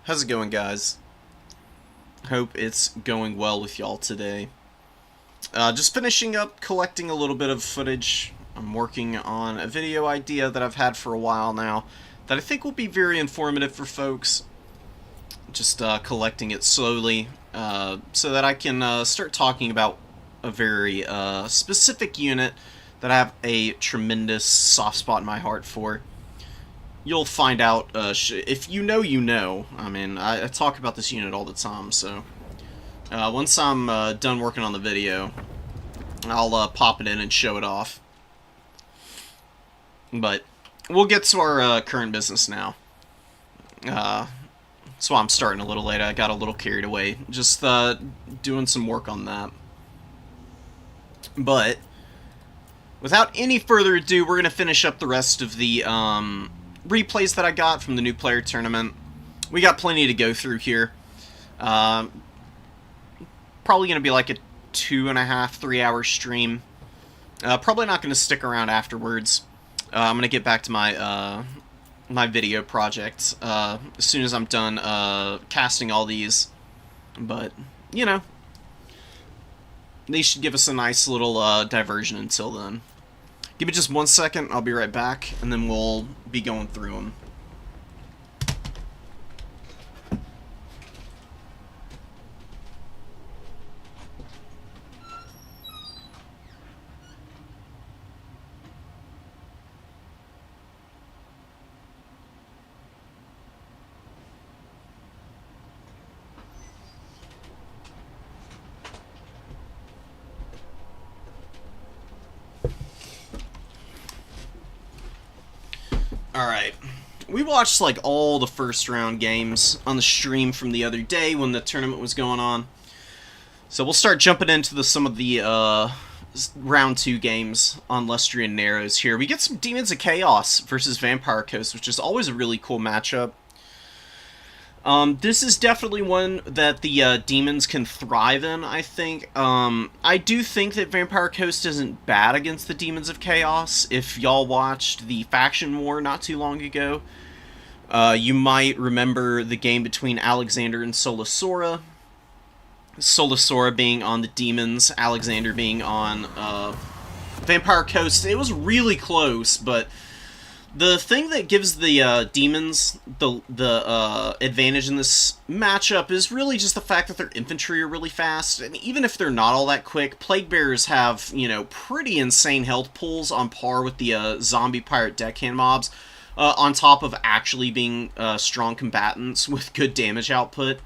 How's it going, guys? Hope it's going well with y'all today. Just finishing up collecting a little bit of footage. I'm working on a video idea that I've had for a while now that I think will be very informative for folks. Just collecting it slowly so that I can start talking about a very specific unit that I have a tremendous soft spot in my heart for. You'll find out, if you know, you know. I mean, I talk about this unit all the time, so once I'm done working on the video, I'll pop it in and show it off. But we'll get to our current business now. That's why I'm starting a little late. I got a little carried away, just doing some work on that. But without any further ado, we're going to finish up the rest of the replays that I got from the new player tournament. We got plenty to go through here. Probably going to be like a 2.5, 3 hour stream. Probably not going to stick around afterwards. I'm going to get back to my my video project as soon as I'm done casting all these. But, you know, they should give us a nice little diversion until then. Give me just 1 second, I'll be right back, and then we'll be going through them. Alright, we watched like all the first round games on the stream from the other day when the tournament was going on. So we'll start jumping into some of the round 2 games on Lustrian Narrows here. We get some Demons of Chaos versus Vampire Coast, which is always a really cool matchup. This is definitely one that the Demons can thrive in, I think. I do think that Vampire Coast isn't bad against the Demons of Chaos. If y'all watched the Faction War not too long ago, you might remember the game between Alexander and Solasora. Solasora being on the Demons, Alexander being on Vampire Coast. It was really close, but the thing that gives the Demons the advantage in this matchup is really just the fact that their infantry are really fast. And even if they're not all that quick, Plague Bearers have, you know, pretty insane health pools on par with the zombie pirate deckhand mobs, on top of actually being strong combatants with good damage output.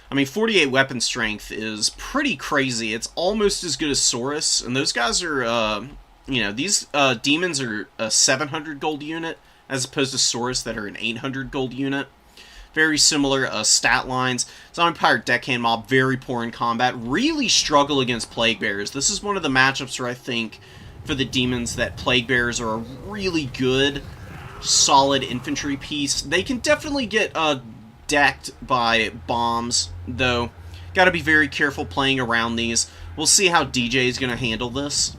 I mean, 48 weapon strength is pretty crazy. It's almost as good as Saurus, and those guys are, you know, these Demons are a 700 gold unit, as opposed to Saurus that are an 800 gold unit. Very similar stat lines. Zombie Pirate Deckhand Mob, very poor in combat. Really struggle against Plague Bearers. This is one of the matchups where I think, for the Demons, that Plague Bearers are a really good, solid infantry piece. They can definitely get decked by bombs, though. Gotta be very careful playing around these. We'll see how DJ is going to handle this.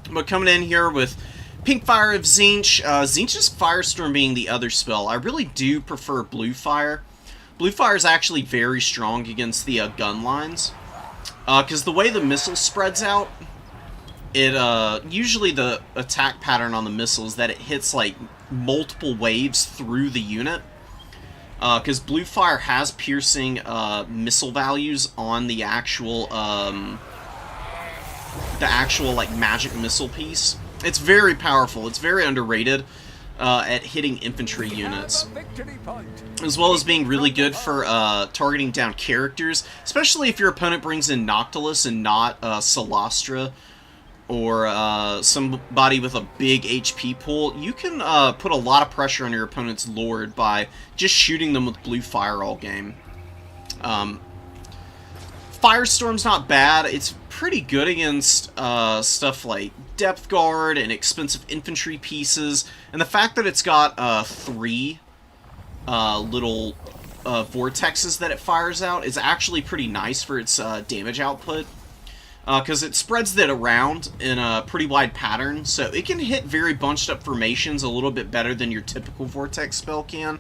But coming in here with Pink Fire of Tzeentch, Tzeentch's Firestorm being the other spell. I really do prefer Blue Fire. Blue Fire is actually very strong against the gun lines, because the way the missile spreads out, it usually the attack pattern on the missile is that it hits like multiple waves through the unit, because Blue Fire has piercing missile values on the actual like magic missile piece. It's very powerful. It's very underrated at hitting infantry units, as well as being really good for targeting down characters, especially if your opponent brings in Noctilus and not Solastra or somebody with a big HP pool. You can put a lot of pressure on your opponent's Lord by just shooting them with Blue Fire all game. Firestorm's not bad. It's pretty good against stuff like Depth Guard and expensive infantry pieces. And the fact that it's got 3 little vortexes that it fires out is actually pretty nice for its damage output. Because it spreads that around in a pretty wide pattern, so it can hit very bunched up formations a little bit better than your typical Vortex spell can.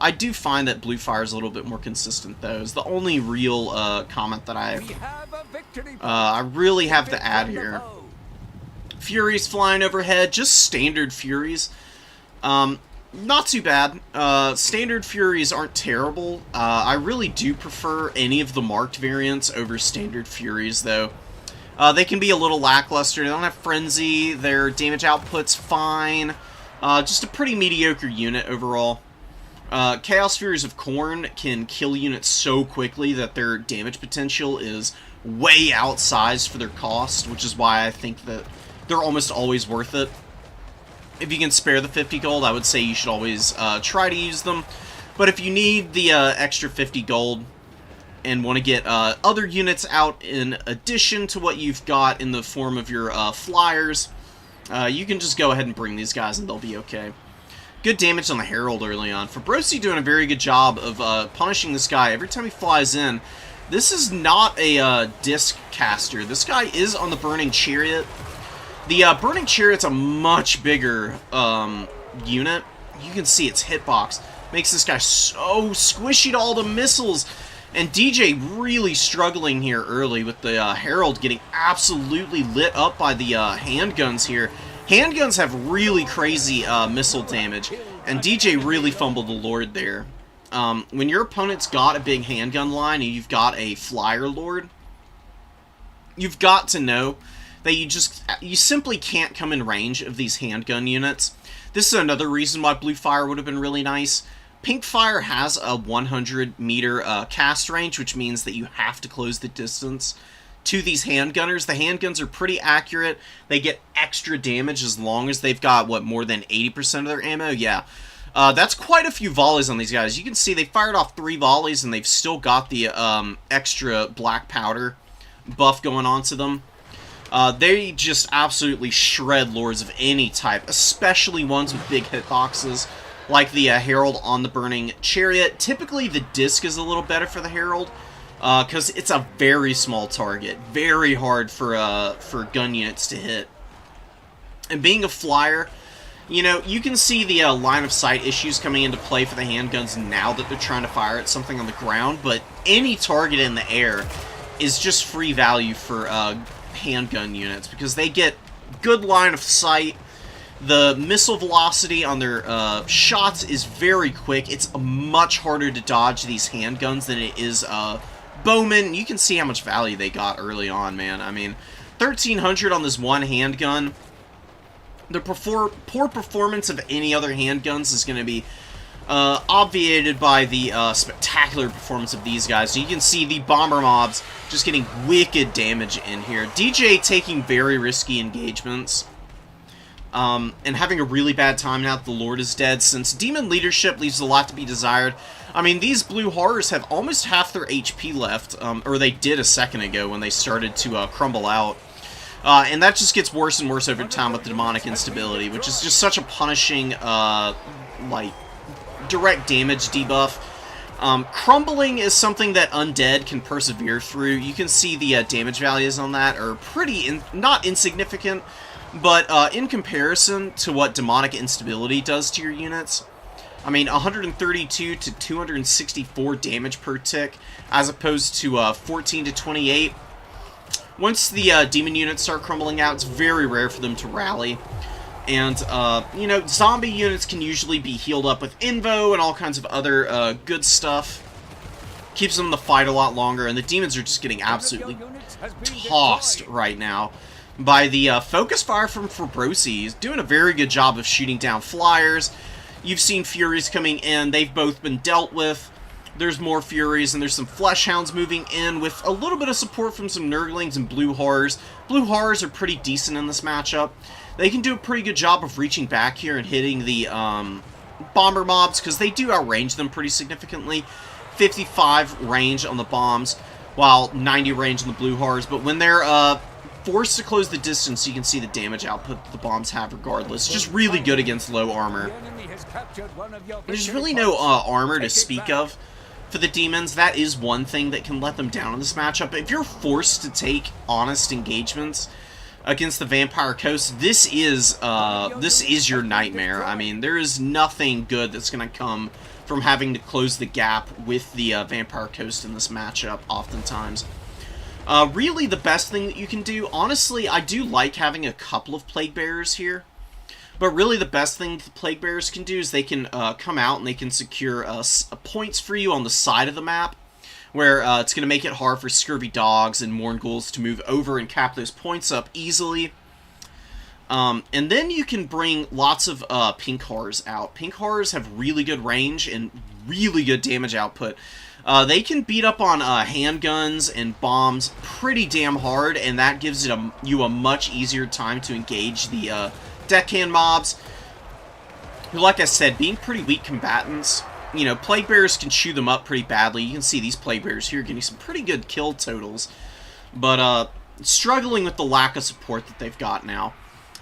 I do find that Blue Fire is a little bit more consistent, though. Is the only real comment that I really have to add here. Furies flying overhead, just standard Furies. Not too bad. Standard Furies aren't terrible. I really do prefer any of the marked variants over standard Furies, though. They can be a little lackluster. They don't have Frenzy. Their damage output's fine. Just a pretty mediocre unit overall. Chaos Furies of Khorne can kill units so quickly that their damage potential is way outsized for their cost, which is why I think that they're almost always worth it. If you can spare the 50 gold, I would say you should always try to use them. But if you need the extra 50 gold and want to get other units out in addition to what you've got in the form of your flyers, you can just go ahead and bring these guys and they'll be okay. Good damage on the Herald early on. Fabrosi doing a very good job of punishing this guy every time he flies in. This is not a disc caster. This guy is on the Burning Chariot. The Burning Chariot's a much bigger unit. You can see its hitbox makes this guy so squishy to all the missiles. And DJ really struggling here early with the Herald getting absolutely lit up by the handguns here. Handguns have really crazy missile damage, and DJ really fumbled the Lord there. When your opponent's got a big handgun line and you've got a flyer Lord, you've got to know that you simply can't come in range of these handgun units. This is another reason why Blue Fire would have been really nice. Pink Fire has a 100-meter cast range, which means that you have to close the distance to these handgunners. The handguns are pretty accurate. They get extra damage as long as they've got, what, more than 80% of their ammo? Yeah. That's quite a few volleys on these guys. You can see they fired off 3 volleys, and they've still got the extra black powder buff going on to them. They just absolutely shred Lords of any type, especially ones with big hitboxes, like the Herald on the Burning Chariot. Typically, the disc is a little better for the Herald, because it's a very small target. Very hard for gun units to hit. And being a flyer, you know, you can see the line of sight issues coming into play for the handguns now that they're trying to fire at something on the ground, but any target in the air is just free value for handgun units, because they get good line of sight. The missile velocity on their shots is very quick. It's much harder to dodge these handguns than it is bowmen. You can see how much value they got early on, man. I mean, 1,300 on this one handgun. The poor performance of any other handguns is going to be obviated by the spectacular performance of these guys. So you can see the bomber mobs just getting wicked damage in here. DJ taking very risky engagements. And having a really bad time now that the Lord is dead, since Demon Leadership leaves a lot to be desired. I mean, these Blue Horrors have almost half their HP left, or they did a second ago when they started to crumble out. And that just gets worse and worse over time with the Demonic Instability, which is just such a punishing, like, direct damage debuff. Crumbling is something that Undead can persevere through. You can see the damage values on that are pretty, not insignificant, but in comparison to what Demonic Instability does to your units, I mean, 132 to 264 damage per tick, as opposed to 14 to 28. Once the demon units start crumbling out, it's very rare for them to rally. And, you know, zombie units can usually be healed up with Invo and all kinds of other good stuff. Keeps them in the fight a lot longer, and the demons are just getting absolutely tossed right now by the focus fire from Fabrosi. He's doing a very good job of shooting down flyers. You've seen Furies coming in. They've both been dealt with. There's more Furies, and there's some Fleshhounds moving in with a little bit of support from some Nurglings and Blue Horrors. Blue Horrors are pretty decent in this matchup. They can do a pretty good job of reaching back here and hitting the bomber mobs, because they do outrange them pretty significantly. 55 range on the bombs, while 90 range on the Blue Horrors. But when they're forced to close the distance, you can see the damage output that the bombs have regardless. Just really good against low armor. There's really no armor to speak of for the demons. That is one thing that can let them down in this matchup. If you're forced to take honest engagements against the Vampire Coast, this is your nightmare. I mean, there is nothing good that's going to come from having to close the gap with the Vampire Coast in this matchup oftentimes. Really, the best thing that you can do, honestly, I do like having a couple of Plague Bearers here. But really, the best thing the Plague Bearers can do is they can come out and they can secure points for you on the side of the map, where it's going to make it hard for Scurvy Dogs and Mournguls to move over and cap those points up easily. And then you can bring lots of Pink Horrors out. Pink Horrors have really good range and really good damage output. They can beat up on handguns and bombs pretty damn hard, and that gives you a much easier time to engage the deckhand mobs, who, like I said, being pretty weak combatants, you know, Plague Bearers can chew them up pretty badly. You can see these Plague Bearers here getting some pretty good kill totals, but struggling with the lack of support that they've got now.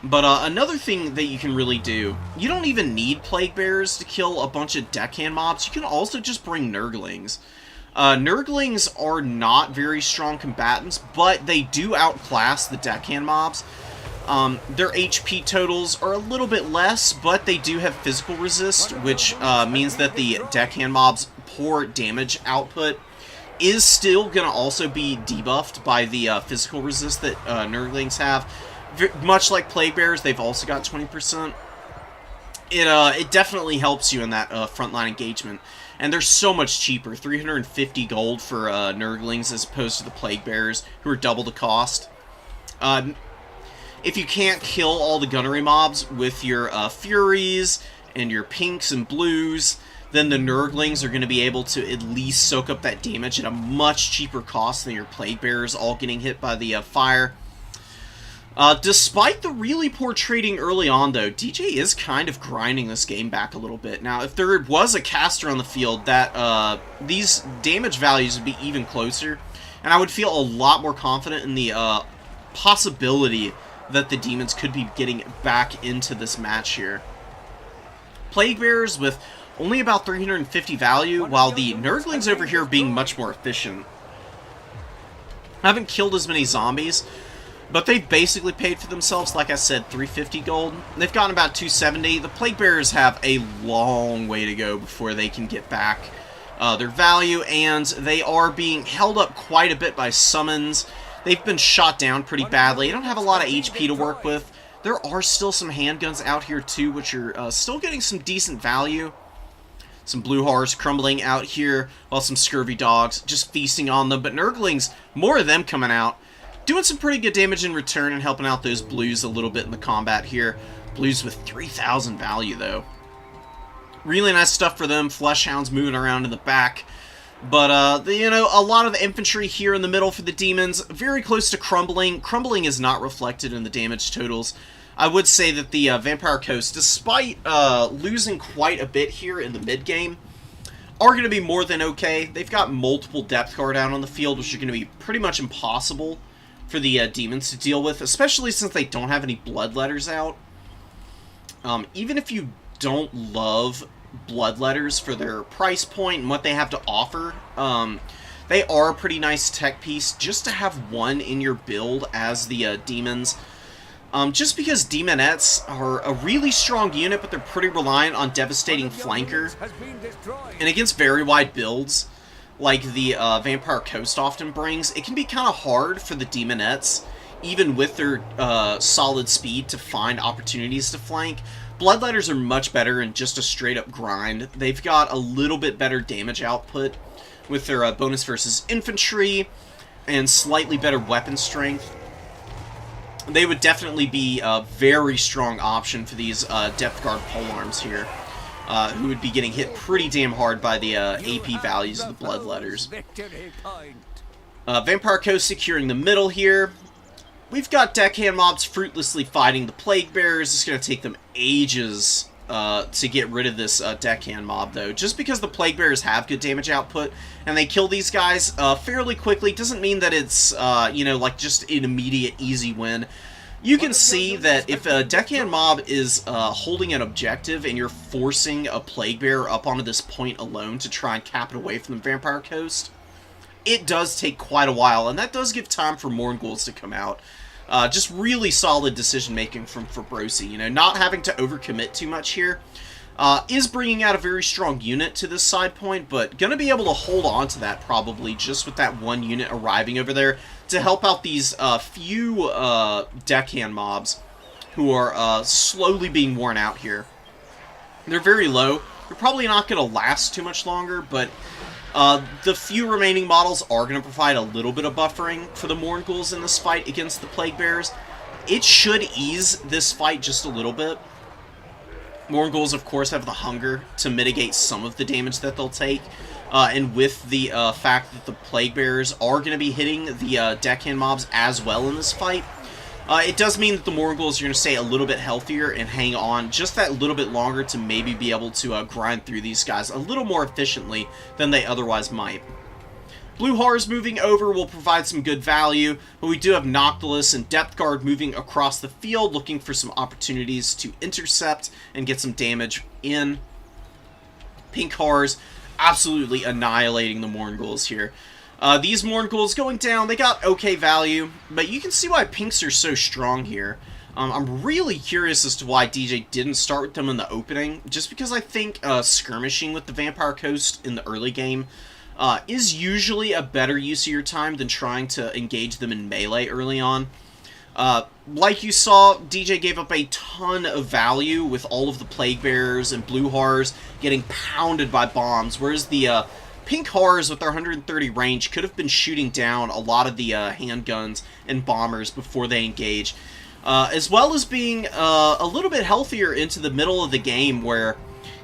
But another thing that you can really do, you don't even need Plague Bearers to kill a bunch of deckhand mobs. You can also just bring Nurglings. Nurglings are not very strong combatants, but they do outclass the deckhand mobs. Their HP totals are a little bit less, but they do have physical resist, which means that the deckhand mob's poor damage output is still going to also be debuffed by the physical resist that Nurglings have. Much like Plague Bearers, they've also got 20%. It definitely helps you in that frontline engagement. And they're so much cheaper, 350 gold for Nurglings as opposed to the Plague Bearers, who are double the cost. If you can't kill all the gunnery mobs with your Furies and your Pinks and Blues, then the Nurglings are going to be able to at least soak up that damage at a much cheaper cost than your Plague Bearers all getting hit by the fire. Despite the really poor trading early on, though, DJ is kind of grinding this game back a little bit. Now, if there was a caster on the field, that these damage values would be even closer, and I would feel a lot more confident in the possibility that the demons could be getting back into this match here. Plague Bearers with only about 350 value, while the Nurglings over here are being much more efficient. I haven't killed as many zombies, but they've basically paid for themselves, like I said, 350 gold. They've gotten about 270. The Plague Bearers have a long way to go before they can get back their value, and they are being held up quite a bit by summons. They've been shot down pretty badly. They don't have a lot of HP to work with. There are still some handguns out here too, which are still getting some decent value. Some Blue Horrors crumbling out here, while some Scurvy Dogs just feasting on them. But Nurglings, more of them coming out, doing some pretty good damage in return and helping out those Blues a little bit in the combat here. Blues with 3,000 value though. Really nice stuff for them. Fleshhounds moving around in the back. But, you know, a lot of the infantry here in the middle for the demons, very close to crumbling. Crumbling is not reflected in the damage totals. I would say that the Vampire Coast, despite losing quite a bit here in the mid-game, are going to be more than okay. They've got multiple depth guard out on the field, which are going to be pretty much impossible for the demons to deal with, especially since they don't have any Bloodletters out. Even if you don't love Bloodletters for their price point and what they have to offer, they are a pretty nice tech piece just to have one in your build as the demons. Just because Demonettes are a really strong unit, but they're pretty reliant on devastating flanker. And against very wide builds, like the Vampire Coast often brings, it can be kind of hard for the Demonettes, even with their solid speed, to find opportunities to flank. Bloodletters are much better in just a straight-up grind. They've got a little bit better damage output with their bonus versus infantry and slightly better weapon strength. They would definitely be a very strong option for these depth guard polearms here, who would be getting hit pretty damn hard by the AP values of the Bloodletters. Vampire Coast securing the middle here. We've got deckhand mobs fruitlessly fighting the Plague Bearers. It's going to take them ages to get rid of this deckhand mob, though. Just because the Plague Bearers have good damage output and they kill these guys fairly quickly doesn't mean that it's, you know, like just an immediate easy win. You can see that if a deckhand mob is holding an objective and you're forcing a Plague Bearer up onto this point alone to try and cap it away from the Vampire Coast, it does take quite a while, and that does give time for Mournguls to come out. Just really solid decision-making from Fabrosi, you know, not having to overcommit too much here. is bringing out a very strong unit to this side point, but going to be able to hold on to that probably just with that one unit arriving over there to help out these few deckhand mobs who are slowly being worn out here. They're very low. They're probably not going to last too much longer, but the few remaining models are going to provide a little bit of buffering for the Mournguls in this fight against the Plague Bears. It should ease this fight just a little bit. Mournguls, of course, have the hunger to mitigate some of the damage that they'll take, and with the fact that the Plague Bearers are going to be hitting the deckhand mobs as well in this fight, it does mean that the Mournguls are going to stay a little bit healthier and hang on just that little bit longer to maybe be able to grind through these guys a little more efficiently than they otherwise might. Blue Horrors moving over will provide some good value, but we do have Noctilus and Depth Guard moving across the field, looking for some opportunities to intercept and get some damage in. Pink Horrors absolutely annihilating the Mournguls here. These Mournguls going down, they got okay value, but you can see why Pinks are so strong here. I'm really curious as to why DJ didn't start with them in the opening, just because I think skirmishing with the Vampire Coast in the early game is usually a better use of your time than trying to engage them in melee early on. Like you saw, DJ gave up a ton of value with all of the Plague Bearers and Blue Horrors getting pounded by bombs, whereas the Pink Horrors with their 130 range could have been shooting down a lot of the handguns and bombers before they engage. As well as being a little bit healthier into the middle of the game where,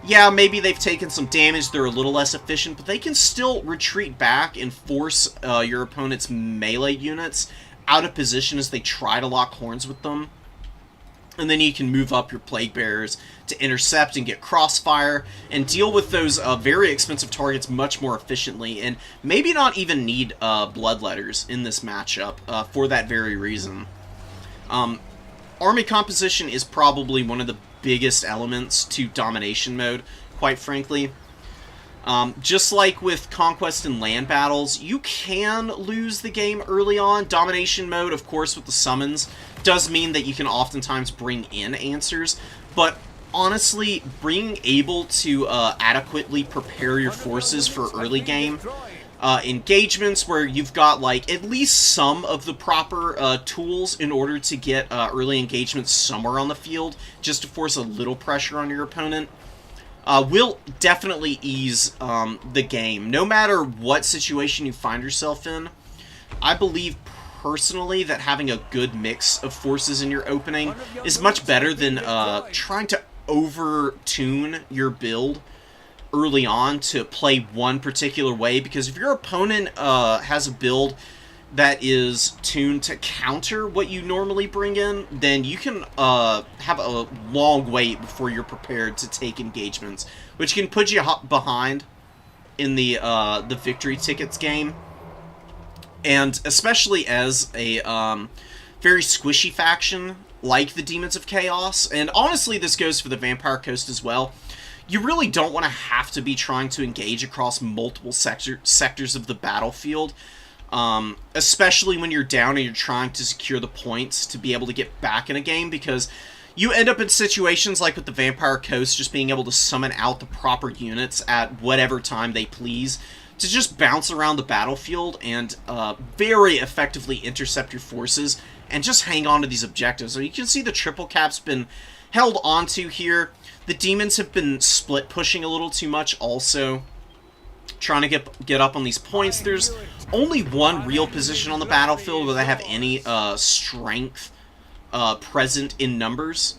yeah, maybe they've taken some damage, they're a little less efficient, but they can still retreat back and force your opponent's melee units out of position as they try to lock horns with them. And then you can move up your Plague Bearers to intercept and get crossfire and deal with those very expensive targets much more efficiently, and maybe not even need Bloodletters in this matchup for that very reason. Army composition is probably one of the biggest elements to domination mode, quite frankly. Just like with Conquest and land battles, you can lose the game early on. Domination mode, of course, with the summons, does mean that you can oftentimes bring in answers, but honestly, being able to adequately prepare your forces for early game engagements where you've got like at least some of the proper tools in order to get early engagements somewhere on the field, just to force a little pressure on your opponent, will definitely ease the game. No matter what situation you find yourself in, I believe personally that having a good mix of forces in your opening is much better than trying to over-tune your build early on to play one particular way, because if your opponent has a build that is tuned to counter what you normally bring in, then you can have a long wait before you're prepared to take engagements, which can put you behind in the victory tickets game. And especially as a very squishy faction like the Demons of Chaos, and honestly this goes for the Vampire Coast as well, you really don't want to have to be trying to engage across multiple sectors of the battlefield, especially when you're down and you're trying to secure the points to be able to get back in a game, because you end up in situations like with the Vampire Coast just being able to summon out the proper units at whatever time they please to just bounce around the battlefield and very effectively intercept your forces and just hang on to these objectives. So you can see the triple cap's been held onto here. The demons have been split pushing a little too much also, trying to get up on these points. There's only one real position on the battlefield where they have any strength present in numbers.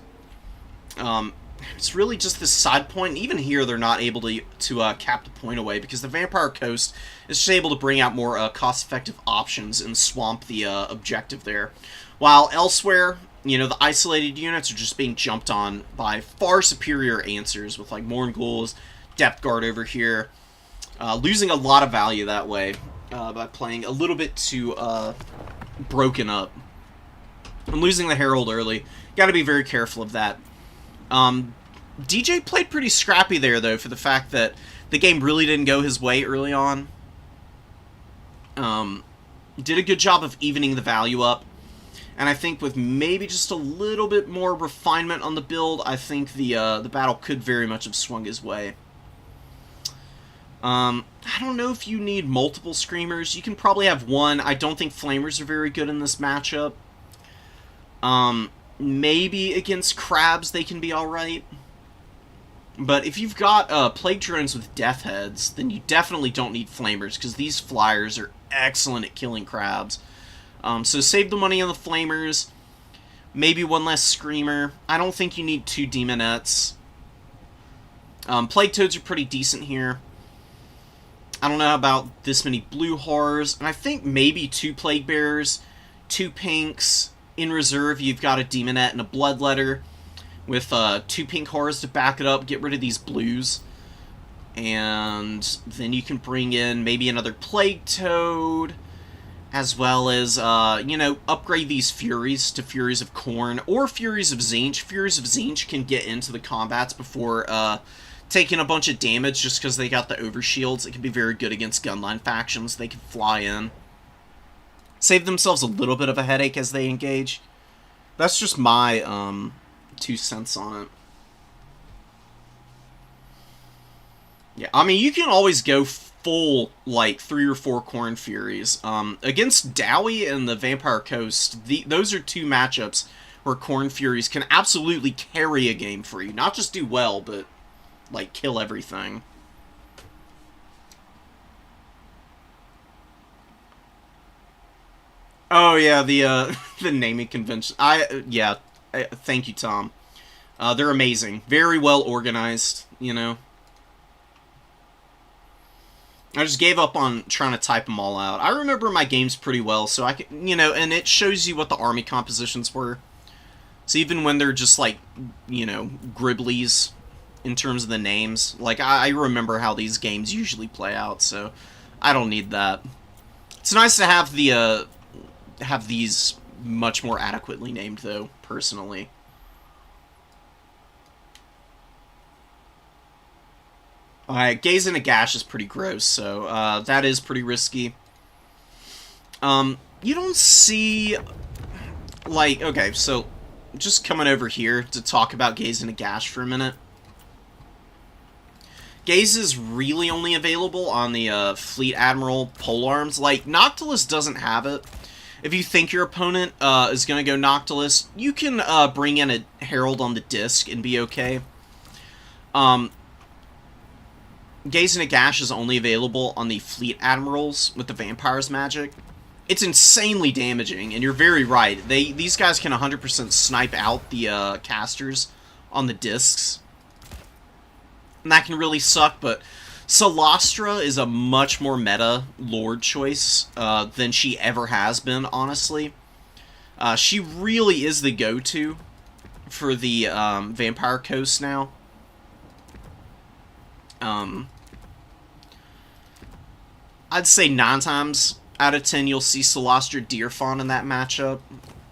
It's really just this side point. Even here, they're not able to cap the point away because the Vampire Coast is just able to bring out more cost-effective options and swamp the objective there. While elsewhere, you know, the isolated units are just being jumped on by far superior answers with, like, Mournguls, Depth Guard over here, losing a lot of value that way by playing a little bit too broken up. I'm losing the Herald early. Got to be very careful of that. DJ played pretty scrappy there, though, for the fact that the game really didn't go his way early on. Did a good job of evening the value up. And I think with maybe just a little bit more refinement on the build, I think the battle could very much have swung his way. I don't know if you need multiple Screamers. You can probably have one. I don't think Flamers are very good in this matchup. Maybe against Crabs they can be alright. But if you've got Plague Drones with Death Heads, then you definitely don't need Flamers, because these Flyers are excellent at killing Crabs. So save the money on the Flamers. Maybe one less Screamer. I don't think you need 2 Demonettes. Plague Toads are pretty decent here. I don't know about this many Blue Horrors. And I think maybe 2 Plague Bearers, 2 Pinks. In reserve, you've got a Demonette and a Bloodletter with 2 Pink Horrors to back it up. Get rid of these Blues. And then you can bring in maybe another Plague Toad, as well as, you know, upgrade these Furies to Furies of Khorne, or Furies of Tzeentch. Furies of Tzeentch can get into the combats before taking a bunch of damage just because they got the overshields. It can be very good against gunline factions. They can fly in. Save themselves a little bit of a headache as they engage. That's just my 2 cents on it. Yeah, I mean, you can always go full, like, 3 or 4 Khorne Furies. Against Dowie and the Vampire Coast, those are 2 matchups where Khorne Furies can absolutely carry a game for you. Not just do well, but, like, kill everything. Oh, yeah, the the naming convention. Thank you, Tom. They're amazing. Very well organized, you know. I just gave up on trying to type them all out. I remember my games pretty well, so I can, you know, and it shows you what the army compositions were. So even when they're just, like, you know, Griblies in terms of the names, like, I remember how these games usually play out, so I don't need that. It's nice to have the, have these much more adequately named, though, personally. Alright, Gaze in a Gash is pretty gross, so that is pretty risky. You don't see, like, okay, so just coming over here to talk about Gaze in a Gash for a minute. Gaze is really only available on the Fleet Admiral polearms. Like, Noctilus doesn't have it. If you think your opponent is going to go Noctilus, you can bring in a Herald on the disc and be okay. Gaze in a Gash is only available on the Fleet Admirals with the Vampire's magic. It's insanely damaging, and you're very right. These guys can 100% snipe out the casters on the discs. And that can really suck, but Solastra is a much more meta Lord choice than she ever has been, honestly. She really is the go-to for the Vampire Coast now. I'd say 9 times out of 10 you'll see Solastra Deerfawn in that matchup.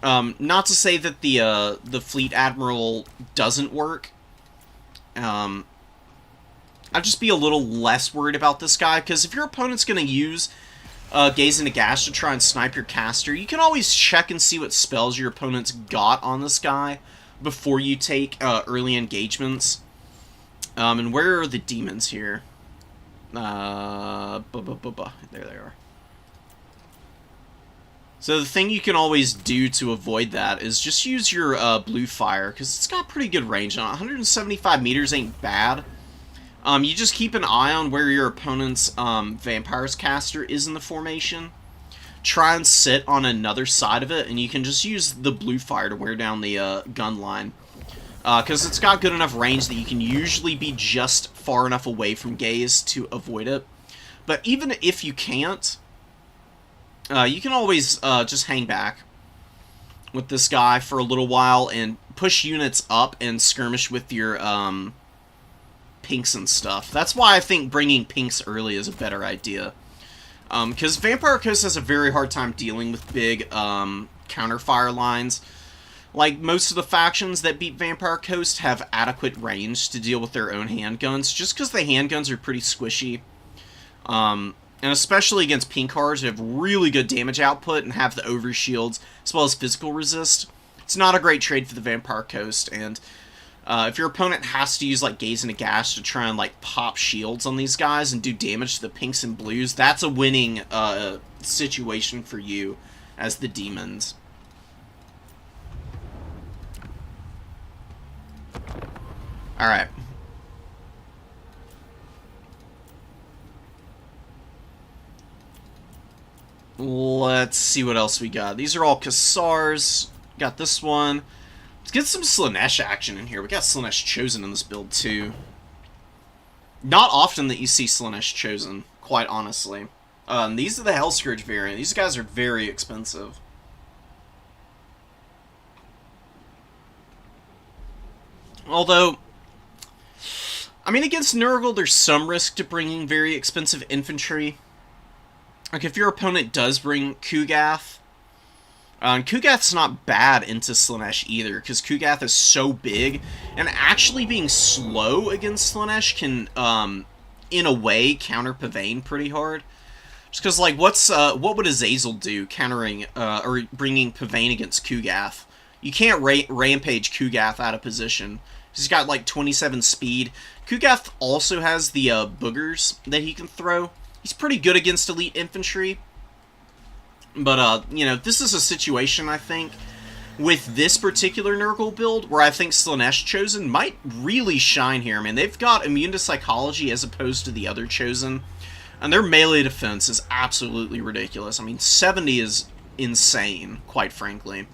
Not to say that the Fleet Admiral doesn't work. I'd just be a little less worried about this guy, because if your opponent's going to use Gaze in a Gash to try and snipe your caster, you can always check and see what spells your opponent's got on this guy before you take early engagements. And where are the demons here? There they are. So the thing you can always do to avoid that is just use your Blue Fire, because it's got pretty good range on it. 175 meters ain't bad. You just keep an eye on where your opponent's Vampire's caster is in the formation. Try and sit on another side of it, and you can just use the Blue Fire to wear down the gun line. Because it's got good enough range that you can usually be just far enough away from Gaze to avoid it. But even if you can't, you can always just hang back with this guy for a little while and push units up and skirmish with your Pinks and stuff. That's why I think bringing Pinks early is a better idea. Because Vampire Coast has a very hard time dealing with big counterfire lines. Like, most of the factions that beat Vampire Coast have adequate range to deal with their own handguns, just because the handguns are pretty squishy. And And especially against pink cards who have really good damage output and have the overshields as well as physical resist. It's not a great trade for the Vampire Coast, and if your opponent has to use like Gaze and Gash to try and like pop shields on these guys and do damage to the pinks and blues, that's a winning situation for you as the demons. Alright. Let's see what else we got. These are all Kassars. Got this one. Let's get some Slaanesh action in here. We got Slaanesh Chosen in this build, too. Not often that you see Slaanesh Chosen, quite honestly. These are the Hellscourge variant. These guys are very expensive. Although, I mean, against Nurgle, there's some risk to bringing very expensive infantry. Like, if your opponent does bring Kugath, Kugath's not bad into Slaanesh either, because Kugath is so big, and actually being slow against Slaanesh can, in a way, counter Pavane pretty hard. Just because, like, what would Azazel do countering, or bringing Pavane against Kugath? You can't rampage Kugath out of position. He's got, like, 27 speed. Kugath also has the, boogers that he can throw. He's pretty good against elite infantry. But, you know, this is a situation, I think, with this particular Nurgle build, where I think Slaanesh Chosen might really shine here. I mean, they've got immune to psychology as opposed to the other Chosen, and their melee defense is absolutely ridiculous. I mean, 70 is insane, quite frankly.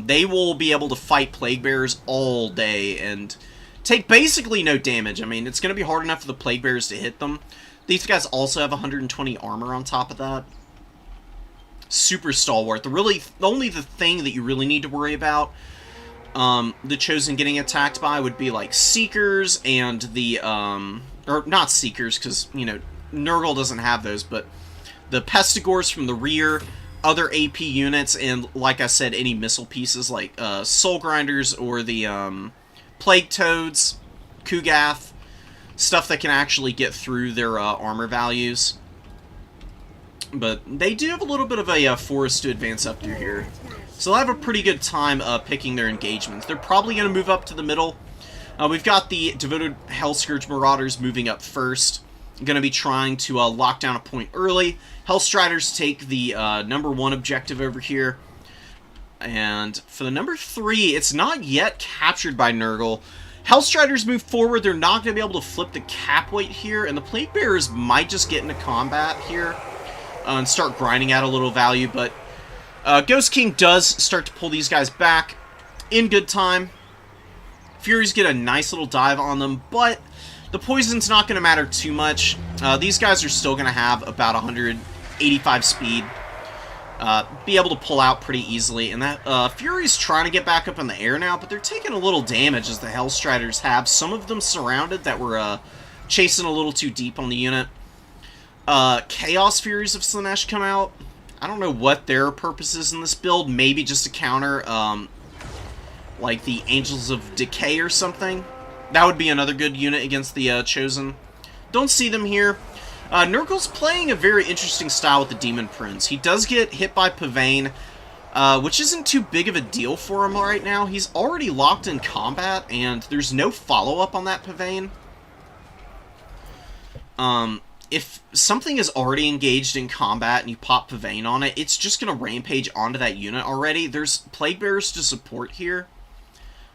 They will be able to fight Plague Bearers all day and take basically no damage. I mean, it's going to be hard enough for the Plague Bearers to hit them. These guys also have 120 armor on top of that. Super stalwart. Only the thing that you really need to worry about the Chosen getting attacked by would be like Seekers and the, or not Seekers, because, you know, Nurgle doesn't have those, but the Pestigors from the rear, other AP units, and like I said, any missile pieces like Soul Grinders or the Plague Toads, Kugath, stuff that can actually get through their armor values. But they do have a little bit of a forest to advance up through here. So they'll have a pretty good time picking their engagements. They're probably going to move up to the middle. We've got the Devoted Hellscourge Marauders moving up first. Going to be trying to lock down a point early. Hellstriders take the #1 objective over here. And for the #3, it's not yet captured by Nurgle. Hellstriders move forward. They're not going to be able to flip the cap weight here. And the Plague Bearers might just get into combat here and start grinding out a little value. But Ghost King does start to pull these guys back in good time. Furies get a nice little dive on them, but the poison's not going to matter too much. These guys are still going to have about 185 speed. Be able to pull out pretty easily. And that Fury's trying to get back up in the air now, but they're taking a little damage as the Hellstriders have some of them surrounded that were chasing a little too deep on the unit. Chaos Furies of Slaanesh come out. I don't know what their purpose is in this build. Maybe just to counter, like the Angels of Decay or something. That would be another good unit against the Chosen. Don't see them here. Nurgle's playing a very interesting style with the Demon Prince. He does get hit by Pavane, which isn't too big of a deal for him right now. He's already locked in combat, and there's no follow-up on that Pavane. If something is already engaged in combat and you pop Pavane on it, it's just going to rampage onto that unit already. There's Plague Bearers to support here.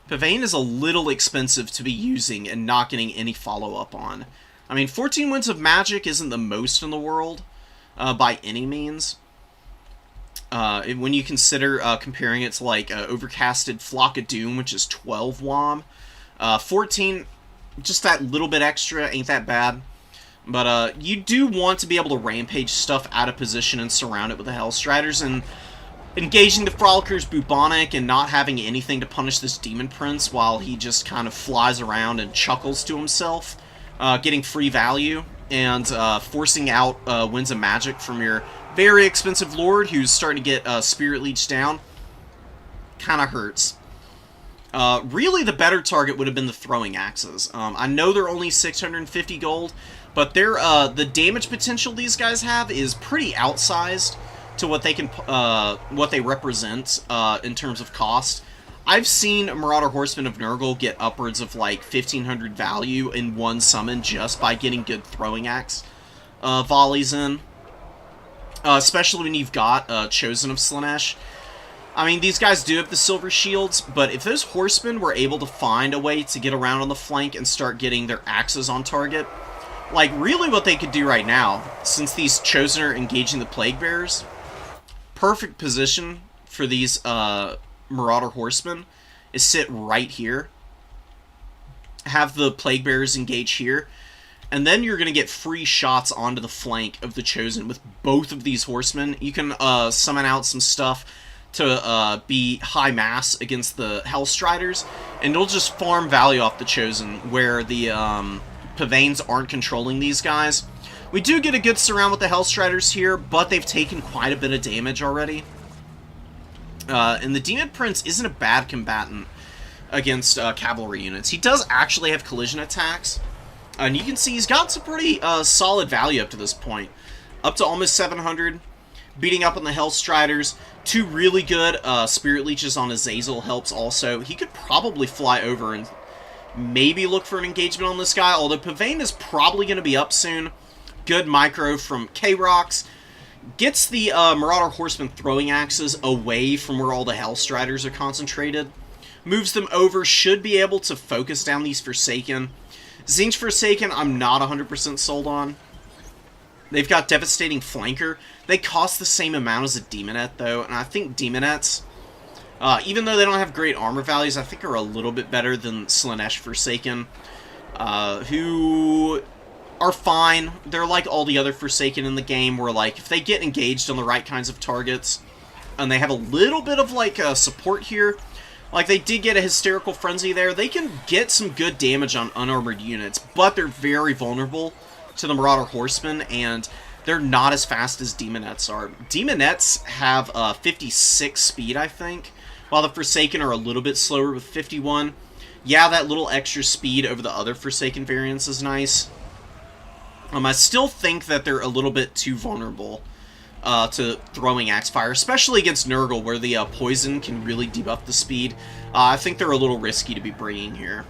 Pavane is a little expensive to be using and not getting any follow-up on. I mean, 14 Winds of Magic isn't the most in the world, by any means. When you consider comparing it to, like, Overcasted Flock of Doom, which is 12 WOM. 14, just that little bit extra, ain't that bad. But you do want to be able to rampage stuff out of position and surround it with the Hellstriders, and engaging the Frolickers Bubonic and not having anything to punish this Demon Prince while he just kind of flies around and chuckles to himself, getting free value, and forcing out Winds of Magic from your very expensive Lord who's starting to get Spirit Leech down, kind of hurts. Really, the better target would have been the Throwing Axes. I know they're only 650 gold, but their the damage potential these guys have is pretty outsized to what they can what they represent in terms of cost. I've seen Marauder Horsemen of Nurgle get upwards of like 1,500 value in one summon just by getting good throwing axe volleys in. Especially when you've got Chosen of Slaanesh. I mean, these guys do have the silver shields, but if those horsemen were able to find a way to get around on the flank and start getting their axes on target, like, really what they could do right now, since these Chosen are engaging the Plague Bearers, perfect position for these Marauder Horsemen is sit right here, have the Plague Bearers engage here, and then you're going to get free shots onto the flank of the Chosen with both of these horsemen. You can summon out some stuff to be high mass against the Hellstriders, and it'll just farm value off the Chosen, where the Pavanes aren't controlling these guys. We do get a good surround with the Hellstriders here, but they've taken quite a bit of damage already. And the Demon Prince isn't a bad combatant against cavalry units. He does actually have collision attacks, and you can see he's got some pretty solid value up to this point. Up to almost 700, beating up on the Hellstriders. Two really good Spirit Leeches on Azazel helps also. He could probably fly over and maybe look for an engagement on this guy, although Pavane is probably going to be up soon. Good micro from K-Rox. Gets the Marauder Horsemen throwing axes away from where all the Hellstriders are concentrated. Moves them over, should be able to focus down these Forsaken. Tzeentch Forsaken, I'm not 100% sold on. They've got Devastating Flanker. They cost the same amount as a Demonette, though, and I think Demonettes, even though they don't have great armor values, I think are a little bit better than Slaanesh Forsaken, who are fine. They're like all the other Forsaken in the game, where, like, if they get engaged on the right kinds of targets, and they have a little bit of, like, support here, like, they did get a Hysterical Frenzy there, they can get some good damage on unarmored units, but they're very vulnerable to the Marauder Horsemen, and they're not as fast as Demonettes are. Demonettes have 56 speed, I think, while the Forsaken are a little bit slower with 51. Yeah, that little extra speed over the other Forsaken variants is nice. I still think that they're a little bit too vulnerable to throwing axe fire, especially against Nurgle, where the poison can really debuff the speed. I think they're a little risky to be bringing here.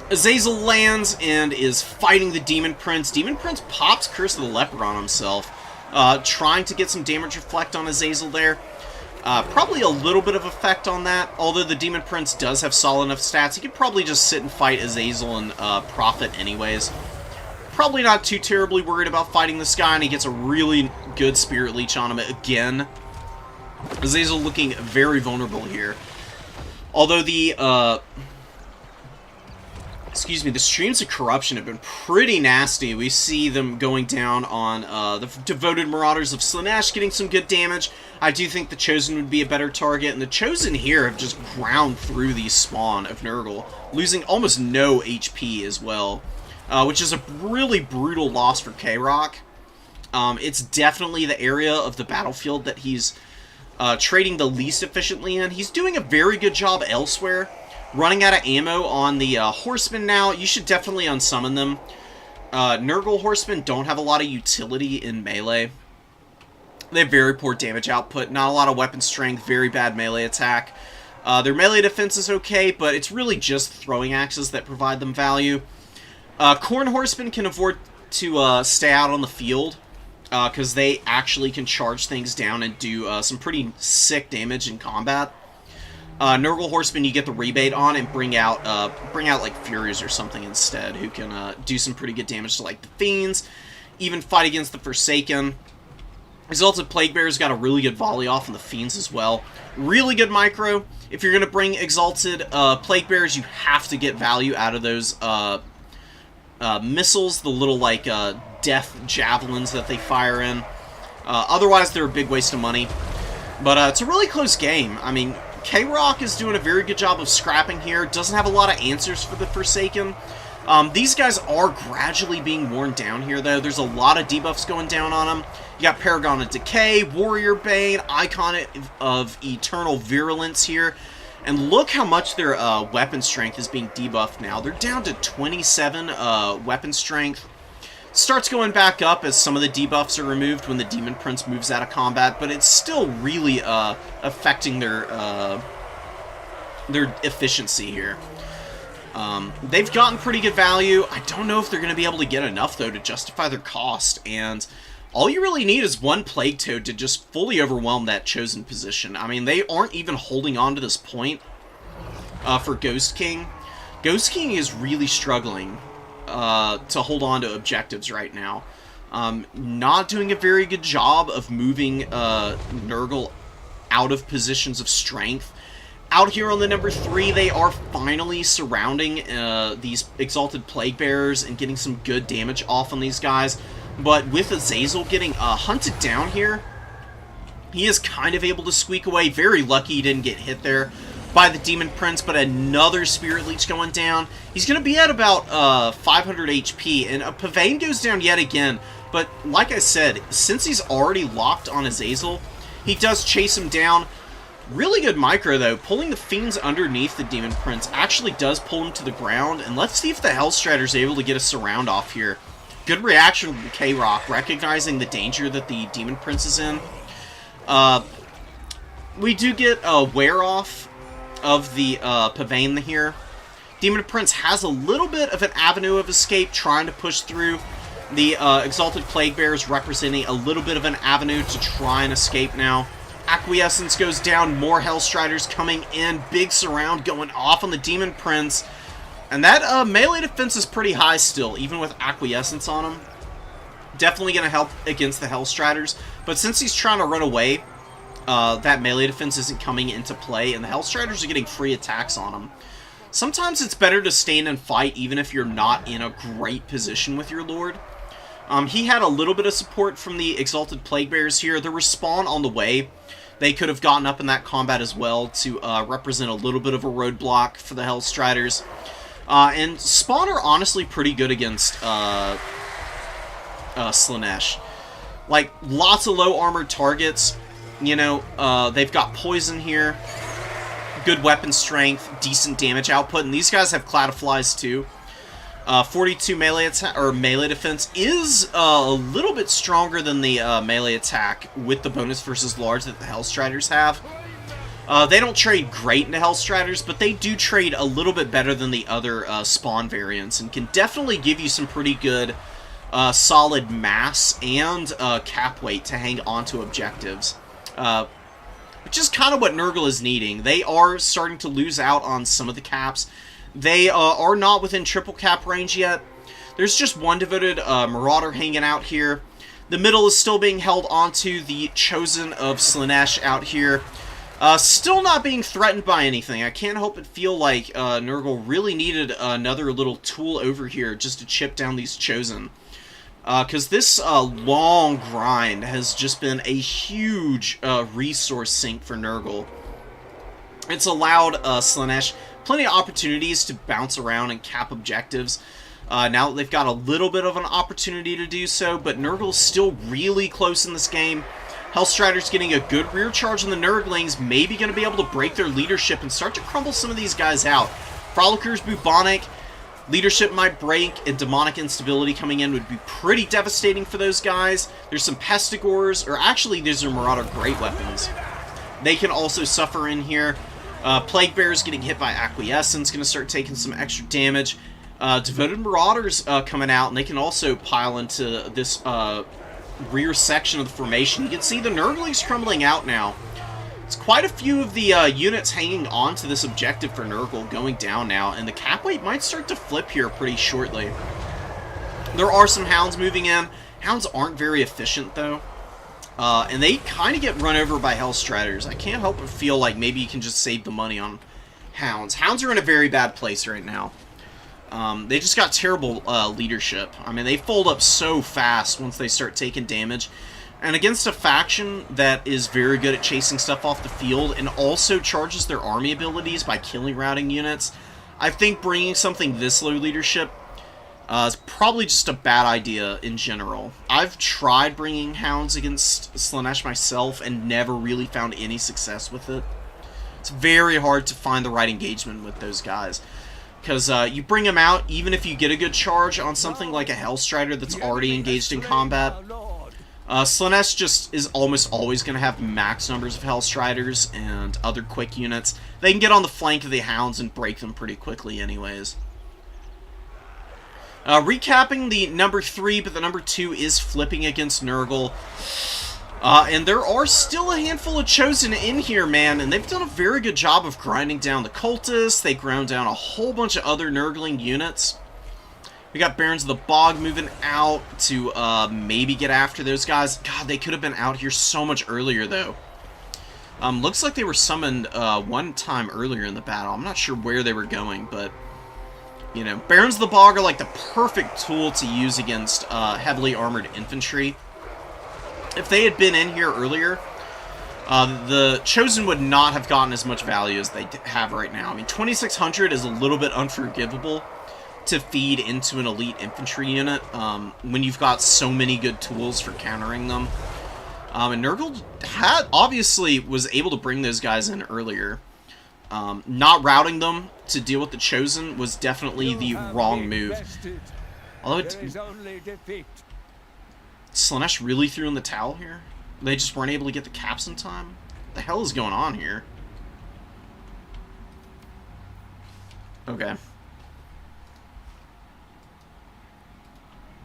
Azazel lands and is fighting the Demon Prince. Demon Prince pops Curse of the Leper on himself, trying to get some damage reflect on Azazel there. Probably a little bit of effect on that, although the Demon Prince does have solid enough stats. He could probably just sit and fight Azazel and profit anyways. Probably not too terribly worried about fighting this guy, and he gets a really good Spirit Leech on him again. Azazel looking very vulnerable here. Although the, the Streams of Corruption have been pretty nasty. We see them going down on the Devoted Marauders of Slaanesh, getting some good damage. I do think the Chosen would be a better target, and the Chosen here have just ground through the spawn of Nurgle, losing almost no HP as well, which is a really brutal loss for K-Rock. It's definitely the area of the battlefield that he's trading the least efficiently in. He's doing a very good job elsewhere. Running out of ammo on the Horsemen now. You should definitely unsummon them. Nurgle Horsemen don't have a lot of utility in melee. They have very poor damage output, not a lot of weapon strength, very bad melee attack. Their melee defense is okay, but it's really just throwing axes that provide them value. Khorne Horsemen can afford to stay out on the field, because they actually can charge things down and do some pretty sick damage in combat. Nurgle Horsemen you get the rebate on and bring out like Furies or something instead, who can do some pretty good damage to like the Fiends, even fight against the Forsaken. Exalted Plague Bear's got a really good volley off on the Fiends as well. Really good micro. If you're going to bring Exalted Plague Bears, you have to get value out of those missiles, the little like death javelins that they fire in. Otherwise, they're a big waste of money. But it's a really close game. I mean, K-Rock is doing a very good job of scrapping here. Doesn't have a lot of answers for the Forsaken. These guys are gradually being worn down here, though. There's a lot of debuffs going down on them. You got Paragon of Decay, Warrior Bane, Icon of Eternal Virulence here. And look how much their weapon strength is being debuffed now. They're down to 27 weapon strength. Starts going back up as some of the debuffs are removed when the Demon Prince moves out of combat, but it's still really affecting their efficiency here. They've gotten pretty good value. I don't know if they're going to be able to get enough, though, to justify their cost, and all you really need is one Plague Toad to just fully overwhelm that chosen position. I mean, they aren't even holding on to this point for Ghost King. Ghost King is really struggling to hold on to objectives right now. Not doing a very good job of moving Nurgle out of positions of strength. Out here on the number 3, they are finally surrounding these Exalted Plague Bearers and getting some good damage off on these guys. But with Azazel getting hunted down here, he is kind of able to squeak away. Very lucky he didn't get hit there by the Demon Prince, but another Spirit Leech going down. He's going to be at about 500 HP, and a Pavane goes down yet again. But like I said, since he's already locked on Azazel, he does chase him down. Really good micro, though. Pulling the Fiends underneath the Demon Prince actually does pull him to the ground, and let's see if the Hellstrider's able to get a surround off here. Good reaction from K-Rock, recognizing the danger that the Demon Prince is in. We do get a wear-off of the Pavane here. Demon Prince has a little bit of an avenue of escape, trying to push through. The Exalted Plague Bearers representing a little bit of an avenue to try and escape now. Acquiescence goes down, more Hellstriders coming in, big surround going off on the Demon Prince. And that melee defense is pretty high still, even with Acquiescence on him. Definitely going to help against the Hellstriders. But since he's trying to run away, that melee defense isn't coming into play, and the Hellstriders are getting free attacks on him. Sometimes it's better to stand and fight even if you're not in a great position with your Lord. He had a little bit of support from the Exalted Plague Bearers here. The respawn on the way, they could have gotten up in that combat as well to represent a little bit of a roadblock for the Hellstriders. And Spawn are honestly pretty good against Slaanesh. Like, lots of low armored targets. You know, they've got poison here. Good weapon strength, decent damage output, and these guys have Cloud of Flies too. 42 melee attack or melee defense is a little bit stronger than the melee attack with the bonus versus large that the Hellstriders have. They don't trade great into Hellstriders, but they do trade a little bit better than the other Spawn variants, and can definitely give you some pretty good solid mass and cap weight to hang onto objectives. Which is kind of what Nurgle is needing. They are starting to lose out on some of the caps. They are not within triple cap range yet. There's just one devoted Marauder hanging out here. The middle is still being held onto the Chosen of Slaanesh out here. Still not being threatened by anything. I can't help but feel like Nurgle really needed another little tool over here just to chip down these Chosen. Because this long grind has just been a huge resource sink for Nurgle. It's allowed Slaanesh plenty of opportunities to bounce around and cap objectives. Now that they've got a little bit of an opportunity to do so, but Nurgle's still really close in this game. Hellstrider's getting a good rear charge on the Nurglings, maybe going to be able to break their leadership and start to crumble some of these guys out. Frolicker's bubonic. Leadership might break, and demonic instability coming in would be pretty devastating for those guys. There's some Pestigores, or actually these are Marauder great weapons. They can also suffer in here. Plague Bearers getting hit by Acquiescence, going to start taking some extra damage. Devoted Marauders coming out, and they can also pile into this rear section of the formation. You can see the Nurglings crumbling out now. It's quite a few of the units hanging on to this objective for Nurgle going down now, and the cap weight might start to flip here pretty shortly. There are some Hounds moving in. Hounds aren't very efficient, though. And they kind of get run over by Hellstriders. I can't help but feel like maybe you can just save the money on Hounds. Hounds are in a very bad place right now. They just got terrible leadership. I mean, they fold up so fast once they start taking damage. And against a faction that is very good at chasing stuff off the field and also charges their army abilities by killing routing units, I think bringing something this low leadership is probably just a bad idea in general. I've tried bringing Hounds against Slaanesh myself and never really found any success with it. It's very hard to find the right engagement with those guys. Because you bring them out, even if you get a good charge on something like a Hellstrider that's already engaged in combat, Slaanesh just is almost always going to have max numbers of Hellstriders and other quick units. They can get on the flank of the Hounds and break them pretty quickly anyways. Recapping the number 3, but the number 2 is flipping against Nurgle. And there are still a handful of Chosen in here, man, and they've done a very good job of grinding down the Cultists. They ground down a whole bunch of other Nurgling units. We got Barons of the Bog moving out to maybe get after those guys. God, they could have been out here so much earlier, though. Looks like they were summoned one time earlier in the battle. I'm not sure where they were going, but, you know, Barons of the Bog are like the perfect tool to use against heavily armored infantry. If they had been in here earlier, the Chosen would not have gotten as much value as they have right now. I mean, 2,600 is a little bit unforgivable to feed into an elite infantry unit when you've got so many good tools for countering them. And Nurgle obviously was able to bring those guys in earlier. Not routing them to deal with the Chosen was definitely the wrong move. Although Slaanesh really threw in the towel here? They just weren't able to get the caps in time? What the hell is going on here? Okay.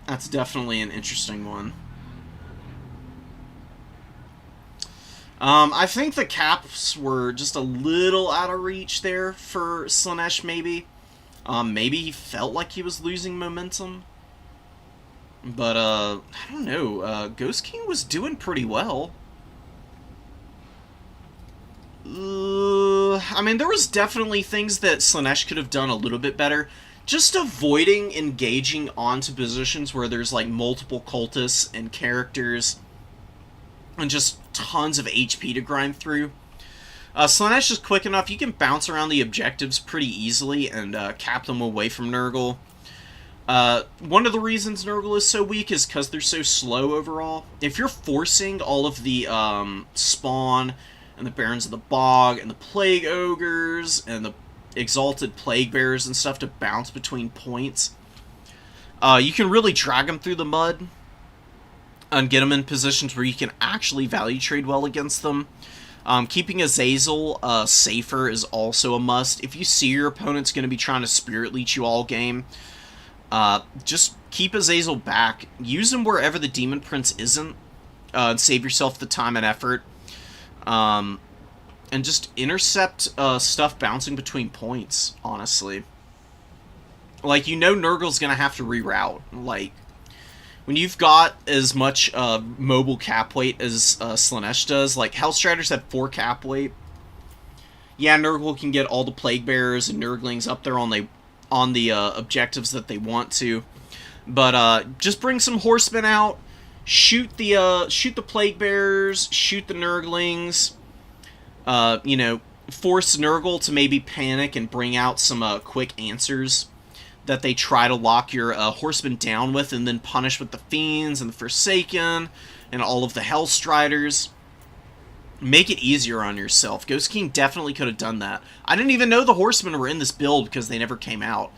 That's definitely an interesting one. I think the caps were just a little out of reach there for Slaanesh, maybe. Maybe he felt like he was losing momentum. But, I don't know. Ghost King was doing pretty well. I mean, there was definitely things that Slaanesh could have done a little bit better. Just avoiding engaging onto positions where there's, like, multiple cultists and characters and just tons of HP to grind through. Slaanesh is quick enough. You can bounce around the objectives pretty easily and cap them away from Nurgle. One of the reasons Nurgle is so weak is because they're so slow overall. If you're forcing all of the Spawn and the Barons of the Bog and the Plague Ogres and the Exalted Plague Bearers and stuff to bounce between points, you can really drag them through the mud and get them in positions where you can actually value trade well against them. Keeping Azazel safer is also a must. If you see your opponent's going to be trying to Spirit Leech you all game, just keep Azazel back. Use him wherever the Demon Prince isn't, and save yourself the time and effort. And just intercept stuff bouncing between points, honestly. Like, you know Nurgle's gonna have to reroute. Like, when you've got as much mobile cap weight as Slaanesh does, like, Hellstriders have 4 cap weight. Yeah, Nurgle can get all the Plague Bearers and Nurglings up there on the objectives that they want to, but just bring some horsemen out, shoot the Plague Bearers, shoot the Nurglings, you know, force Nurgle to maybe panic and bring out some quick answers that they try to lock your horsemen down with, and then punish with the Fiends and the Forsaken and all of the Hellstriders. Make it easier on yourself. Ghost King definitely could have done that. I didn't even know the Horsemen were in this build because they never came out.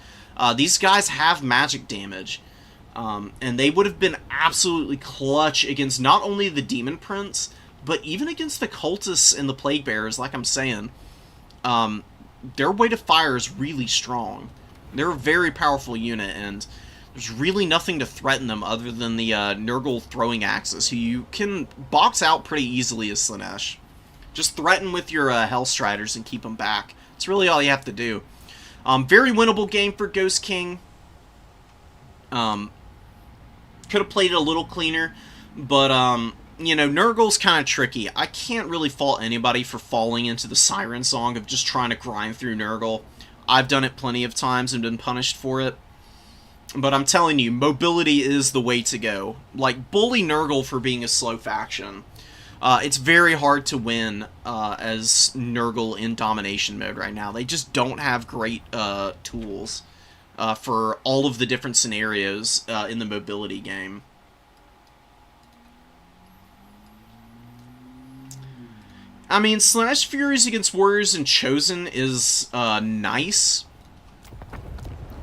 These guys have magic damage, and they would have been absolutely clutch against not only the Demon Prince, but even against the Cultists and the Plague Bearers, like I'm saying. Their weight of fire is really strong. They're a very powerful unit, and there's really nothing to threaten them other than the Nurgle throwing axes, who you can box out pretty easily as Slaanesh. Just threaten with your Hellstriders and keep them back. That's really all you have to do. Very winnable game for Ghost King. Could have played it a little cleaner, but, you know, Nurgle's kind of tricky. I can't really fault anybody for falling into the Siren Song of just trying to grind through Nurgle. I've done it plenty of times and been punished for it. But I'm telling you, mobility is the way to go. Like, bully Nurgle for being a slow faction. It's very hard to win as Nurgle in domination mode right now. They just don't have great tools for all of the different scenarios in the mobility game. I mean, Slaanesh Furies against Warriors and Chosen is nice.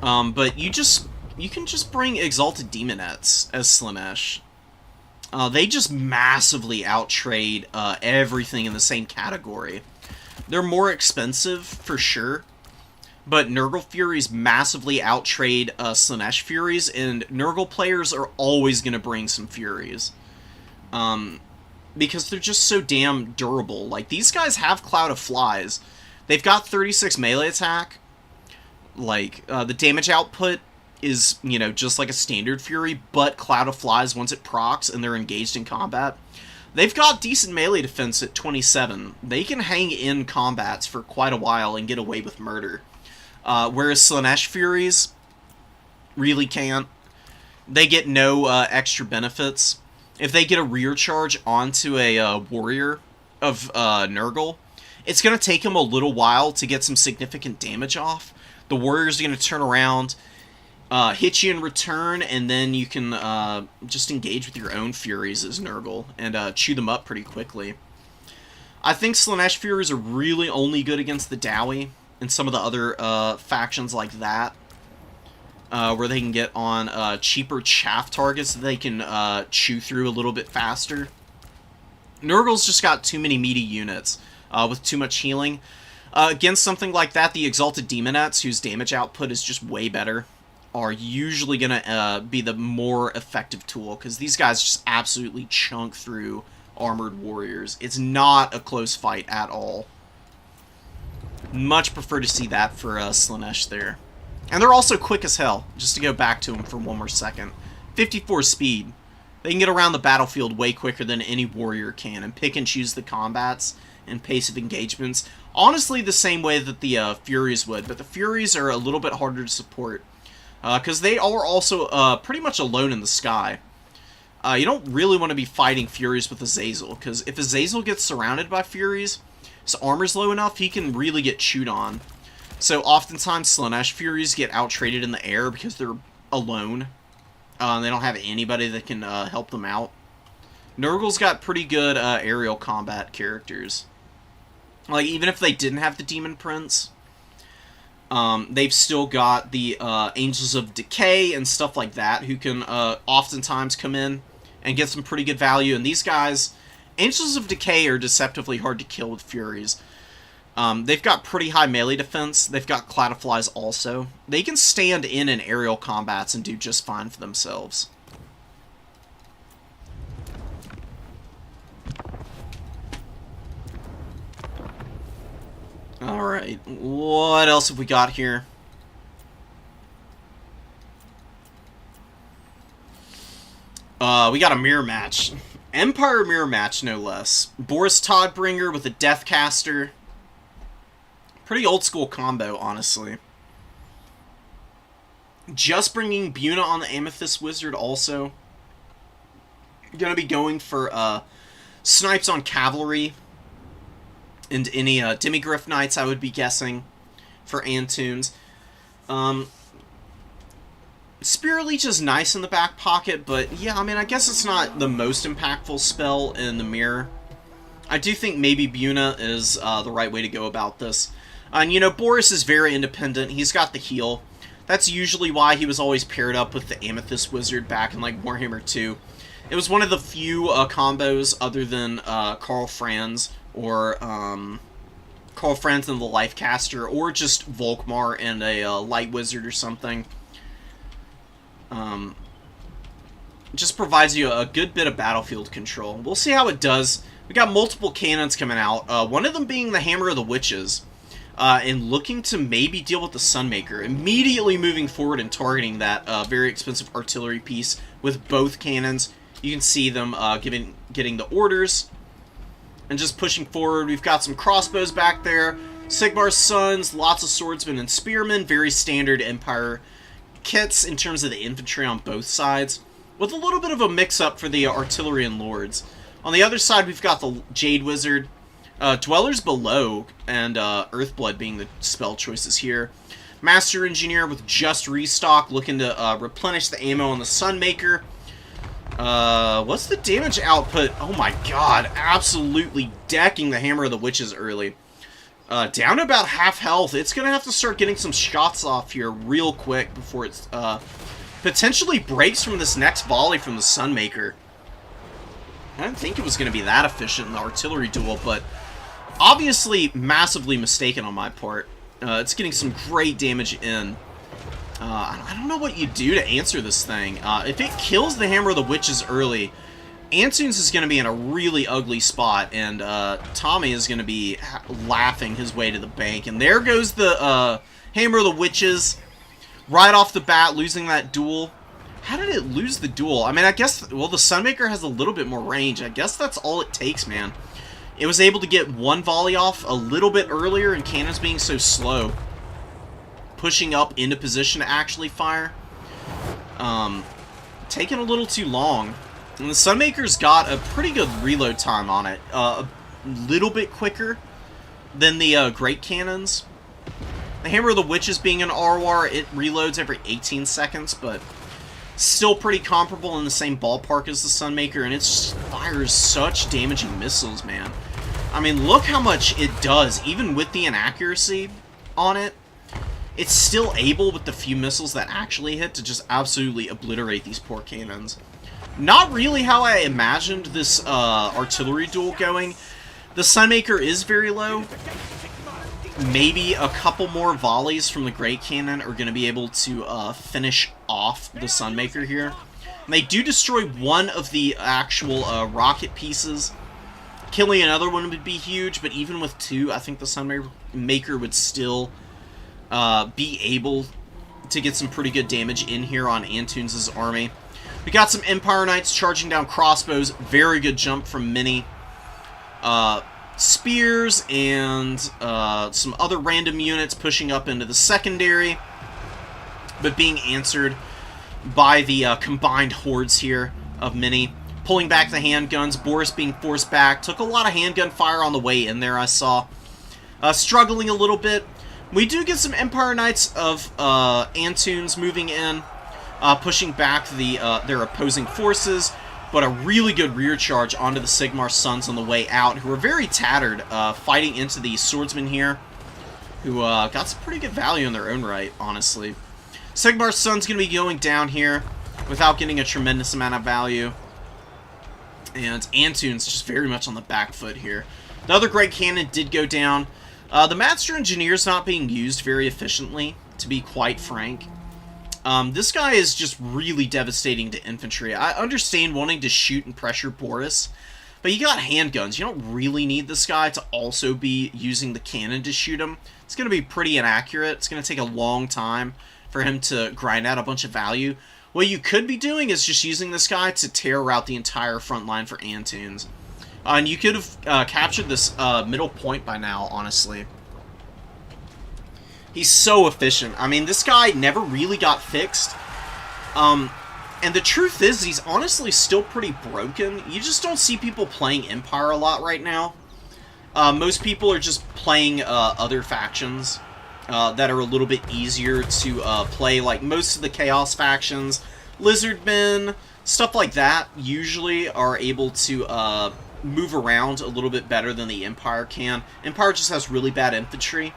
But you can just bring Exalted Demonettes as Slaanesh. They just massively outtrade everything in the same category. They're more expensive, for sure, but Nurgle Furies massively outtrade Slaanesh Furies, and Nurgle players are always going to bring some Furies. Because they're just so damn durable. Like, these guys have Cloud of Flies. They've got 36 melee attack. Like, the damage output is, you know, just like a standard Fury, but Cloud of Flies once it procs and they're engaged in combat. They've got decent melee defense at 27. They can hang in combats for quite a while and get away with murder. Whereas Slaanesh Furies really can't. They get no extra benefits. If they get a rear charge onto a warrior of Nurgle, it's going to take them a little while to get some significant damage off. The warriors are going to turn around, hit you in return, and then you can just engage with your own Furies as Nurgle and chew them up pretty quickly. I think Slaanesh Furies are really only good against the Dowie and some of the other factions like that, where they can get on cheaper chaff targets that they can chew through a little bit faster. Nurgle's just got too many meaty units with too much healing. Against something like that, the Exalted Demonettes, whose damage output is just way better, are usually going to be the more effective tool, because these guys just absolutely chunk through armored warriors. It's not a close fight at all. Much prefer to see that for Slaanesh there. And they're also quick as hell, just to go back to them for one more second. 54 speed. They can get around the battlefield way quicker than any warrior can, and pick and choose the combats and pace of engagements. Honestly, the same way that the Furies would, but the Furies are a little bit harder to support, because they are also pretty much alone in the sky. You don't really want to be fighting Furies with Azazel, because if Azazel gets surrounded by Furies, his armor's low enough, he can really get chewed on. So oftentimes Slaanesh Furies get outtraded in the air because they're alone. They don't have anybody that can help them out. Nurgle's got pretty good aerial combat characters. Like, even if they didn't have the Demon Prince, they've still got the Angels of Decay and stuff like that, who can oftentimes come in and get some pretty good value. And these guys, Angels of Decay are deceptively hard to kill with Furies. They've got pretty high melee defense. They've got Cloud of Flies also. They can stand in aerial combats and do just fine for themselves. Alright, what else have we got here? We got a mirror match. Empire mirror match, no less. Boris Todbringer with a Deathcaster. Pretty old school combo, honestly. Just bringing Buna on the Amethyst Wizard also. Gonna be going for snipes on Cavalry. And any Demigryph Knights, I would be guessing, for Antunes. Spirit Leech is nice in the back pocket, but yeah, I mean, I guess it's not the most impactful spell in the mirror. I do think maybe Buna is the right way to go about this. And, you know, Boris is very independent. He's got the heal. That's usually why he was always paired up with the Amethyst Wizard back in, like, Warhammer 2. It was one of the few combos other than Karl Franz, or Karl Franz and the Lifecaster, or just Volkmar and a Light Wizard or something. Just provides you a good bit of battlefield control. We'll see how it does. We got multiple cannons coming out, one of them being the Hammer of the Witches, and looking to maybe deal with the Sunmaker. Immediately moving forward and targeting that very expensive artillery piece with both cannons. You can see them getting the orders and just pushing forward. We've got some crossbows back there, Sigmar's Sons, lots of swordsmen and spearmen, very standard Empire kits in terms of the infantry on both sides, with a little bit of a mix-up for the artillery and lords. On the other side, we've got the Jade Wizard, Dwellers Below, and Earthblood being the spell choices here. Master Engineer with just restock, looking to replenish the ammo on the Sunmaker. What's the damage output? Oh my god, absolutely decking the Hammer of the Witches early. Down to about half health. It's gonna have to start getting some shots off here real quick before it's, potentially breaks from this next volley from the Sunmaker. I didn't think it was gonna be that efficient in the artillery duel, but obviously massively mistaken on my part. It's getting some great damage in. I don't know what you do to answer this thing. If it kills the Hammer of the Witches early, Antunes is going to be in a really ugly spot, and Tommy is going to be laughing his way to the bank. And there goes the Hammer of the Witches right off the bat, losing that duel. How did it lose the duel? I mean, I guess, well, the Sunmaker has a little bit more range. I guess that's all it takes, man. It was able to get one volley off a little bit earlier, and cannons being so slow, pushing up into position to actually fire. Taking a little too long. And the Sunmaker's got a pretty good reload time on it. A little bit quicker than the Great Cannons. The Hammer of the Witches being an ROR, it reloads every 18 seconds, but still pretty comparable in the same ballpark as the Sunmaker, and it fires such damaging missiles, man. I mean, look how much it does, even with the inaccuracy on it. It's still able, with the few missiles that actually hit, to just absolutely obliterate these poor cannons. Not really how I imagined this artillery duel going. The Sunmaker is very low. Maybe a couple more volleys from the Great Cannon are going to be able to finish off the Sunmaker here. And they do destroy one of the actual rocket pieces. Killing another one would be huge, but even with two, I think the Sunmaker would still be able to get some pretty good damage in here on Antunes' army. We got some Empire Knights charging down crossbows. Very good jump from Mini. Spears and some other random units pushing up into the secondary, but being answered by the combined hordes here of Mini. Pulling back the handguns. Boris being forced back. Took a lot of handgun fire on the way in there, I saw. Struggling a little bit. We do get some Empire Knights of Antunes moving in, pushing back their opposing forces, but a really good rear charge onto the Sigmar Sons on the way out, who are very tattered, fighting into the swordsmen here, who got some pretty good value in their own right, honestly. Sigmar Sons going to be going down here without getting a tremendous amount of value, and Antunes just very much on the back foot here. The other Great Cannon did go down. The Master Engineer's not being used very efficiently, to be quite frank. This guy is just really devastating to infantry. I understand wanting to shoot and pressure Boris, but you got handguns. You don't really need this guy to also be using the cannon to shoot him. It's going to be pretty inaccurate. It's going to take a long time for him to grind out a bunch of value. What you could be doing is just using this guy to tear out the entire front line for Antunes. And you could have captured this middle point by now, honestly. He's so efficient. I mean, this guy never really got fixed. And the truth is, he's honestly still pretty broken. You just don't see people playing Empire a lot right now. Most people are just playing other factions that are a little bit easier to play. Like most of the Chaos factions, Lizardmen, stuff like that, usually are able to move around a little bit better than the Empire can. Empire just has really bad infantry.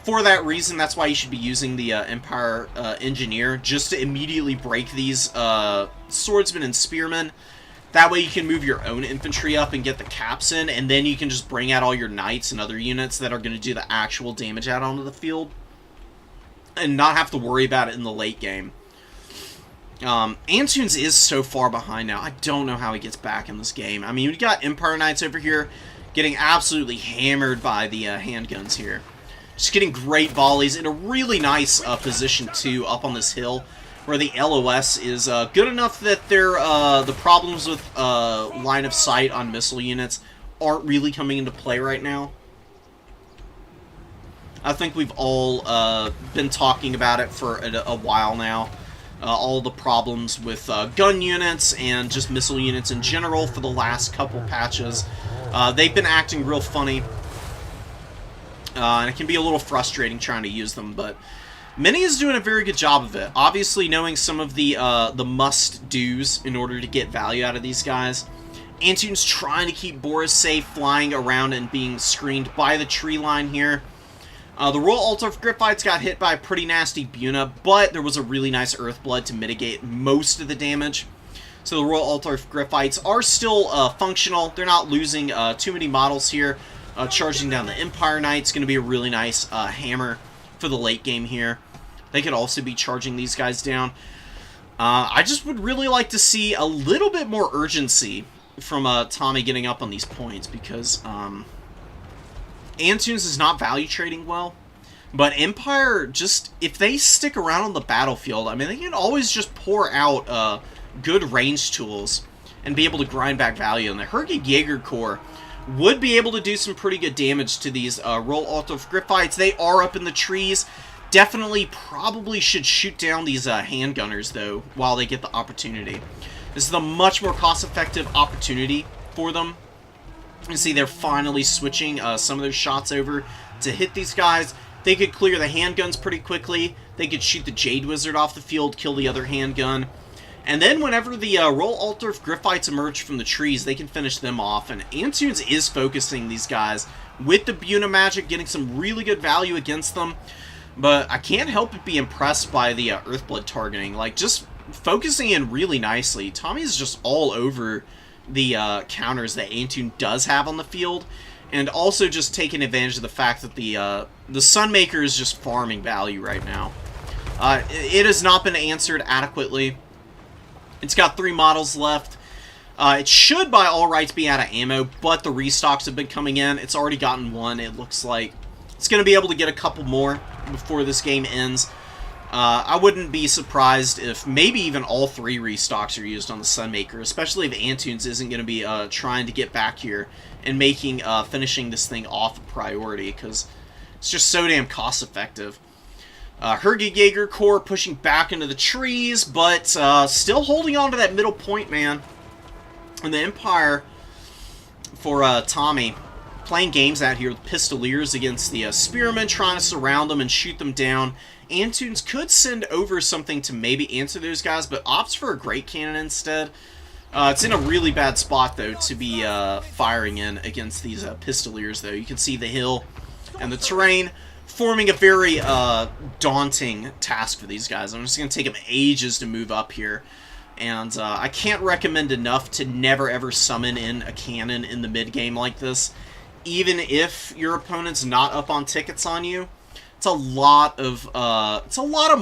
For that reason, that's why you should be using the Empire Engineer, just to immediately break these swordsmen and spearmen. That way you can move your own infantry up and get the caps in, and then you can just bring out all your knights and other units that are going to do the actual damage out onto the field, and not have to worry about it in the late game. Antunes is so far behind now. I don't know how he gets back in this game. I mean, we got Empire Knights over here getting absolutely hammered by the handguns here. Just getting great volleys in a really nice position, too, up on this hill, where the LOS is good enough that the problems with line of sight on missile units aren't really coming into play right now. I think we've all been talking about it for a while now. All the problems with gun units and just missile units in general for the last couple patches. They've been acting real funny. And it can be a little frustrating trying to use them, but Mini is doing a very good job of it. Obviously, knowing some of the must-dos in order to get value out of these guys. Antunes trying to keep Boris safe, flying around and being screened by the tree line here. The Royal Altdorf Gryphites got hit by a pretty nasty Buna, but there was a really nice Earthblood to mitigate most of the damage. So the Royal Altdorf Gryphites are still functional. They're not losing too many models here. Charging down the Empire Knight's going to be a really nice hammer for the late game here. They could also be charging these guys down. I just would really like to see a little bit more urgency from Tommy getting up on these points, because Antunes is not value trading well. But Empire, just, if they stick around on the battlefield, I mean, they can always just pour out good range tools and be able to grind back value. And the Hergig Jaeger Corps would be able to do some pretty good damage to these Royal Altdorf Gryphites. They are up in the trees. Definitely probably should shoot down these handgunners, though, while they get the opportunity. This is a much more cost-effective opportunity for them. You see they're finally switching some of their shots over to hit these guys. They could clear the handguns pretty quickly. They could shoot the Jade Wizard off the field, kill the other handgun. And then whenever the Royal Altdorf Gryphites emerge from the trees, they can finish them off. And Antunes is focusing these guys with the Buna magic, getting some really good value against them. But I can't help but be impressed by the Earthblood targeting. Like, just focusing in really nicely. Tommy's just all over the counters that Antune does have on the field. And also just taking advantage of the fact that the Sunmaker is just farming value right now. It has not been answered adequately. It's got 3 models left. It should, by all rights, be out of ammo, but the restocks have been coming in. It's already gotten 1, it looks like. It's going to be able to get a couple more before this game ends. I wouldn't be surprised if maybe even all 3 restocks are used on the Sunmaker, especially if Antunes isn't going to be trying to get back here and making finishing this thing off a priority, because it's just so damn cost-effective. Hergig Jaeger Corps pushing back into the trees, but still holding on to that middle point, man. And the Empire, for Tommy, playing games out here with Pistoliers against the Spearmen, trying to surround them and shoot them down. Antunes could send over something to maybe answer those guys, but opts for a Great Cannon instead. It's in a really bad spot, though, to be firing in against these Pistoliers, though. You can see the hill and the terrain forming a very daunting task for these guys. I'm just going to take them ages to move up here. And I can't recommend enough to never ever summon in a cannon in the mid-game like this. Even if your opponent's not up on tickets on you, it's a lot of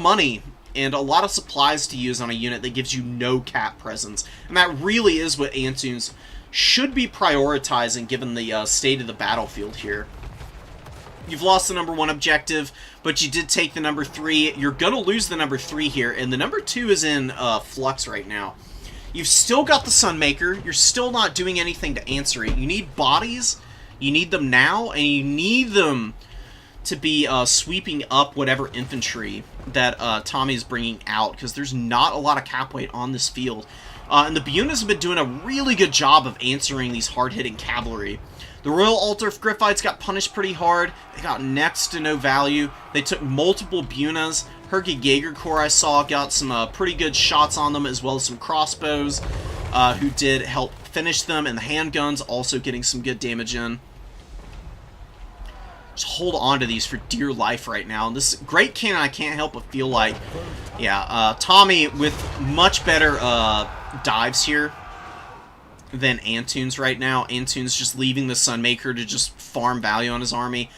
money and a lot of supplies to use on a unit that gives you no cap presence. And that really is what Antunes should be prioritizing given the state of the battlefield here. You've lost the number 1 objective, but you did take the number 3. You're going to lose the number 3 here, and the number 2 is in flux right now. You've still got the Sunmaker. You're still not doing anything to answer it. You need bodies. You need them now, and you need them to be sweeping up whatever infantry that Tommy's bringing out, because there's not a lot of cap weight on this field. And the Bunas have been doing a really good job of answering these hard-hitting cavalry. The Royal Altdorf Gryphites got punished pretty hard. They got next to no value. They took multiple Bunas. Hergig Jaeger Corps, I saw, got some pretty good shots on them, as well as some crossbows, who did help finish them, and the handguns also getting some good damage in. Just hold on to these for dear life right now. And this Great Cannon, I can't help but feel like, yeah, Tommy with much better dives here than Antunes right now. Antunes just leaving the Sunmaker to just farm value on his army,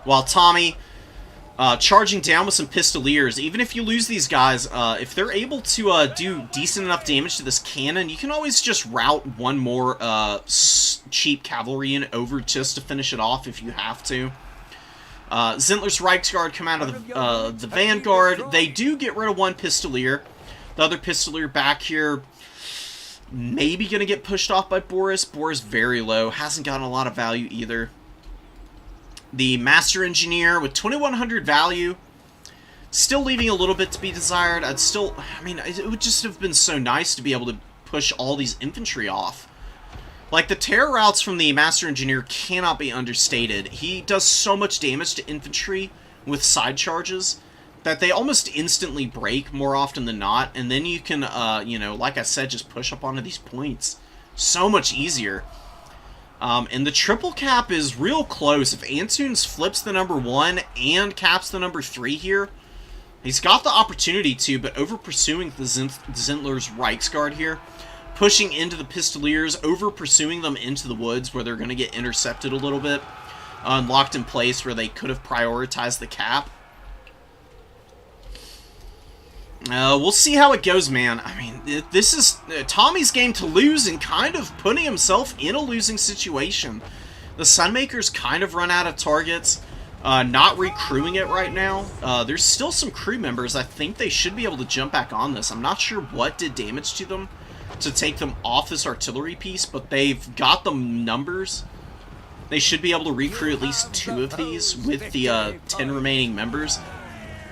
while Tommy charging down with some Pistoliers. Even if you lose these guys, if they're able to do decent enough damage to this cannon, you can always just route one more cheap cavalry unit over just to finish it off if you have to. Zintler's Reichsguard come out of the Vanguard. They do get rid of 1 Pistolier. The other Pistolier back here maybe going to get pushed off by Boris. Boris very low. Hasn't gotten a lot of value either. The Master Engineer with 2100 value. Still leaving a little bit to be desired. I mean, it would just have been so nice to be able to push all these infantry off. Like, the terror routes from the Master Engineer cannot be understated. He does so much damage to infantry with side charges that they almost instantly break more often than not, and then you can, you know, like I said, just push up onto these points. So much easier. And the triple cap is real close. If Antunes flips the number 1 and caps the number 3 here, he's got the opportunity to, but over pursuing the Zintler's Reiksguard here, pushing into the Pistoliers, over pursuing them into the woods where they're going to get intercepted a little bit, and locked in place where they could have prioritized the cap. We'll see how it goes, man. I mean, this is Tommy's game to lose and kind of putting himself in a losing situation. The Sunmakers kind of run out of targets, not recrewing it right now. There's still some crew members. I think they should be able to jump back on this. I'm not sure what did damage to them to take them off this artillery piece, but they've got the numbers. They should be able to recrew at least 2 of these with the 10 remaining members.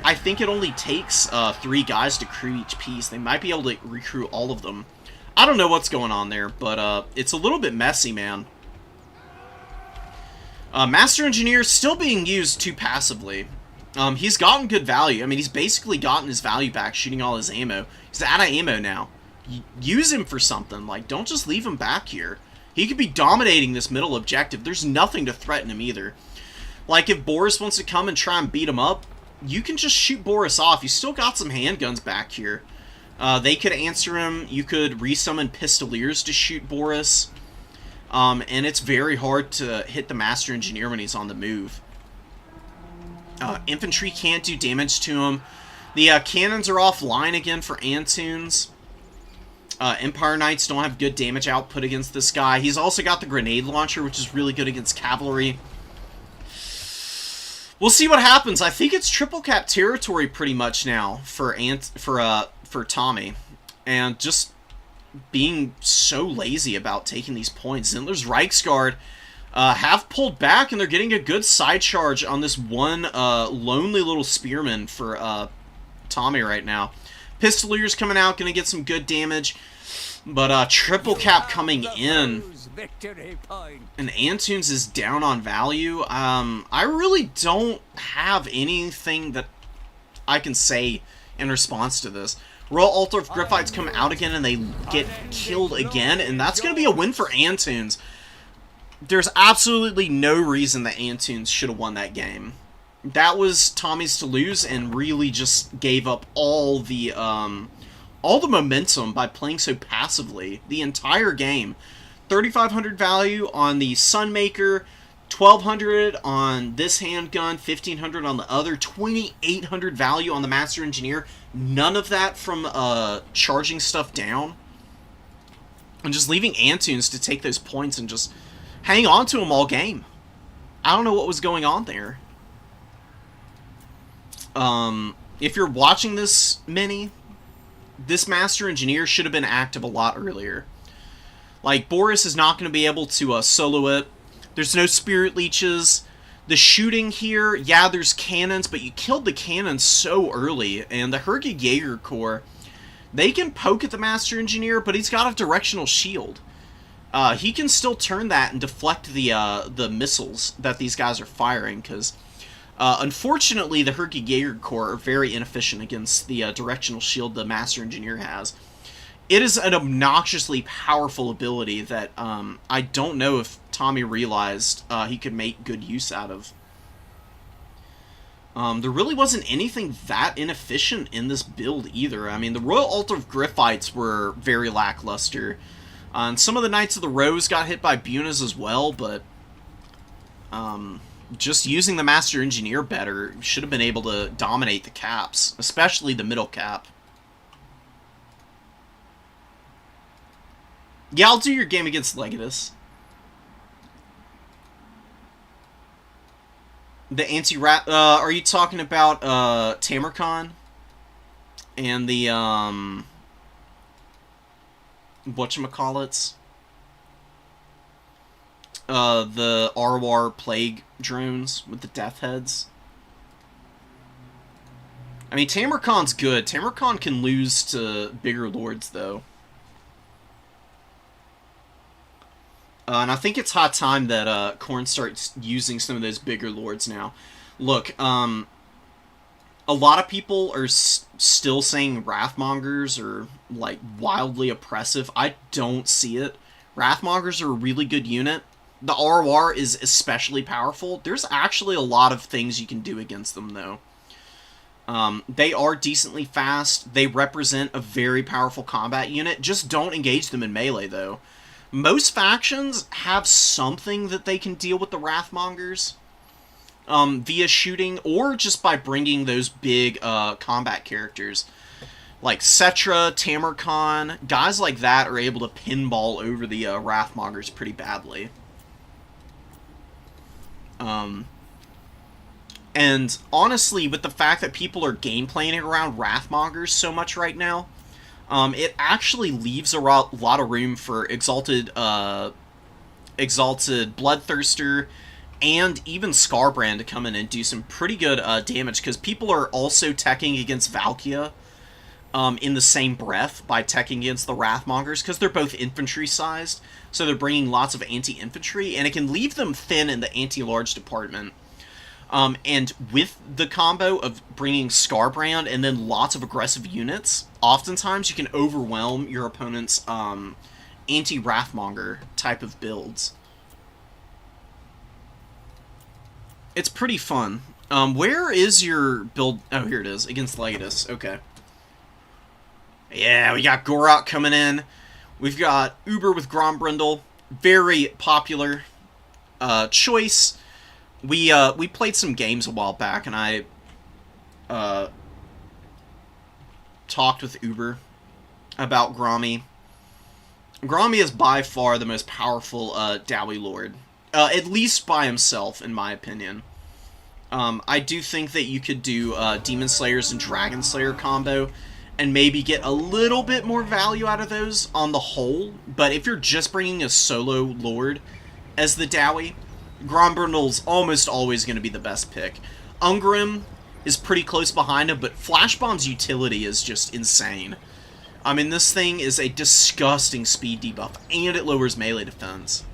I think it only takes 3 guys to crew each piece. They might be able to recrew all of them. I don't know what's going on there, but it's a little bit messy, man. Master Engineer still being used too passively. He's gotten good value. I mean, he's basically gotten his value back shooting all his ammo. He's out of ammo now. Use him for something. Like, don't just leave him back here. He could be dominating this middle objective. There's nothing to threaten him either. Like, if Boris wants to come and try and beat him up, you can just shoot Boris off. You still got some handguns back here. They could answer him. You could resummon Pistoliers to shoot Boris. And it's very hard to hit the Master Engineer when he's on the move. Infantry can't do damage to him. The cannons are offline again for Antunes. Empire Knights don't have good damage output against this guy. He's also got the grenade launcher, which is really good against cavalry. We'll see what happens. I think it's triple cap territory pretty much now for Tommy, and just being so lazy about taking these points. Zintler's Reiksguard have pulled back, and they're getting a good side charge on this one lonely little spearman for Tommy right now. Pistoliers coming out, going to get some good damage, but triple cap coming in. And Antunes is down on value. I really don't have anything that I can say in response to this. Royal Altar of Griphites come out again and they get killed again, and that's going to be a win for Antunes. There's absolutely no reason that Antunes should have won that game. That was Tommy's to lose, and really just gave up all the momentum by playing so passively the entire game. 3,500 value on the Sunmaker, 1,200 on this handgun, 1,500 on the other, 2,800 value on the Master Engineer. None of that from charging stuff down. And just leaving Antunes to take those points and just hang on to them all game. I don't know what was going on there. If you're watching this mini, this Master Engineer should have been active a lot earlier. Like, Boris is not going to be able to solo it. There's no Spirit Leeches. The shooting here, yeah, there's cannons, but you killed the cannons so early. And the Herge Jaeger Corps, they can poke at the Master Engineer, but he's got a directional shield. He can still turn that and deflect the missiles that these guys are firing, because unfortunately the Herge Jaeger Corps are very inefficient against the directional shield the Master Engineer has. It is an obnoxiously powerful ability that I don't know if Tommy realized he could make good use out of. There really wasn't anything that inefficient in this build either. I mean, the Royal Altar of Griphites were very lackluster. And some of the Knights of the Rose got hit by Bunas as well, but just using the Master Engineer better should have been able to dominate the caps, especially the middle cap. Yeah, I'll do your game against Legatus. The anti-rat, are you talking about, Tamarcon? And the, whatchamacallits? The Arwar Plague drones with the death heads? I mean, Tamarcon's good. Tamarcon can lose to bigger lords, though. And I think it's high time that Khorne starts using some of those bigger lords now. Look, A lot of people are still saying Wrathmongers are, like, wildly oppressive. I don't see it. Wrathmongers are a really good unit. The ROR is especially powerful. There's actually a lot of things you can do against them, though. They are decently fast. They represent a very powerful combat unit. Just don't engage them in melee, though. Most factions have something that they can deal with the Wrathmongers via shooting, or just by bringing those big combat characters. Like Cetra, Tamarkon, guys like that are able to pinball over the Wrathmongers pretty badly. And honestly, with the fact that people are gameplaying around Wrathmongers so much right now, it actually leaves a lot of room for Exalted Bloodthirster and even Skarbrand to come in and do some pretty good damage, because people are also teching against Valkia in the same breath by teching against the Wrathmongers, because they're both infantry-sized, so they're bringing lots of anti-infantry, and it can leave them thin in the anti-large department. And with the combo of bringing Skarbrand and then lots of aggressive units, oftentimes you can overwhelm your opponent's anti-Wrathmonger type of builds. It's pretty fun. Where is your build? Oh, here it is, against Legatus. Okay. Yeah, we got Gorok coming in. We've got Uber with Grombrindle. Very popular choice. We played some games a while back, and I talked with Uber about Grommy. Grommy is by far the most powerful Dowie Lord. At least by himself, in my opinion. I do think that you could do Demon Slayers and Dragon Slayer combo, and maybe get a little bit more value out of those on the whole, but if you're just bringing a solo Lord as the Dowie, Grombrindle's almost always going to be the best pick. Ungrim is pretty close behind him, but Flash Bomb's utility is just insane. I mean, this thing is a disgusting speed debuff, and it lowers melee defense.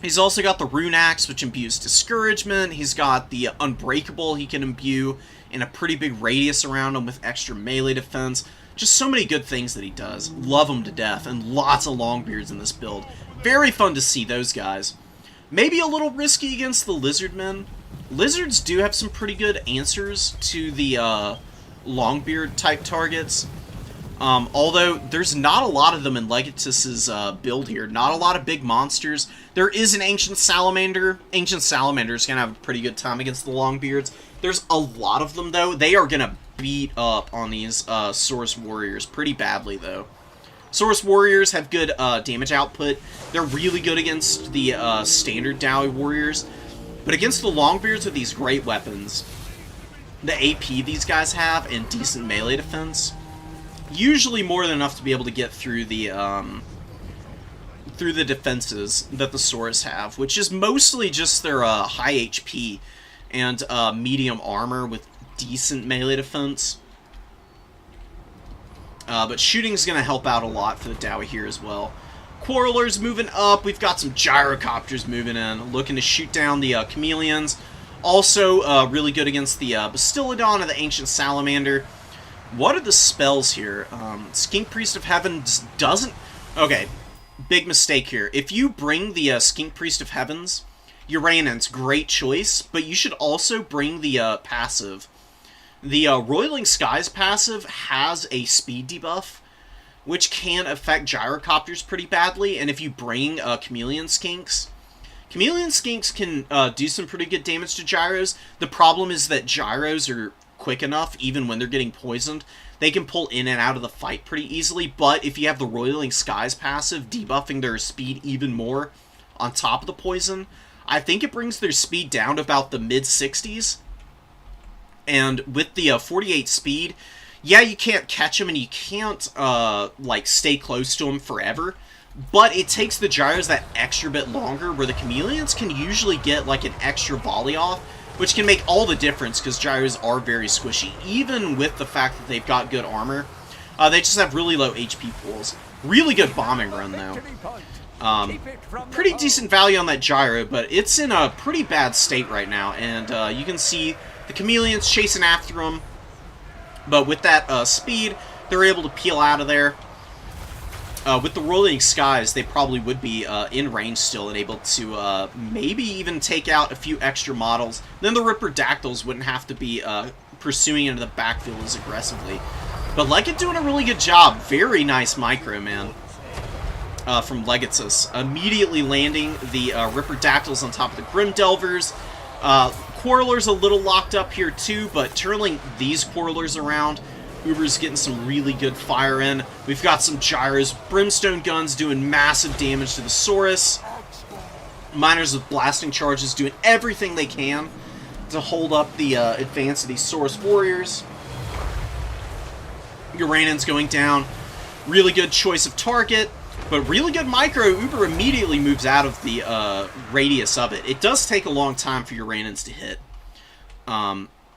He's also got the Rune Axe, which imbues Discouragement. He's got the Unbreakable he can imbue in a pretty big radius around him with extra melee defense. Just so many good things that he does. Love him to death, and lots of Longbeards in this build. Very fun to see those guys. Maybe a little risky against the Lizardmen. Lizards do have some pretty good answers to the Longbeard-type targets. Although, there's not a lot of them in Legatus's build here. Not a lot of big monsters. There is an Ancient Salamander. Ancient Salamander's going to have a pretty good time against the Longbeards. There's a lot of them, though. They are going to beat up on these Saurus Warriors pretty badly, though. Saurus Warriors have good damage output. They're really good against the standard Dowie Warriors. But against the Longbeards with these great weapons, the AP these guys have, and decent melee defense, usually more than enough to be able to get through the defenses that the Saurus have, which is mostly just their high HP and medium armor with decent melee defense. But shooting's going to help out a lot for the Dowie here as well. Quarreler's moving up. We've got some Gyrocopters moving in, looking to shoot down the Chameleons. Also really good against the Bastiladon and the Ancient Salamander. What are the spells here? Skink Priest of Heaven doesn't... Okay, big mistake here. If you bring the Skink Priest of Heavens, Uranus, great choice, but you should also bring the passive. The Roiling Skies passive has a speed debuff, which can affect Gyrocopters pretty badly, and if you bring Chameleon Skinks can do some pretty good damage to Gyros. The problem is that Gyros are quick enough, even when they're getting poisoned, they can pull in and out of the fight pretty easily, but if you have the Roiling Skies passive debuffing their speed even more on top of the poison, I think it brings their speed down to about the mid-60s. And with the 48 speed, yeah, you can't catch them and you can't, like, stay close to them forever, but it takes the Gyros that extra bit longer, where the Chameleons can usually get, like, an extra volley off, which can make all the difference, because Gyros are very squishy, even with the fact that they've got good armor. They just have really low HP pools. Really good bombing run, though. Pretty decent value on that Gyro, but it's in a pretty bad state right now, and you can see The Chameleons chasing after them, but with that speed, they're able to peel out of there. With the Rolling Skies, they probably would be in range still and able to maybe even take out a few extra models. Then the Ripperdactyls wouldn't have to be pursuing into the backfield as aggressively. But Leggett doing a really good job. Very nice micro, man, from Legatus. Immediately landing the Ripperdactyls on top of the Grim Delvers. Quarrelers a little locked up here too, but turning these Quarrelers around, Uber's getting some really good fire in. We've got some gyros, brimstone guns doing massive damage to the Saurus. Miners with blasting charges doing everything they can to hold up the advance of these Saurus warriors. Uranin's going down. Really good choice of target, but really good micro. Uber immediately moves out of the radius of it. It does take a long time for Uranins to hit.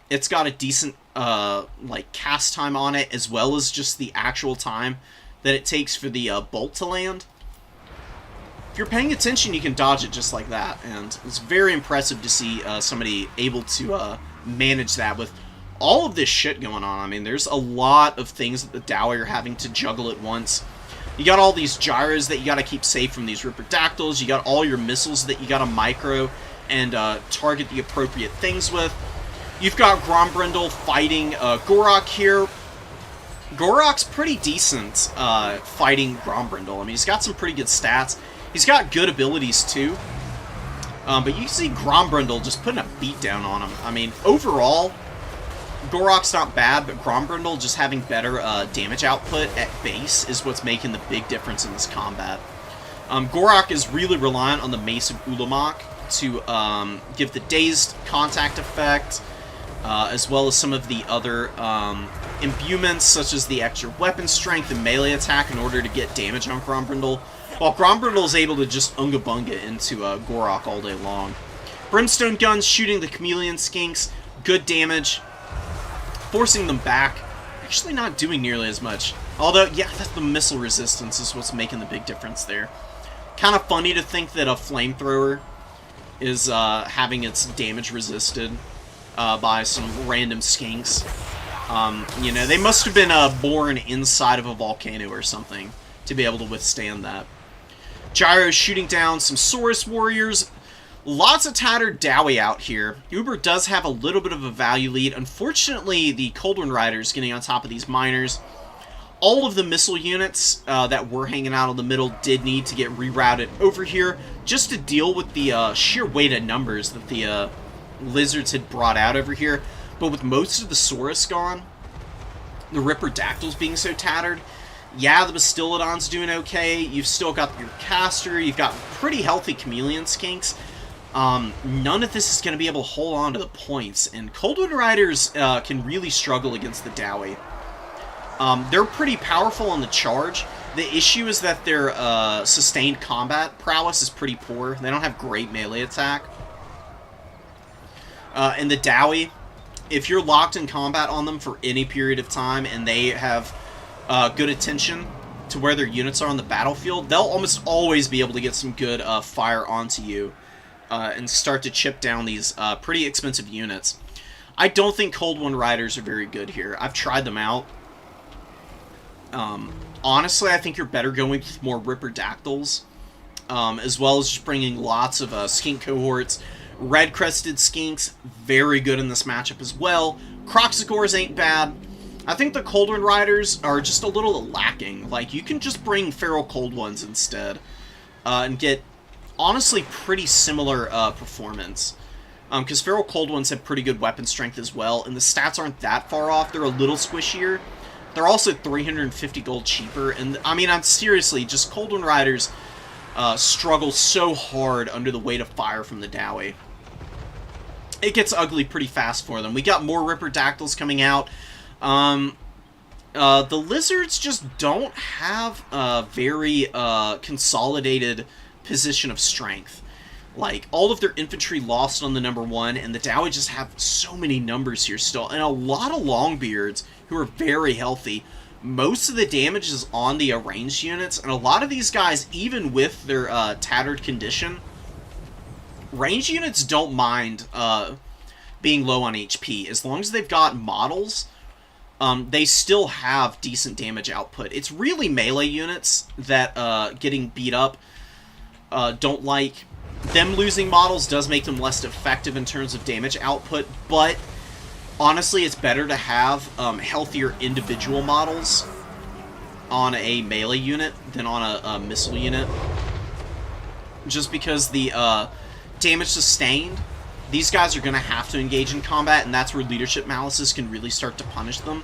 It's got a decent like cast time on it, as well as just the actual time that it takes for the bolt to land. If you're paying attention, you can dodge it just like that, and it's very impressive to see somebody able to manage that with all of this shit going on. I mean, there's a lot of things that the Dowie are having to juggle at once. You got all these gyros that you got to keep safe from these Ripperdactyls. You got all your missiles that you got to micro and target the appropriate things with. You've got Grombrindle fighting Gorok here. Gorok's pretty decent fighting Grombrindle. I mean, he's got some pretty good stats. He's got good abilities too. But you see Grombrindle just putting a beat down on him. I mean, overall, Gorok's not bad, but Grombrindle just having better damage output at base is what's making the big difference in this combat. Gorok is really reliant on the Mace of Ulamog to give the dazed contact effect, as well as some of the other imbuements, such as the extra weapon strength and melee attack in order to get damage on Grombrindle, while Grombrindle is able to just Unga Bunga into Gorok all day long. Brimstone guns shooting the Chameleon Skinks, good damage, forcing them back, actually not doing nearly as much. Although, yeah, that's the missile resistance is what's making the big difference there. Kind of funny to think that a flamethrower is having its damage resisted by some random skinks. You know, they must have been born inside of a volcano or something to be able to withstand that. Gyro's shooting down some Saurus warriors. Lots of tattered Dowie out here. Uber does have a little bit of a value lead. Unfortunately, the Coldwind Riders getting on top of these miners. All of the missile units that were hanging out in the middle did need to get rerouted over here just to deal with the sheer weight of numbers that the Lizards had brought out over here. But with most of the Saurus gone, the Ripperdactyls being so tattered, yeah, the Bastiladon's doing okay. You've still got your Caster. You've got pretty healthy Chameleon Skinks. None of this is going to be able to hold on to the points, and Coldwind Riders can really struggle against the Dowie. They're pretty powerful on the charge. The issue is that their sustained combat prowess is pretty poor. They don't have great melee attack. And the Dowie, if you're locked in combat on them for any period of time and they have good attention to where their units are on the battlefield, they'll almost always be able to get some good fire onto you and start to chip down these pretty expensive units. I don't think Coldwind Riders are very good here. I've tried them out. Honestly, I think you're better going with more Ripperdactyls, as well as just bringing lots of skink cohorts. Red-crested skinks, very good in this matchup as well. Croxigores ain't bad. I think the Coldwind Riders are just a little lacking. Like, you can just bring Feral Cold Ones instead, and get, honestly, pretty similar performance. Because Feral Cold Ones have pretty good weapon strength as well, and the stats aren't that far off. They're a little squishier. They're also 350 gold cheaper, and, I mean, I'm seriously, just Coldwind Riders struggle so hard under the weight of fire from the Dowie. It gets ugly pretty fast for them. We got more Ripperdactyls coming out. The Lizards just don't have a very consolidated position of strength. Like, all of their infantry lost on the number 1, and the Dowie just have so many numbers here still, and a lot of Longbeards who are very healthy. Most of the damage is on the ranged units, and a lot of these guys, even with their tattered condition, ranged units don't mind being low on HP. As long as they've got models, they still have decent damage output. It's really melee units that getting beat up don't like. Them losing models does make them less effective in terms of damage output, but honestly, it's better to have healthier individual models on a melee unit than on a missile unit. Just because the damage sustained, these guys are going to have to engage in combat, and that's where leadership malices can really start to punish them.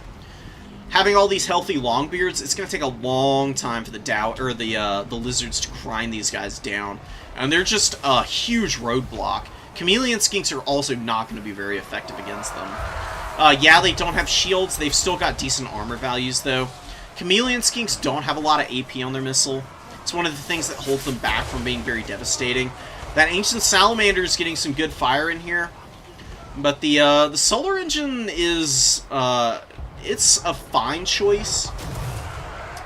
Having all these healthy Longbeards, it's going to take a long time for the lizards to grind these guys down. And they're just a huge roadblock. Chameleon Skinks are also not going to be very effective against them. Yeah, they don't have shields. They've still got decent armor values, though. Chameleon Skinks don't have a lot of AP on their missile. It's one of the things that holds them back from being very devastating. That Ancient Salamander is getting some good fire in here. But the Solar Engine is... it's a fine choice.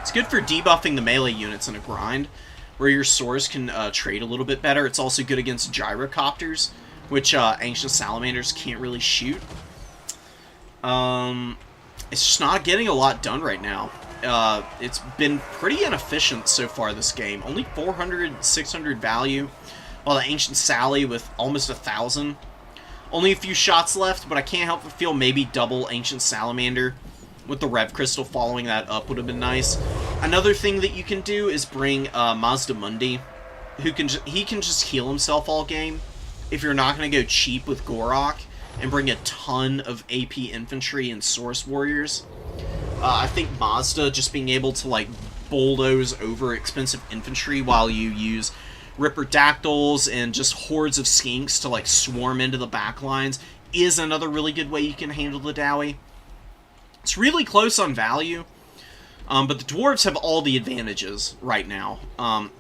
It's good for debuffing the melee units in a grind, where your swords can trade a little bit better. It's also good against gyrocopters, which Ancient Salamanders can't really shoot. It's just not getting a lot done right now. It's been pretty inefficient so far this game. Only 400, 600 value, while the Ancient Sally with almost 1,000. Only a few shots left, but I can't help but feel maybe double Ancient Salamander with the Rev Crystal following that up would have been nice. Another thing that you can do is bring Mazdamundi, who he can just heal himself all game. If you're not going to go cheap with Gorok and bring a ton of AP infantry and Source Warriors, I think Mazda just being able to like bulldoze over expensive infantry while you use Ripperdactyls and just hordes of skinks to like swarm into the backlines is another really good way you can handle the Dowie. It's really close on value, but the dwarves have all the advantages right now.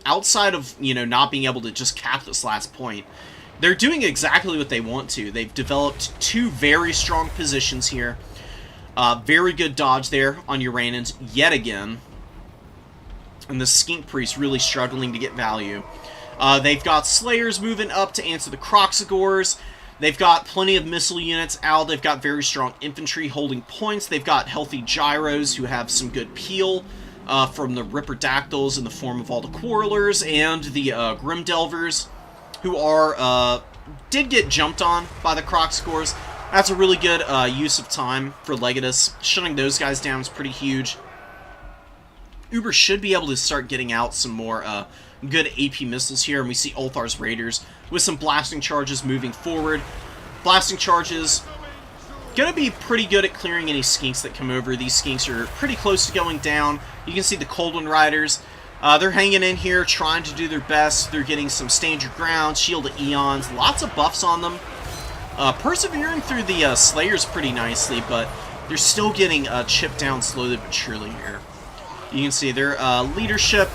Outside of, not being able to just cap this last point, they're doing exactly what they want to. They've developed two very strong positions here. Very good dodge there on Uranans yet again. And the Skink Priest really struggling to get value. They've got Slayers moving up to answer the Croxagores. They've got plenty of missile units out. They've got very strong infantry holding points. They've got healthy gyros who have some good peel from the Ripperdactyls in the form of all the Quarrelers and the Grimdelvers, who are did get jumped on by the Croxagores. That's a really good use of time for Legatus. Shutting those guys down is pretty huge. Uber should be able to start getting out some more good AP missiles here, and we see Ulthar's Raiders with some blasting charges moving forward. Blasting charges gonna be pretty good at clearing any skinks that come over. These skinks are pretty close to going down. You can see the Coldwind Riders. They're hanging in here, trying to do their best. They're getting some stand your ground, shield of eons, lots of buffs on them. Persevering through the Slayers pretty nicely, but they're still getting chipped down slowly but surely here. You can see their leadership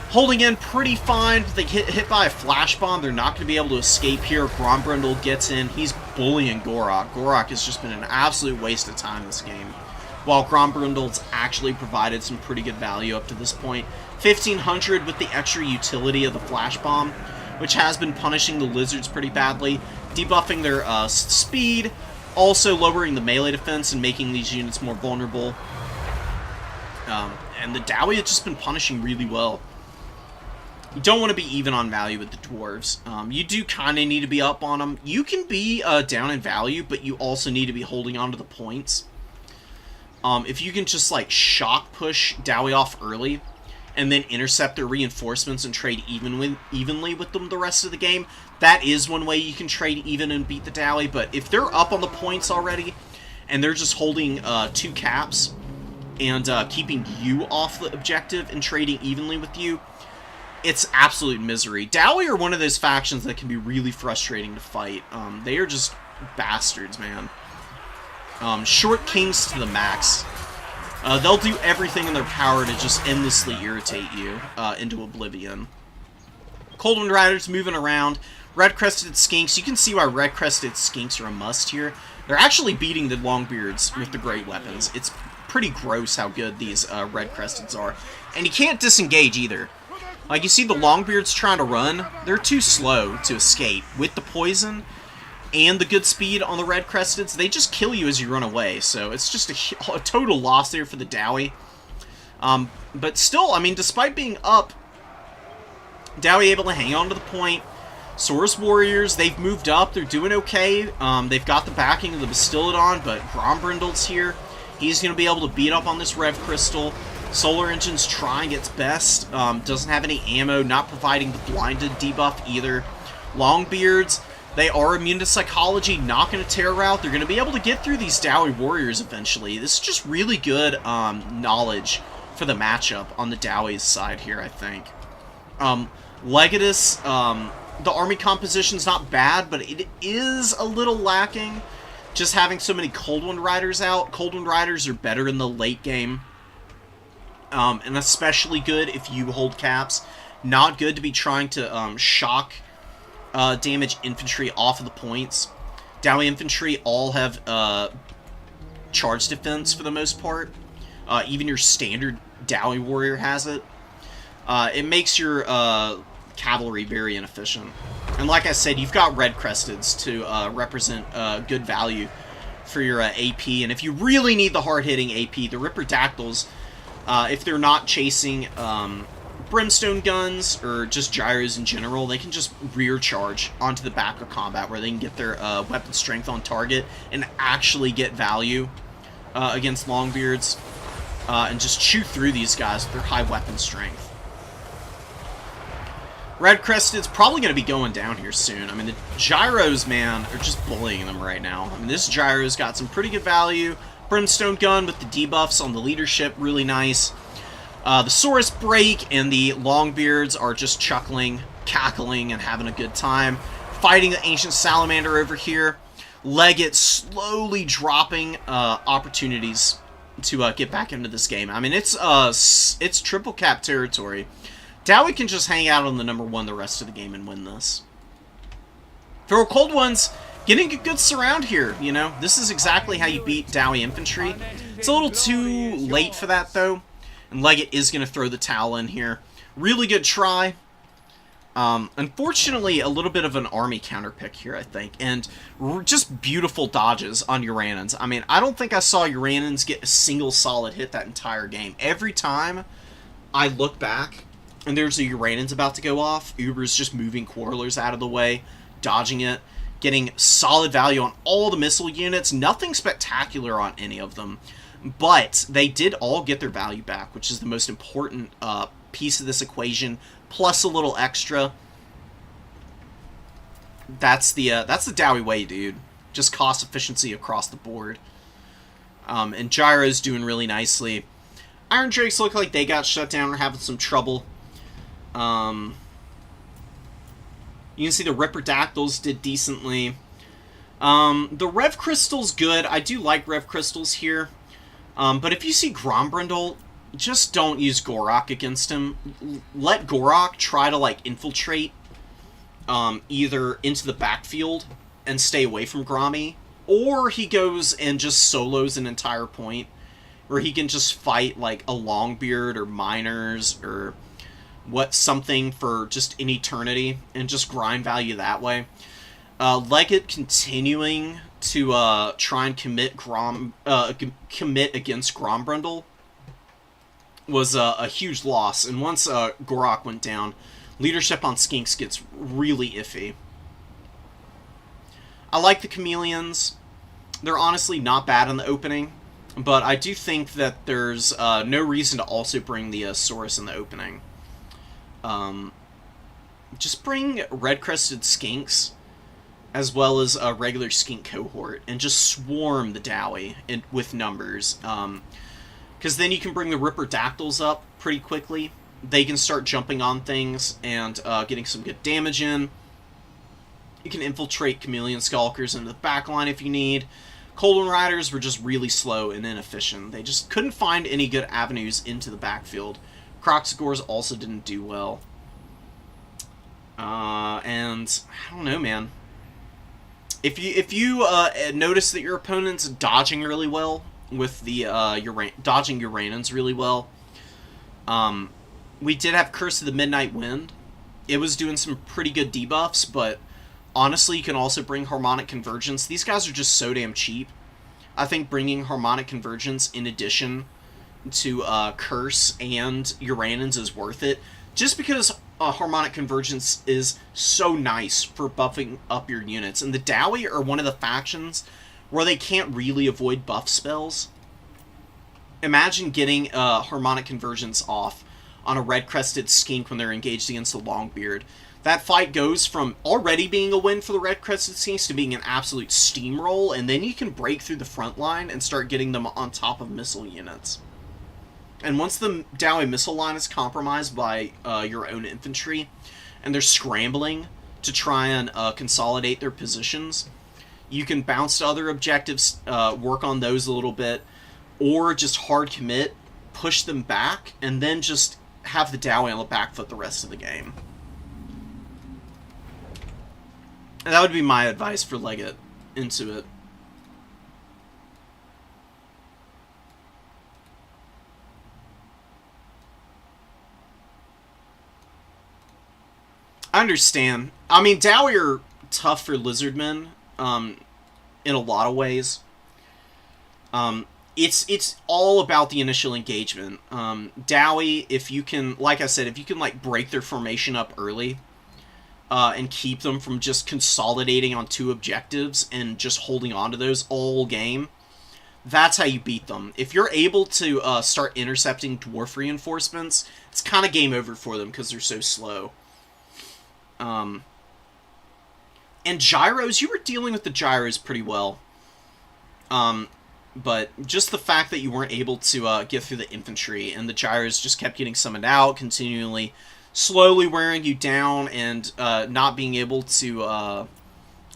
holding in pretty fine. If they get hit by a flash bomb, they're not going to be able to escape here. Grombrindle gets in. He's bullying Gorok. Gorok has just been an absolute waste of time this game, while Grombrindle's actually provided some pretty good value up to this point. 1,500 with the extra utility of the flash bomb, which has been punishing the lizards pretty badly, debuffing their speed, also lowering the melee defense and making these units more vulnerable. And the Dowie has just been punishing really well. You don't want to be even on value with the dwarves. You do kind of need to be up on them. You can be down in value, but you also need to be holding on to the points. If you can just like shock push Dowie off early, and then intercept their reinforcements and trade evenly with them the rest of the game, that is one way you can trade even and beat the Dowie. But if they're up on the points already, and they're just holding 2 caps, and keeping you off the objective and trading evenly with you, it's absolute misery. Dowie are one of those factions that can be really frustrating to fight. They are just bastards, man. Short kings to the max. They'll do everything in their power to just endlessly irritate you into oblivion. Coldwind Riders moving around. Red-Crested Skinks. You can see why Red-Crested Skinks are a must here. They're actually beating the Longbeards with the great weapons. It's pretty gross how good these Red-Cresteds are. And you can't disengage either. Like, you see the Longbeards trying to run, they're too slow to escape. With the poison, and the good speed on the Red Cresteds, they just kill you as you run away. So it's just a total loss there for the Dowie. But still, I mean, despite being up, Dowie able to hang on to the point. Saurus Warriors, they've moved up. They're doing okay. They've got the backing of the Bastiladon, but Grombrindal's here. He's going to be able to beat up on this Rev Crystal. Solar Engine's trying its best. Doesn't have any ammo, not providing the blinded debuff either. Longbeards, they are immune to Psychology, not going to Terror out. They're going to be able to get through these Dowie Warriors eventually. This is just really good knowledge for the matchup on the Dowie's side here, I think. Legatus, the army composition's not bad, but it is a little lacking. Just having so many Cold Wind Riders out. Cold Wind Riders are better in the late game. And especially good if you hold caps. Not good to be trying to shock damage infantry off of the points. Dowie infantry all have charge defense for the most part. Even your standard Dowie warrior has it. It makes your cavalry very inefficient. And like I said, you've got Red Cresteds to represent good value for your AP. And if you really need the hard-hitting AP, the Ripperdactyls, if they're not chasing Brimstone guns or just gyros in general, they can just rear charge onto the back of combat where they can get their weapon strength on target and actually get value against Longbeards and just chew through these guys with their high weapon strength. Red Crested's probably going to be going down here soon. I mean, the gyros, man, are just bullying them right now. I mean, this gyro's got some pretty good value. Brimstone gun with the debuffs on the leadership, really nice. The Saurus Break and the Longbeards are just chuckling, cackling, and having a good time. Fighting the Ancient Salamander over here. Legate slowly dropping opportunities to get back into this game. I mean, it's triple cap territory. Dowie can just hang out on the number 1 the rest of the game and win this. For Cold Ones, getting a good surround here, you know. This is exactly how you beat Dowie infantry. It's a little too late for that, though. And Legate is going to throw the towel in here. Really good try. Unfortunately, a little bit of an army counterpick here, I think. And just beautiful dodges on Uranin's. I mean, I don't think I saw Uranin's get a single solid hit that entire game. Every time I look back and there's a Uranin's about to go off, Uber's just moving Quarrelers out of the way, dodging it, getting solid value on all the missile units. Nothing spectacular on any of them. But they did all get their value back, which is the most important piece of this equation, plus a little extra. That's the Dowie way, dude. Just cost efficiency across the board. And Gyro's doing really nicely. Iron Drakes look like they got shut down or having some trouble. You can see the Ripperdactyls did decently. The Rev Crystal's good. I do like Rev Crystals here. But if you see Grombrindal, just don't use Gorok against him. Let Gorok try to, like, infiltrate either into the backfield and stay away from Grommy, or he goes and just solos an entire point, where he can just fight, like, a Longbeard or Miners or something for just an eternity and just grind value that way. Legate continuing to try and commit against Grombrindal was a huge loss, and once Gorok went down, leadership on Skinks gets really iffy. I like the Chameleons. They're honestly not bad in the opening, but I do think that there's no reason to also bring the Saurus in the opening. Just bring red-crested Skinks as well as a regular Skink cohort, and just swarm the Dowie with numbers. Because then you can bring the Ripperdactyls up pretty quickly. They can start jumping on things and getting some good damage in. You can infiltrate Chameleon Skulkers into the backline if you need. Cold Wind Riders were just really slow and inefficient. They just couldn't find any good avenues into the backfield. Kroxigors also didn't do well. And I don't know, man. If you notice that your opponent's dodging really well with the dodging Uranin's really well, we did have Curse of the Midnight Wind. It was doing some pretty good debuffs, but Honestly, you can also bring Harmonic Convergence. These guys are just so damn cheap. I think bringing Harmonic Convergence in addition to Curse and Uranins is worth it. Just because Harmonic Convergence is so nice for buffing up your units. And the Dowie are one of the factions where they can't really avoid buff spells. Imagine getting Harmonic Convergence off on a red-crested skink when they're engaged against a Longbeard. That fight goes from already being a win for the red-crested skinks to being an absolute steamroll, and then you can break through the front line and start getting them on top of missile units. And once the Dowie missile line is compromised by your own infantry, and they're scrambling to try and consolidate their positions, you can bounce to other objectives, work on those a little bit, or just hard commit, push them back, and then just have the Dowie on the back foot the rest of the game. And that would be my advice for Legate into it. I understand. I mean, Dowie are tough for Lizardmen, in a lot of ways. It's all about the initial engagement. Dowie, if you can, like I said, if you can like break their formation up early, and keep them from just consolidating on two objectives and just holding on to those all game, that's how you beat them. If you're able to start intercepting dwarf reinforcements, it's kind of game over for them because they're so slow. And gyros, you were dealing with the gyros pretty well. But just the fact that you weren't able to get through the infantry, and the gyros just kept getting summoned out, continually, slowly wearing you down, and not being able to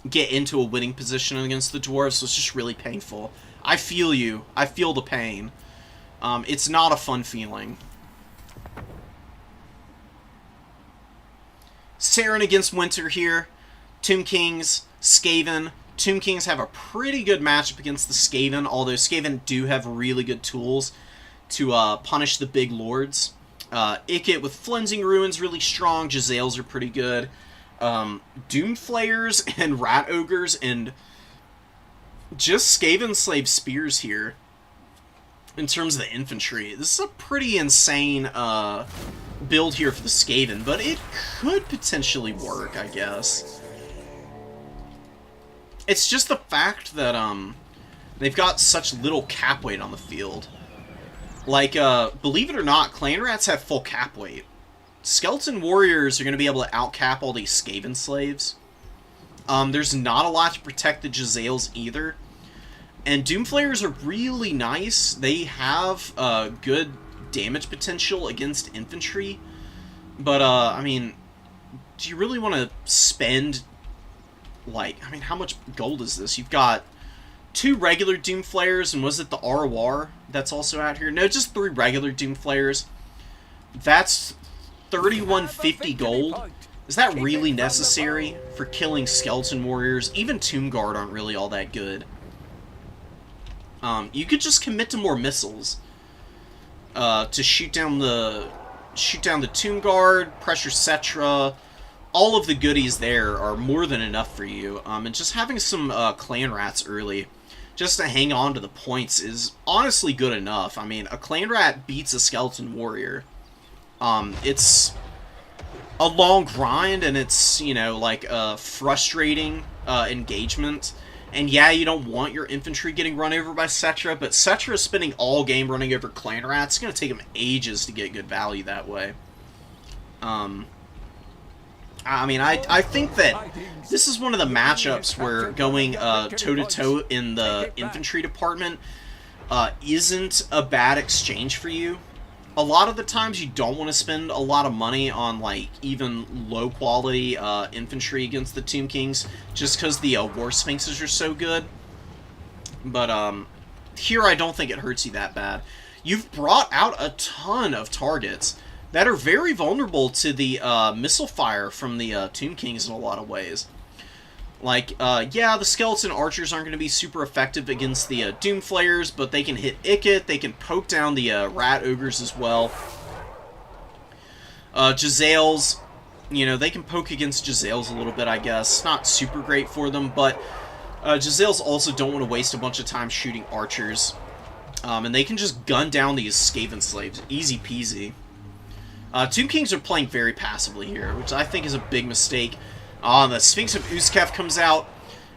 get into a winning position against the dwarves was just really painful. I feel you. I feel the pain. It's not a fun feeling. Saren against Winter here. Tomb Kings, Skaven. Tomb Kings have a pretty good matchup against the Skaven, although Skaven do have really good tools to punish the big lords. Ikit with Flensing Ruins really strong. Jezzails are pretty good. Doomflayers and Rat Ogres and just Skaven Slave Spears here in terms of the infantry. This is a pretty insane build here for the Skaven, but it could potentially work, I guess. It's just the fact that they've got such little cap weight on the field. Like, believe it or not, Clan Rats have full cap weight. Skeleton Warriors are going to be able to outcap all these Skaven Slaves. There's not a lot to protect the Jezzails either. And Doomflayers are really nice. They have good damage potential against infantry. But, I mean, do you really want to spend, like, I mean, how much gold is this? You've got 2 regular Doomflayers, and was it the ROR that's also out here? No, just 3 regular Doomflayers. That's 3150 gold. Is that really necessary for killing Skeleton Warriors? Even Tomb Guard aren't really all that good. You could just commit to more missiles to shoot down the Tomb Guard, pressure Cetra. All of the goodies there are more than enough for you. And just having some Clan Rats early, just to hang on to the points, is honestly good enough. I mean, a Clan Rat beats a Skeleton Warrior. It's a long grind, and it's, you know, like a frustrating engagement. And yeah, you don't want your infantry getting run over by Cetra, but Cetra is spending all game running over Clan Rats. It's going to take him ages to get good value that way. I mean, I think that this is one of the matchups where going toe-to-toe in the infantry department isn't a bad exchange for you. A lot of the times you don't want to spend a lot of money on, like, even low-quality infantry against the Tomb Kings, just because the War Sphinxes are so good. But here I don't think it hurts you that bad. You've brought out a ton of targets that are very vulnerable to the missile fire from the Tomb Kings in a lot of ways. Like, yeah, the Skeleton Archers aren't going to be super effective against the Doomflayers, but they can hit Ikit, they can poke down the Rat Ogres as well. Jezzails, You know, they can poke against Jezzails a little bit, I guess. Not super great for them, but Jezzails also don't want to waste a bunch of time shooting archers. And they can just gun down these Skaven slaves. Easy peasy. Tomb Kings are playing very passively here, which I think is a big mistake. The Sphinx of Uskef comes out,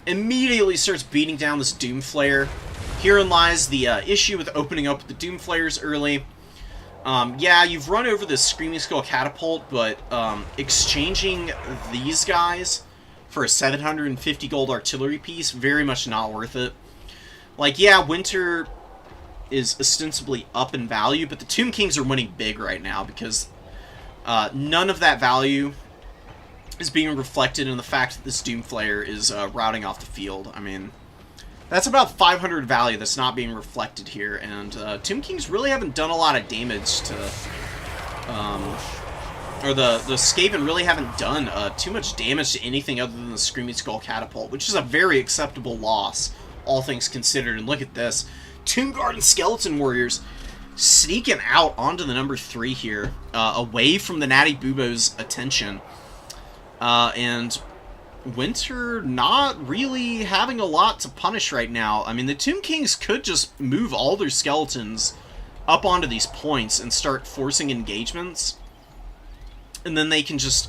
immediately starts beating down this Doomflayer. Herein lies the issue with opening up the Doomflayers early. Yeah, you've run over this Screaming Skull Catapult, but exchanging these guys for a 750 gold artillery piece, very much not worth it. Like, yeah, Winter is ostensibly up in value, but the Tomb Kings are winning big right now because none of that value is being reflected in the fact that this Doomflayer is routing off the field. I mean, that's about 500 value that's not being reflected here, and Tomb Kings really haven't done a lot of damage to... or the Skaven really haven't done too much damage to anything other than the Screaming Skull Catapult, which is a very acceptable loss, all things considered. And look at this. Tomb Guard and Skeleton Warriors sneaking out onto the number 3 here, away from the Natty Bubo's attention. And Winter not really having a lot to punish right now. I mean, the Tomb Kings could just move all their skeletons up onto these points and start forcing engagements. And then they can just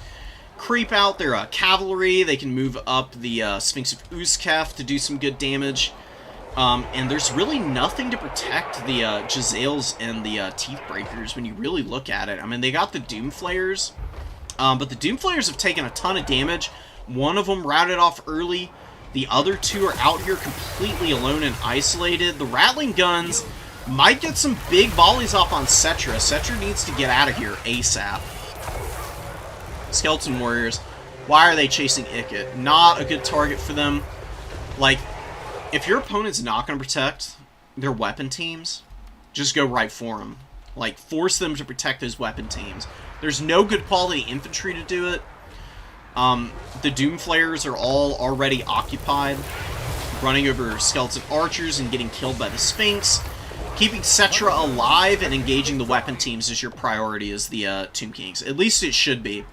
creep out their cavalry. They can move up the Sphinx of Uskef to do some good damage. And there's really nothing to protect the Jezzails and the Teethbreakers when you really look at it. I mean, they got the Doomflayers, but the Doomflayers have taken a ton of damage. One of them routed off early. The other 2 are out here completely alone and isolated. The Rattling Guns might get some big volleys off on Settra. Settra needs to get out of here ASAP. Skeleton Warriors, why are they chasing Ikit? Not a good target for them. Like, if your opponent's not going to protect their weapon teams, just go right for them. Like, force them to protect those weapon teams. There's no good quality infantry to do it. The Doomflayers are all already occupied, running over skeleton archers and getting killed by the Sphinx. Keeping Settra alive and engaging the weapon teams is your priority as the Tomb Kings. At least it should be.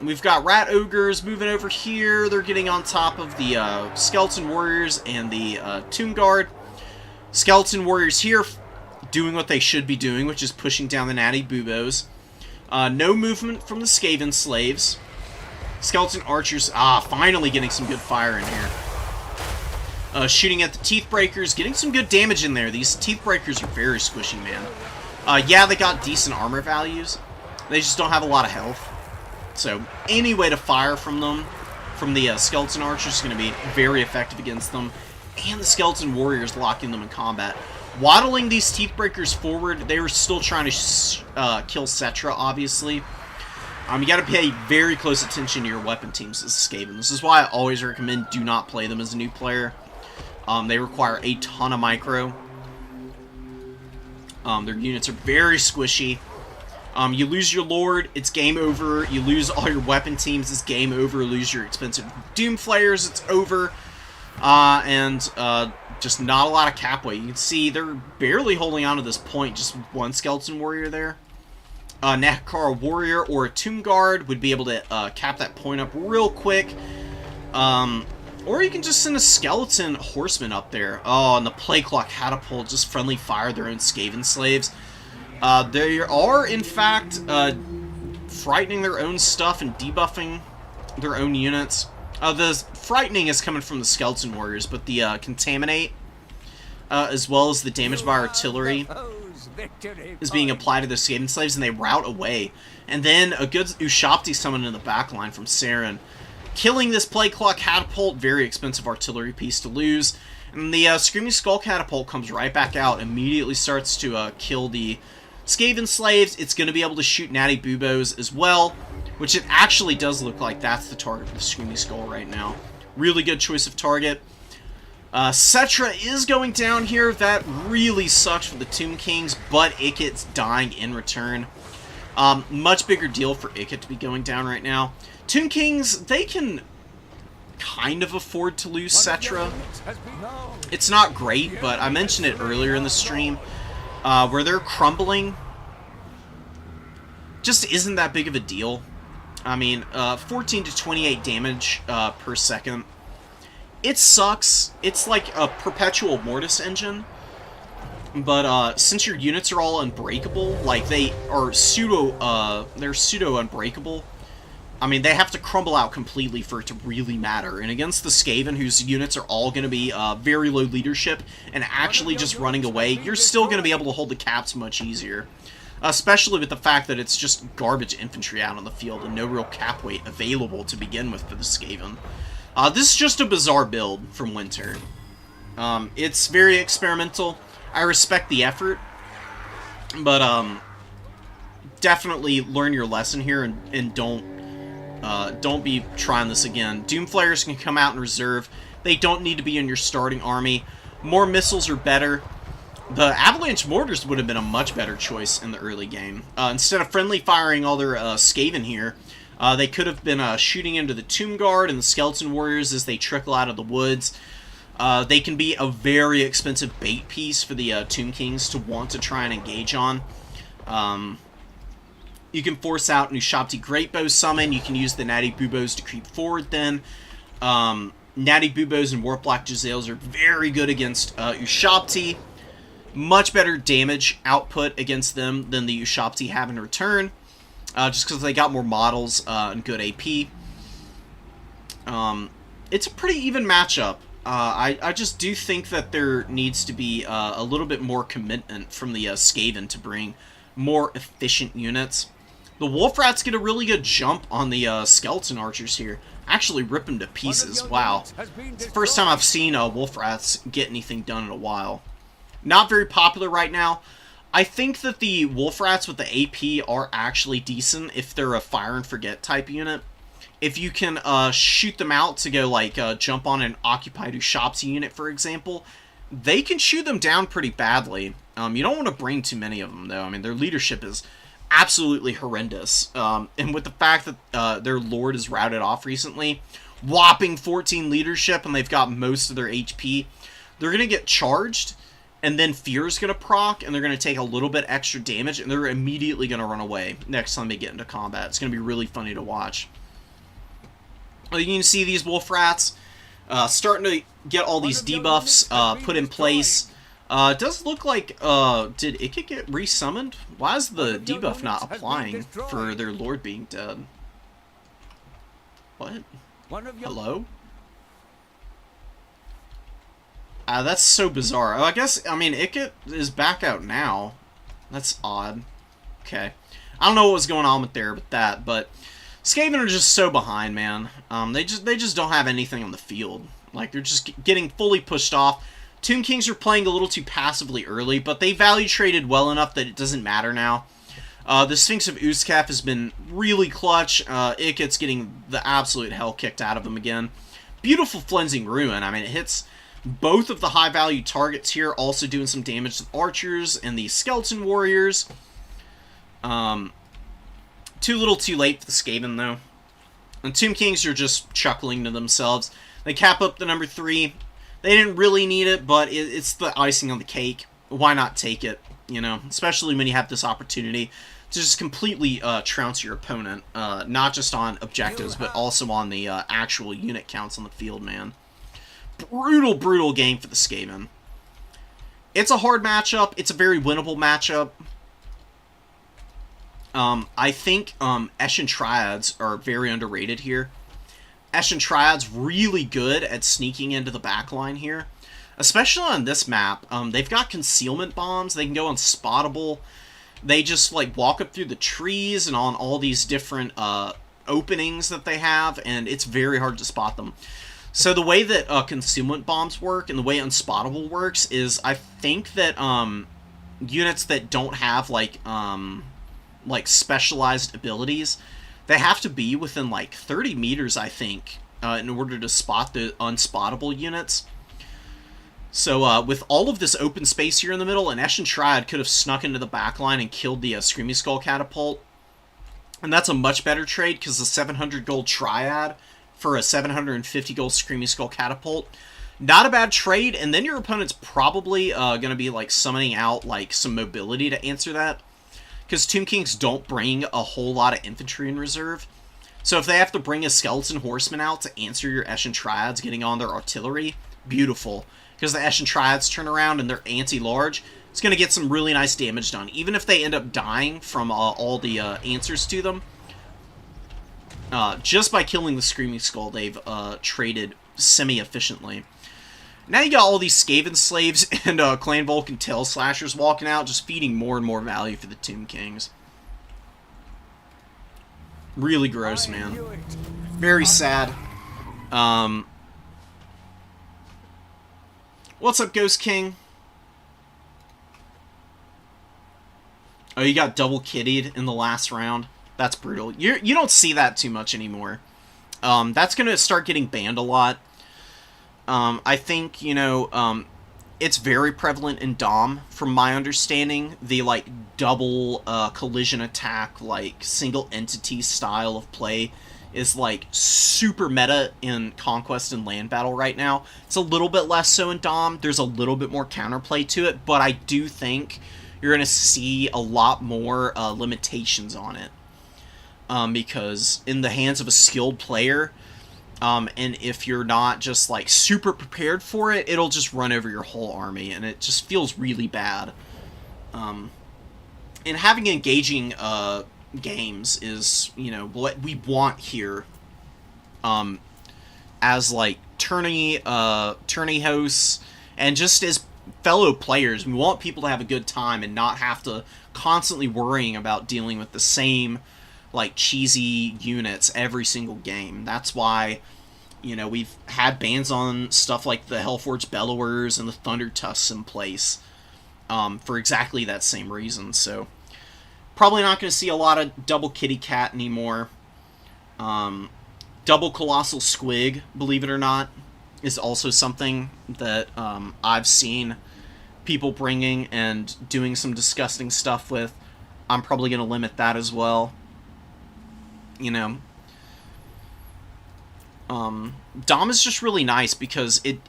We've got Rat Ogres moving over here. They're getting on top of the Skeleton Warriors and the Tomb Guard. Skeleton Warriors here doing what they should be doing, which is pushing down the Natty Bubos. No movement from the Skaven Slaves. Skeleton Archers, finally getting some good fire in here. Shooting at the Teethbreakers, getting some good damage in there. These Teethbreakers are very squishy, man. Yeah, they got decent armor values. They just don't have a lot of health. So, any way to fire from them, from the Skeleton Archers, is going to be very effective against them. And the Skeleton Warriors locking them in combat. Waddling these Teethbreakers forward, they were still trying to kill Settra, obviously. You got to pay very close attention to your weapon teams as Skaven. This is why I always recommend do not play them as a new player. They require a ton of micro. Their units are very squishy. You lose your Lord, it's game over. You lose all your weapon teams, it's game over. Lose your expensive Doomflayers, it's over. Just not a lot of cap weight. You can see they're barely holding on to this point. Just one Skeleton Warrior there. Nakara Warrior or a Tomb Guard would be able to cap that point up real quick. Or you can just send a Skeleton Horseman up there. Oh, and the Plague Claw Catapult just friendly fire their own Skaven Slaves. They are, in fact, frightening their own stuff and debuffing their own units. The frightening is coming from the Skeleton Warriors, but the Contaminate, as well as the damage by artillery, is being applied to the Skaven Slaves, and they rout away. And then a good Ushabti summon in the backline from Saren, killing this Plague Claw Catapult, very expensive artillery piece to lose. And the Screaming Skull Catapult comes right back out, immediately starts to kill the Skaven Slaves. It's going to be able to shoot Natty Bubos as well, which it actually does look like that's the target for the Screaming Skull right now. Really good choice of target. Settra is going down here. That really sucks for the Tomb Kings, but Ikit's dying in return. Much bigger deal for Ikit to be going down right now. Tomb Kings, they can kind of afford to lose Settra. It's not great, but I mentioned it earlier in the stream, where they're crumbling just isn't that big of a deal. I mean, 14 to 28 damage per second. It sucks. It's like a perpetual Mortis engine. But since your units are all unbreakable, like they are they're pseudo unbreakable. I mean, they have to crumble out completely for it to really matter. And against the Skaven, whose units are all going to be very low leadership and actually just running away, you're still going to be able to hold the caps much easier. Especially with the fact that it's just garbage infantry out on the field and no real cap weight available to begin with for the Skaven. This is just a bizarre build from Winter. It's very experimental. I respect the effort, but definitely learn your lesson here and don't be trying this again. Doomflayers can come out in reserve. They don't need to be in your starting army. More missiles are better. The Avalanche Mortars would have been a much better choice in the early game. Instead of friendly firing all their Skaven here, they could have been shooting into the Tomb Guard and the Skeleton Warriors as they trickle out of the woods. They can be a very expensive bait piece for the Tomb Kings to want to try and engage on. You can force out Ushabti Greatbow Summon. You can use the Natty Buboes to creep forward then. Natty Buboes and Warpblack Jezzails are very good against Ushabti. Much better damage output against them than the Ushabti have in return. Just because they got more models and good AP. It's a pretty even matchup. I just do think that there needs to be a little bit more commitment from the Skaven to bring more efficient units. The Wolf Rats get a really good jump on the Skeleton Archers here. Actually rip them to pieces. Wow. It's the first time I've seen Wolf Rats get anything done in a while. Not very popular right now. I think that the Wolf Rats with the AP are actually decent if they're a fire and forget type unit. If you can shoot them out to go like jump on an occupied Ushabti unit, for example, they can shoot them down pretty badly. You don't want to bring too many of them, though. I mean, their leadership is absolutely horrendous. And with the fact that their Lord is routed off recently, whopping 14 leadership, and they've got most of their HP, they're going to get charged, and then Fear's going to proc, and they're going to take a little bit extra damage, and they're immediately going to run away next time they get into combat. It's going to be really funny to watch. You can see these Wolf Rats starting to get all these debuffs put in place. It does look like, did Ikit get resummoned? Why is the debuff not applying for their Lord being dead? What? Hello? That's so bizarre. I guess, I mean, Ikit is back out now. That's odd. Okay. I don't know what was going on with that, but Skaven are just so behind, man. They just don't have anything on the field. Like, they're just getting fully pushed off. Tomb Kings are playing a little too passively early, but they value traded well enough that it doesn't matter now. The Sphinx of Uzkaf has been really clutch. Ikit's getting the absolute hell kicked out of him again. Beautiful Flensing Ruin. I mean, it hits both of the high-value targets here, also doing some damage to the Archers and the Skeleton Warriors. Too little too late for the Skaven, though. And Tomb Kings are just chuckling to themselves. They cap up the number 3. They didn't really need it, but it's the icing on the cake. Why not take it, you know? Especially when you have this opportunity to just completely trounce your opponent. Not just on objectives, but also on the actual unit counts on the field, man. Brutal, brutal game for the Skaven. It's a hard matchup. It's a very winnable matchup. I think Eshin Triads are very underrated here. Eshin Triads really good at sneaking into the backline here. Especially on this map. They've got concealment bombs. They can go unspottable. They just like walk up through the trees and on all these different openings that they have, and it's very hard to spot them. So the way that concealment bombs work and the way Unspottable works is I think that units that don't have like specialized abilities, they have to be within like 30 meters, I think, in order to spot the unspottable units. So with all of this open space here in the middle, an Eshin Triad could have snuck into the backline and killed the Screaming Skull Catapult. And that's a much better trade because the 700 gold Triad for a 750 gold Screaming Skull Catapult, not a bad trade. And then your opponent's probably going to be like summoning out like some mobility to answer that, because Tomb Kings don't bring a whole lot of infantry in reserve. So if they have to bring a Skeleton Horseman out to answer your Eshin Triads getting on their artillery, beautiful. Because the Eshin Triads turn around and they're anti-large, it's going to get some really nice damage done. Even if they end up dying from all the answers to them, just by killing the Screaming Skull, they've traded semi-efficiently. Now you got all these Skaven Slaves and Clan Vulcan Tail Slashers walking out, just feeding more and more value for the Tomb Kings. Really gross, man. Very sad. What's up, Ghost King? Oh, you got double kittied in the last round? That's brutal. You don't see that too much anymore. That's going to start getting banned a lot. I think, you know, it's very prevalent in Dom, from my understanding. The, like, double collision attack, like, single entity style of play is, like, super meta in Conquest and Land Battle right now. It's a little bit less so in Dom. There's a little bit more counterplay to it, but I do think you're going to see a lot more limitations on it. Because in the hands of a skilled player, and if you're not just, like, super prepared for it, it'll just run over your whole army, and it just feels really bad. And having engaging games is, you know, what we want here. As, like, tourney hosts, and just as fellow players, we want people to have a good time and not have to constantly worrying about dealing with the same, like, cheesy units every single game. That's why, you know, we've had bans on stuff like the Hellforge Bellowers and the Thunder Tusks in place, for exactly that same reason. So probably not going to see a lot of double Kitty Cat anymore. Double Colossal Squig, believe it or not, is also something that I've seen people bringing and doing some disgusting stuff with. I'm probably going to limit that as well. You know, Dom is just really nice because it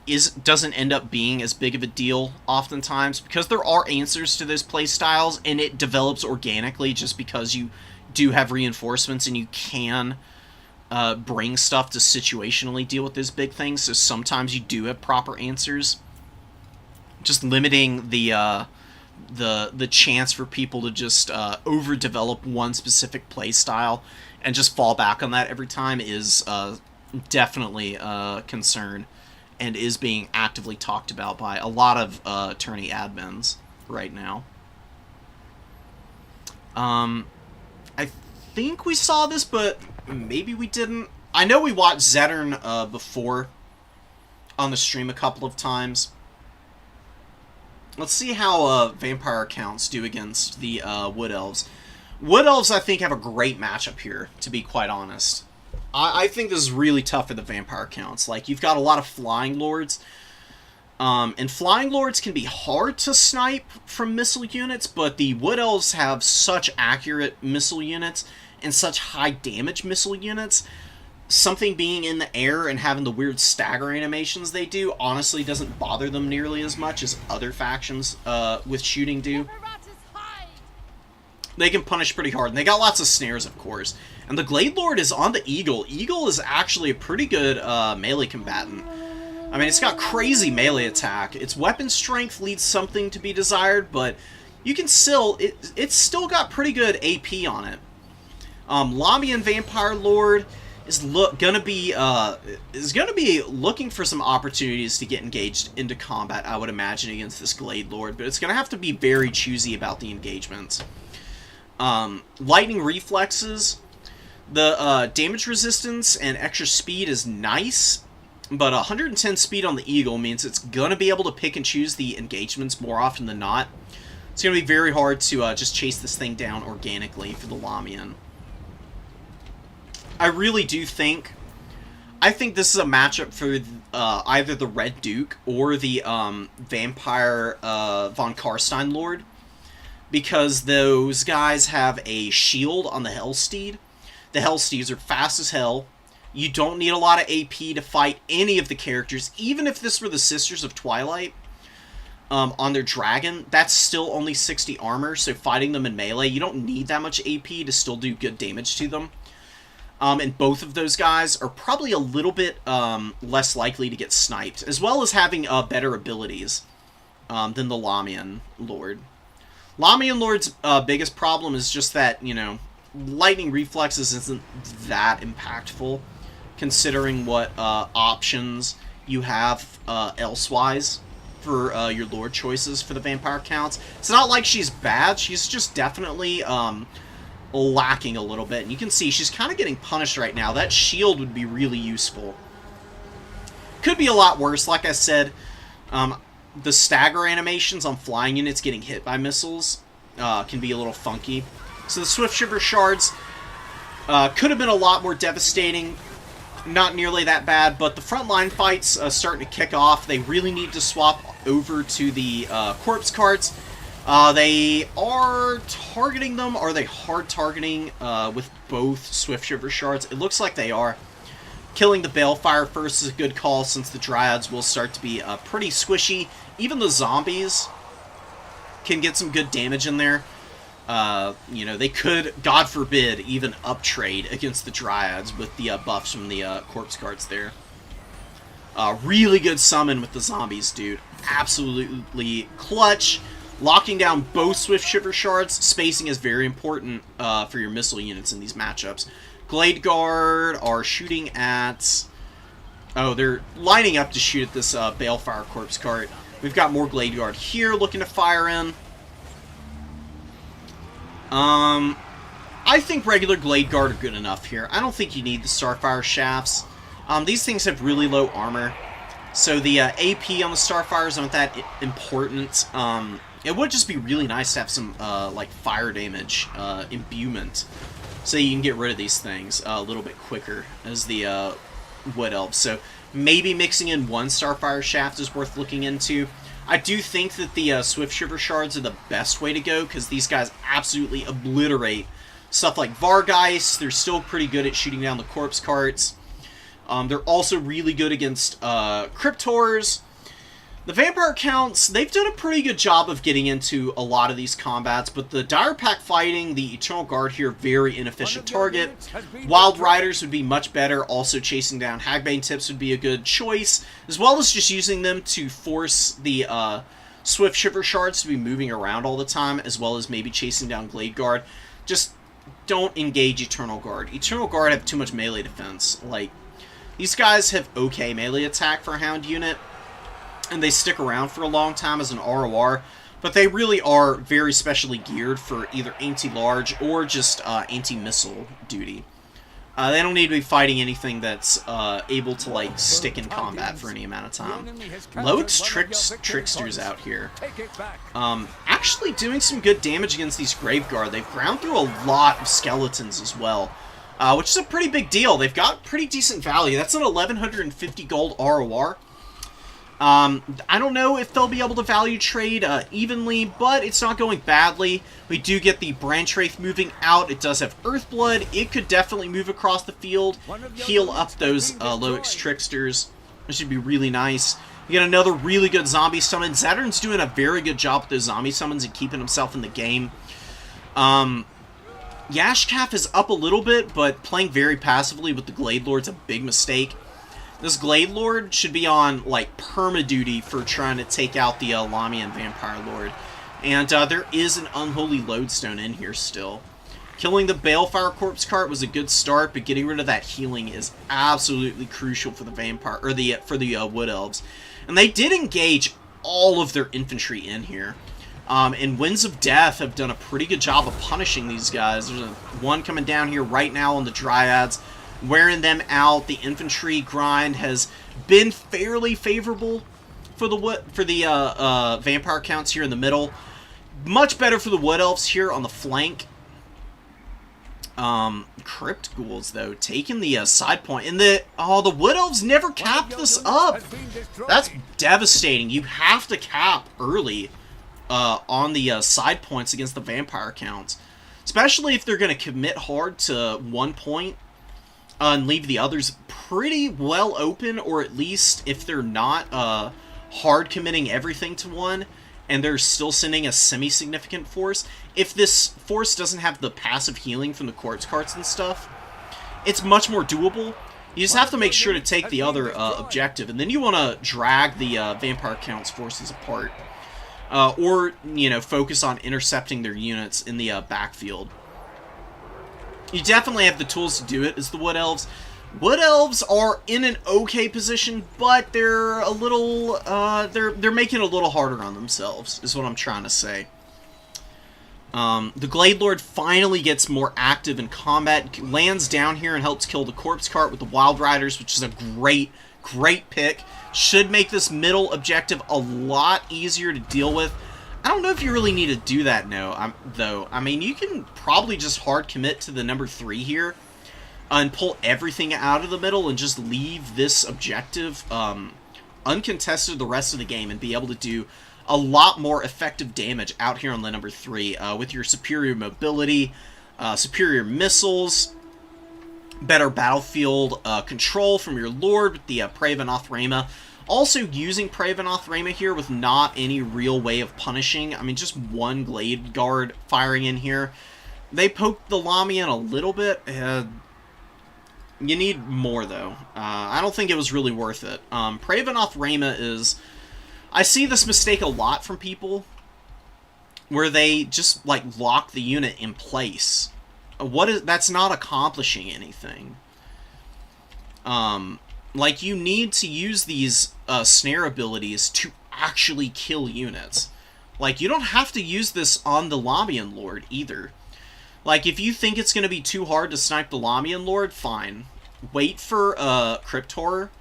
doesn't end up being as big of a deal oftentimes, because there are answers to those play styles, and it develops organically just because you do have reinforcements and you can bring stuff to situationally deal with those big things. So sometimes you do have proper answers. Just limiting the chance for people to just overdevelop one specific play style and just fall back on that every time is definitely a concern, and is being actively talked about by a lot of tourney admins right now. I think we saw this, but maybe we didn't. I know we watched Zetern before on the stream a couple of times. Let's see how Vampire accounts do against the Wood Elves. Wood Elves, I think, have a great matchup here, to be quite honest. I think this is really tough for the Vampire accounts. Like, you've got a lot of Flying Lords, and Flying Lords can be hard to snipe from missile units, but the Wood Elves have such accurate missile units and such high damage missile units. Something being in the air and having the weird stagger animations they do honestly doesn't bother them nearly as much as other factions with shooting do. They can punish pretty hard, and they got lots of snares, of course. And the Glade Lord is on the Eagle. Eagle is actually a pretty good melee combatant. I mean, it's got crazy melee attack. Its weapon strength leaves something to be desired, but you can still... It's still got pretty good AP on it. Lamian Vampire Lord is gonna be looking for some opportunities to get engaged into combat, I would imagine, against this Glade Lord, but it's gonna have to be very choosy about the engagements. Lightning reflexes, the damage resistance and extra speed is nice, but 110 speed on the Eagle means it's gonna be able to pick and choose the engagements more often than not. It's gonna be very hard to just chase this thing down organically for the Lamian. I really do think... I think this is a matchup for either the Red Duke or the Vampire Von Karstein Lord, because those guys have a shield on the Hellsteed. The Hellsteeds are fast as hell. You don't need a lot of AP to fight any of the characters, even if this were the Sisters of Twilight. On their dragon, that's still only 60 armor, so fighting them in melee, you don't need that much AP to still do good damage to them. And both of those guys are probably a little bit less likely to get sniped, as well as having better abilities than the Lamian Lord. Lamian Lord's biggest problem is just that, you know, lightning reflexes isn't that impactful, considering what options you have elsewise for your Lord choices for the vampire counts. It's not like she's bad, she's just definitely lacking a little bit. And you can see she's kind of getting punished right now. That shield would be really useful. Could be a lot worse, like I said. The stagger animations on flying units getting hit by missiles can be a little funky. So the Swift Shiver Shards could have been a lot more devastating. Not nearly that bad, but the frontline fights starting to kick off. They really need to swap over to the corpse carts. They are targeting them. Are they hard targeting with both Swift Shiver Shards? It looks like they are. Killing the Balefire first is a good call, since the Dryads will start to be pretty squishy. Even the zombies can get some good damage in there. You know, they could, God forbid, even uptrade against the Dryads with the buffs from the corpse carts there. Really good summon with the zombies, dude. Absolutely clutch. Locking down both Swift Shiver Shards. Spacing is very important for your missile units in these matchups. Glade Guard are shooting at... Oh, they're lining up to shoot at this Balefire corpse cart. We've got more Glade Guard here looking to fire in. I think regular Glade Guard are good enough here. I don't think you need the Starfire Shafts. These things have really low armor, so the AP on the Starfires aren't that important. It would just be really nice to have some, like, fire damage, imbuement, so you can get rid of these things a little bit quicker as the, Wood Elves. So maybe mixing in one Starfire Shaft is worth looking into. I do think that the Swift Shiver Shards are the best way to go, because these guys absolutely obliterate stuff like Vargeist. They're still pretty good at shooting down the corpse carts. They're also really good against Cryptors. The Vampire Counts, they've done a pretty good job of getting into a lot of these combats, but the Dire Pack fighting, the Eternal Guard here, very inefficient target. Wild Riders would be much better. Also chasing down Hagbane Tips would be a good choice, as well as just using them to force the Swift Shiver Shards to be moving around all the time, as well as maybe chasing down Glade Guard. Just don't engage Eternal Guard. Eternal Guard have too much melee defense. Like, these guys have okay melee attack for a Hound unit, and they stick around for a long time as an ROR, but they really are very specially geared for either anti-large or just anti-missile duty. They don't need to be fighting anything that's able to, like, stick in combat for any amount of time. Loic's Tricksters out here. Actually doing some good damage against these Graveguard. They've ground through a lot of skeletons as well, which is a pretty big deal. They've got pretty decent value. That's an 1150 gold ROR. I don't know if they'll be able to value trade evenly, but it's not going badly. We do get the Branch Wraith moving out. It does have Earthblood. It could definitely move across the field, heal up those Loic's Tricksters, which would be really nice. You get another really good zombie summon. Zaturn's doing a very good job with those zombie summons and keeping himself in the game. Yashkaf is up a little bit, but playing very passively with the Glade Lord's a big mistake. This Glade Lord should be on, like, perma-duty for trying to take out the Lamian Vampire Lord. And there is an Unholy Lodestone in here still. Killing the Balefire Corpse Cart was a good start, but getting rid of that healing is absolutely crucial for the Vampire, or for the Wood Elves. And they did engage all of their infantry in here. And Winds of Death have done a pretty good job of punishing these guys. There's one coming down here right now on the Dryads, wearing them out. The infantry grind has been fairly favorable for the Vampire Counts here in the middle. Much better for the Wood Elves here on the flank. Crypt Ghouls, though, taking the side point. And the Wood Elves never capped this up. That's devastating. You have to cap early on the side points against the Vampire Counts. Especially if they're going to commit hard to one point and leave the others pretty well open, or at least if they're not hard committing everything to one, and they're still sending a semi-significant force. If this force doesn't have the passive healing from the Corpse Carts and stuff, it's much more doable. You just have to make sure to take the other objective, and then you want to drag the Vampire Count's forces apart. Or, you know, focus on intercepting their units in the backfield. You definitely have the tools to do it as the Wood Elves. Wood Elves are in an okay position, but they're a little, they're making it a little harder on themselves, is what I'm trying to say. The Glade Lord finally gets more active in combat, lands down here and helps kill the Corpse Cart with the Wild Riders, which is a great pick. Should make this middle objective a lot easier to deal with. I don't know if you really need to do that now, though. I mean, you can probably just hard commit to the number 3 here and pull everything out of the middle and just leave this objective uncontested the rest of the game and be able to do a lot more effective damage out here on the number 3 with your superior mobility, superior missiles, better battlefield control from your Lord with the Prey of Anathrema. Also using Prey of Anathrema here with not any real way of punishing. I mean, just one Glade Guard firing in here. They poked the Lamian a little bit. You need more, though. I don't think it was really worth it. Prey of Anathrema is... I see this mistake a lot from people, where they just, like, lock the unit in place. That's not accomplishing anything. Like, you need to use these snare abilities to actually kill units. Like, you don't have to use this on the Lamian Lord, either. Like, if you think it's going to be too hard to snipe the Lamian Lord, fine. Wait for Crypt Horror.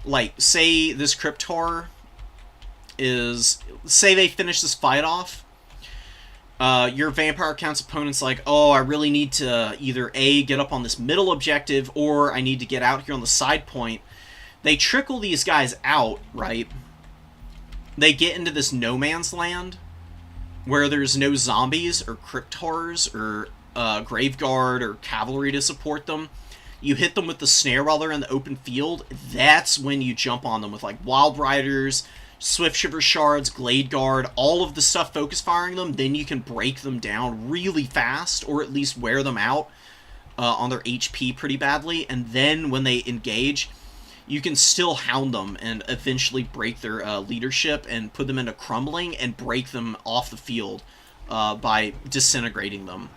Like, say this Crypt Horror is... Say they finish this fight off. Your Vampire Count's opponent's like, oh, I really need to either A, get up on this middle objective, or I need to get out here on the side point. They trickle these guys out, right? They get into this no man's land, where there's no zombies, or crypt horrors, or Graveguard, or cavalry to support them. You hit them with the snare while they're in the open field. That's when you jump on them with, like, Wild Riders, Swift Shiver Shards, Glade Guard, all of the stuff focus firing them. Then you can break them down really fast, or at least wear them out on their HP pretty badly. And then when they engage, you can still hound them and eventually break their leadership and put them into crumbling and break them off the field by disintegrating them.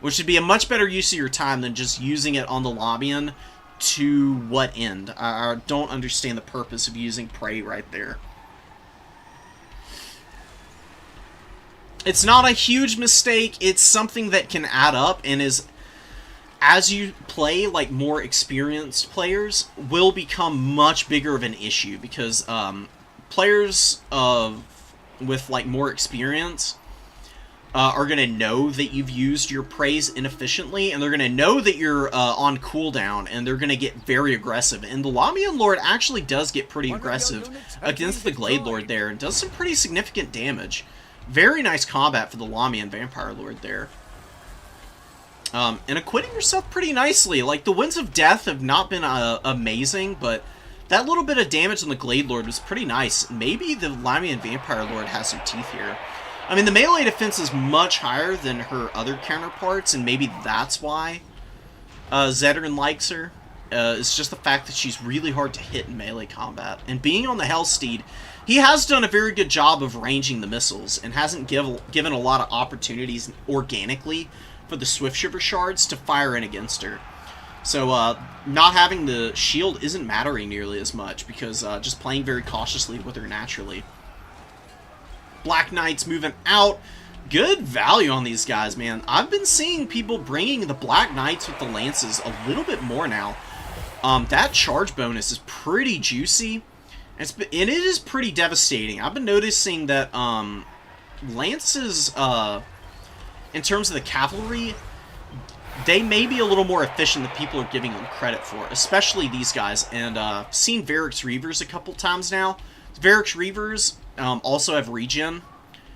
Which would be a much better use of your time than just using it on the Lamian. To what end? I don't understand the purpose of using Prey right there. It's not a huge mistake. It's something that can add up and is, as you play, like, more experienced players, will become much bigger of an issue, because players with, like, more experience are going to know that you've used your praise inefficiently, and they're going to know that you're on cooldown, and they're going to get very aggressive. And the Lamian Lord actually does get pretty aggressive against the Glade Lord there, and does some pretty significant damage. Very nice combat for the Lamian Vampire Lord there. And acquitting yourself pretty nicely. Like, the Winds of Death have not been amazing, but that little bit of damage on the Glade Lord was pretty nice. Maybe the Lamian Vampire Lord has some teeth here. I mean, the melee defense is much higher than her other counterparts, and maybe that's why Zedrin likes her. It's just the fact that she's really hard to hit in melee combat. And being on the Hellsteed, he has done a very good job of ranging the missiles, and hasn't given a lot of opportunities organically for the Swift Shiver Shards to fire in against her. So, not having the shield isn't mattering nearly as much, because just playing very cautiously with her naturally. Black Knights moving out. Good value on these guys, man. I've been seeing people bringing the Black Knights with the Lances a little bit more now. That charge bonus is pretty juicy. And it is pretty devastating. I've been noticing that Lances, in terms of the cavalry, they may be a little more efficient than people are giving them credit for, especially these guys. And seen Varric's Reavers a couple times now. Varric's Reavers also have regen,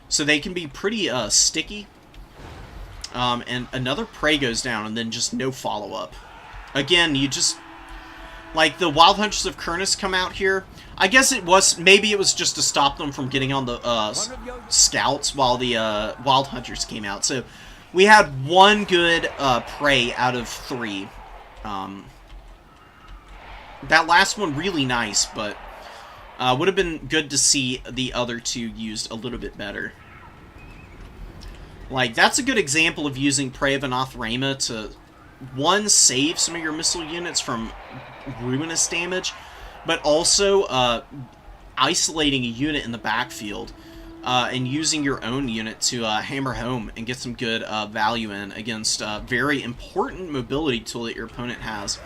so they can be pretty sticky. And another Prey goes down, and then just no follow-up. Again, you just... Like, the Wild Hunters of Kurnus come out here. I guess it was... Maybe it was just to stop them from getting on the scouts while the Wild Hunters came out. So, we had one good Prey out of 3. That last one really nice, but would have been good to see the other two used a little bit better. Like, that's a good example of using Prey of Anathema to, one, save some of your missile units from ruinous damage, but also isolating a unit in the backfield and using your own unit to hammer home and get some good value in against a very important mobility tool that your opponent has.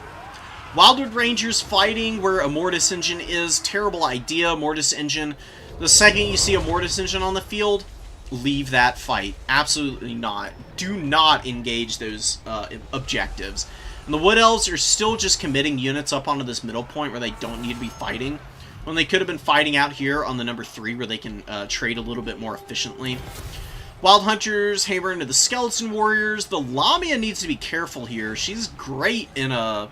Wildwood Rangers fighting where a Mortis Engine is, terrible idea. Mortis Engine, the second you see a Mortis Engine on the field, leave that fight. Absolutely not. Do not engage those objectives. And the Wood Elves are still just committing units up onto this middle point where they don't need to be fighting, when they could have been fighting out here on the number 3 where they can trade a little bit more efficiently. Wild Hunters hammer into the Skeleton Warriors. The Lamia needs to be careful here. She's great in a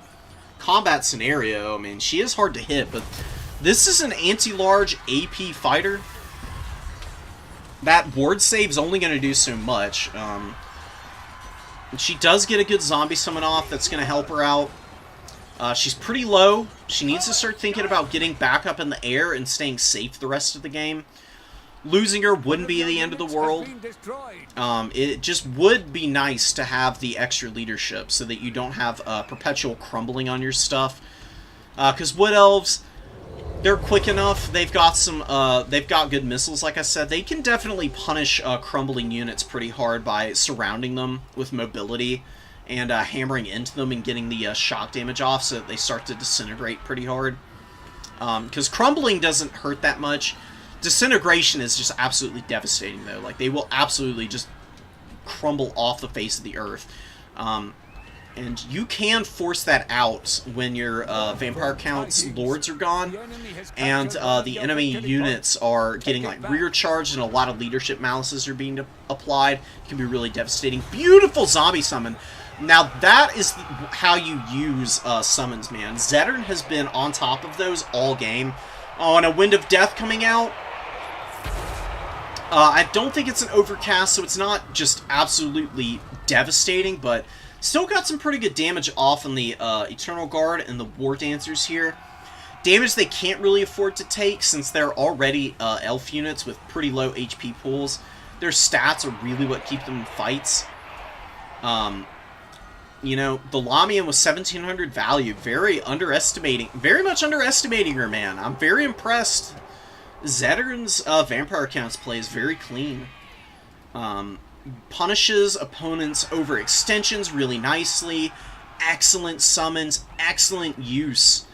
combat scenario. I mean, she is hard to hit, but this is an anti-large AP fighter. That ward save's only going to do so much. She does get a good zombie summon off that's going to help her out. She's pretty low. She needs to start thinking about getting back up in the air and staying safe the rest of the game. Losing her wouldn't be the end of the world. It just would be nice to have the extra leadership so that you don't have perpetual crumbling on your stuff. Because Wood Elves, they're quick enough. They've got some. They've got good missiles, like I said. They can definitely punish crumbling units pretty hard by surrounding them with mobility and hammering into them and getting the shock damage off so that they start to disintegrate pretty hard. Because crumbling doesn't hurt that much. Disintegration is just absolutely devastating, though. Like, they will absolutely just crumble off the face of the earth. And you can force that out when your Vampire Count's Lords are gone, and the enemy units are getting, like, rear charged, and a lot of leadership malices are being applied. It can be really devastating. Beautiful zombie summon. Now, that is how you use summons, man. Zeddern has been on top of those all game. Oh, and a Wind of Death coming out. I don't think it's an overcast, so it's not just absolutely devastating, but still got some pretty good damage off on the Eternal Guard and the War Dancers here. Damage they can't really afford to take since they're already elf units with pretty low HP pools. Their stats are really what keep them in fights. You know, the Lamian with 1700 value, very much underestimating her, man. I'm very impressed. Zeddern's Vampire Counts plays very clean. Punishes opponents' overextensions really nicely. Excellent summons, excellent use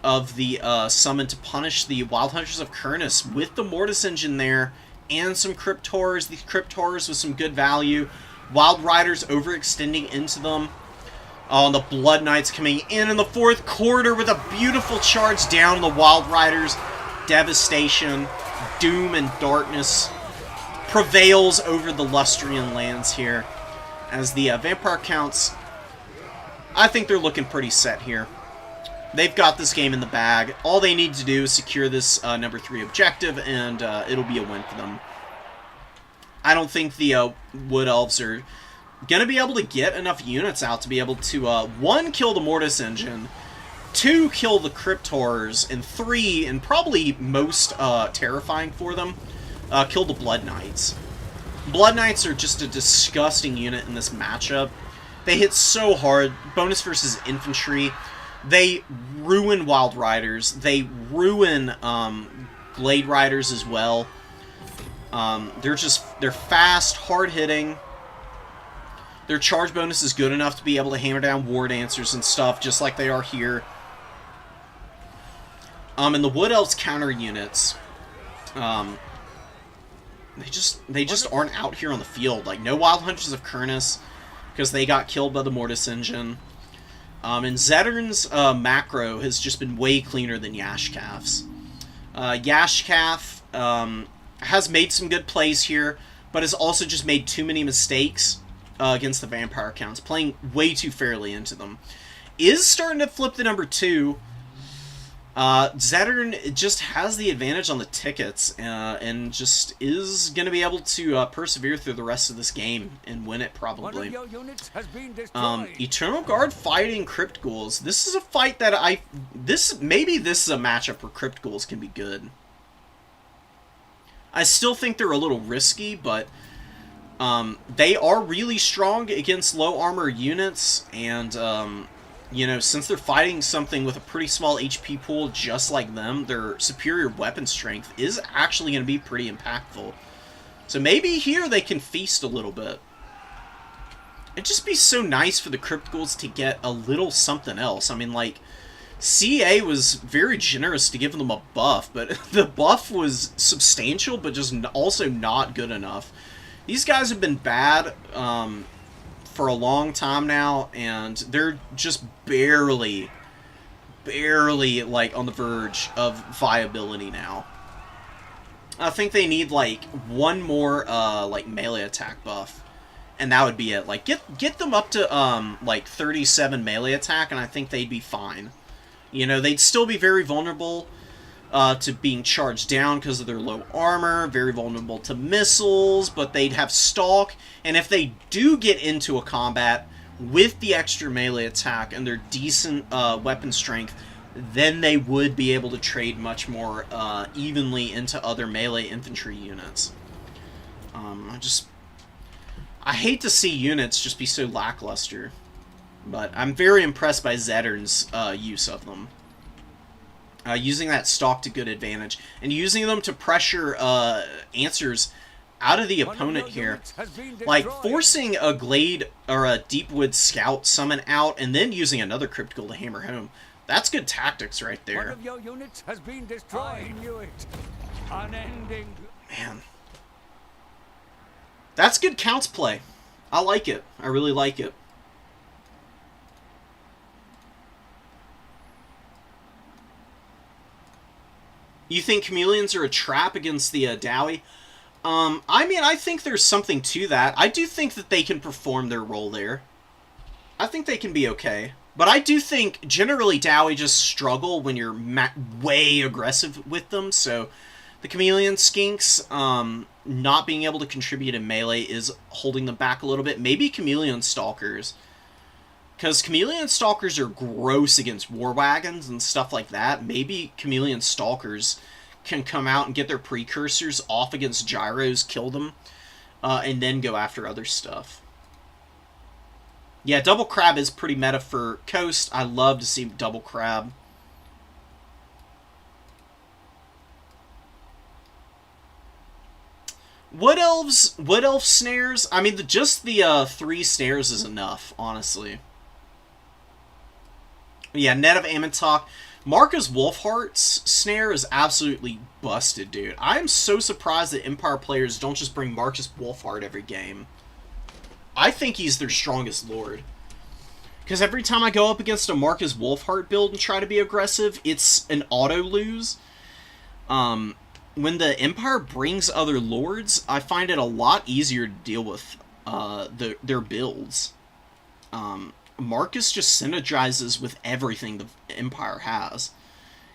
of the summon to punish the Wild Hunters of Kurnus with the Mortis Engine there, and some Crypt Horrors. These Crypt Horrors with some good value. Wild Riders overextending into them. Oh, and the Blood Knights coming in the fourth quarter with a beautiful charge down on the Wild Riders. Devastation, doom, and darkness prevails over the Lustrian lands here. As the Vampire Counts, I think they're looking pretty set here. They've got this game in the bag. All they need to do is secure this number 3 objective, and it'll be a win for them. I don't think the Wood Elves are going to be able to get enough units out to be able to, 1, kill the Mortis Engine, 2, kill the Crypt Horrors, and 3, and probably most terrifying for them, kill the Blood Knights. Blood Knights are just a disgusting unit in this matchup. They hit so hard. Bonus versus infantry. They ruin Wild Riders. They ruin Glade Riders as well. They're fast, hard-hitting. Their charge bonus is good enough to be able to hammer down War Dancers and stuff, just like they are here. And the Wood Elves counter units, they just aren't out here on the field. Like, no Wild Hunters of Kurnus, because they got killed by the Mortis Engine. And Zeddern's macro has just been way cleaner than Yashkaf's. Yashkaf has made some good plays here, but has also just made too many mistakes against the Vampire Counts, playing way too fairly into them. Is starting to flip the number 2. Zettern just has the advantage on the tickets, and just is going to be able to persevere through the rest of this game and win it probably. One of your units has been destroyed. Eternal Guard fighting Crypt Ghouls. This is a fight that maybe this is a matchup where Crypt Ghouls can be good. I still think they're a little risky, but they are really strong against low armor units, and you know, since they're fighting something with a pretty small HP pool just like them, their superior weapon strength is actually going to be pretty impactful. So maybe here they can feast a little bit. It'd just be so nice for the Crypt Ghouls to get a little something else. I mean, like, CA was very generous to give them a buff, but the buff was substantial, but just also not good enough. These guys have been bad for a long time now, and they're just barely, like, on the verge of viability now. I think they need, like, one more, like, melee attack buff, and that would be it. Like, get them up to, like, 37 melee attack, and I think they'd be fine. You know, they'd still be very vulnerable to being charged down because of their low armor, very vulnerable to missiles, but they'd have stalk, and if they do get into a combat with the extra melee attack and their decent weapon strength, then they would be able to trade much more evenly into other melee infantry units. I hate to see units just be so lackluster, but I'm very impressed by Zettern's use of them. Using that stalk to good advantage, and using them to pressure answers out of the opponent here. Like, forcing a Glade or a Deepwood Scout summon out, and then using another Crypt Ghoul to hammer home. That's good tactics right there. One of your units has been destroyed. I knew it. Unending. Man. That's good counts play. I like it. I really like it. You think Chameleons are a trap against the Dowie? I mean, I think there's something to that. I do think that they can perform their role there. I think they can be okay. But I do think, generally, Dowie just struggle when you're way aggressive with them, so the Chameleon Skinks, not being able to contribute in melee is holding them back a little bit. Maybe Chameleon Stalkers. Because Chameleon Stalkers are gross against War Wagons and stuff like that. Maybe Chameleon Stalkers can come out and get their precursors off against Gyros, kill them, and then go after other stuff. Yeah, Double Crab is pretty meta for Coast. I love to see Double Crab. Wood Elf snares? I mean, just the 3 snares is enough, honestly. Yeah, Net of Ammontok. Marcus Wolfheart's snare is absolutely busted, dude. I'm so surprised that Empire players don't just bring Marcus Wolfheart every game. I think he's their strongest lord. Because every time I go up against a Marcus Wolfheart build and try to be aggressive, it's an auto-lose. When the Empire brings other lords, I find it a lot easier to deal with their builds. Marcus just synergizes with everything the Empire has.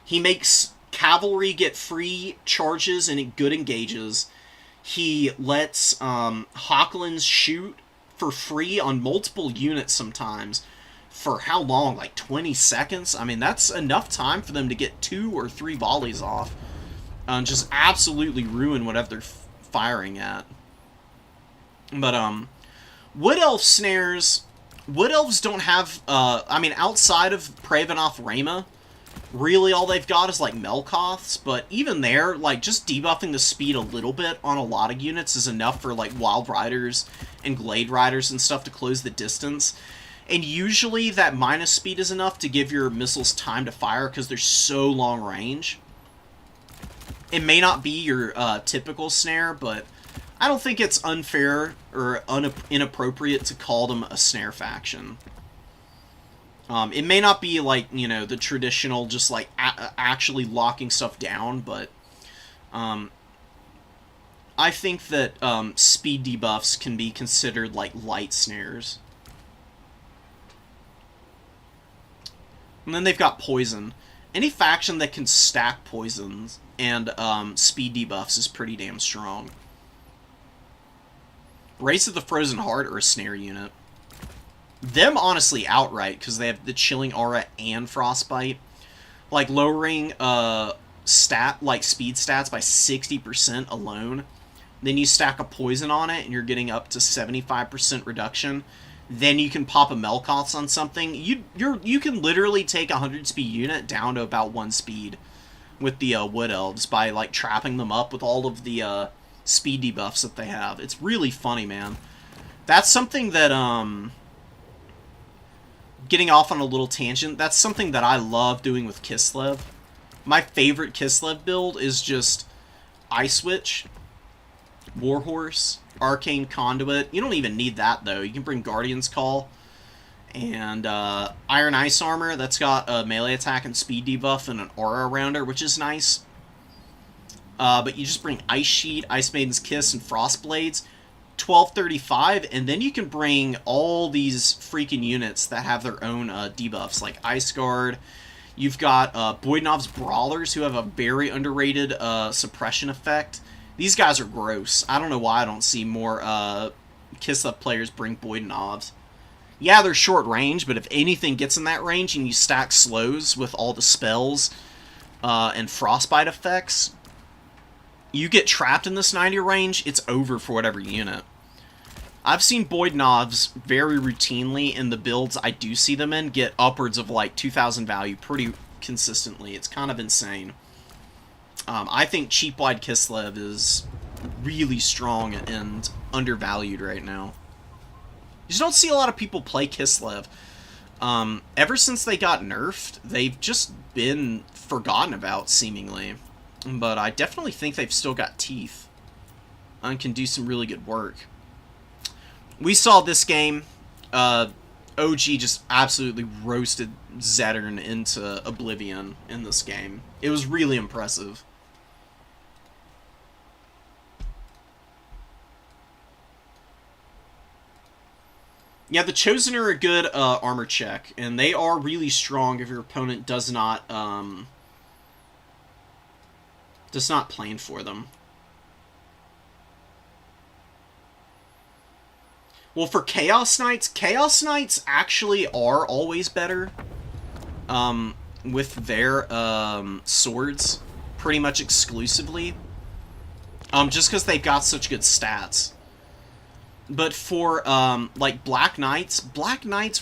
He makes cavalry get free charges and good engages. He lets Hawklands shoot for free on multiple units sometimes. For how long? Like 20 seconds? I mean, that's enough time for them to get 2 or 3 volleys off. And just absolutely ruin whatever they're firing at. But, Wood Elf snares... Wood Elves don't have, I mean, outside of Pravenoth Rama, really all they've got is, like, Melkoths, but even there, like, just debuffing the speed a little bit on a lot of units is enough for, like, Wild Riders and Glade Riders and stuff to close the distance. And usually that minus speed is enough to give your missiles time to fire because they're so long range. It may not be your typical snare, but I don't think it's unfair or inappropriate to call them a snare faction. It may not be like, you know, the traditional just like actually locking stuff down, but I think that speed debuffs can be considered like light snares. And then they've got poison. Any faction that can stack poisons and speed debuffs is pretty damn strong. Race of the Frozen Heart or a snare unit. Them honestly outright, because they have the Chilling Aura and Frostbite. Like lowering speed stats by 60% alone. Then you stack a poison on it and you're getting up to 75% reduction. Then you can pop a Melkoths on something. You can literally take a 100 speed unit down to about 1 speed with the Wood Elves by like trapping them up with all of the speed debuffs that they have. It's really funny, man. That's something that getting off on a little tangent, that's something that I love doing with Kislev. My favorite Kislev build is just Ice Witch, Warhorse, Arcane Conduit. You don't even need that, though. You can bring Guardian's Call and Iron Ice Armor. That's got a melee attack and speed debuff and an aura around her, which is nice. But you just bring Ice Sheet, Ice Maiden's Kiss, and Frostblades. 1235, and then you can bring all these freaking units that have their own debuffs, like Ice Guard. You've got Boydnov's Brawlers, who have a very underrated suppression effect. These guys are gross. I don't know why I don't see more Kislev players bring Boydonovs. Yeah, they're short range, but if anything gets in that range and you stack slows with all the spells and frostbite effects, you get trapped in this 90 range, it's over for whatever unit. I've seen Boydnovs very routinely in the builds I do see them in get upwards of like 2,000 value pretty consistently. It's kind of insane. I think Cheap Wide Kislev is really strong and undervalued right now. You just don't see a lot of people play Kislev. Ever since they got nerfed, they've just been forgotten about, seemingly. But I definitely think they've still got teeth and can do some really good work. We saw this game. OG just absolutely roasted Zetern into oblivion in this game. It was really impressive. Yeah, the Chosen are a good armor check, and they are really strong if your opponent does not plan for them. Well, for Chaos Knights actually are always better with their swords, pretty much exclusively. Just because they've got such good stats. But for, like, Black Knights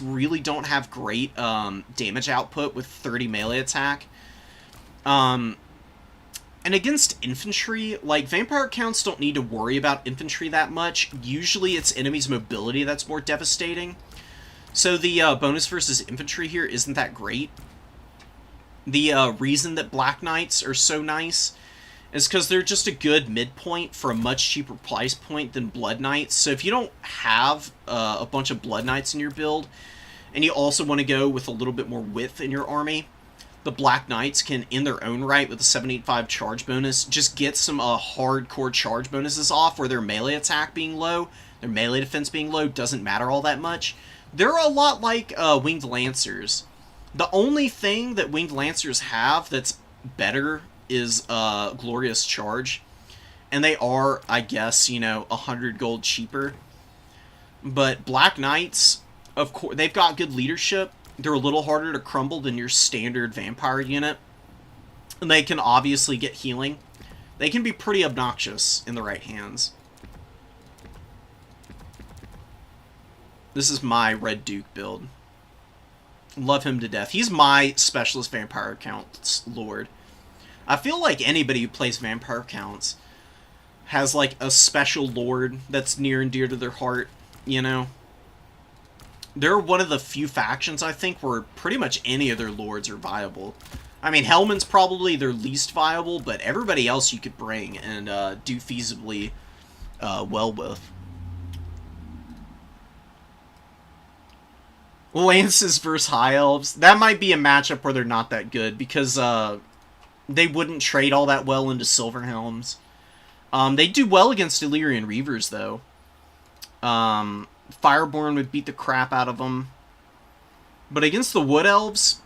really don't have great damage output with 30 melee attack. And against infantry, like, vampire counts don't need to worry about infantry that much. Usually it's enemies' mobility that's more devastating. So the bonus versus infantry here isn't that great. The reason that Black Knights are so nice is because they're just a good midpoint for a much cheaper price point than Blood Knights. So if you don't have a bunch of Blood Knights in your build, and you also want to go with a little bit more width in your army, the Black Knights can, in their own right, with a 785 charge bonus, just get some hardcore charge bonuses off where their melee attack being low, their melee defense being low, doesn't matter all that much. They're a lot like Winged Lancers. The only thing that Winged Lancers have that's better is Glorious Charge. And they are, I guess, 100 gold cheaper. But Black Knights, of course, they've got good leadership. They're a little harder to crumble than your standard vampire unit. And they can obviously get healing. They can be pretty obnoxious in the right hands. This is my Red Duke build. Love him to death. He's my specialist vampire counts lord. I feel like anybody who plays vampire counts has like a special lord that's near and dear to their heart, They're one of the few factions, I think, where pretty much any of their lords are viable. I mean, Hellman's probably their least viable, but everybody else you could bring and do feasibly well with. Lances versus High Elves. That might be a matchup where they're not that good, because they wouldn't trade all that well into Silver Helms. They do well against Illyrian Reavers, though. Fireborn would beat the crap out of them. But against the Wood Elves,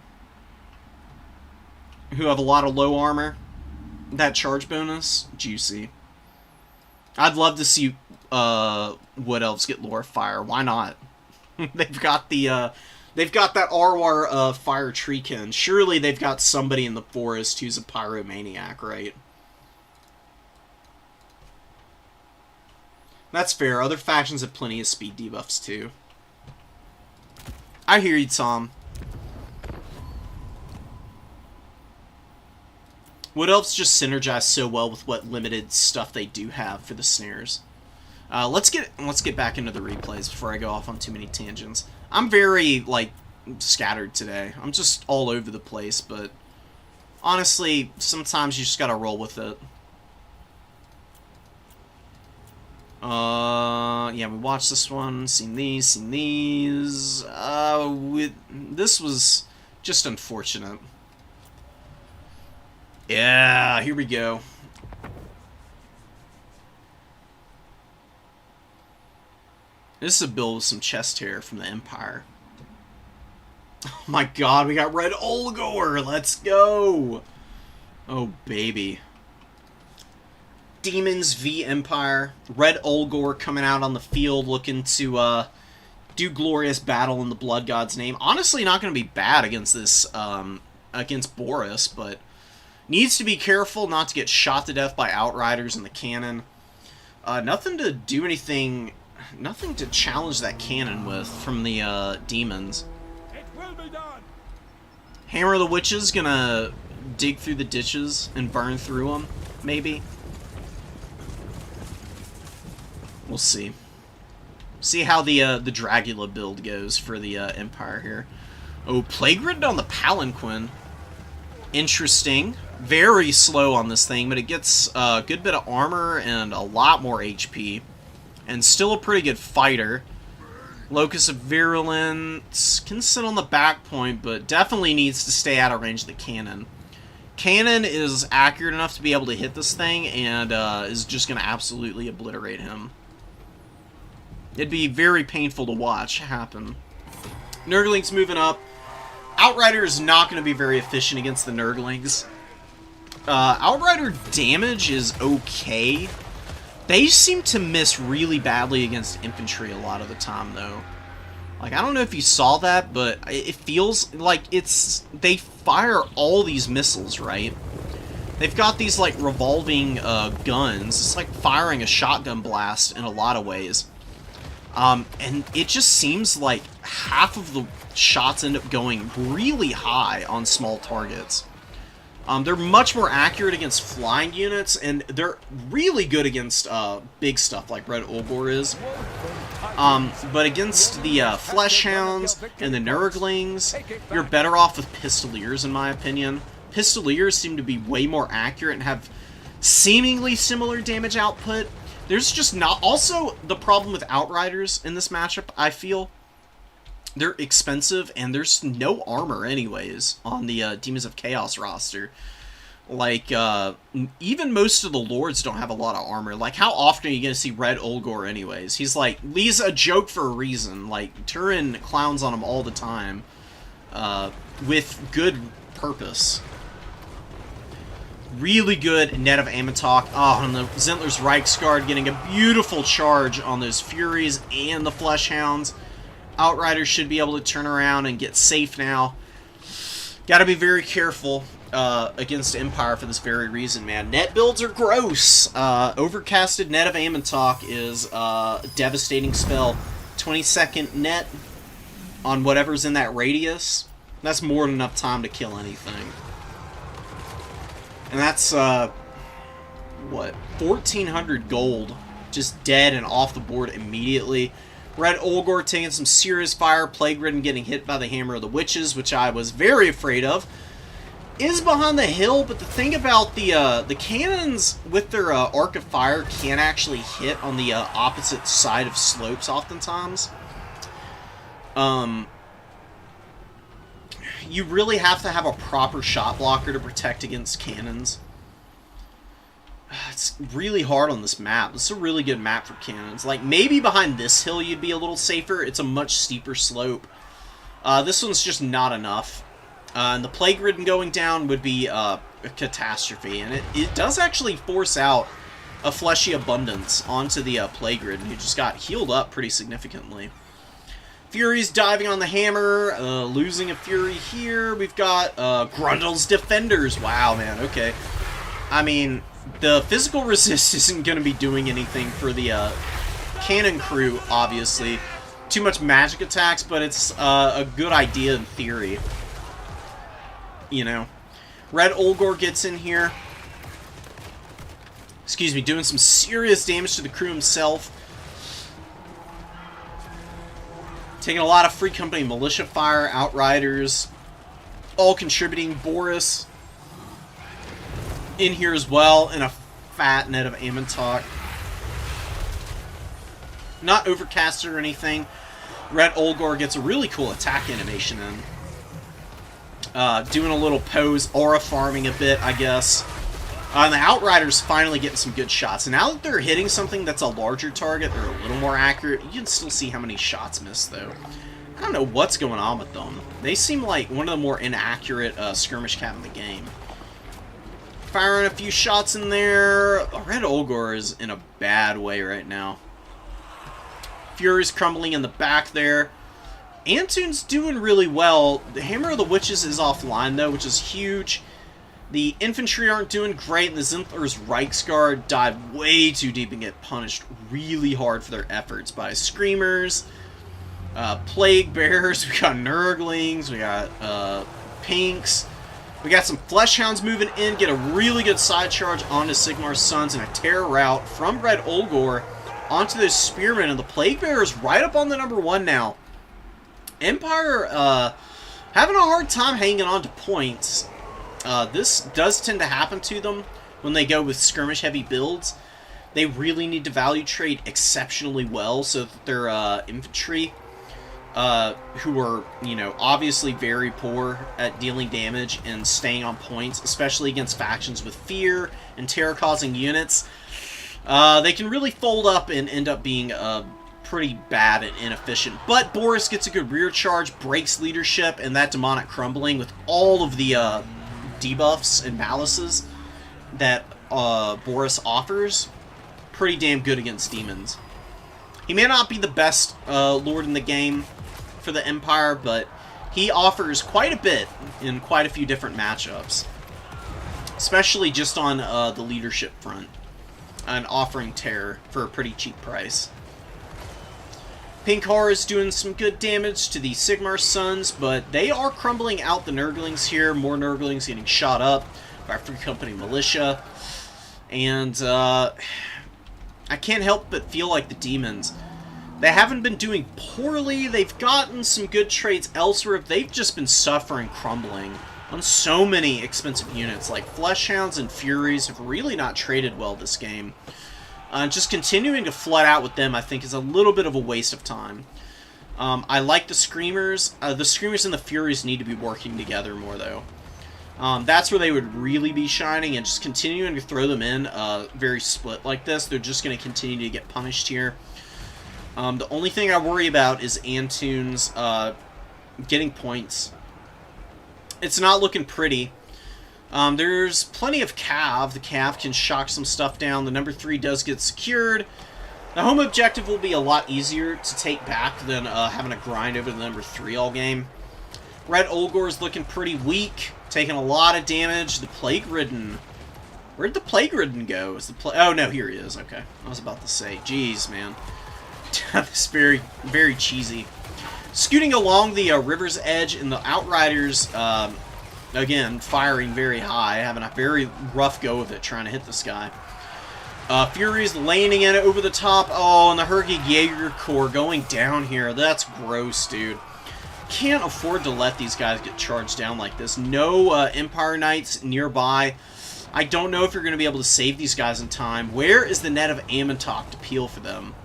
who have a lot of low armor, that charge bonus, juicy. I'd love to see Wood Elves get Lore of Fire. Why not? They've got that Arwar Fire Treekin. Surely they've got somebody in the forest who's a pyromaniac, right? That's fair. Other factions have plenty of speed debuffs too. I hear you, Tom. Wood Elves just synergize so well with what limited stuff they do have for the snares. Let's get back into the replays before I go off on too many tangents. I'm very, like, scattered today. I'm just all over the place, but honestly, sometimes you just gotta roll with it. Yeah, we watched this one, seen these. This was just unfortunate. Yeah, here we go. This is a build with some chest hair from the Empire. Oh my god, we got Red Olgor! Let's go! Oh, baby. Demons v Empire. Red Olgor coming out on the field looking to do glorious battle in the Blood God's name. Honestly, not going to be bad against this, against Boris, but needs to be careful not to get shot to death by Outriders in the cannon. Nothing to do anything... Nothing to challenge that cannon with from the demons. It will be done. Hammer of the Witches gonna dig through the ditches and burn through them, maybe. We'll see. See how the Dragula build goes for the Empire here. Oh, Plague Ridden on the Palanquin. Interesting. Very slow on this thing, but it gets a good bit of armor and a lot more HP. And still a pretty good fighter. Locus of Virulence can sit on the back point, but definitely needs to stay out of range of the cannon. Cannon is accurate enough to be able to hit this thing, and is just going to absolutely obliterate him. It'd be very painful to watch happen. Nurglings moving up. Outrider is not going to be very efficient against the Nurglings. Outrider damage is okay. They seem to miss really badly against infantry a lot of the time, though. Like, I don't know if you saw that, but it feels like they fire all these missiles, right? They've got these, like, revolving guns. It's like firing a shotgun blast in a lot of ways. And it just seems like half of the shots end up going really high on small targets. They're much more accurate against flying units, and they're really good against big stuff like Red Olgor is. But against the Flesh Hounds and the Nurglings, you're better off with Pistoliers, in my opinion. Pistoliers seem to be way more accurate and have seemingly similar damage output. There's just not... Also, the problem with Outriders in this matchup, I feel... They're expensive, and there's no armor anyways on the Demons of Chaos roster. Like, even most of the Lords don't have a lot of armor. Like, how often are you going to see Red Olgor anyways? He's a joke for a reason. Like, Turin clowns on him all the time, with good purpose. Really good net of Amatoch. Oh, and the Zentler's Reiksguard getting a beautiful charge on those Furies and the Flesh Hounds. Outriders should be able to turn around and get safe now. Gotta be very careful against Empire for this very reason, man. Net builds are gross. Overcasted Net of Amatoch is a devastating spell. 20-second net on whatever's in that radius. That's more than enough time to kill anything. And that's, what? 1,400 gold. Just dead and off the board immediately. Red Olgor taking some serious fire. Plague Ridden getting hit by the Hammer of the Witches, which I was very afraid of. Is behind the hill, but the thing about the cannons with their arc of fire can actually hit on the opposite side of slopes oftentimes. You really have to have a proper shot blocker to protect against cannons. It's really hard on this map. This is a really good map for cannons. Like, maybe behind this hill you'd be a little safer. It's a much steeper slope. This one's just not enough. And the Plague Ridden going down would be a catastrophe. And it does actually force out a Fleshy Abundance onto the Plague Ridden, who just got healed up pretty significantly. Fury's diving on the hammer, losing a Fury here. We've got Grundle's Defenders. Wow, man, okay. I mean, the physical resist isn't going to be doing anything for the cannon crew, obviously. Too much magic attacks, but it's a good idea in theory. You know. Red Olgor gets in here. Excuse me, doing some serious damage to the crew himself. Taking a lot of Free Company militia fire, Outriders, all contributing. Boris in here as well, and a fat net of Ammontok. Not overcasted or anything. Red Olgor gets a really cool attack animation in. Doing a little pose, aura farming a bit, I guess. And the Outriders finally getting some good shots. And now that they're hitting something that's a larger target, they're a little more accurate. You can still see how many shots missed, though. I don't know what's going on with them. They seem like one of the more inaccurate skirmish cap in the game. Firing a few shots in there. Red Olgor is in a bad way right now. Fury's crumbling in the back there. Antunes doing really well. The Hammer of the Witches is offline, though, which is huge. The infantry aren't doing great, and the Zinthler's Reiksguard dive way too deep and get punished really hard for their efforts by Screamers, Plague Bearers, we got Nurglings, we got Pinks, we got some Fleshhounds moving in, get a really good side charge onto Sigmar's Sons, and a terror route from Red Olgor onto those Spearmen, and the Plague Bearers right up on the #1 now. Empire having a hard time hanging on to points. This does tend to happen to them when they go with skirmish-heavy builds. They really need to value trade exceptionally well so that their infantry, who are, you know, obviously very poor at dealing damage and staying on points, especially against factions with fear and terror-causing units, they can really fold up and end up being pretty bad and inefficient. But Boris gets a good rear charge, breaks leadership, and that demonic crumbling with all of the debuffs and malices that Boris offers. Pretty damn good against demons. He may not be the best lord in the game for the Empire, but he offers quite a bit in quite a few different matchups. Especially just on the leadership front. And offering terror for a pretty cheap price. Pink Horror is doing some good damage to the Sigmar Sons, but they are crumbling out the Nurglings here. More Nurglings getting shot up by Free Company militia. And I can't help but feel like the demons, they haven't been doing poorly. They've gotten some good trades elsewhere. They've just been suffering crumbling on so many expensive units. Like Fleshhounds and Furies have really not traded well this game. Just continuing to flood out with them, I think, is a little bit of a waste of time. I like the Screamers. The Screamers and the Furies need to be working together more, though. That's where they would really be shining, and just continuing to throw them in very split like this, they're just going to continue to get punished here. The only thing I worry about is Antunes getting points. It's not looking pretty. There's plenty of Cav. The Cav can shock some stuff down. The #3 does get secured. The home objective will be a lot easier to take back than having to grind over the #3 all game. Red Olgor's looking pretty weak, taking a lot of damage. The Plague Ridden. Where'd the Plague Ridden go? Is the oh, no, here he is. Okay. I was about to say. Jeez, man. This is very, very cheesy. Scooting along the river's edge, and the Outriders... again, firing very high, having a very rough go of it, trying to hit this guy. Fury's landing in it over the top. Oh, and the Hergig Jaeger Corps going down here. That's gross, dude. Can't afford to let these guys get charged down like this. No Empire Knights nearby. I don't know if you're going to be able to save these guys in time. Where is the net of Ammontok to peel for them?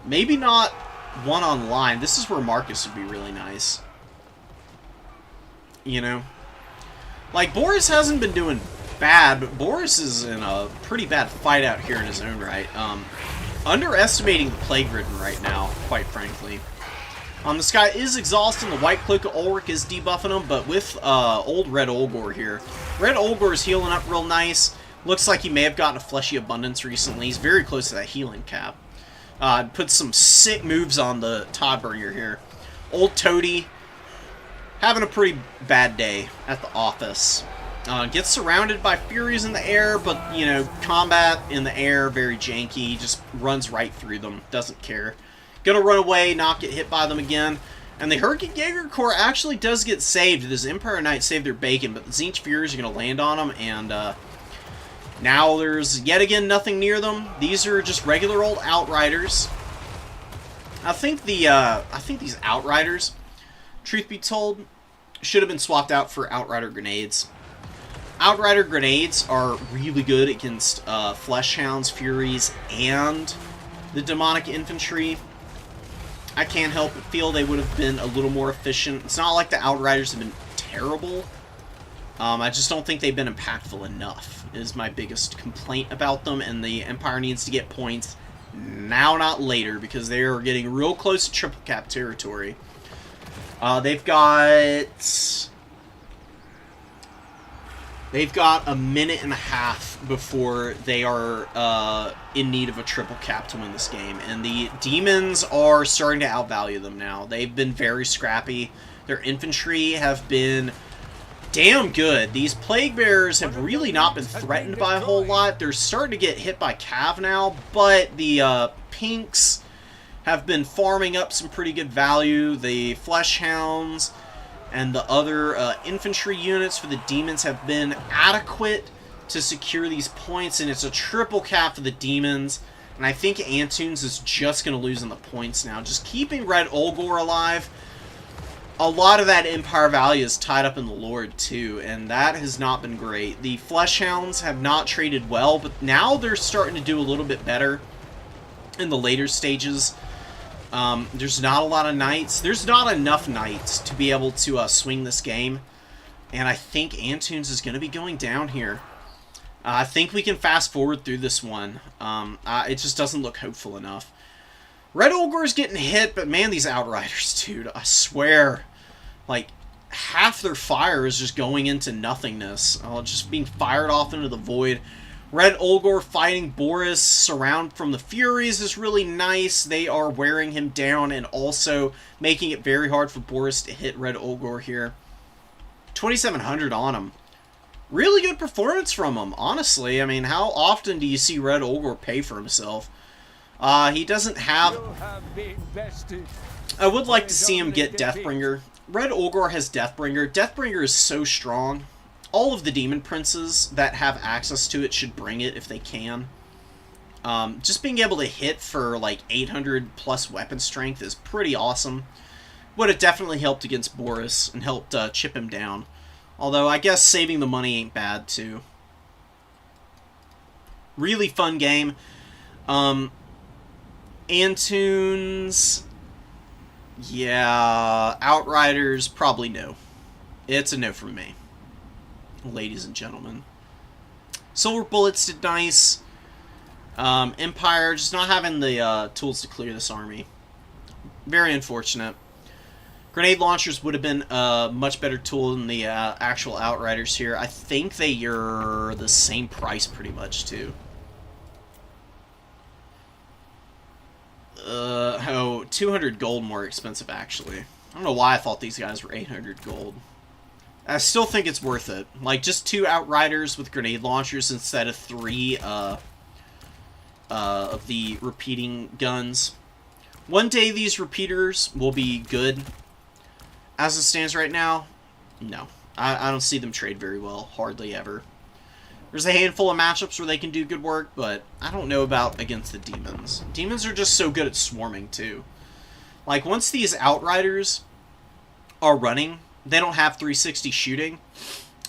Maybe not one online. This is where Marcus would be really nice. You know? Like, Boris hasn't been doing bad, but Boris is in a pretty bad fight out here in his own right. Underestimating the Plague Ridden right now, quite frankly. This guy is exhausting. The White Cloak of Ulrich is debuffing him, but with old Red Olgor here. Red Olgor is healing up real nice. Looks like he may have gotten a Fleshy Abundance recently. He's very close to that healing cap. Put some sick moves on the Todbringer here. Old Toady having a pretty bad day at the office. Gets surrounded by Furies in the air, but, you know, combat in the air, very janky. Just runs right through them. Doesn't care. Gonna run away, not get hit by them again. And the Hurricane Jaeger Corps actually does get saved. This Empire Knight saved their bacon, but the Tzeentch Furies are gonna land on them, and now there's yet again nothing near them. These are just regular old Outriders. I think these Outriders, truth be told, should have been swapped out for Outrider Grenades. Outrider Grenades are really good against Fleshhounds, Furies, and the Demonic Infantry. I can't help but feel they would have been a little more efficient. It's not like the Outriders have been terrible. I just don't think they've been impactful enough, is my biggest complaint about them, and the Empire needs to get points now, not later, because they are getting real close to triple cap territory. They've got a minute and a half before they are in need of a triple cap to win this game, and the Demons are starting to outvalue them now. They've been very scrappy. Their infantry have been damn good. These Plague Bearers have really not been threatened by a whole lot. They're starting to get hit by Cav now, but the Pinks have been farming up some pretty good value. The Fleshhounds and the other infantry units for the Demons have been adequate to secure these points, and it's a triple cap for the Demons. And I think Antunes is just going to lose on the points now. Just keeping Red Olgor alive. A lot of that Empire value is tied up in the Lord, too, and that has not been great. The Fleshhounds have not traded well, but now they're starting to do a little bit better in the later stages. There's not a lot of knights. There's not enough knights to be able to swing this game, and I think Antunes is going to be going down here. I think we can fast forward through this one. It just doesn't look hopeful enough. Red Olgor's getting hit, but man, these Outriders, dude, I swear, like, half their fire is just going into nothingness. Just being fired off into the void. Red Olgor fighting Boris, surround from the Furies is really nice. They are wearing him down and also making it very hard for Boris to hit Red Olgor here. 2,700 on him. Really good performance from him, honestly. I mean, how often do you see Red Olgor pay for himself? He doesn't have... I would like to see him get Deathbringer. Red Olgor has Deathbringer. Deathbringer is so strong. All of the Demon Princes that have access to it should bring it if they can. Just being able to hit for like 800 plus weapon strength is pretty awesome. Would have definitely helped against Boris and helped chip him down. Although I guess saving the money ain't bad too. Really fun game. Antunes, yeah, Outriders, probably no. It's a no from me, ladies and gentlemen. Silver Bullets did nice. Empire, just not having the tools to clear this army. Very unfortunate. Grenade launchers would have been a much better tool than the actual Outriders here. I think they are the same price pretty much, too. 200 gold more expensive, actually. I don't know why I thought these guys were 800 gold. I still think it's worth it. Like, just 2 Outriders with grenade launchers instead of 3 of the repeating guns. One day these repeaters will be good. As it stands right now, no. I don't see them trade very well. Hardly ever. There's a handful of matchups where they can do good work, but I don't know about against the Demons. Demons are just so good at swarming, too. Like, once these Outriders are running, they don't have 360 shooting.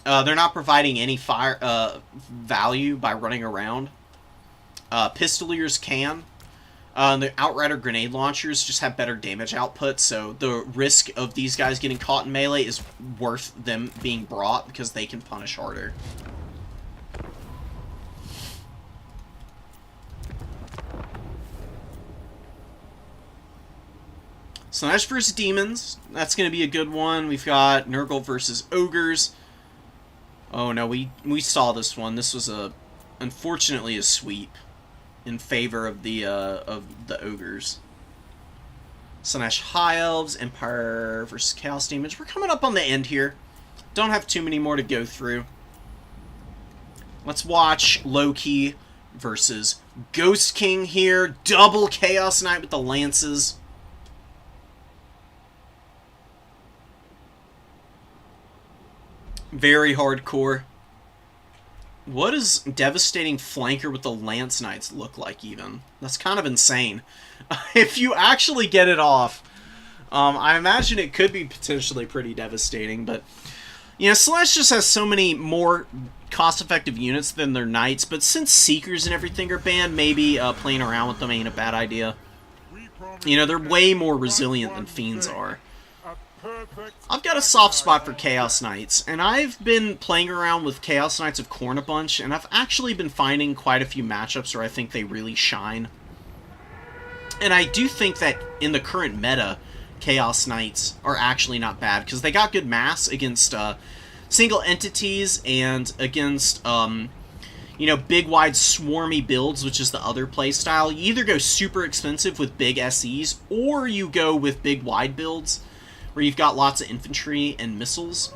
They're not providing any fire value by running around. Pistoliers can. The Outrider grenade launchers just have better damage output, so the risk of these guys getting caught in melee is worth them being brought because they can punish harder. So Slaanesh versus Demons. That's going to be a good one. We've got Nurgle versus Ogres. Oh no, we saw this one. This was unfortunately a sweep in favor of the Ogres. Slaanesh High Elves, Empire versus Chaos Demons. We're coming up on the end here. Don't have too many more to go through. Let's watch Loki versus Ghost King here. Double Chaos Knight with the lances. Very hardcore. What does Devastating Flanker with the Lance Knights look like, even? That's kind of insane. If you actually get it off, I imagine it could be potentially pretty devastating, but... You know, Slaanesh just has so many more cost-effective units than their Knights, but since Seekers and everything are banned, maybe playing around with them ain't a bad idea. You know, they're way more resilient than Fiends are. I've got a soft spot for Chaos Knights, and I've been playing around with Chaos Knights of Khorne a bunch, and I've actually been finding quite a few matchups where I think they really shine. And I do think that in the current meta, Chaos Knights are actually not bad, because they got good mass against single entities and against, you know, big, wide, swarmy builds, which is the other playstyle. You either go super expensive with big SEs, or you go with big, wide builds, where you've got lots of infantry and missiles.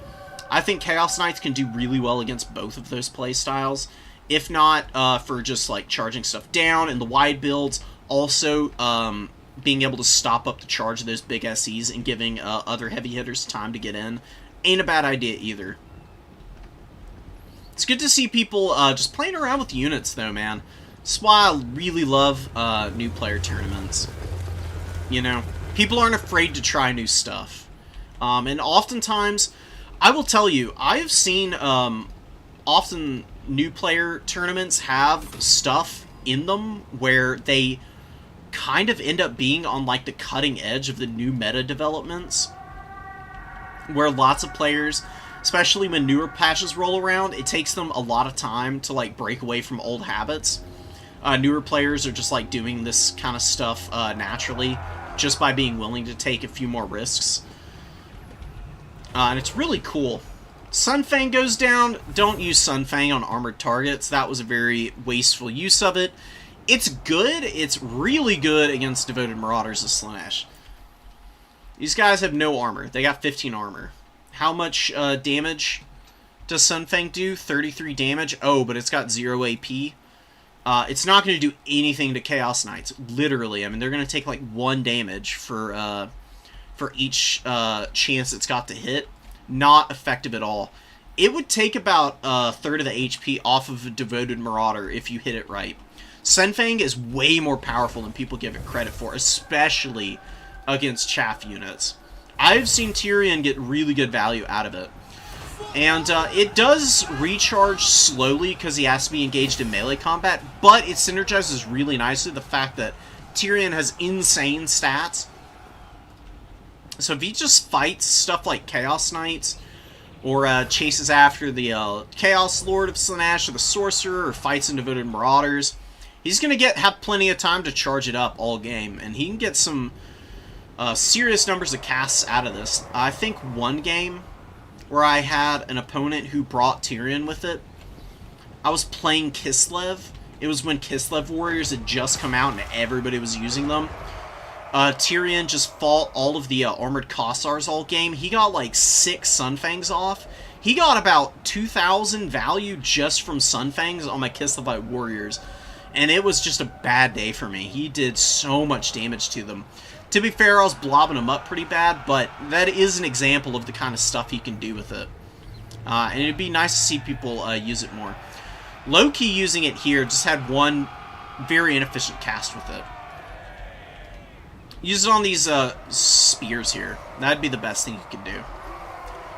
I think Chaos Knights can do really well against both of those playstyles, if not for just, like, charging stuff down, and the wide builds also being able to stop up the charge of those big SEs and giving other heavy hitters time to get in. Ain't a bad idea either. It's good to see people just playing around with units, though, man. That's why I really love new player tournaments. You know, people aren't afraid to try new stuff. And oftentimes, I will tell you, I have seen often new player tournaments have stuff in them where they kind of end up being on, like, the cutting edge of the new meta developments, where lots of players, especially when newer patches roll around, it takes them a lot of time to, like, break away from old habits. Newer players are just, like, doing this kind of stuff naturally, just by being willing to take a few more risks. And it's really cool. Sunfang goes down. Don't use Sunfang on armored targets. That was a very wasteful use of it. It's good. It's really good against Devoted Marauders of Slaanesh. These guys have no armor. They got 15 armor. How much damage does Sunfang do? 33 damage. Oh, but it's got 0 AP. It's not going to do anything to Chaos Knights. Literally. I mean, they're going to take like 1 damage for each chance it's got to hit. Not effective at all. It would take about a third of the HP off of a Devoted Marauder if you hit it right. Sunfang is way more powerful than people give it credit for, especially against chaff units. I've seen Tyrion get really good value out of it. And it does recharge slowly because he has to be engaged in melee combat, but it synergizes really nicely the fact that Tyrion has insane stats. So if he just fights stuff like Chaos Knights, or chases after the Chaos Lord of Slaanesh, or the Sorcerer, or fights in Devoted Marauders, he's going to have plenty of time to charge it up all game, and he can get some serious numbers of casts out of this. I think one game where I had an opponent who brought Tyrion with it, I was playing Kislev. It was when Kislev Warriors had just come out and everybody was using them. Tyrion just fought all of the Armored Kossars all game. He got like 6 Sunfangs off. He got about 2,000 value just from Sunfangs on my Kislevite Warriors. And it was just a bad day for me. He did so much damage to them. To be fair, I was blobbing him up pretty bad, but that is an example of the kind of stuff he can do with it. And it'd be nice to see people use it more. Loki using it here just had one very inefficient cast with it. Use it on these spears here. That'd be the best thing you could do.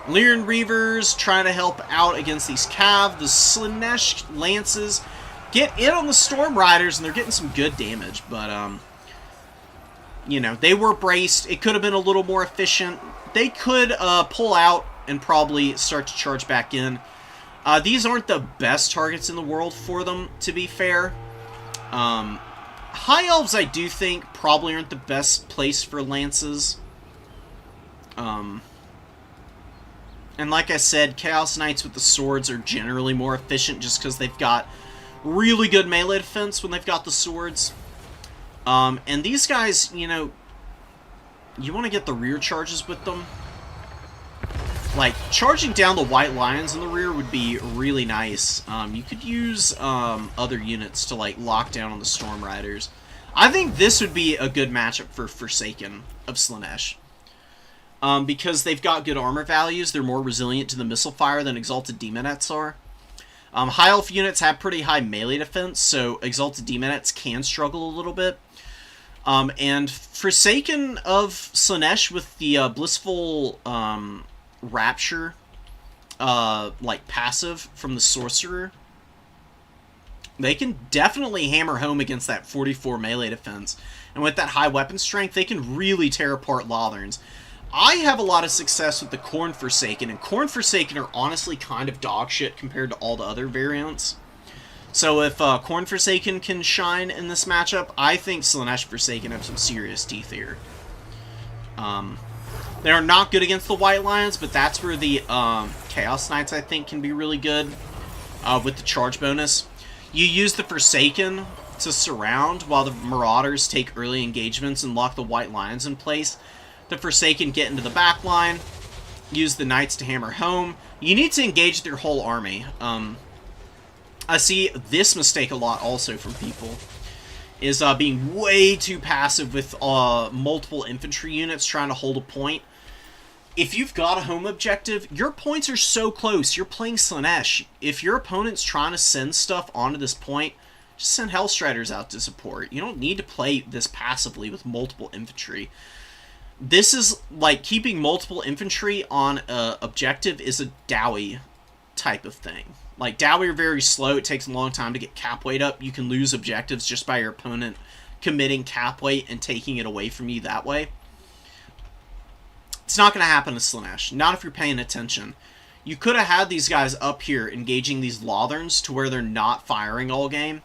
Lyran Reavers trying to help out against these Cav. The Slaanesh Lances get in on the Storm Riders, and they're getting some good damage, but, you know, they were braced. It could have been a little more efficient. They could pull out and probably start to charge back in. These aren't the best targets in the world for them, to be fair. High Elves, I do think, probably aren't the best place for Lances. And like I said, Chaos Knights with the swords are generally more efficient just because they've got really good melee defense when they've got the swords. And these guys, you know, you want to get the rear charges with them. Like, charging down the White Lions in the rear would be really nice. You could use other units to, like, lock down on the Storm Riders. I think this would be a good matchup for Forsaken of Slaanesh. Because they've got good armor values, they're more resilient to the missile fire than Exalted Demonettes are. High Elf units have pretty high melee defense, so Exalted Demonettes can struggle a little bit. And Forsaken of Slaanesh with the Blissful Rapture, like, passive from the Sorcerer, they can definitely hammer home against that 44 melee defense. And with that high weapon strength, they can really tear apart Lotherns. I have a lot of success with the Khorne Forsaken, and Khorne Forsaken are honestly kind of dog shit compared to all the other variants. So if Khorne Forsaken can shine in this matchup, I think Slaanesh Forsaken have some serious teeth here. They are not good against the White Lions, but that's where the Chaos Knights, I think, can be really good with the charge bonus. You use the Forsaken to surround while the Marauders take early engagements and lock the White Lions in place. The Forsaken get into the back line, use the Knights to hammer home. You need to engage their whole army. I see this mistake a lot also from people, is being way too passive with multiple infantry units trying to hold a point. If you've got a home objective, your points are so close. You're playing Slaanesh. If your opponent's trying to send stuff onto this point, just send Hellstriders out to support. You don't need to play this passively with multiple infantry. This is like keeping multiple infantry on an objective is a Dowie type of thing. Like, Dowie are very slow. It takes a long time to get cap weight up. You can lose objectives just by your opponent committing cap weight and taking it away from you that way. It's not going to happen to Slaanesh. Not if you're paying attention. You could have had these guys up here engaging these Lotherns to where they're not firing all game.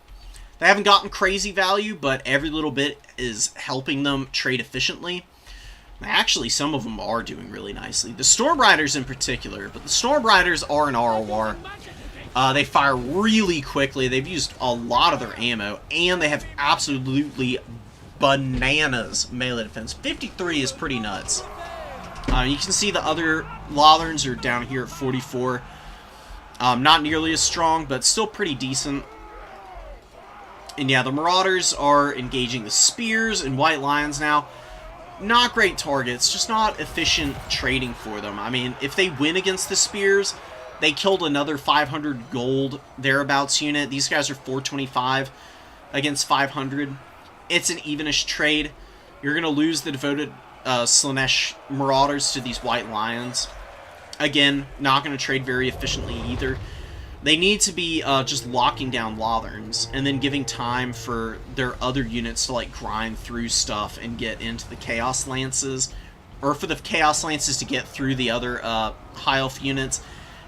They haven't gotten crazy value, but every little bit is helping them trade efficiently. Actually, some of them are doing really nicely. The Storm Riders in particular, but the Storm Riders are an ROR. They fire really quickly. They've used a lot of their ammo, and they have absolutely bananas melee defense. 53 is pretty nuts. You can see the other Lotherns are down here at 44. Not nearly as strong, but still pretty decent. And yeah, the Marauders are engaging the Spears and White Lions now. Not great targets, just not efficient trading for them. I mean, if they win against the Spears, they killed another 500 gold thereabouts unit. These guys are 425 against 500. It's an evenish trade. You're going to lose the devoted Slaanesh Marauders to these White Lions. Again, not going to trade very efficiently either. They need to be just locking down Lotherns and then giving time for their other units to, like, grind through stuff and get into the Chaos Lances, or for the Chaos Lances to get through the other High Elf units,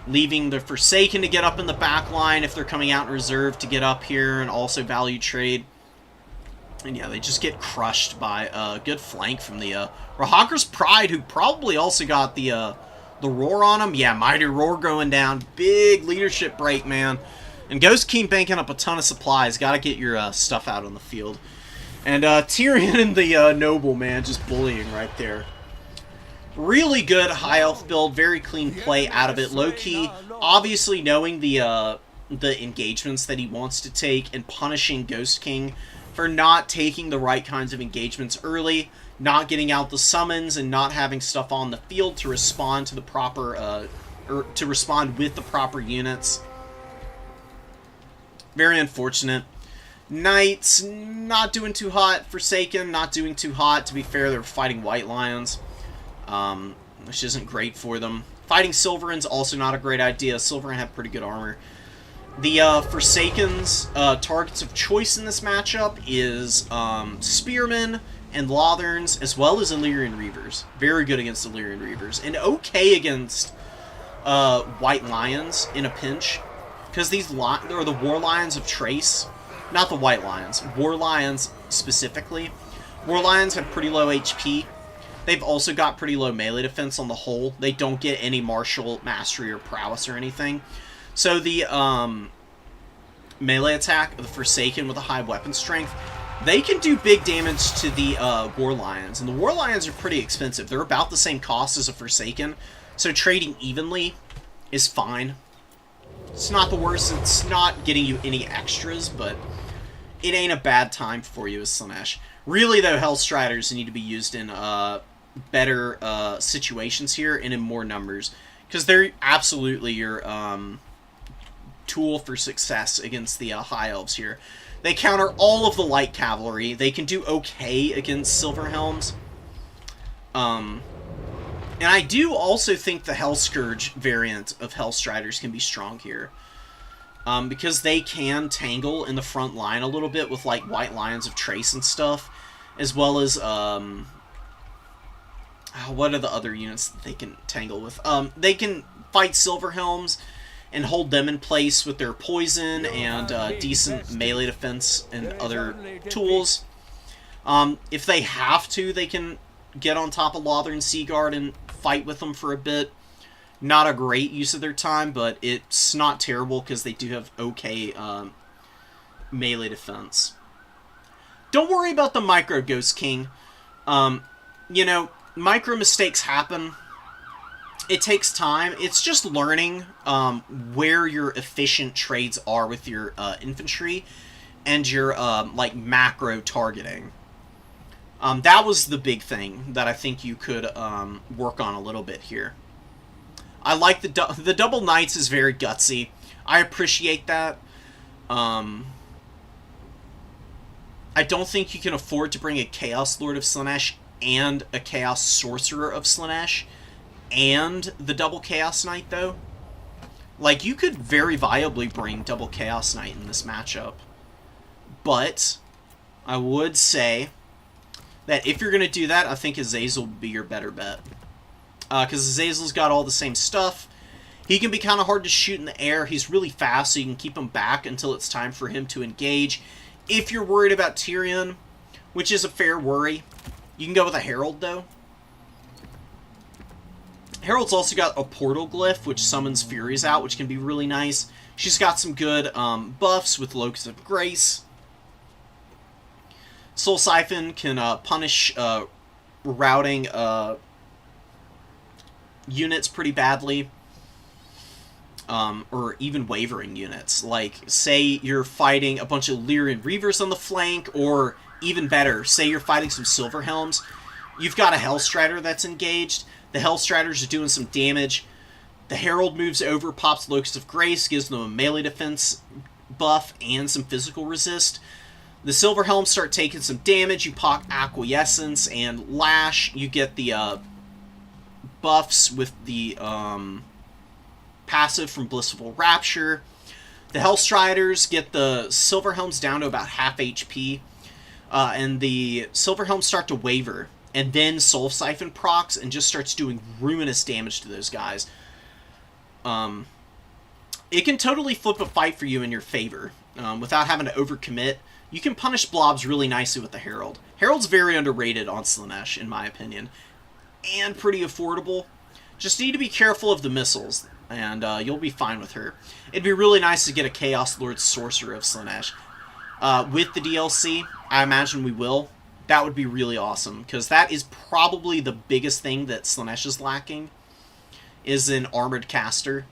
leaving the Forsaken to get up in the back line if they're coming out in reserve to get up here and also value trade. And yeah, they just get crushed by a good flank from the Rahakra's Pride, who probably also got the roar on him. Yeah, Mighty Roar going down. Big leadership break, man. And Ghost King banking up a ton of supplies. Got to get your stuff out on the field. And Tyrion and the Noble, man, just bullying right there. Really good High Elf build. Very clean play out of it. Low-key, obviously knowing the engagements that he wants to take and punishing Ghost King for not taking the right kinds of engagements early, not getting out the summons, and not having stuff on the field to respond to the proper, or to respond with the proper units. Very unfortunate. Knights, not doing too hot. Forsaken, not doing too hot. To be fair, they're fighting White Lions, which isn't great for them. Fighting Silverins, also not a great idea. Silverin have pretty good armor. The Forsaken's targets of choice in this matchup is Spearmen and Lotherns, as well as Illyrian Reavers. Very good against Illyrian Reavers. And okay against White Lions in a pinch. Because these are the War Lions of Trace. Not the White Lions. War Lions specifically. War Lions have pretty low HP. They've also got pretty low melee defense on the whole. They don't get any martial mastery or prowess or anything. So the melee attack of the Forsaken with a high weapon strength, they can do big damage to the War Lions. And the War Lions are pretty expensive. They're about the same cost as a Forsaken. So trading evenly is fine. It's not the worst. It's not getting you any extras, but it ain't a bad time for you as Slaanesh. Really, though, Hellstriders need to be used in better situations here and in more numbers, because they're absolutely your tool for success against the High Elves here. They counter all of the light cavalry. They can do okay against Silverhelms. And I do also think the Hellscourge variant of Hellstriders can be strong here. Because they can tangle in the front line a little bit with, like, White Lions of Trace and stuff. As well as, what are the other units that they can tangle with? They can fight Silverhelms and hold them in place with their poison and decent melee defense and other tools. If they have to, they can get on top of Lothern Seaguard and fight with them for a bit. Not a great use of their time, but it's not terrible because they do have okay melee defense. Don't worry about the micro, Ghost King. You know, micro mistakes happen. It takes time. It's just learning where your efficient trades are with your infantry and your like macro targeting. That was the big thing that I think you could work on a little bit here. I like the double knights is very gutsy. I appreciate that. I don't think you can afford to bring a Chaos Lord of Slaanesh and a Chaos Sorcerer of Slaanesh and the double Chaos Knight, though. Like, you could very viably bring double Chaos Knight in this matchup. But I would say that if you're going to do that, I think Azazel would be your better bet. Because Azazel's got all the same stuff. He can be kind of hard to shoot in the air. He's really fast, so you can keep him back until it's time for him to engage. If you're worried about Tyrion, which is a fair worry, you can go with a Herald, though. Herald's also got a Portal Glyph, which summons Furies out, which can be really nice. She's got some good buffs with Locust of Grace. Soul Siphon can punish routing units pretty badly. Or even wavering units. Like, say you're fighting a bunch of Lyrian Reavers on the flank, or even better, say you're fighting some Silverhelms. You've got a Hellstrider that's engaged. The Hellstriders are doing some damage. The Herald moves over, pops Locust of Grace, gives them a melee defense buff and some physical resist. The Silverhelms start taking some damage. You pop Acquiescence and Lash. You get the buffs with the passive from Blissful Rapture. The Hellstriders get the Silverhelms down to about half HP. And the Silverhelms start to waver. And then Soul Siphon procs and just starts doing ruinous damage to those guys. It can totally flip a fight for you in your favor. Without having to overcommit. You can punish blobs really nicely with the Herald. Herald's very underrated on Slaanesh, in my opinion. And pretty affordable. Just need to be careful of the missiles. And you'll be fine with her. It'd be really nice to get a Chaos Lord Sorcerer of Slaanesh. With the DLC, I imagine we will. That would be really awesome, because that is probably the biggest thing that Slaanesh is lacking, is an armored caster.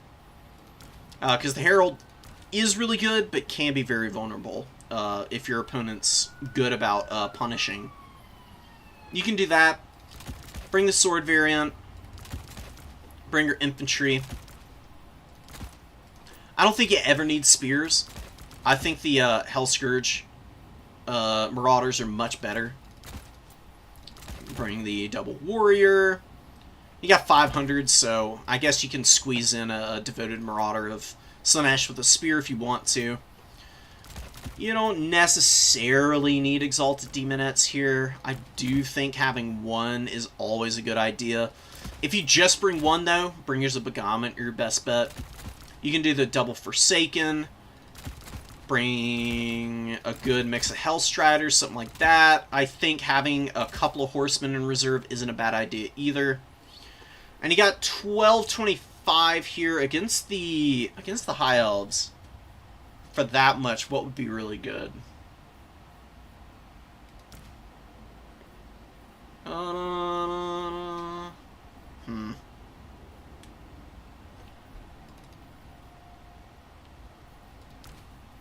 Because the Herald is really good, but can be very vulnerable if your opponent's good about punishing. You can do that. Bring the sword variant. Bring your infantry. I don't think you ever need spears. I think the Hellscourge Marauders are much better. Bring the double warrior. You got 500, so I guess you can squeeze in a devoted Marauder of Slaanesh with a spear if you want to. You don't necessarily need Exalted Demonettes here. I do think having one is always a good idea. If you just bring one, though, bring yours a Begamut, your best bet. You can do the double Forsaken. Bring a good mix of Hellstriders, something like that. I think having a couple of Horsemen in reserve isn't a bad idea either. And you got 1225 here against the High Elves. For that much, what would be really good?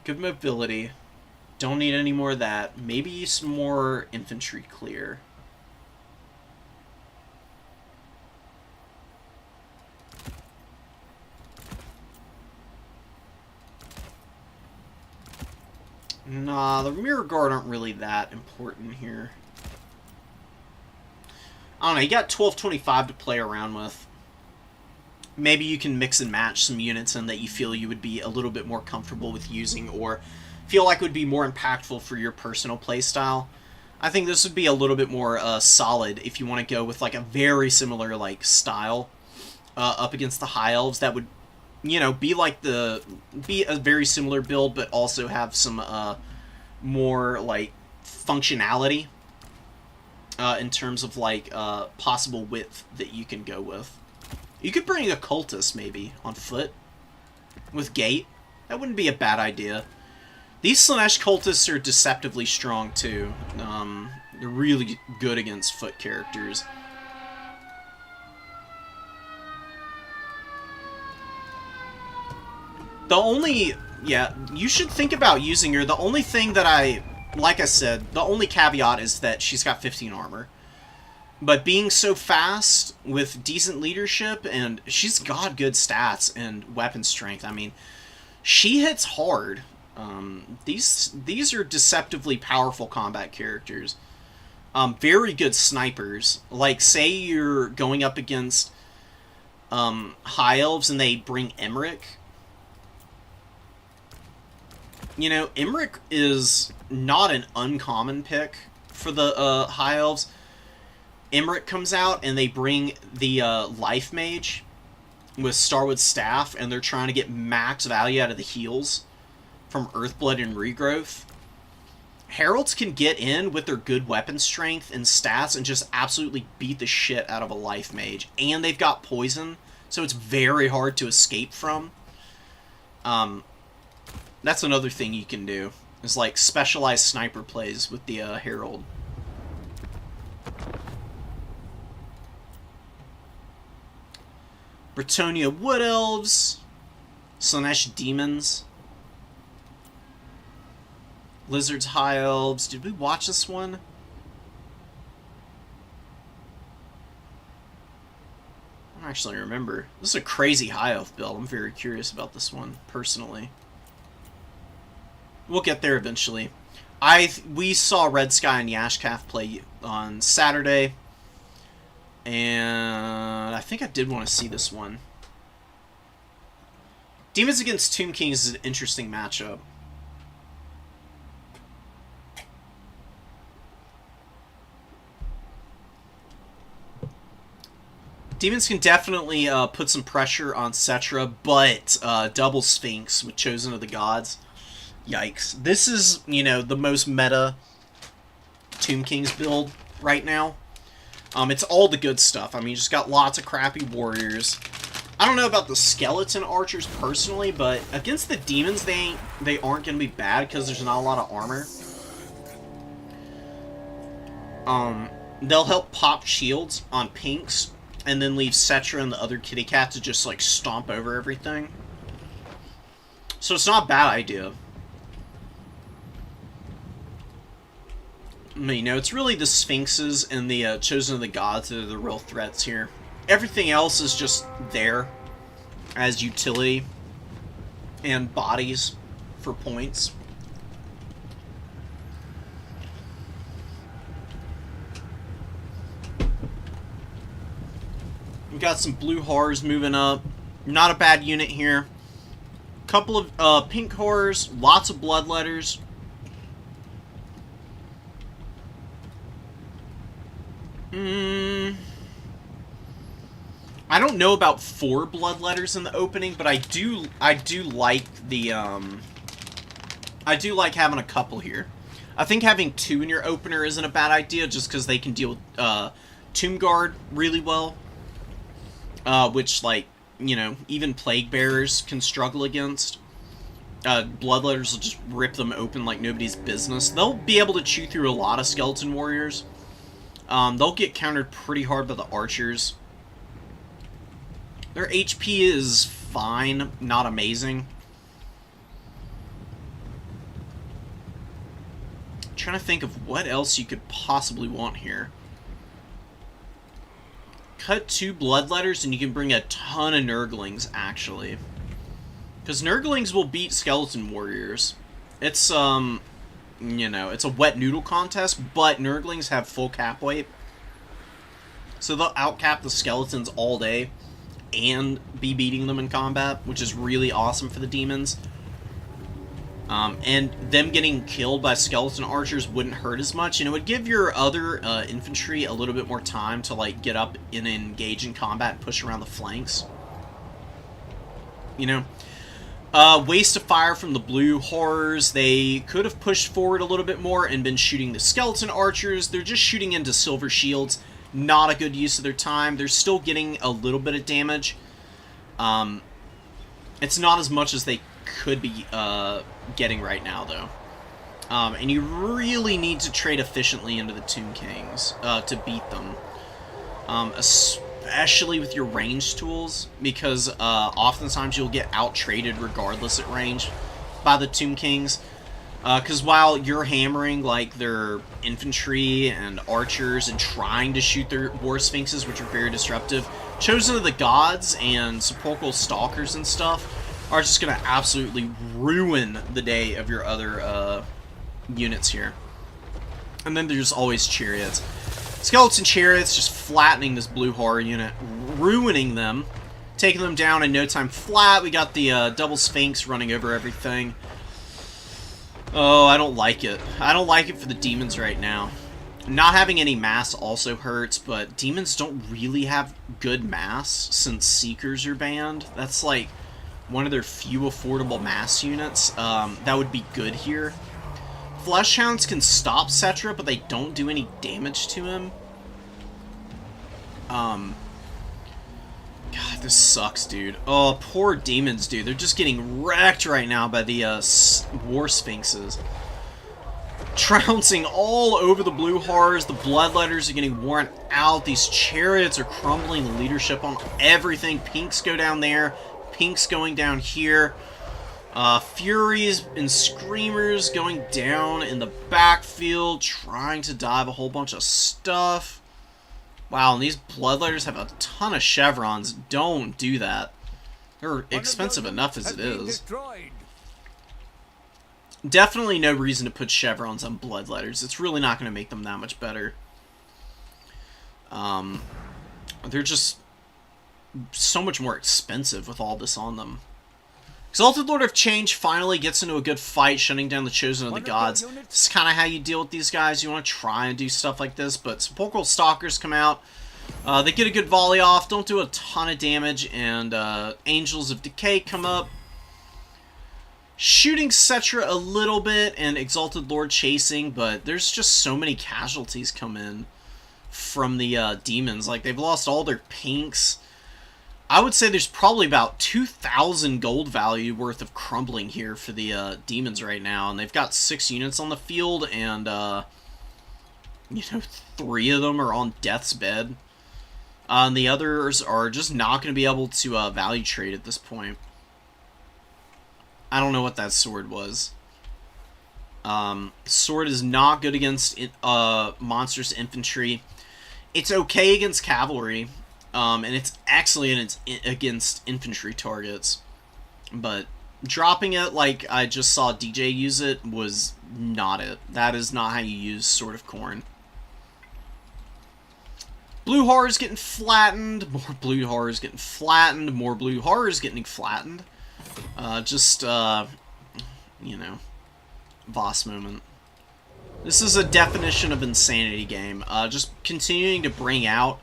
Good mobility. Don't need any more of that. Maybe some more infantry clear. Nah, the Mirror Guard aren't really that important here. I don't know, you got 1225 to play around with. Maybe you can mix and match some units in that you feel you would be a little bit more comfortable with using or feel like would be more impactful for your personal playstyle. I think this would be a little bit more solid if you want to go with like a very similar like style up against the High Elves. That would, you know, be a very similar build, but also have some more like functionality in terms of like possible width that you can go with. You could bring a Cultist, maybe, on foot. With Gate. That wouldn't be a bad idea. These Slaanesh Cultists are deceptively strong, too. They're really good against foot characters. The only... Yeah, you should think about using her. The only thing that like I said, the only caveat is that she's got 15 armor. But being so fast with decent leadership, and she's got good stats and weapon strength. I mean, she hits hard. These are deceptively powerful combat characters. Very good snipers. Like, say you're going up against High Elves and they bring Emmerich. You know, Emmerich is not an uncommon pick for the High Elves. Emmerich comes out and they bring the Life Mage with Starwood Staff, and they're trying to get max value out of the heals from Earthblood and Regrowth. Heralds can get in with their good weapon strength and stats and just absolutely beat the shit out of a Life Mage. And they've got poison, so it's very hard to escape from. That's another thing you can do, is like specialized sniper plays with the Herald. Bretonnia Wood Elves, Slaanesh Demons, Lizards High Elves. Did we watch this one? I don't actually remember. This is a crazy High Elf build. I'm very curious about this one, personally. We'll get there eventually. We saw Red Sky and Yashkath play on Saturday. And I think I did want to see this one. Demons against Tomb Kings is an interesting matchup. Demons can definitely put some pressure on Cetra, but double Sphinx with Chosen of the Gods. Yikes. This is, you know, the most meta Tomb Kings build right now. It's all the good stuff. I mean, you just got lots of crappy warriors. I don't know about the skeleton archers personally, but against the demons, they aren't going to be bad because there's not a lot of armor. They'll help pop shields on pinks, and then leave Cetra and the other kitty cat to just, like, stomp over everything. So it's not a bad idea. You know, it's really the Sphinxes and the Chosen of the Gods that are the real threats here. Everything else is just there as utility and bodies for points. We've got some blue horrors moving up. Not a bad unit here. Couple of pink horrors, lots of bloodletters. I don't know about 4 bloodletters in the opening, but I do like the I do like having a couple here. I think having 2 in your opener isn't a bad idea, just because they can deal with Tomb Guard really well. Which, like, you know, even Plague Bearers can struggle against. Bloodletters will just rip them open like nobody's business. They'll be able to chew through a lot of Skeleton Warriors. They'll get countered pretty hard by the Archers. Their HP is fine, not amazing. I'm trying to think of what else you could possibly want here. Cut 2 Bloodletters and you can bring a ton of Nurglings, actually. Because Nurglings will beat Skeleton Warriors. It's, you know, it's a wet noodle contest, but Nurglings have full cap weight. So they'll outcap the Skeletons all day and be beating them in combat, which is really awesome for the demons. And them getting killed by skeleton archers wouldn't hurt as much, and it would give your other infantry a little bit more time to like get up and engage in combat and push around the flanks. You know, waste of fire from the blue horrors. They could have pushed forward a little bit more and been shooting the skeleton archers. They're just shooting into silver shields. Not a good use of their time. They're still getting a little bit of damage. It's not as much as they could be getting right now, though. And you really need to trade efficiently into the Tomb Kings to beat them. Especially with your ranged tools, because oftentimes you'll get out-traded regardless at range by the Tomb Kings. Because while you're hammering like their infantry and archers and trying to shoot their war sphinxes, which are very disruptive, Chosen of the Gods and Sepulchral Stalkers and stuff are just going to absolutely ruin the day of your other units here. And then there's always chariots. Skeleton chariots just flattening this blue horror unit, ruining them, taking them down in no time flat. We got the double sphinx running over everything. Oh, I don't like it. I don't like it for the demons right now. Not having any mass also hurts, but demons don't really have good mass since Seekers are banned. That's like one of their few affordable mass units that would be good here. Fleshhounds can stop Cetra, but they don't do any damage to him. God, this sucks, dude. Oh, poor demons, dude. They're just getting wrecked right now by the war sphinxes. Trouncing all over the blue horrors. The bloodletters are getting worn out. These chariots are crumbling the leadership on everything. Pinks go down there. Pinks going down here. Furies and Screamers going down in the backfield, trying to dive a whole bunch of stuff. Wow, and these bloodletters have a ton of chevrons. Don't do that. They're expensive enough as it is. Definitely no reason to put chevrons on bloodletters. It's really not going to make them that much better. They're just so much more expensive with all this on them. Exalted Lord of Change finally gets into a good fight, shutting down the Chosen of the Gods. This is kind of how you deal with these guys. You want to try and do stuff like this, but Sepulchral Stalkers come out. They get a good volley off, don't do a ton of damage, and Angels of Decay come up. Shooting Cetra a little bit, and Exalted Lord chasing, but there's just so many casualties come in from the demons. Like, they've lost all their pinks. I would say there's probably about 2,000 gold value worth of crumbling here for the demons right now, and they've got 6 units on the field, and you know, 3 of them are on death's bed, and the others are just not going to be able to value trade at this point. I don't know what that sword was. Sword is not good against monstrous infantry. It's okay against cavalry. And it's excellent against infantry targets. But dropping it like I just saw DJ use it was not it. That is not how you use Sword of Khorne. Blue horrors getting flattened. More blue horrors getting flattened. More blue horrors getting flattened. You know, Voss moment. This is a definition of insanity game. Just continuing to bring out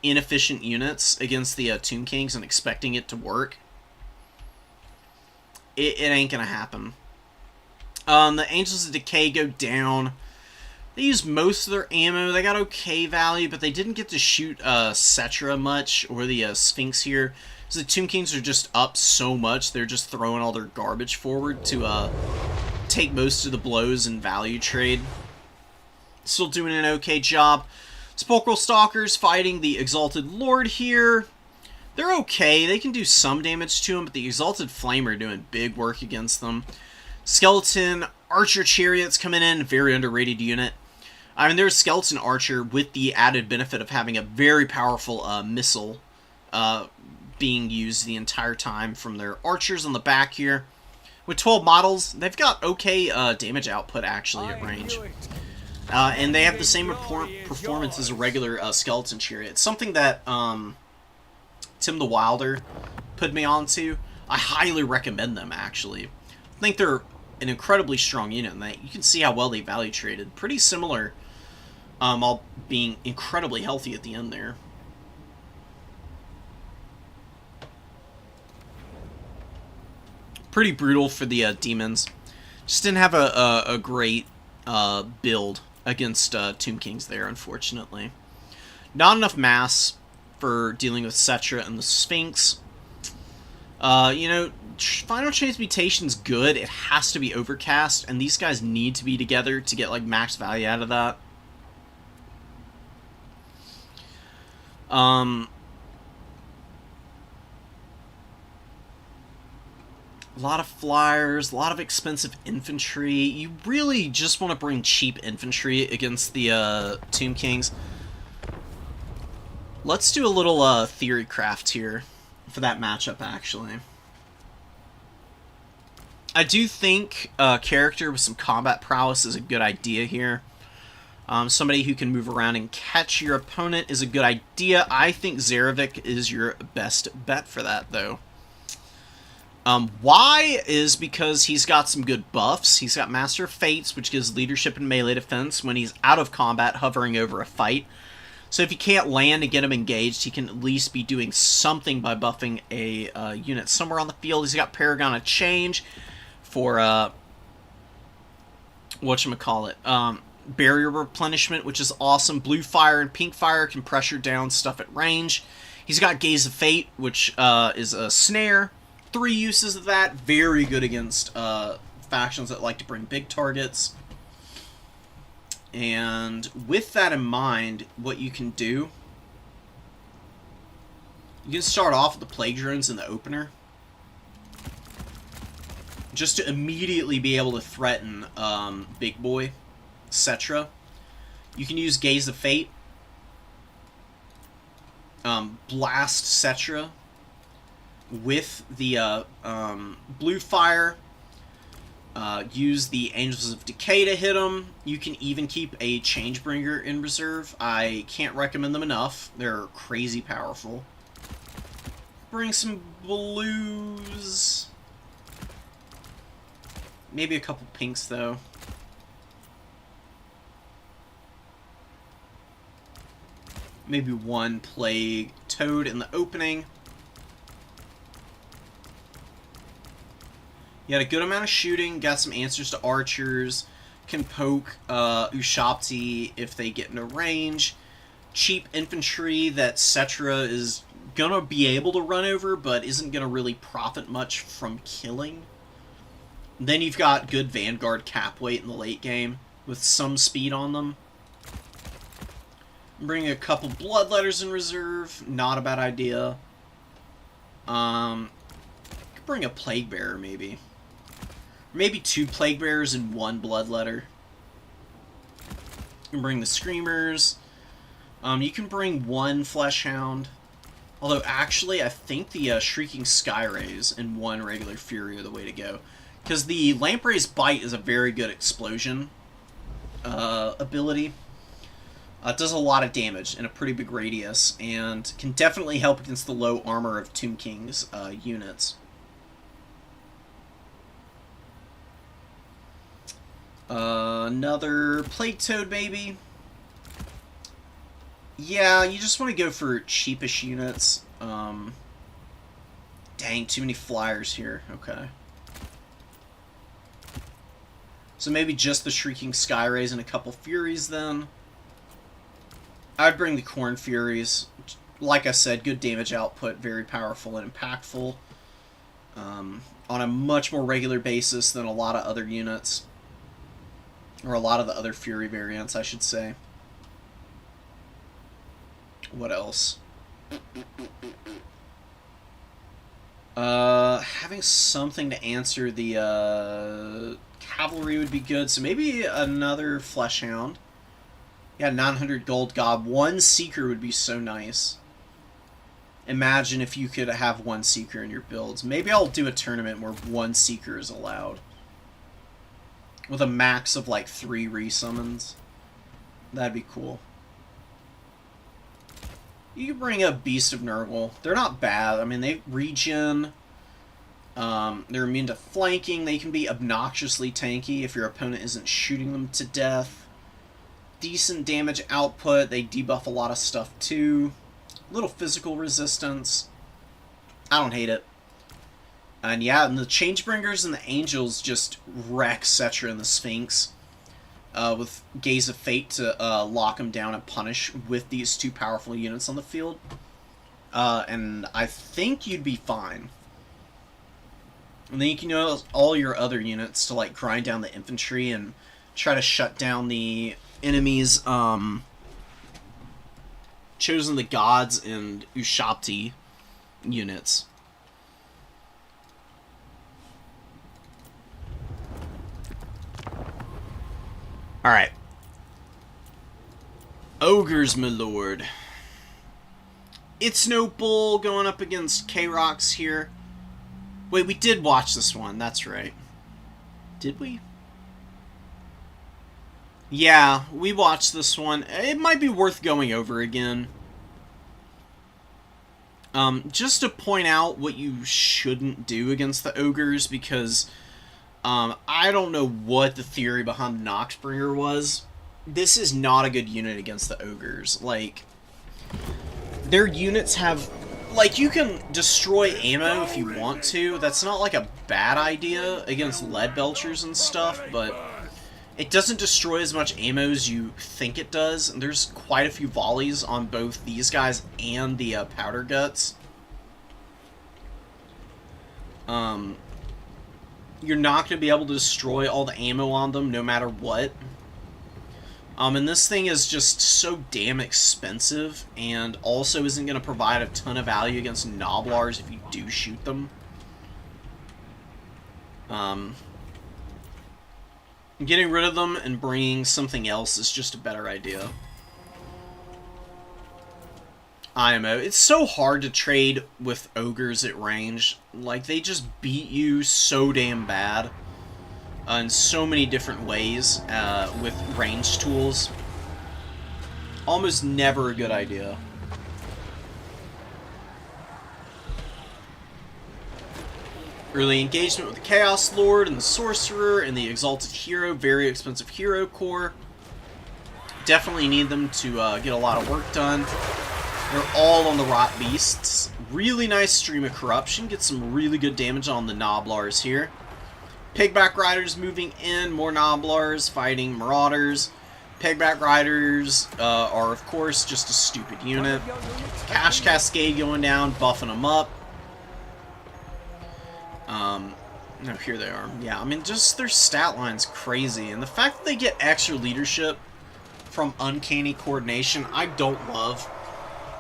inefficient units against the Tomb Kings and expecting it to work. It ain't gonna happen. The Angels of Decay go down. They used most of their ammo. They got okay value, but they didn't get to shoot Cetra much, or the Sphinx here. So the Tomb Kings are just up so much, they're just throwing all their garbage forward to take most of the blows in value trade. Still doing an okay job. Sepulchral Stalkers fighting the Exalted Lord here. They're okay. They can do some damage to them, but the Exalted Flame are doing big work against them. Skeleton Archer Chariots coming in, very underrated unit. I mean, there's Skeleton Archer with the added benefit of having a very powerful missile being used the entire time from their archers on the back here. With 12 models, they've got okay damage output actually at range. And they have the same performance as a regular Skeleton Chariot. Something that Tim the Wilder put me onto. I highly recommend them, actually. I think they're an incredibly strong unit, and you can see how well they value traded. Pretty similar, all being incredibly healthy at the end there. Pretty brutal for the demons. Just didn't have a great build against Tomb Kings there, unfortunately. Not enough mass for dealing with Cetra and the Sphinx. You know, Final Transmutation's good. It has to be Overcast, and these guys need to be together to get like max value out of that. A lot of flyers, a lot of expensive infantry. You really just want to bring cheap infantry against the Tomb Kings. Let's do a little theory craft here for that matchup, actually. I do think a character with some combat prowess is a good idea here. Somebody who can move around and catch your opponent is a good idea. I think Zarevic is your best bet for that, though. Why is because he's got some good buffs. He's got Master of Fates, which gives leadership and melee defense when he's out of combat, hovering over a fight. So if he can't land and get him engaged, he can at least be doing something by buffing a unit somewhere on the field. He's got Paragon of Change for, whatchamacallit, barrier replenishment, which is awesome. Blue Fire and Pink Fire can pressure down stuff at range. He's got Gaze of Fate, which is a snare. 3 uses of that. Very good against factions that like to bring big targets. And with that in mind, what you can do, you can start off with the Plague Drones in the opener, just to immediately be able to threaten Big Boy Cetra. You can use Gaze of Fate, blast Cetra with the Blue Fire, use the Angels of Decay to hit them. You can even keep a Changebringer in reserve. I can't recommend them enough. They're crazy powerful. Bring some blues. Maybe a couple pinks, though. Maybe 1 Plague Toad in the opening. You had a good amount of shooting, got some answers to archers, can poke Ushabti if they get into range. Cheap infantry that Cetra is going to be able to run over, but isn't going to really profit much from killing. Then you've got good Vanguard cap weight in the late game, with some speed on them. Bring a couple Bloodletters in reserve, not a bad idea. Could bring a Plague Bearer, maybe. Maybe 2 Plague Bearers and 1 Bloodletter. You can bring the Screamers. You can bring 1 Fleshhound. Although, actually, I think the Shrieking Skyrays and 1 regular Fury are the way to go. Because the Lamprey's Bite is a very good explosion ability. It does a lot of damage in a pretty big radius, and can definitely help against the low armor of Tomb King's units. Another Plague Toad, maybe. Yeah, you just want to go for cheapish units. Dang, too many flyers here. Okay. So maybe just the Shrieking Skyrays and a couple Furies then. I'd bring the Corn Furies. Like I said, good damage output, very powerful and impactful. On a much more regular basis than a lot of other units. Or a lot of the other Fury variants, I should say. What else? Having something to answer the cavalry would be good. So maybe another Fleshhound. Yeah, 900 gold gob. One Seeker would be so nice. Imagine if you could have one Seeker in your builds. Maybe I'll do a tournament where one Seeker is allowed. With a max of like 3 resummons. That'd be cool. You can bring up Beast of Nurgle. They're not bad. I mean, they regen. They're immune to flanking. They can be obnoxiously tanky if your opponent isn't shooting them to death. Decent damage output. They debuff a lot of stuff too. Little physical resistance. I don't hate it. And yeah, and the Changebringers and the Angels just wreck Settra and the Sphinx. With Gaze of Fate to lock them down and punish with these 2 powerful units on the field. And I think you'd be fine. And then you can use all your other units to like grind down the infantry and try to shut down the enemies' Chosen the Gods and Ushabti units. Alright. Ogres, my lord. It's no bull going up against K-Rox here. Wait, we did watch this one. That's right. Did we? Yeah, we watched this one. It might be worth going over again. Just to point out what you shouldn't do against the Ogres, because I don't know what the theory behind the Noxbringer was. This is not a good unit against the Ogres. Like, their units have... Like, you can destroy ammo if you want to. That's not, like, a bad idea against lead belchers and stuff, but it doesn't destroy as much ammo as you think it does. And there's quite a few volleys on both these guys and the Powder Guts. You're not going to be able to destroy all the ammo on them no matter what. And this thing is just so damn expensive, and also isn't going to provide a ton of value against Gnoblars if you do shoot them. Getting rid of them and bringing something else is just a better idea. IMO. It's so hard to trade with Ogres at range. Like, they just beat you so damn bad. In so many different ways with range tools. Almost never a good idea. Early engagement with the Chaos Lord and the Sorcerer and the Exalted Hero. Very expensive hero core. Definitely need them to get a lot of work done. They're all on the Rot Beasts. Really nice Stream of Corruption. Get some really good damage on the Gnoblars here. Pigback Riders moving in, more Gnoblars fighting Marauders. Pigback Riders are, of course, just a stupid unit. Cash Cascade going down, buffing them up. No, here they are. Yeah, I mean, just their stat line's crazy. And the fact that they get extra leadership from Uncanny Coordination, I don't love.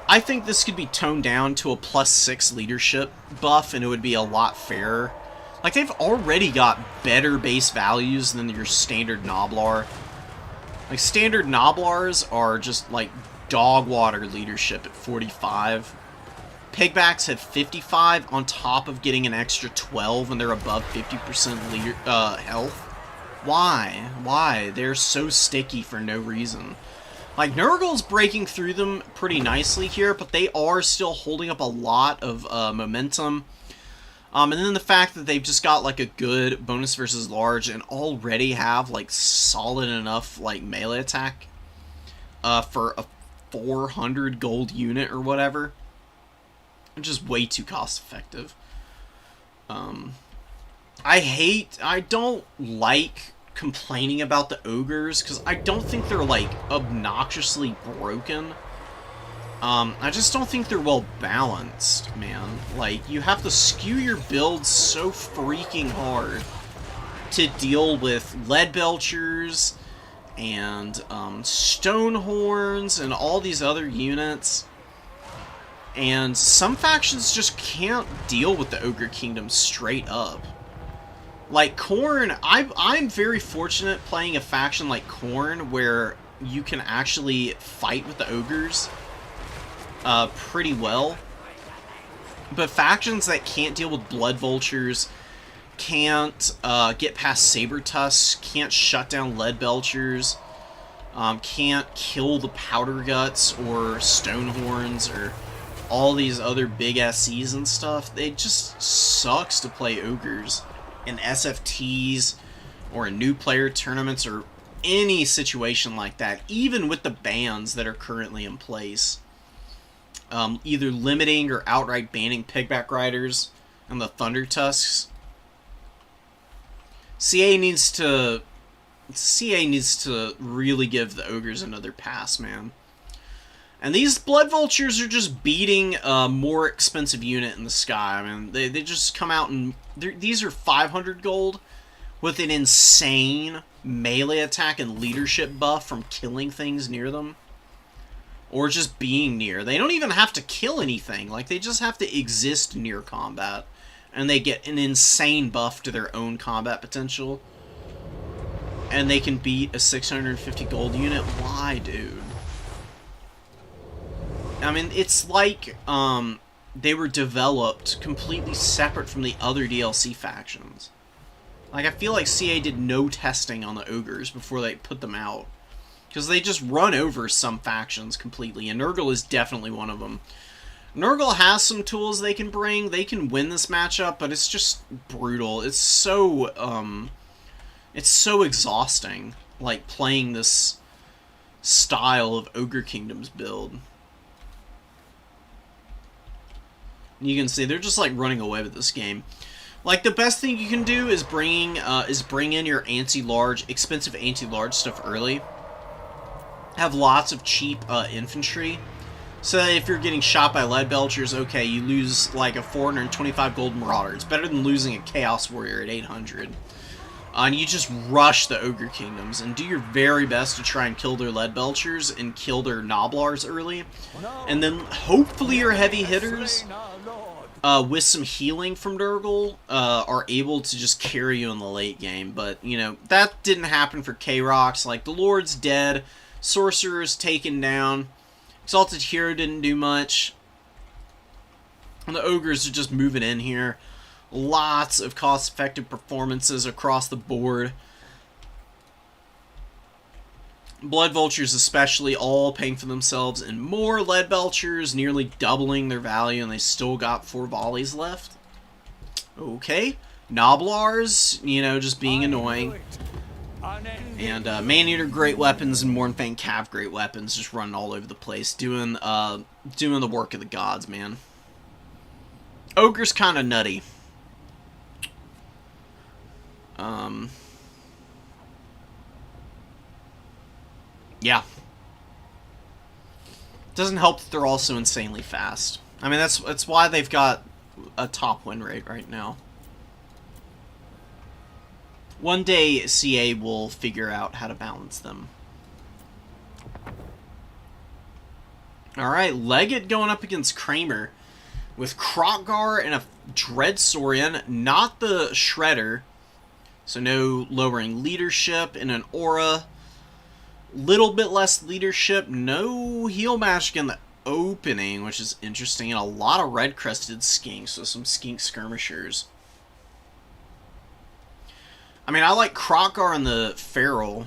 I think this could be toned down to a +6 leadership buff, and it would be a lot fairer. Like, they've already got better base values than your standard Gnoblar. Like, standard Gnoblars are just, like, dog water leadership at 45. Pigbacks have 55 on top of getting an extra 12 when they're above 50% health. Why? Why? They're so sticky for no reason. Like, Nurgle's breaking through them pretty nicely here, but they are still holding up a lot of momentum. And then the fact that they've just got, like, a good bonus versus large and already have, like, solid enough, like, melee attack for a 400 gold unit or whatever. Which is way too cost effective. I don't like complaining about the ogres, because I don't think they're, like, obnoxiously broken. I just don't think they're well balanced, man. Like, you have to skew your build so freaking hard to deal with lead belchers and stone horns and all these other units. And some factions just can't deal with the Ogre Kingdom straight up. Like Khorne, I'm very fortunate playing a faction like Khorne where you can actually fight with the ogres pretty well. But factions that can't deal with blood vultures, can't get past saber tusks, can't shut down lead belchers, can't kill the powder guts or stone horns or all these other big SCs and stuff, it just sucks to play ogres in SFTs or in new player tournaments or any situation like that, even with the bans that are currently in place. Either limiting or outright banning pigback riders and the thunder tusks. CA needs to really give the ogres another pass, man. And these blood vultures are just beating a more expensive unit in the sky. I mean, they just come out and these are 500 gold with an insane melee attack and leadership buff from killing things near them. Or just being near. They don't even have to kill anything. Like, they just have to exist near combat. And they get an insane buff to their own combat potential. And they can beat a 650 gold unit. Why, dude? I mean, it's like they were developed completely separate from the other DLC factions. Like, I feel like CA did no testing on the ogres before they put them out. Because they just run over some factions completely, and Nurgle is definitely one of them. Nurgle has some tools they can bring. They can win this matchup, but it's just brutal. It's so exhausting, like, playing this style of Ogre Kingdoms build. You can see they're just like running away with this game. Like, the best thing you can do is bring in your anti-large, expensive anti-large stuff early. Have lots of cheap infantry. So that if you're getting shot by lead belchers, okay, you lose like a 425 gold marauder. It's better than losing a chaos warrior at 800. And you just rush the Ogre Kingdoms and do your very best to try and kill their lead belchers and kill their Gnoblars early. And then hopefully your heavy hitters, with some healing from Nurgle, are able to just carry you in the late game. But, you know, that didn't happen for K-Rox. Like, the Lord's dead, Sorcerer's taken down, Exalted Hero didn't do much, and the Ogres are just moving in here. Lots of cost-effective performances across the board. Blood Vultures especially, all paying for themselves, and more Lead Belchers, nearly doubling their value, and they still got 4 volleys left. Okay. Gnoblars, you know, just being annoying. And Man-Eater great weapons and Mournfang Cav great weapons, just running all over the place, doing the work of the gods, man. Ogre's kind of nutty. Yeah. Doesn't help that they're also insanely fast. I mean, that's why they've got a top win rate right now. One day, CA will figure out how to balance them. Alright, Legate going up against Kramer with Kroq-Gar and a Dreadsaurian, not the Shredder. So no lowering leadership and an aura. Little bit less leadership. No heal magic in the opening, which is interesting. And a lot of red-crested skinks, so some skink skirmishers. I mean, I like Kroq-Gar and the Feral.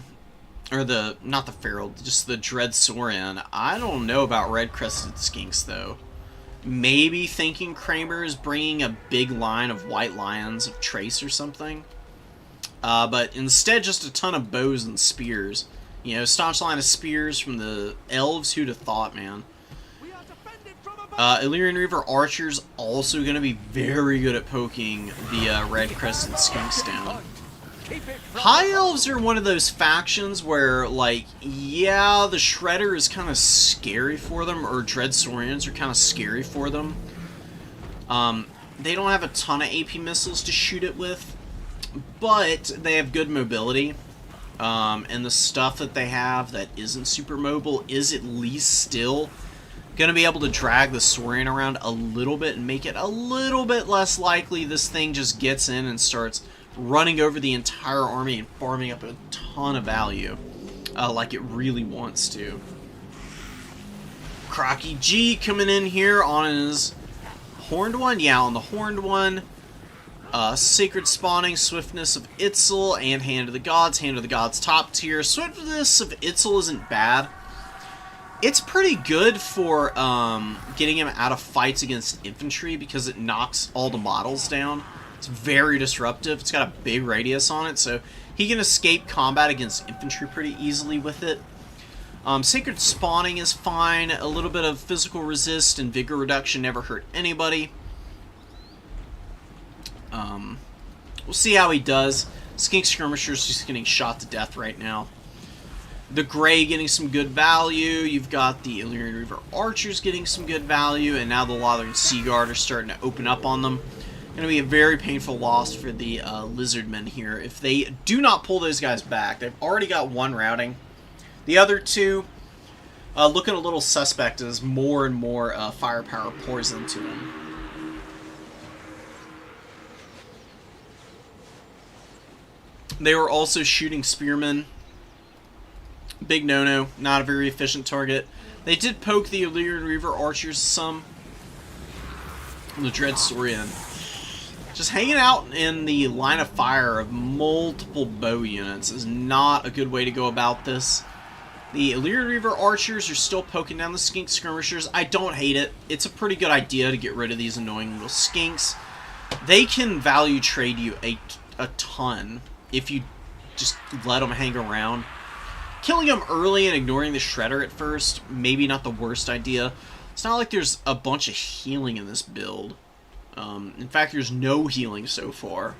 Or the, not the Feral, just the Dreadsaurian. I don't know about red-crested skinks, though. Maybe thinking Kramer is bringing a big line of white lions of Trace or something. But instead, just a ton of bows and spears. You know, staunch line of spears from the elves. Who'd have thought, man? Illyrian Reaver Archers also going to be very good at poking the red-crested skinks down. High Elves are one of those factions where, like, yeah, the Shredder is kind of scary for them, or Dread Saurians are kind of scary for them. They don't have a ton of AP missiles to shoot it with, but they have good mobility. And the stuff that they have that isn't super mobile is at least still going to be able to drag the Saurian around a little bit and make it a little bit less likely this thing just gets in and starts running over the entire army and farming up a ton of value like it really wants to. Crocky G coming in here on his Horned one? Yeah, on the Horned one. Sacred Spawning, Swiftness of Itzel, and Hand of the Gods. Hand of the Gods top tier. Swiftness of Itzel isn't bad. It's pretty good for getting him out of fights against infantry because it knocks all the models down. It's very disruptive. It's got a big radius on it, so he can escape combat against infantry pretty easily with it. Sacred Spawning is fine. A little bit of physical resist and vigor reduction never hurt anybody. We'll see how he does. Skink Skirmisher's just getting shot to death right now. The Grey getting some good value. You've got the Illyrian Reaver Archers getting some good value, and now the Lothern Sea Guard are starting to open up on them. Going to be a very painful loss for the Lizardmen here if they do not pull those guys back. They've already got one routing. The other two looking a little suspect as more and more firepower pours into them. They were also shooting Spearmen. Big no-no. Not a very efficient target. They did poke the Illyrian Reaver Archers some. The Dread Saurian. Just hanging out in the line of fire of multiple bow units is not a good way to go about this. The Illyrian Reaver Archers are still poking down the Skink Skirmishers. I don't hate it. It's a pretty good idea to get rid of these annoying little skinks. They can value trade you a ton if you just let them hang around. Killing them early and ignoring the Shredder at first, maybe not the worst idea. It's not like there's a bunch of healing in this build. In fact, there's no healing so far,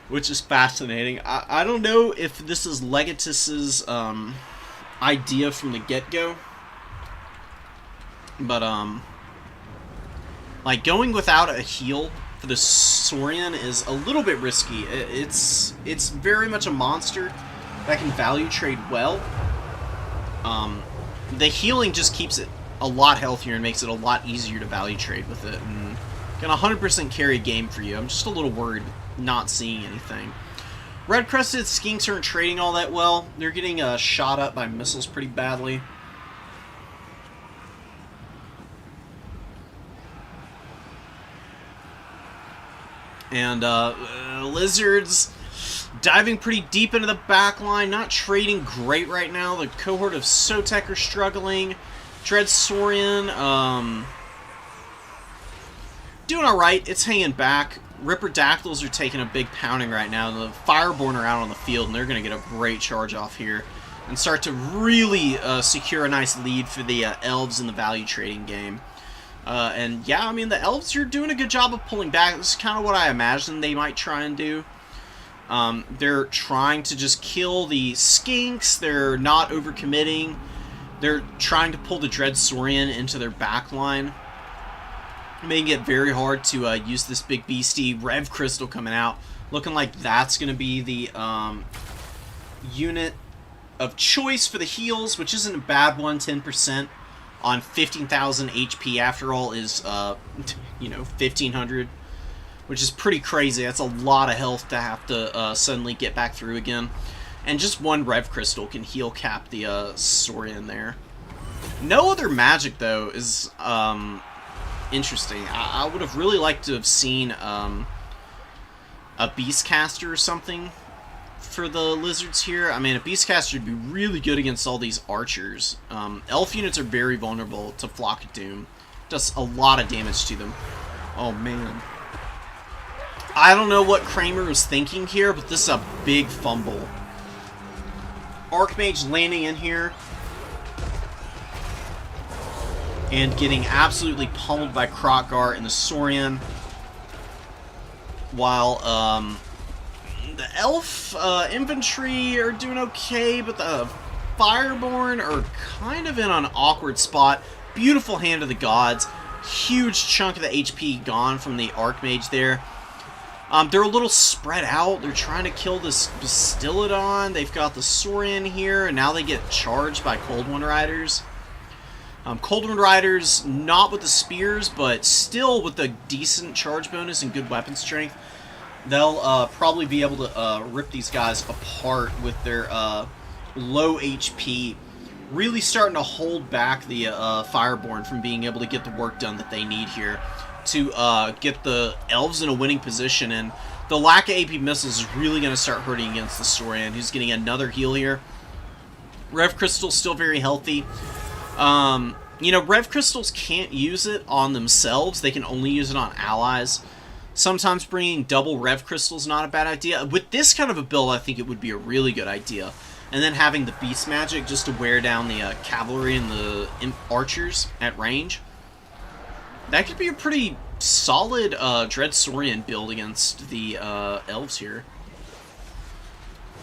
which is fascinating. I don't know if this is Legatus's idea from the get-go, but like going without a heal for the Saurian is a little bit risky. It's very much a monster that can value trade well. The healing just keeps it a lot healthier and makes it a lot easier to value trade with it, and can 100% carry game for you. I'm just a little worried not seeing anything. Red Crested Skinks aren't trading all that well. They're getting shot up by missiles pretty badly. And Lizards diving pretty deep into the back line, not trading great right now. The cohort of Sotek are struggling. Dread Saurian, doing alright. It's hanging back. Ripper Dactyls are taking a big pounding right now. The Fireborn are out on the field, and they're going to get a great charge off here and start to really secure a nice lead for the Elves in the value trading game. And yeah, I mean, the Elves are doing a good job of pulling back. This is kind of what I imagined they might try and do. They're trying to just kill the Skinks. They're not overcommitting. They're trying to pull the Dread Saurian into their backline, making it very hard to use this big beastie. Rev Crystal coming out, looking like that's going to be the unit of choice for the heals, which isn't a bad one. 10% on 15,000 HP, after all, is, you know, 1,500, which is pretty crazy. That's a lot of health to have to suddenly get back through again. And just one Rev Crystal can heal cap the Saurian there. No other magic, though, is interesting. I would have really liked to have seen a Beastcaster or something for the Lizards here. I mean, a Beastcaster would be really good against all these archers. Elf units are very vulnerable to Flock of Doom. Does a lot of damage to them. Oh, man. I don't know what Kramer was thinking here, but this is a big fumble. Archmage landing in here and getting absolutely pummeled by Kroq-Gar and the Saurian, while The elf infantry are doing okay, but the fireborn are kind of in an awkward spot. Beautiful Hand of the Gods. Huge chunk of the HP gone from the Archmage there. They're a little spread out. They're trying to kill this Bastiladon. They've got the Saurian here, and now they get charged by Cold Wind Riders. Cold Wind Riders, not with the spears, but still with a decent charge bonus and good weapon strength. They'll probably be able to rip these guys apart with their low HP. Really starting to hold back the Fireborn from being able to get the work done that they need here to get the elves in a winning position. And the lack of AP missiles is really going to start hurting against the Saurian, who's getting another heal here. Rev Crystal's still very healthy. You know, Rev Crystals can't use it on themselves. They can only use it on allies. Sometimes bringing double Rev Crystals is not a bad idea. With this kind of a build, I think it would be a really good idea. And then having the Beast Magic just to wear down the Cavalry and the Archers at range. That could be a pretty solid Dread Saurian build against the Elves here.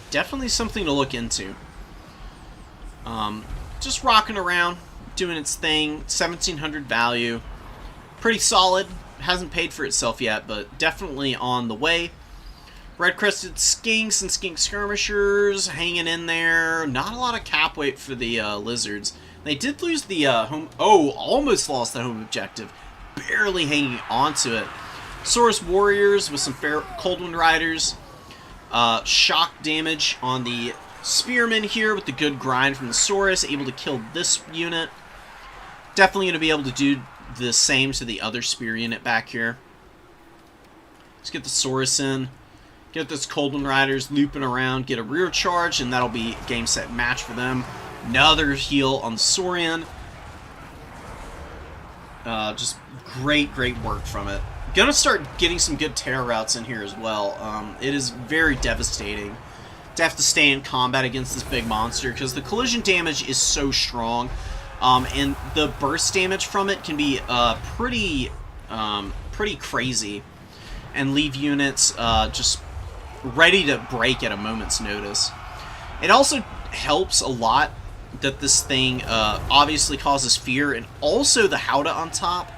Definitely something to look into. Just rocking around, doing its thing. 1,700 value. Pretty solid. Hasn't paid for itself yet, but definitely on the way. Red-crested skinks and skink skirmishers hanging in there. Not a lot of cap weight for the lizards. They did lose the home... Oh, almost lost the home objective. Barely hanging onto it. Saurus Warriors with some Cold Wind Riders. Shock damage on the Spearmen here with the good grind from the Saurus. Able to kill this unit. Definitely going to be able to do the same to the other spear unit back here. Let's get the Saurus in. Get this Cold Wind Riders looping around. Get a rear charge, and that'll be game, set, match for them. Another heal on the Saurian. Just great work from it. Gonna start getting some good terror routes in here as well. It is very devastating to have to stay in combat against this big monster, because the collision damage is so strong. And the burst damage from it can be pretty crazy, and leave units just ready to break at a moment's notice. It also helps a lot that this thing obviously causes fear, and also the Howdah on top.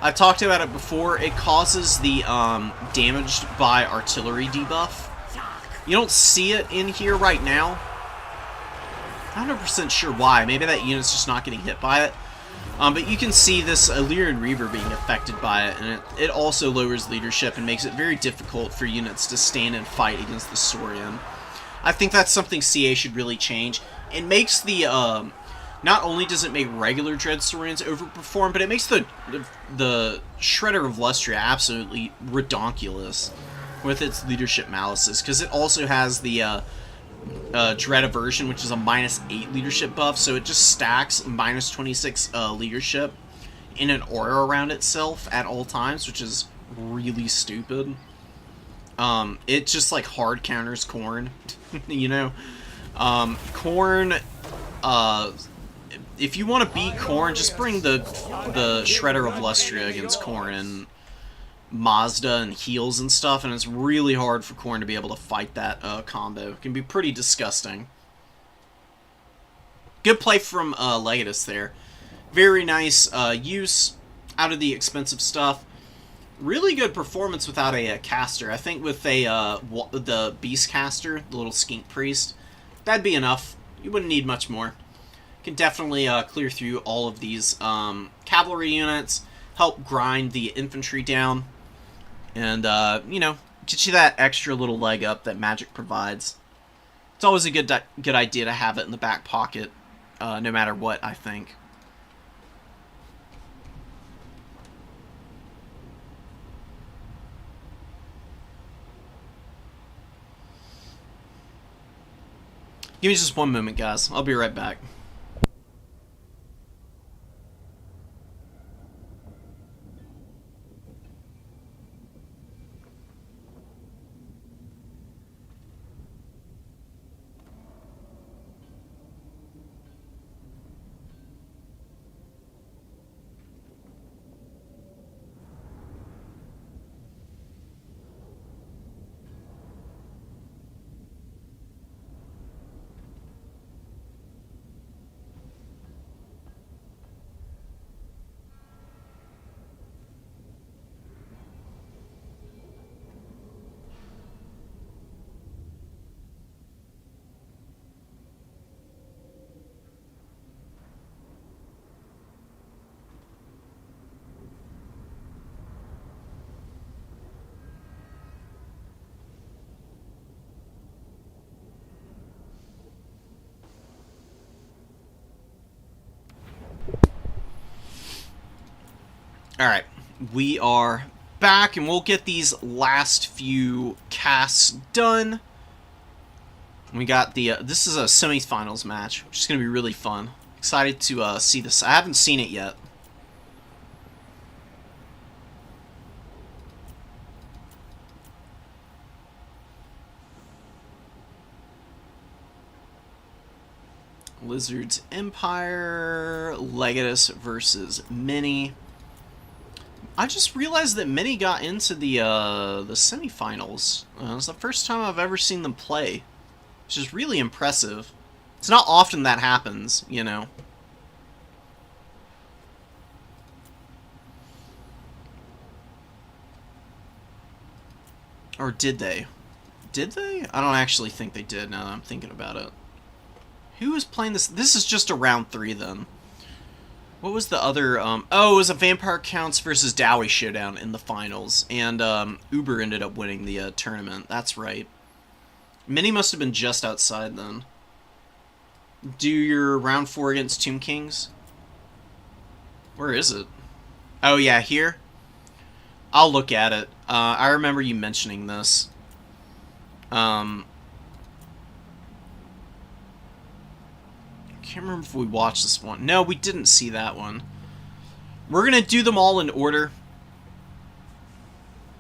I've talked about it before. It causes the damaged by artillery debuff. You don't see it in here right now. I'm not 100% sure why. Maybe that unit's just not getting hit by it. But you can see this Illyrian Reaver being affected by it, and it also lowers leadership and makes it very difficult for units to stand and fight against the Saurian. I think that's something CA should really change. It makes the, not only does it make regular Dread Saurians overperform, but it makes the Shredder of Lustria absolutely redonkulous with its leadership malices, because it also has the Dread Aversion, which is a -8 leadership buff, so it just stacks -26 leadership in an aura around itself at all times, which is really stupid. It just like hard counters Khorne, you know? Khorne, if you want to beat Khorne, just bring the Shredder of Lustria against Khorne and Mazda and heals and stuff, and it's really hard for Khorne to be able to fight that combo. It can be pretty disgusting. Good play from Legatus there. Very nice use out of the expensive stuff. Really good performance without a caster. I think with the Beast Caster, the little Skink Priest, that'd be enough. You wouldn't need much more. Can definitely clear through all of these cavalry units, help grind the infantry down, and, you know, get you that extra little leg up that magic provides. It's always a good idea to have it in the back pocket, no matter what, I think. Give me just one moment, guys. I'll be right back. Alright, we are back, and we'll get these last few casts done. We got the, this is a semifinals match, which is going to be really fun. Excited to see this. I haven't seen it yet. Lizard's Empire, Legatus versus Mini. I just realized that Mini got into the semifinals. It's the first time I've ever seen them play, which is really impressive. It's not often that happens, you know. Or did they? Did they? I don't actually think they did now that I'm thinking about it. Who was playing this? This is just a round 3 then. What was the other, oh, it was a Vampire Counts versus Dowie showdown in the finals, and Uber ended up winning the tournament. That's right. Mini must have been just outside then. Do your round 4 against Tomb Kings? Where is it? Oh yeah, here? I'll look at it. I remember you mentioning this. Can't remember if we watched this one. No, we didn't see that one. We're gonna do them all in order.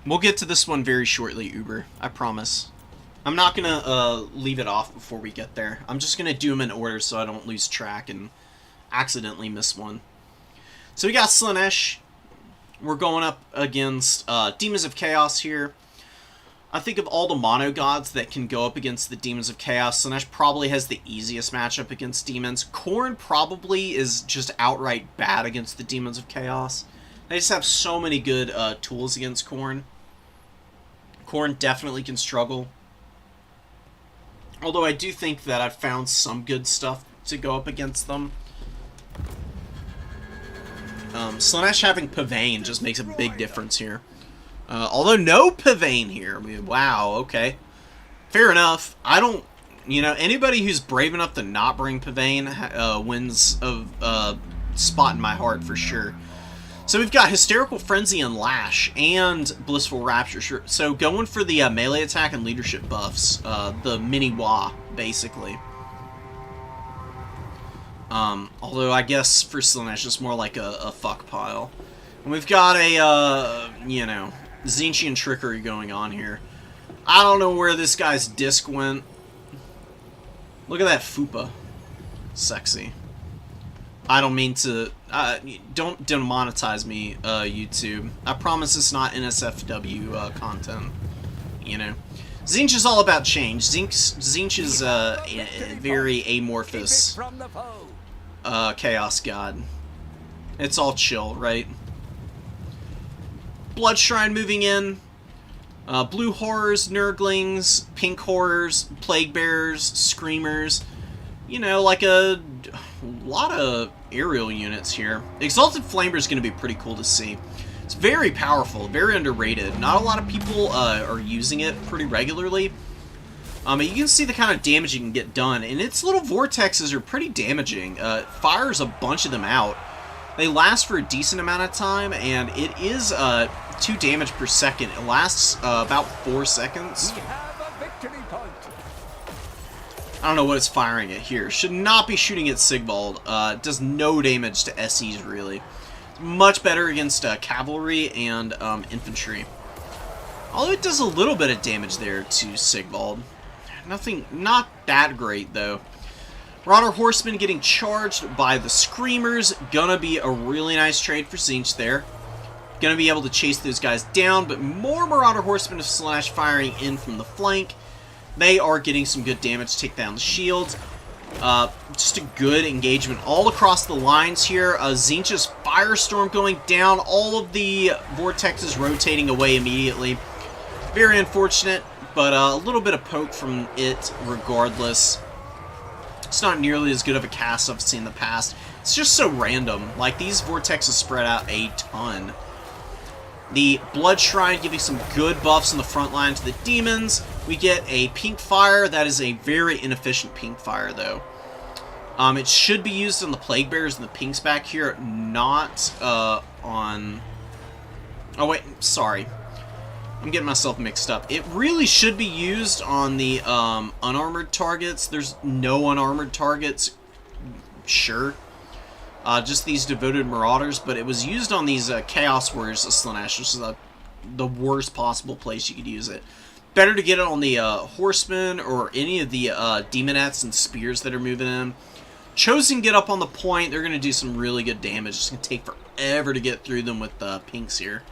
We'll get to this one very shortly, Uber. I promise. I'm not gonna leave it off before we get there. I'm just gonna do them in order so I don't lose track and accidentally miss one. So we got Slaanesh. We're going up against Demons of Chaos here. I think of all the mono gods that can go up against the Demons of Chaos, Slaanesh probably has the easiest matchup against demons. Khorne probably is just outright bad against the Demons of Chaos. They just have so many good tools against Khorne. Khorne definitely can struggle. Although I do think that I've found some good stuff to go up against them. Slaanesh having Pavane just makes a big difference here. Although no Pavane here. I mean, wow, okay. Fair enough. I don't, you know, anybody who's brave enough to not bring Pavane wins a spot in my heart for sure. So we've got Hysterical Frenzy and Lash and Blissful Rapture. So going for the melee attack and leadership buffs. The mini-wah, basically. Although I guess for Slaanesh it's more like a fuck pile. And we've got a, you know, Tzeentchian trickery going on here. I don't know where this guy's disc went. Look at that fupa. Sexy. I don't mean to... don't demonetize me, YouTube. I promise it's not NSFW content. You know. Tzeentch is all about change. Tzeentch is a very amorphous chaos god. It's all chill, right? Blood Shrine moving in. Blue Horrors, Nurglings, Pink Horrors, Plague Bearers, Screamers. You know, like a lot of aerial units here. Exalted Flamer is going to be pretty cool to see. It's very powerful, very underrated. Not a lot of people are using it pretty regularly. You can see the kind of damage you can get done, and its little vortexes are pretty damaging. Fires a bunch of them out. They last for a decent amount of time, and it is 2 damage per second. It lasts about 4 seconds. We have a victory point. I don't know what it's firing at here. Should not be shooting at Sigvald. It does no damage to SEs, really. It's much better against cavalry and infantry. Although it does a little bit of damage there to Sigvald. Not that great, though. Marauder Horsemen getting charged by the Screamers. Gonna be a really nice trade for Tzeentch there. Gonna be able to chase those guys down, but more Marauder Horsemen of Slaanesh firing in from the flank. They are getting some good damage to take down the shields. Just a good engagement all across the lines here. Tzeentch's Firestorm going down. All of the vortexes rotating away immediately. Very unfortunate, but a little bit of poke from it regardless. It's not nearly as good of a cast I've seen in the past. It's just so random. Like, these vortexes spread out a ton. The Blood Shrine giving some good buffs in the front line to the demons. We get a Pink Fire. That is a very inefficient Pink Fire, though. It should be used on the Plague Bearers and the Pinks back here, not on Oh wait, sorry. I'm getting myself mixed up. It really should be used on the unarmored targets. There's no unarmored targets, sure. Just these devoted marauders, but it was used on these Chaos Warriors of Slaanesh, which is the worst possible place you could use it. Better to get it on the Horsemen or any of the Demonettes and Spears that are moving in. Chosen get up on the point. They're going to do some really good damage. It's going to take forever to get through them with pinks here.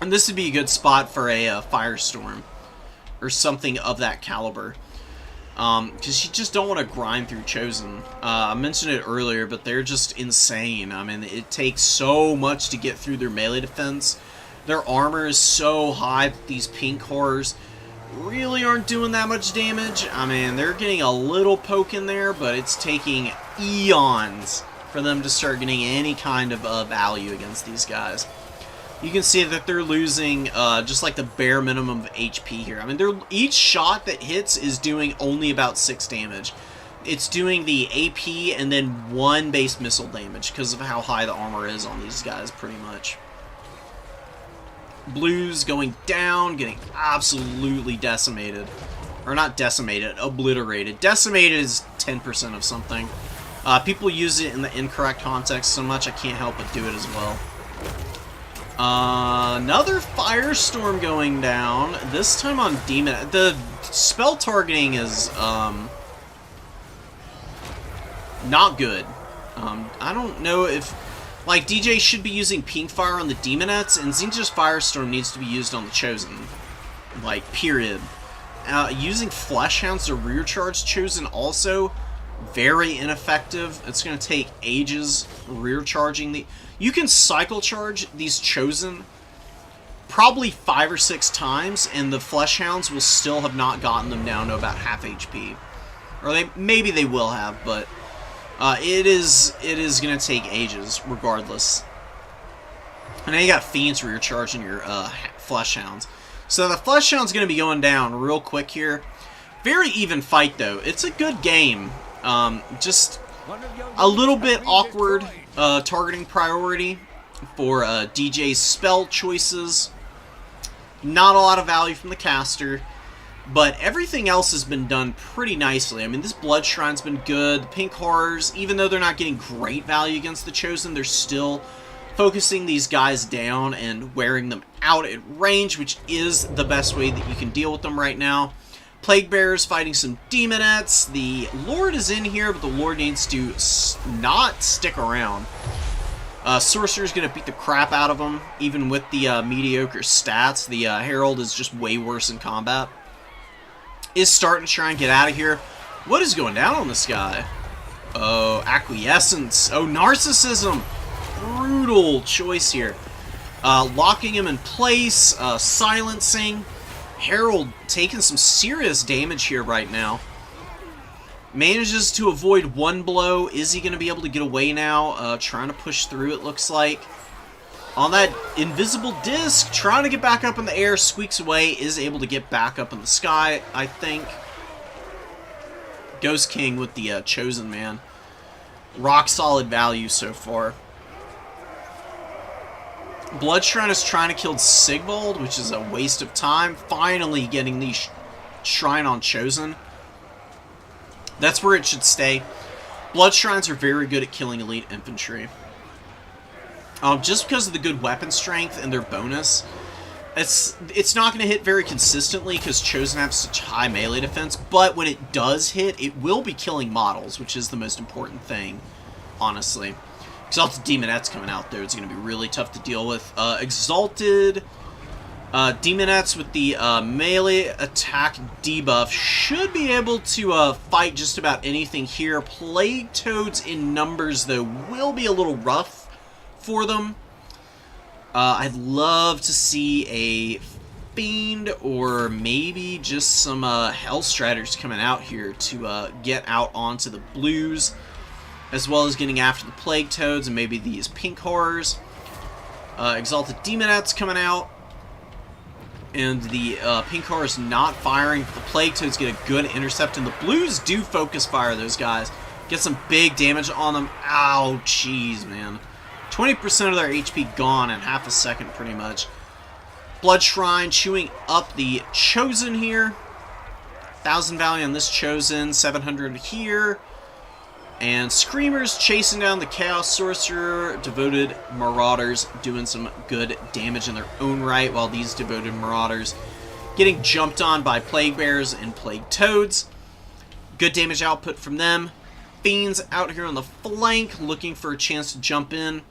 And this would be a good spot for a Firestorm or something of that caliber. Because you just don't want to grind through Chosen. I mentioned it earlier, but they're just insane. I mean, it takes so much to get through their melee defense. Their armor is so high that these pink horrors really aren't doing that much damage. I mean, they're getting a little poke in there, but it's taking eons for them to start getting any kind of value against these guys. You can see that they're losing just like the bare minimum of HP here. I mean, each shot that hits is doing only about 6 damage. It's doing the AP and then 1 base missile damage because of how high the armor is on these guys, pretty much. Blues going down, getting absolutely decimated. Or not decimated, obliterated. Decimated is 10% of something. People use it in the incorrect context so much I can't help but do it as well. Another Firestorm going down, this time on Demon. The spell targeting is, not good. I don't know if, like, DJ should be using Pink Fire on the Demonettes, and Xingqi's Firestorm needs to be used on the Chosen. Like, period. Using Flesh Hounds to rear charge Chosen also, very ineffective. It's going to take ages rear charging the... You can cycle charge these Chosen probably 5 or 6 times, and the Flesh Hounds will still have not gotten them down to about half HP. Or maybe they will have, but it is going to take ages regardless. And now you got Fiends rear charging your Flesh Hounds. So the Flesh Hound's going to be going down real quick here. Very even fight though. It's a good game. Just a little bit awkward targeting priority for DJ's spell choices. Not a lot of value from the caster, but everything else has been done pretty nicely. I mean, this Blood Shrine's been good. The Pink Horrors, even though they're not getting great value against the Chosen, they're still focusing these guys down and wearing them out at range, which is the best way that you can deal with them right now. Plague Bearers fighting some Demonettes. The Lord is in here, but the Lord needs to not stick around. Sorcerer's going to beat the crap out of him, even with the mediocre stats. The Herald is just way worse in combat. Is starting to try and get out of here. What is going down on this guy? Oh, Acquiescence. Oh, Narcissism. Brutal choice here. Locking him in place. Silencing. Herald taking some serious damage here right now. Manages to avoid 1 blow. Is he going to be able to get away now? Trying to push through, it looks like. On that invisible disc, trying to get back up in the air, squeaks away, is able to get back up in the sky, I think. Ghost King with the Chosen, man. Rock solid value so far. Bloodshrine is trying to kill Sigvald, which is a waste of time. Finally getting the Shrine on Chosen. That's where it should stay. Bloodshrines are very good at killing elite infantry. Just because of the good weapon strength and their bonus, it's not going to hit very consistently because Chosen have such high melee defense, but when it does hit, it will be killing models, which is the most important thing, honestly. Exalted Demonettes coming out there. It's going to be really tough to deal with. Exalted Demonettes with the melee attack debuff should be able to fight just about anything here. Plague Toads in numbers, though, will be a little rough for them. I'd love to see a Fiend or maybe just some Hellstriders coming out here to get out onto the blues, as well as getting after the Plague Toads and maybe these Pink Horrors. Exalted Demonettes coming out. And the Pink Horrors not firing. The Plague Toads get a good intercept. And the Blues do focus fire those guys. Get some big damage on them. Ow, jeez, man. 20% of their HP gone in half a second, pretty much. Blood Shrine chewing up the Chosen here. 1,000 value on this Chosen, 700 here. And Screamers chasing down the Chaos Sorcerer. Devoted Marauders doing some good damage in their own right, while these Devoted Marauders getting jumped on by Plague Bears and Plague Toads. Good damage output from them. Fiends out here on the flank, looking for a chance to jump in.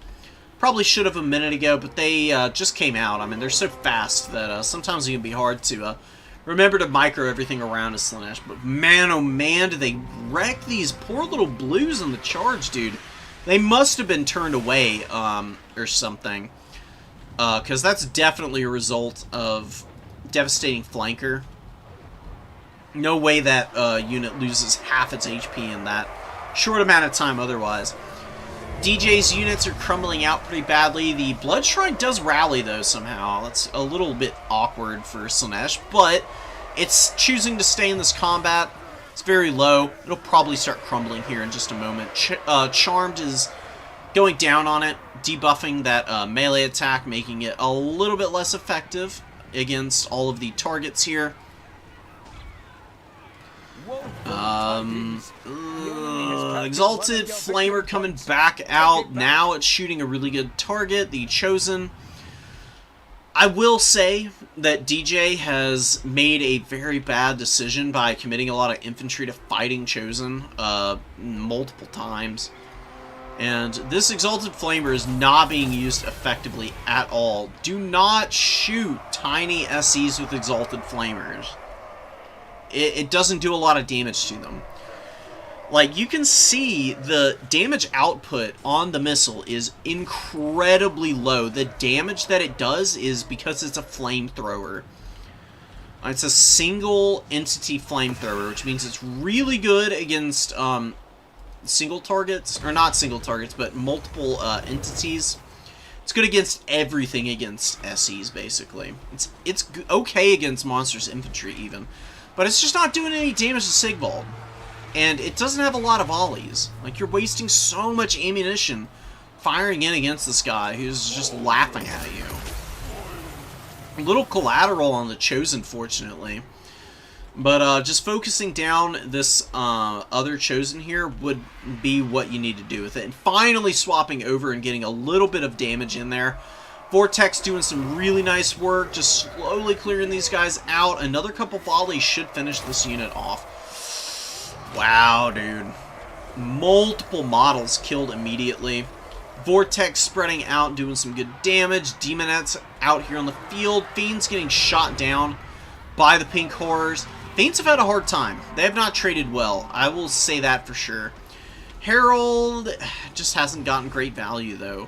Probably should have a minute ago, but they just came out. I mean, they're so fast that sometimes it can be hard to remember to micro everything around a Slaanesh. But man, oh man, do they wreck these poor little blues on the charge, dude. They must have been turned away or something. Because that's definitely a result of Devastating Flanker. No way that unit loses half its HP in that short amount of time otherwise. DJ's units are crumbling out pretty badly. The Blood Shrine does rally, though, somehow. That's a little bit awkward for Slaanesh, but it's choosing to stay in this combat. It's very low. It'll probably start crumbling here in just a moment. Charmed is going down on it, debuffing that melee attack, making it a little bit less effective against all of the targets here. Exalted Flamer coming back out. Now it's shooting a really good target, the Chosen. I will say that DJ has made a very bad decision by committing a lot of infantry to fighting Chosen multiple times. And this Exalted Flamer is not being used effectively at all. Do not shoot tiny SEs with Exalted Flamers. It doesn't do a lot of damage to them. Like, you can see the damage output on the missile is incredibly low. The damage that it does is because it's a flamethrower. It's a single entity flamethrower, which means it's really good against single targets, or not single targets, but multiple entities. It's good against everything against SEs, basically. It's okay against monsters infantry, even. But it's just not doing any damage to Sigvald. And it doesn't have a lot of volleys. Like, you're wasting so much ammunition firing in against this guy who's just laughing at you. A little collateral on the Chosen, fortunately. But just focusing down this other Chosen here would be what you need to do with it. And finally swapping over and getting a little bit of damage in there. Vortex doing some really nice work, just slowly clearing these guys out. Another couple volleys should finish this unit off. Wow, dude. Multiple models killed immediately. Vortex spreading out, doing some good damage. Demonettes out here on the field. Fiends getting shot down by the Pink Horrors. Fiends have had a hard time. They have not traded well. I will say that for sure. Herald just hasn't gotten great value, though.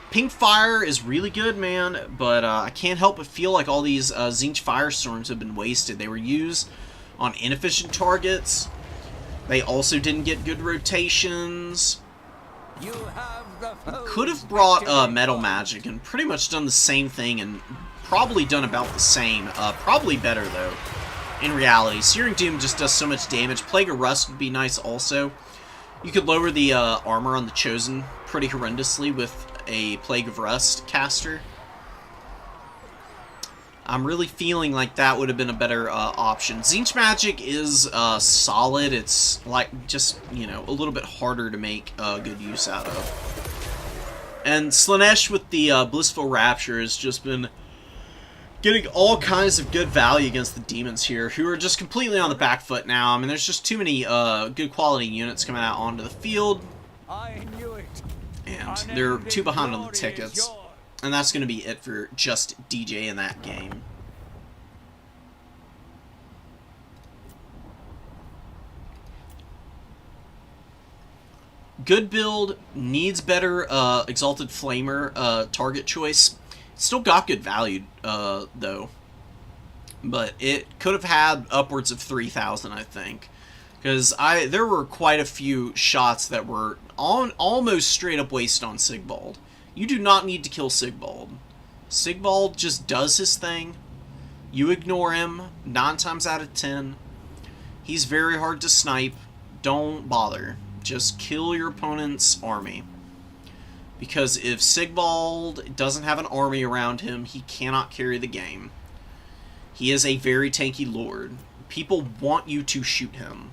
Pink Fire is really good, man, but I can't help but feel like all these Tzeentch Firestorms have been wasted. They were used on inefficient targets. They also didn't get good rotations. Could have brought Metal Magic and pretty much done the same thing and probably done about the same. Probably better, though, in reality. Searing Doom just does so much damage. Plague of Rust would be nice also. You could lower the armor on the Chosen pretty horrendously with a Plague of Rust caster. I'm really feeling like that would have been a better option. Tzeentch Magic is solid. It's like just, you know, a little bit harder to make good use out of. And Slaanesh with the Blissful Rapture has just been getting all kinds of good value against the demons here, who are just completely on the back foot now. I mean, there's just too many good quality units coming out onto the field. I knew it. And they're too behind on the tickets. And that's going to be it for just DJ in that game. Good build, needs better Exalted Flamer target choice. Still got good value, though. But it could have had upwards of 3,000, I think. Because there were quite a few shots that were almost straight up waste on Sigvald. You do not need to kill Sigvald. Sigvald just does his thing. You ignore him 9 times out of 10. He's very hard to snipe. Don't bother. Just kill your opponent's army. Because if Sigvald doesn't have an army around him, he cannot carry the game. He is a very tanky lord. People want you to shoot him.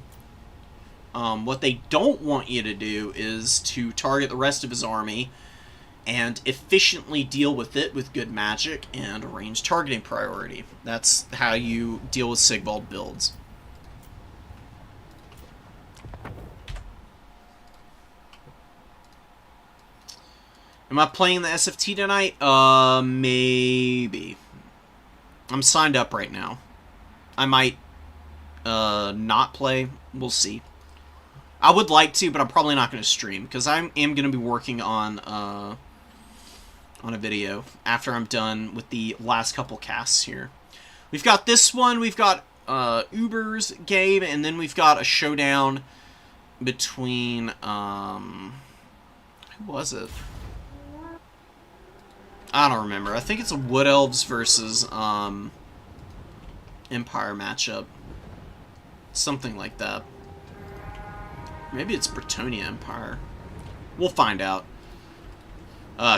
What they don't want you to do is to target the rest of his army and efficiently deal with it with good magic and a ranged targeting priority. That's how you deal with Sigvald builds. Am I playing the SFT tonight? Maybe. I'm signed up right now. I might not play. We'll see. I would like to, but I'm probably not going to stream because I am going to be working on a video after I'm done with the last couple casts here. We've got this one. We've got Uber's game, and then we've got a showdown between who was it? I don't remember. I think it's a Wood Elves versus Empire matchup. Something like that. Maybe it's Bretonnia Empire. We'll find out.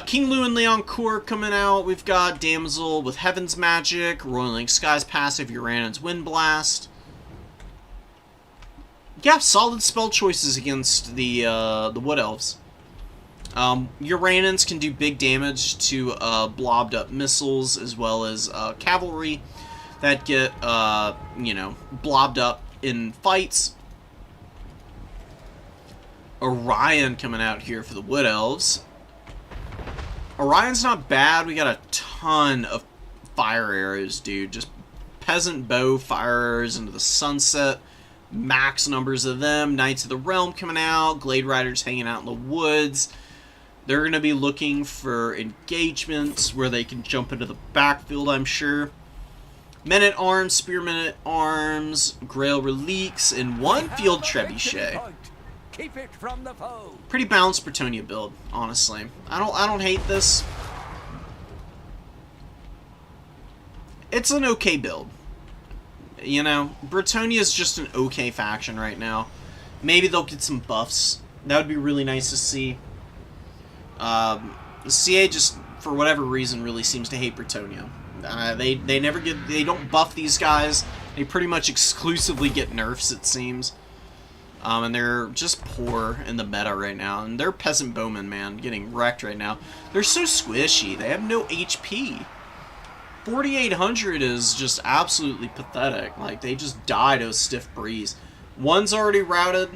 King Lewin Leoncourt coming out. We've got Damsel with Heaven's Magic, Roiling Skies passive, Uranon's Wind Blast. Yeah, solid spell choices against the Wood Elves. Uranons can do big damage to blobbed up missiles as well as cavalry that get, you know, blobbed up in fights. Orion coming out here for the Wood Elves. Orion's not bad. We got a ton of fire arrows, dude. Just peasant bow fire arrows into the sunset. Max numbers of them. Knights of the Realm coming out. Glade Riders hanging out in the woods. They're going to be looking for engagements where they can jump into the backfield, I'm sure. Men-at-Arms, Spearmen-at-Arms, Grail Reliques, and one Field Trebuchet. Keep it from the foe. Pretty balanced Bretonnia build, honestly. I don't hate this. It's an okay build. You know, Bretonnia is just an okay faction right now. Maybe they'll get some buffs. That would be really nice to see. The CA just, for whatever reason, really seems to hate Bretonnia. They never get, they don't buff these guys. They pretty much exclusively get nerfs, it seems. And they're just poor in the meta right now. And they're Peasant Bowmen, man, getting wrecked right now. They're so squishy. They have no HP. 4,800 is just absolutely pathetic. Like, they just die to a stiff breeze. One's already routed.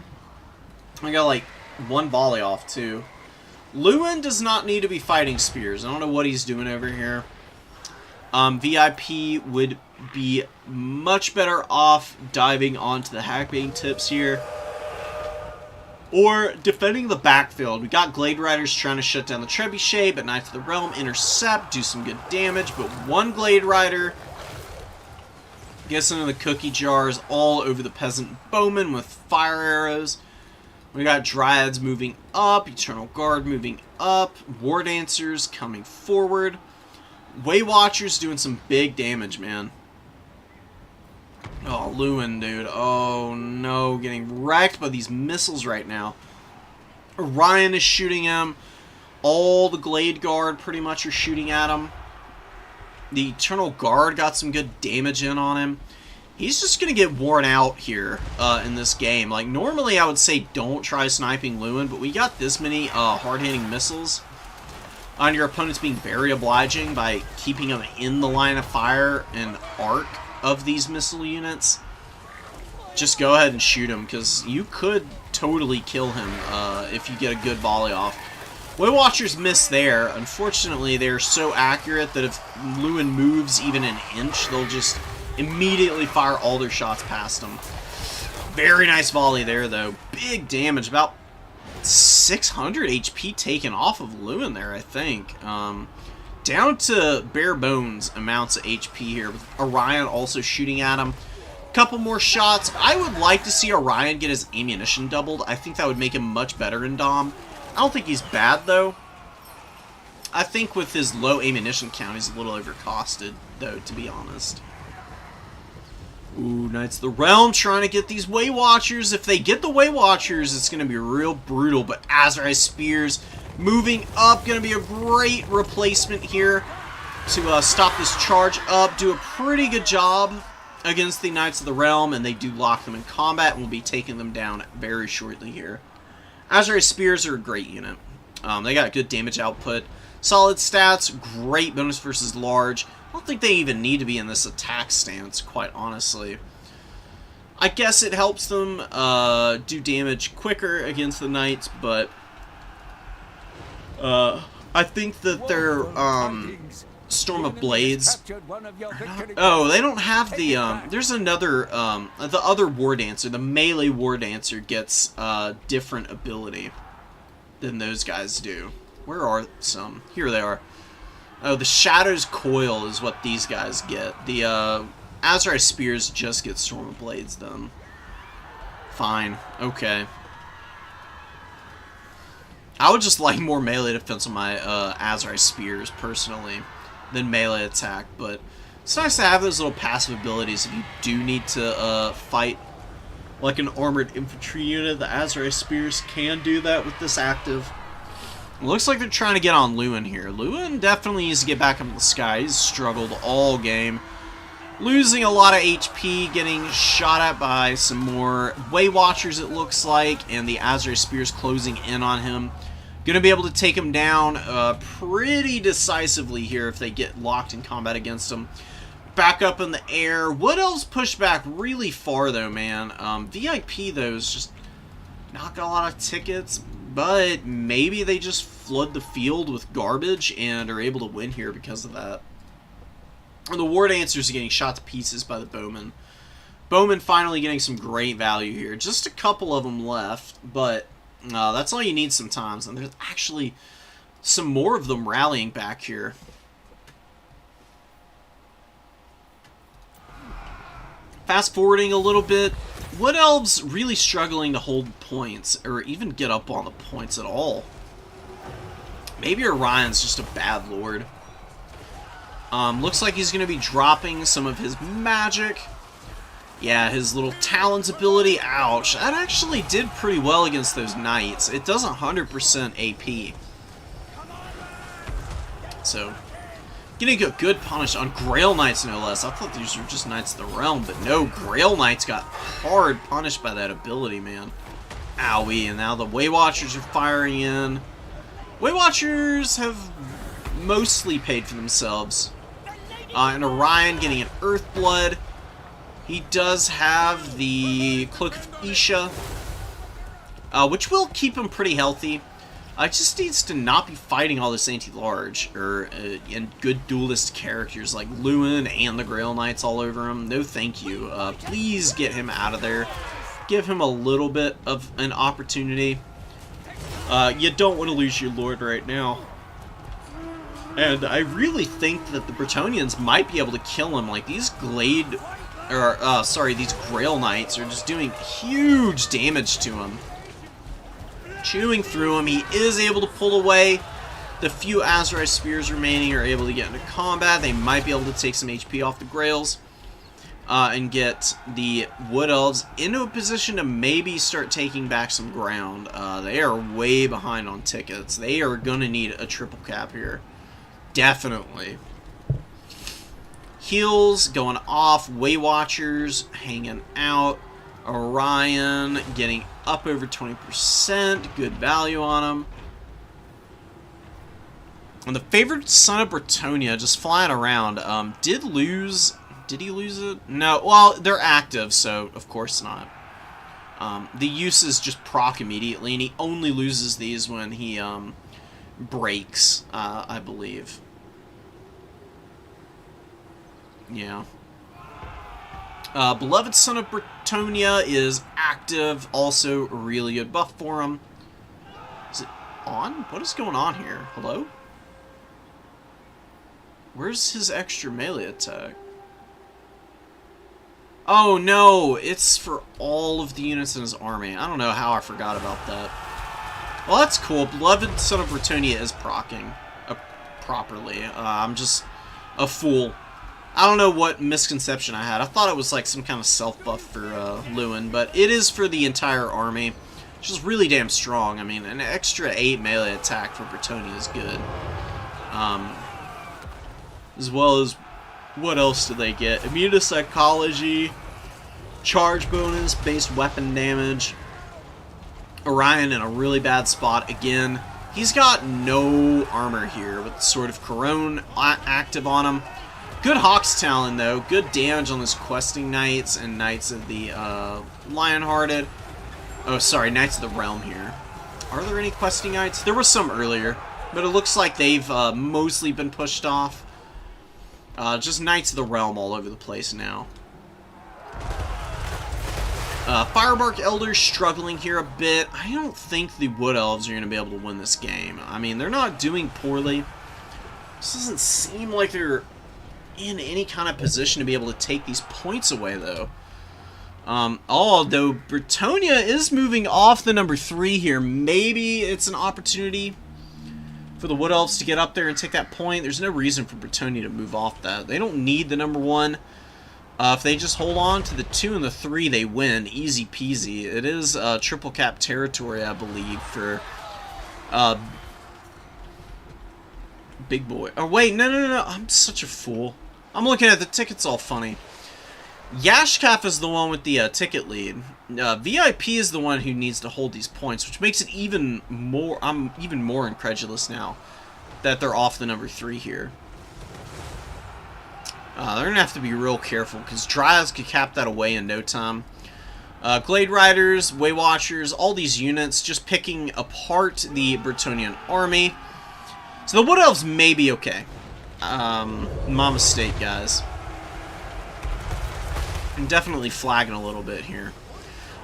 I got, like, one volley off, too. Lewin does not need to be fighting spears. I don't know what he's doing over here. VIP would be much better off diving onto the hackbait tips here. Or defending the backfield. We got Glade Riders trying to shut down the Trebuchet, but Knights of the Realm intercept, do some good damage. But one Glade Rider gets into the cookie jars all over the Peasant Bowman with fire arrows. We got Dryads moving up, Eternal Guard moving up, War Dancers coming forward. Way Watchers doing some big damage, man. Oh, Lewin, dude. Oh, no. Getting wrecked by these missiles right now. Orion is shooting him. All the Glade Guard pretty much are shooting at him. The Eternal Guard got some good damage in on him. He's just going to get worn out here in this game. Like, normally I would say don't try sniping Lewin, but we got this many hard-hitting missiles. And your opponent's being very obliging by keeping him in the line of fire and arc of these missile units. Just go ahead and shoot him, because you could totally kill him if you get a good volley off. Way Watchers miss there. Unfortunately, they're so accurate that if Lewin moves even an inch, they'll just immediately fire all their shots past him. Very nice volley there, though. Big damage. About 600 HP taken off of Lewin there, I think. Down to bare bones amounts of HP here, with Orion also shooting at him. Couple more shots. I would like to see Orion get his ammunition doubled. I think that would make him much better in Dom. I don't think he's bad, though. I think with his low ammunition count, he's a little overcosted, though, to be honest. Ooh, Knights of the Realm trying to get these Way Watchers. If they get the Way Watchers, it's going to be real brutal. But Azrai Spears Moving up, going to be a great replacement here to stop this charge up. Do a pretty good job against the Knights of the Realm, and they do lock them in combat, and we'll be taking them down very shortly here. Azrael Spears are a great unit. They got good damage output, solid stats, great bonus versus large. I don't think they even need to be in this attack stance, quite honestly. I guess it helps them do damage quicker against the Knights, but I think that their Storm of Blades... Oh, they don't have the... there's another... the other War Dancer, the melee War Dancer, gets different ability than those guys do. Where are some? Here they are. Oh, the Shadow's Coil is what these guys get. The Azrael Spears just get Storm of Blades done. Fine. Okay. I would just like more melee defense on my Azrael Spears, personally, than melee attack, but it's nice to have those little passive abilities if you do need to fight like an armored infantry unit. The Azrael Spears can do that with this active. It looks like they're trying to get on Lewin here. Lewin definitely needs to get back up in the sky. He's struggled all game. Losing a lot of HP, getting shot at by some more Way Watchers, it looks like, and the Azrael Spears closing in on him. Going to be able to take him down pretty decisively here if they get locked in combat against him. Back up in the air. Wood Elves push back really far, though, man. VIP, though, is just not got a lot of tickets, but maybe they just flood the field with garbage and are able to win here because of that. And the War Dancers are getting shot to pieces by the Bowmen. Bowmen finally getting some great value here. Just a couple of them left, but that's all you need sometimes. And there's actually some more of them rallying back here. Fast forwarding a little bit. Wood Elves really struggling to hold points, or even get up on the points at all. Maybe Orion's just a bad lord. Looks like he's going to be dropping some of his magic. Yeah, his little Talons ability, ouch. That actually did pretty well against those Knights. It does 100% AP. So, getting a good punish on Grail Knights, no less. I thought these were just Knights of the Realm, but no, Grail Knights got hard punished by that ability, man. Owie, and now the Way Watchers are firing in. Way Watchers have mostly paid for themselves. And Orion getting an Earthblood. He does have the Cloak of Isha, which will keep him pretty healthy. It just needs to not be fighting all this anti-large, and good duelist characters like Lewin and the Grail Knights all over him. No thank you. Please get him out of there. Give him a little bit of an opportunity. You don't want to lose your lord right now. And I really think that the Bretonnians might be able to kill him. Like, these these Grail Knights are just doing huge damage to him. Chewing through him. He is able to pull away. The few Azrael Spears remaining are able to get into combat. They might be able to take some HP off the Grails. And get the Wood Elves into a position to maybe start taking back some ground. They are way behind on tickets. They are going to need a triple cap here. Definitely. Heals going off. Way Watchers hanging out. Orion getting up over 20%. Good value on him. And the favored Son of Bretonnia just flying around. Did lose... Did he lose it? No. Well, they're active, so of course not. The uses just proc immediately, and he only loses these when he breaks, I believe. Yeah. Beloved Son of Bretonnia is active, also a really good buff for him. Is it on? What is going on here? Hello? Where's his extra melee attack? Oh no, it's for all of the units in his army. I don't know how I forgot about that. Well, that's cool. Beloved Son of Bretonnia is proccing properly. I'm just a fool. I don't know what misconception I had. I thought it was like some kind of self-buff for Lewin, but it is for the entire army. which is really damn strong. I mean, an extra 8 melee attack for Bretonnia is good. As well as, what else do they get? Immune to psychology, charge bonus, base weapon damage. Orion in a really bad spot again. He's got no armor here with Sword of Corone active on him. Good Hawk's Talon though, good damage on those questing knights and Knights of the Lionhearted. Oh, sorry, Knights of the Realm here. Are there any questing knights? There was some earlier, but it looks like they've mostly been pushed off. Just Knights of the Realm all over the place now. Firebark Elders struggling here a bit. I don't think the Wood Elves are going to be able to win this game. I mean, they're not doing poorly. This doesn't seem like they're in any kind of position to be able to take these points away, though. Although Bretonnia is moving off the number 3 here. Maybe it's an opportunity for the Wood Elves to get up there and take that point. There's no reason for Bretonnia to move off that. They don't need the number 1. If they just hold on to the 2 and the 3, they win. Easy peasy. It is triple cap territory, I believe, for Big Boy. Oh, wait, no. I'm such a fool. I'm looking at the tickets all funny. Yashkaf is the one with the ticket lead. VIP is the one who needs to hold these points, which makes it even more... I'm even more incredulous now that they're off the number 3 here. They're going to have to be real careful, because Dryads could cap that away in no time. Glade Riders, Way Watchers, all these units just picking apart the Bretonnian army. So the Wood Elves may be okay. My mistake, guys. I'm definitely flagging a little bit here.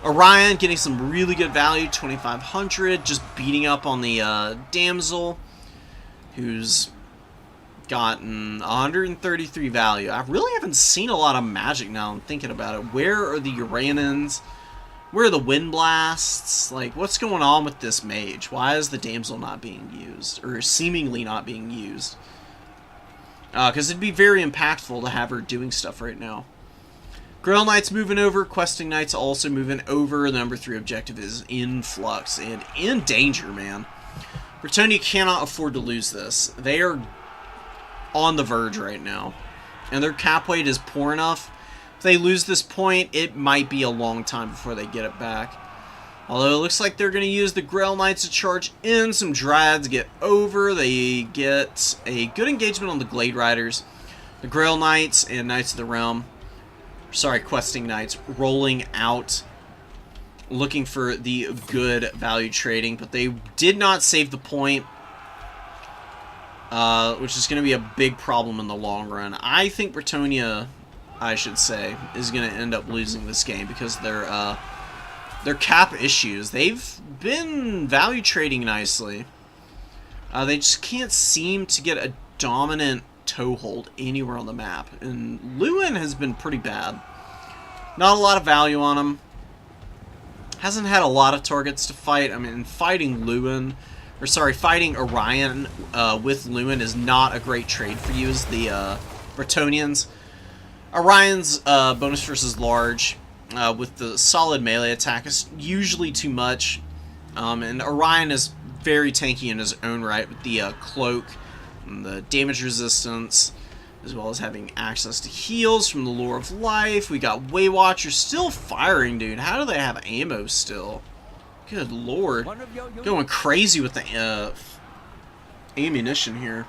Orion getting some really good value, 2,500, just beating up on the Damsel, who's gotten 133 value. I really haven't seen a lot of magic now I'm thinking about it. Where are the Uranans? Where are the Wind Blasts? Like, what's going on with this mage? Why is the Damsel not being used? Or seemingly not being used? Because it'd be very impactful to have her doing stuff right now. Grail Knights moving over. Questing Knights also moving over. The number 3 objective is in flux and in danger, man. Bretonnia cannot afford to lose this. They are on the verge right now. And their cap weight is poor enough. If they lose this point, it might be a long time before they get it back. Although it looks like they're going to use the Grail Knights to charge in. Some Dryads get over. They get a good engagement on the Glade Riders. The Grail Knights and Knights of the Realm. Sorry, Questing Knights rolling out, looking for the good value trading, but they did not save the point, which is going to be a big problem in the long run. I think Bretonnia, I should say, is going to end up losing this game because their cap issues. They've been value trading nicely. They just can't seem to get a dominant toehold anywhere on the map, and Lewin has been pretty bad. Not a lot of value on him. Hasn't had a lot of targets to fight. I mean, fighting Orion with Lewin is not a great trade for you as the Bretonnians. Orion's bonus versus large with the solid melee attack is usually too much, and Orion is very tanky in his own right with the cloak and the damage resistance, as well as having access to heals from the Lore of Life. We got Way Watchers still firing, dude. How do they have ammo still? Good lord. Going crazy with the ammunition here.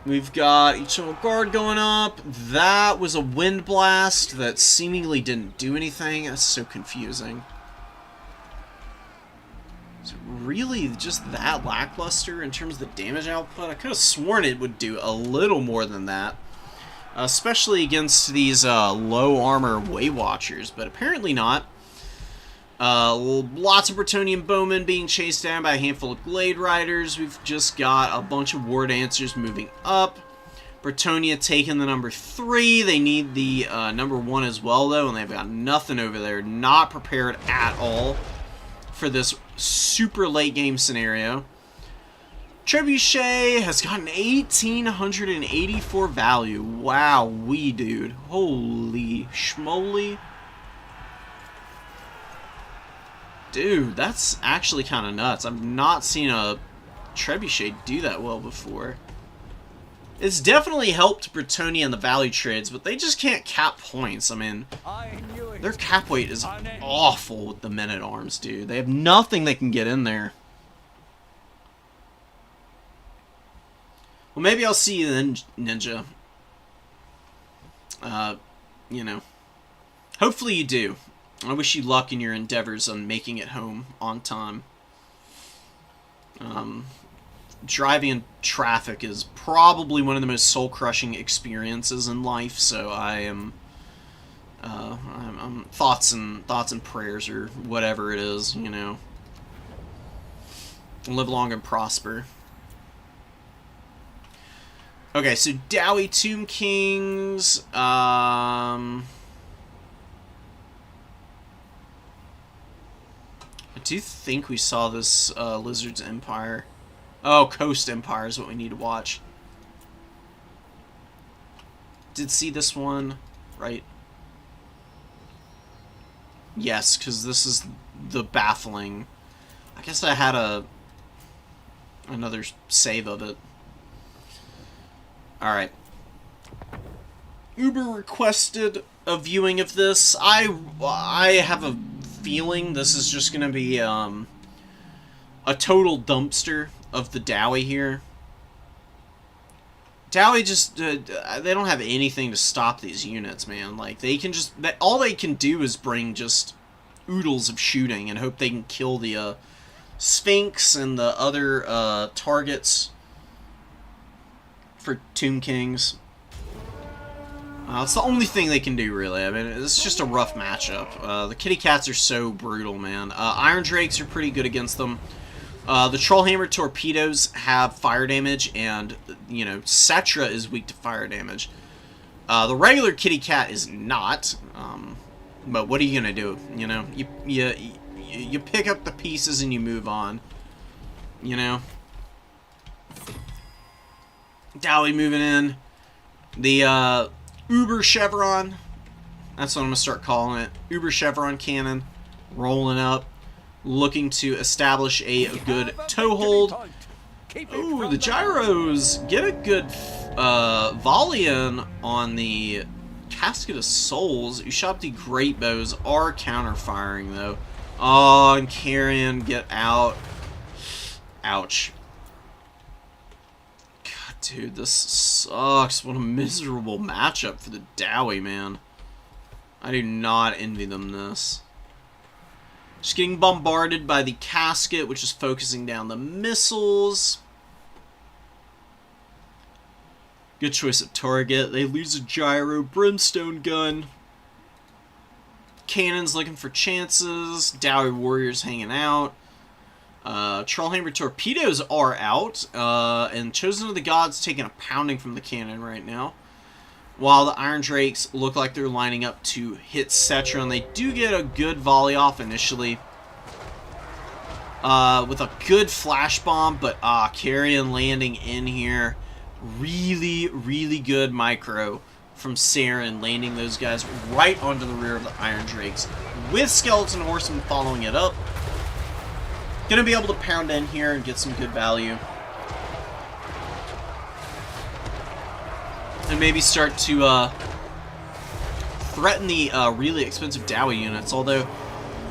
We've got Eternal Guard going up. That was a Wind Blast that seemingly didn't do anything. That's so confusing. Is it really just that lackluster in terms of the damage output? I could have sworn it would do a little more than that. Especially against these low armor Way Watchers, but apparently not. Lots of Bretonnian bowmen being chased down by a handful of Glade Riders. We've just got a bunch of War Dancers moving up. Bretonnia taking the number 3. They need the number 1 as well, though, and they've got nothing over there. Not prepared at all for this super late game scenario. Trebuchet has gotten 1,884 value. Wow, dude. Holy schmoly. Dude, that's actually kind of nuts. I've not seen a trebuchet do that well before. It's definitely helped Bretonnia and the Valley trades, but they just can't cap points. I mean, I knew it. their cap weight is awful with the men-at-arms, dude. They have nothing they can get in there. Well, maybe I'll see you then, Ninja. You know. Hopefully you do. I wish you luck in your endeavors on making it home on time. Driving in traffic is probably one of the most soul-crushing experiences in life, so I am... I'm thoughts and prayers, or whatever it is, you know. Live long and prosper. Okay, so Dowie Tomb Kings, I do think we saw this Lizard's Empire. Oh, Coast Empire is what we need to watch. Did see this one, right? Yes, because this is the baffling. I guess I had another save of it. Alright. Uber requested a viewing of this. I have a feeling this is just going to be a total dumpster of the Dowie here. Dowie just, they don't have anything to stop these units, man. Like, they can just, all they can do is bring just oodles of shooting and hope they can kill the Sphinx and the other targets for Tomb Kings. It's the only thing they can do, really. I mean, it's just a rough matchup. The Kitty Cats are so brutal, man. Iron Drakes are pretty good against them. The Trollhammer torpedoes have fire damage, and, you know, Cetra is weak to fire damage. The regular Kitty Cat is not, but what are you gonna do? You know, you pick up the pieces and you move on. You know? Dowie moving in. The, Uber Chevron, that's what I'm gonna start calling it. Uber Chevron cannon, rolling up. Looking to establish a good toehold. Ooh, the gyros get a good volley in on the Casket of Souls. Ushabti Great Bows are counter-firing, though. Oh, and Carrion, get out. Ouch. God, dude, this sucks. What a miserable matchup for the Dowie, man. I do not envy them this. Just getting bombarded by the Casket, which is focusing down the missiles. Good choice of target. They lose a gyro brimstone gun. Cannons looking for chances. Dowie warriors hanging out. Trollhammer torpedoes are out. And Chosen of the Gods taking a pounding from the cannon right now. While the Iron Drakes look like they're lining up to hit Cetra, and they do get a good volley off initially. With a good flash bomb, but Carrion landing in here. Really, really good micro from Saren, landing those guys right onto the rear of the Iron Drakes, with Skeleton Horsemen following it up. Gonna be able to pound in here and get some good value. And maybe start to threaten the really expensive Dowie units, although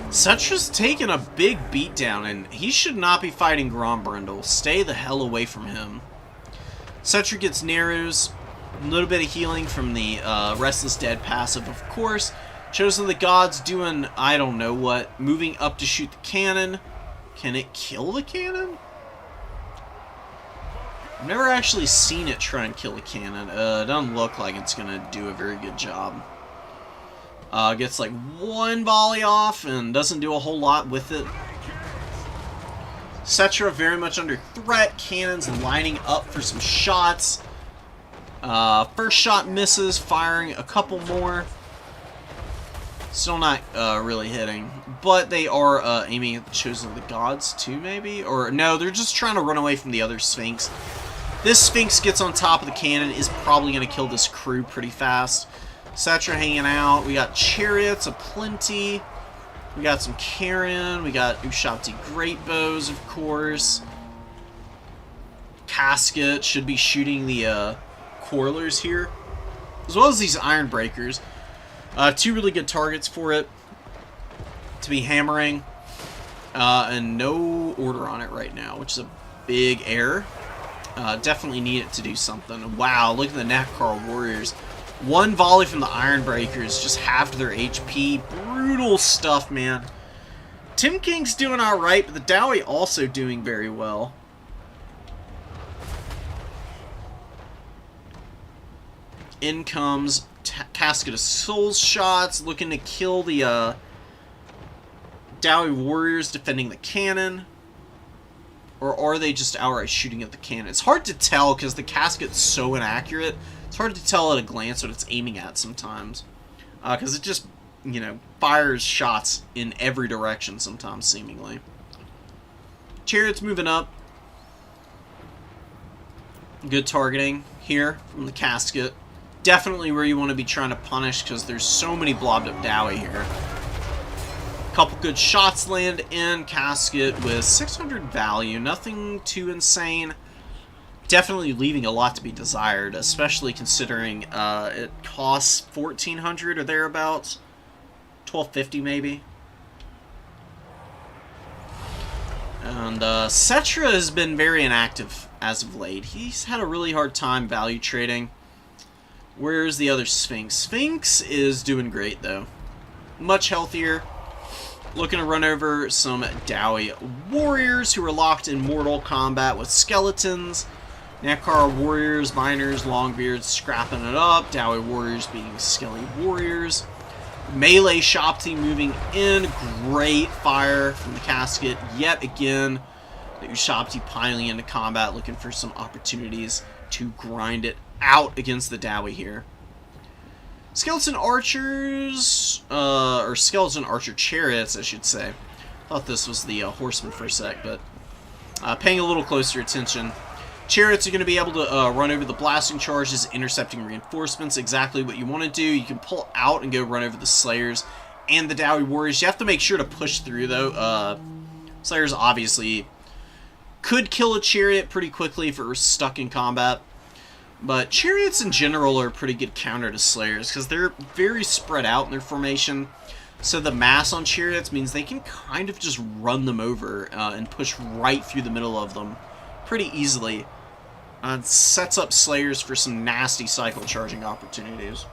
Cetra's taken a big beatdown, and he should not be fighting Grombrindle. Stay the hell away from him. Cetra gets Narrows, a little bit of healing from the Restless Dead passive, of course. Chosen of the Gods doing I don't know what, moving up to shoot the cannon. Can it kill the cannon? I've never actually seen it try and kill a cannon. It doesn't look like it's going to do a very good job. Gets like one volley off and doesn't do a whole lot with it. Cetra very much under threat. Cannons lining up for some shots. First shot misses, firing a couple more. Still not really hitting. But they are aiming at the Chosen of the Gods too, maybe? Or no, they're just trying to run away from the other Sphinx. This Sphinx gets on top of the cannon, is probably going to kill this crew pretty fast. Cetra hanging out. We got chariots aplenty. We got some Karen. We got Ushabti Great Bows, of course. Casket should be shooting the Quarrelers here, as well as these Iron Breakers. Two really good targets for it to be hammering. And no order on it right now, which is a big error. Definitely need it to do something. Wow, look at the Nakar Warriors. One volley from the Iron Breakers just halved their HP. Brutal stuff, man. Tim King's doing alright, but the Dowie also doing very well. In comes Casket of Souls shots, looking to kill the Dowie Warriors defending the cannon. Or are they just outright shooting at the cannon? It's hard to tell because the Casket's so inaccurate. It's hard to tell at a glance what it's aiming at sometimes. Because it just, you know, fires shots in every direction sometimes, seemingly. Chariot's moving up. Good targeting here from the Casket. Definitely where you want to be trying to punish because there's so many blobbed up Dowie here. Couple good shots land in. Casket with 600 value. Nothing too insane. Definitely leaving a lot to be desired, especially considering it costs 1,400 or thereabouts. 1,250 maybe. And Cetra has been very inactive as of late. He's had a really hard time value trading. Where's the other Sphinx? Sphinx is doing great, though. Much healthier. Looking to run over some Dowie Warriors who are locked in mortal combat with skeletons. Nakar Warriors, Miners, Longbeards scrapping it up. Dowie Warriors being Skelly Warriors. Melee Shopti moving in. Great fire from the Casket. Yet again, the Ushabti piling into combat, looking for some opportunities to grind it out against the Dowie here. Skeleton Archers, or Skeleton Archer Chariots, I should say. Thought this was the Horsemen for a sec, but paying a little closer attention. Chariots are going to be able to run over the blasting charges, intercepting reinforcements, exactly what you want to do. You can pull out and go run over the Slayers and the Dowie Warriors. You have to make sure to push through, though. Slayers obviously could kill a Chariot pretty quickly if it were stuck in combat. But Chariots in general are a pretty good counter to Slayers because they're very spread out in their formation. So the mass on Chariots means they can kind of just run them over and push right through the middle of them pretty easily. It sets up Slayers for some nasty cycle charging opportunities.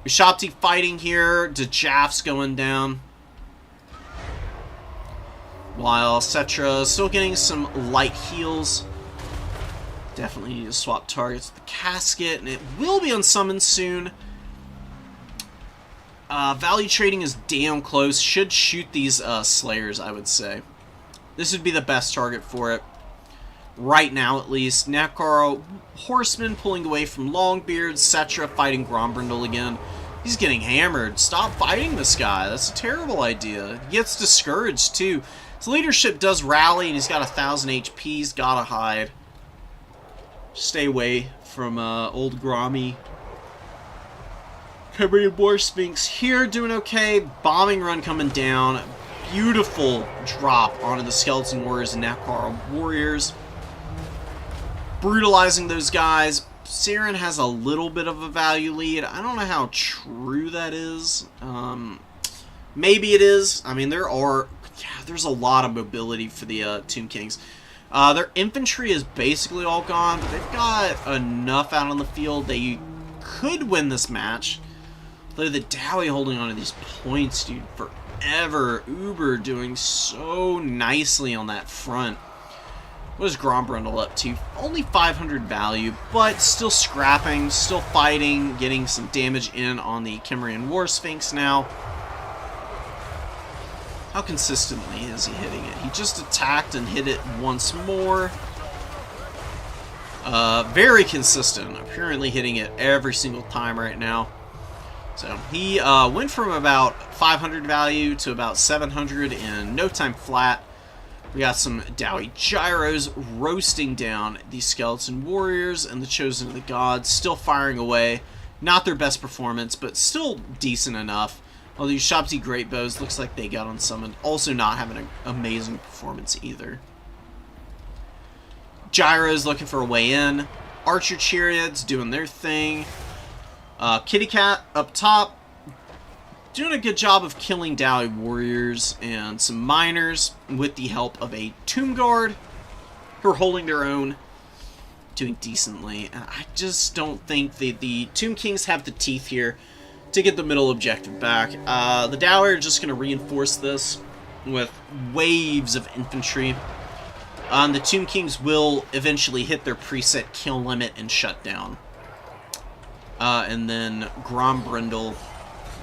Ushabti fighting here. Djaf's going down. While Cetra still getting some light heals. Definitely need to swap targets with the Casket, and it will be unsummoned soon. Value trading is damn close. Should shoot these Slayers, I would say. This would be the best target for it. Right now, at least. Nakar Horseman pulling away from Longbeard. Cetra fighting Grombrindle again. He's getting hammered. Stop fighting this guy. That's a terrible idea. He gets discouraged, too. His leadership does rally, and he's got 1,000 HP. He's gotta hide. Stay away from old Grommy. Cambria War Sphinx here doing okay. Bombing run coming down. Beautiful drop onto the Skeleton Warriors and Nakar Warriors. Brutalizing those guys. Siren has a little bit of a value lead. I don't know how true that is. Maybe it is. I mean, there's a lot of mobility for the Tomb Kings. Their infantry is basically all gone, but they've got enough out on the field that you could win this match. Though the Dowie holding on to these points, dude, forever. Uber doing so nicely on that front. What is Grombrindle up to? Only 500 value, but still scrapping, still fighting, getting some damage in on the Cimmerian War Sphinx now. How consistently is he hitting it? He just attacked and hit it once more. Very consistent. Apparently hitting it every single time right now. So he went from about 500 value to about 700 in no time flat. We got some Dowie Gyros roasting down the Skeleton Warriors and the Chosen of the Gods. Still firing away. Not their best performance, but still decent enough. All these Shopsy Great Bows looks like they got unsummoned. Also not having an amazing performance either. Gyro's looking for a way in. Archer Chariots doing their thing. Kitty Cat up top. Doing a good job of killing Dowie Warriors and some miners with the help of a Tomb Guard who are holding their own. Doing decently. I just don't think the Tomb Kings have the teeth here to get the middle objective back. The Dowie are just going to reinforce this with waves of infantry. The Tomb Kings will eventually hit their preset kill limit and shut down. And then Grombrindle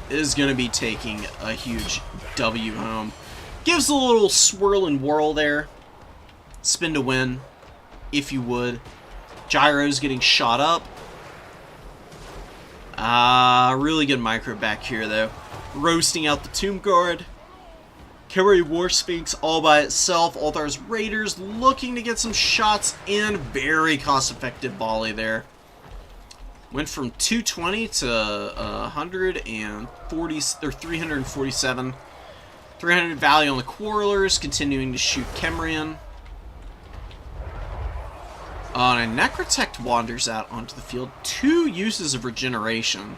is going to be taking a huge W home. Gives a little swirl and whirl there. Spin to win, if you would. Gyro's getting shot up. Really good micro back here, though. Roasting out the Tomb Guard. Kairi War Sphinx all by itself. Althar's Raiders looking to get some shots in. Very cost-effective volley there. Went from 220 to 140 or 347. 300 value on the Quarrelers, continuing to shoot Kemrian. And Necrotect wanders out onto the field. 2 uses of regeneration.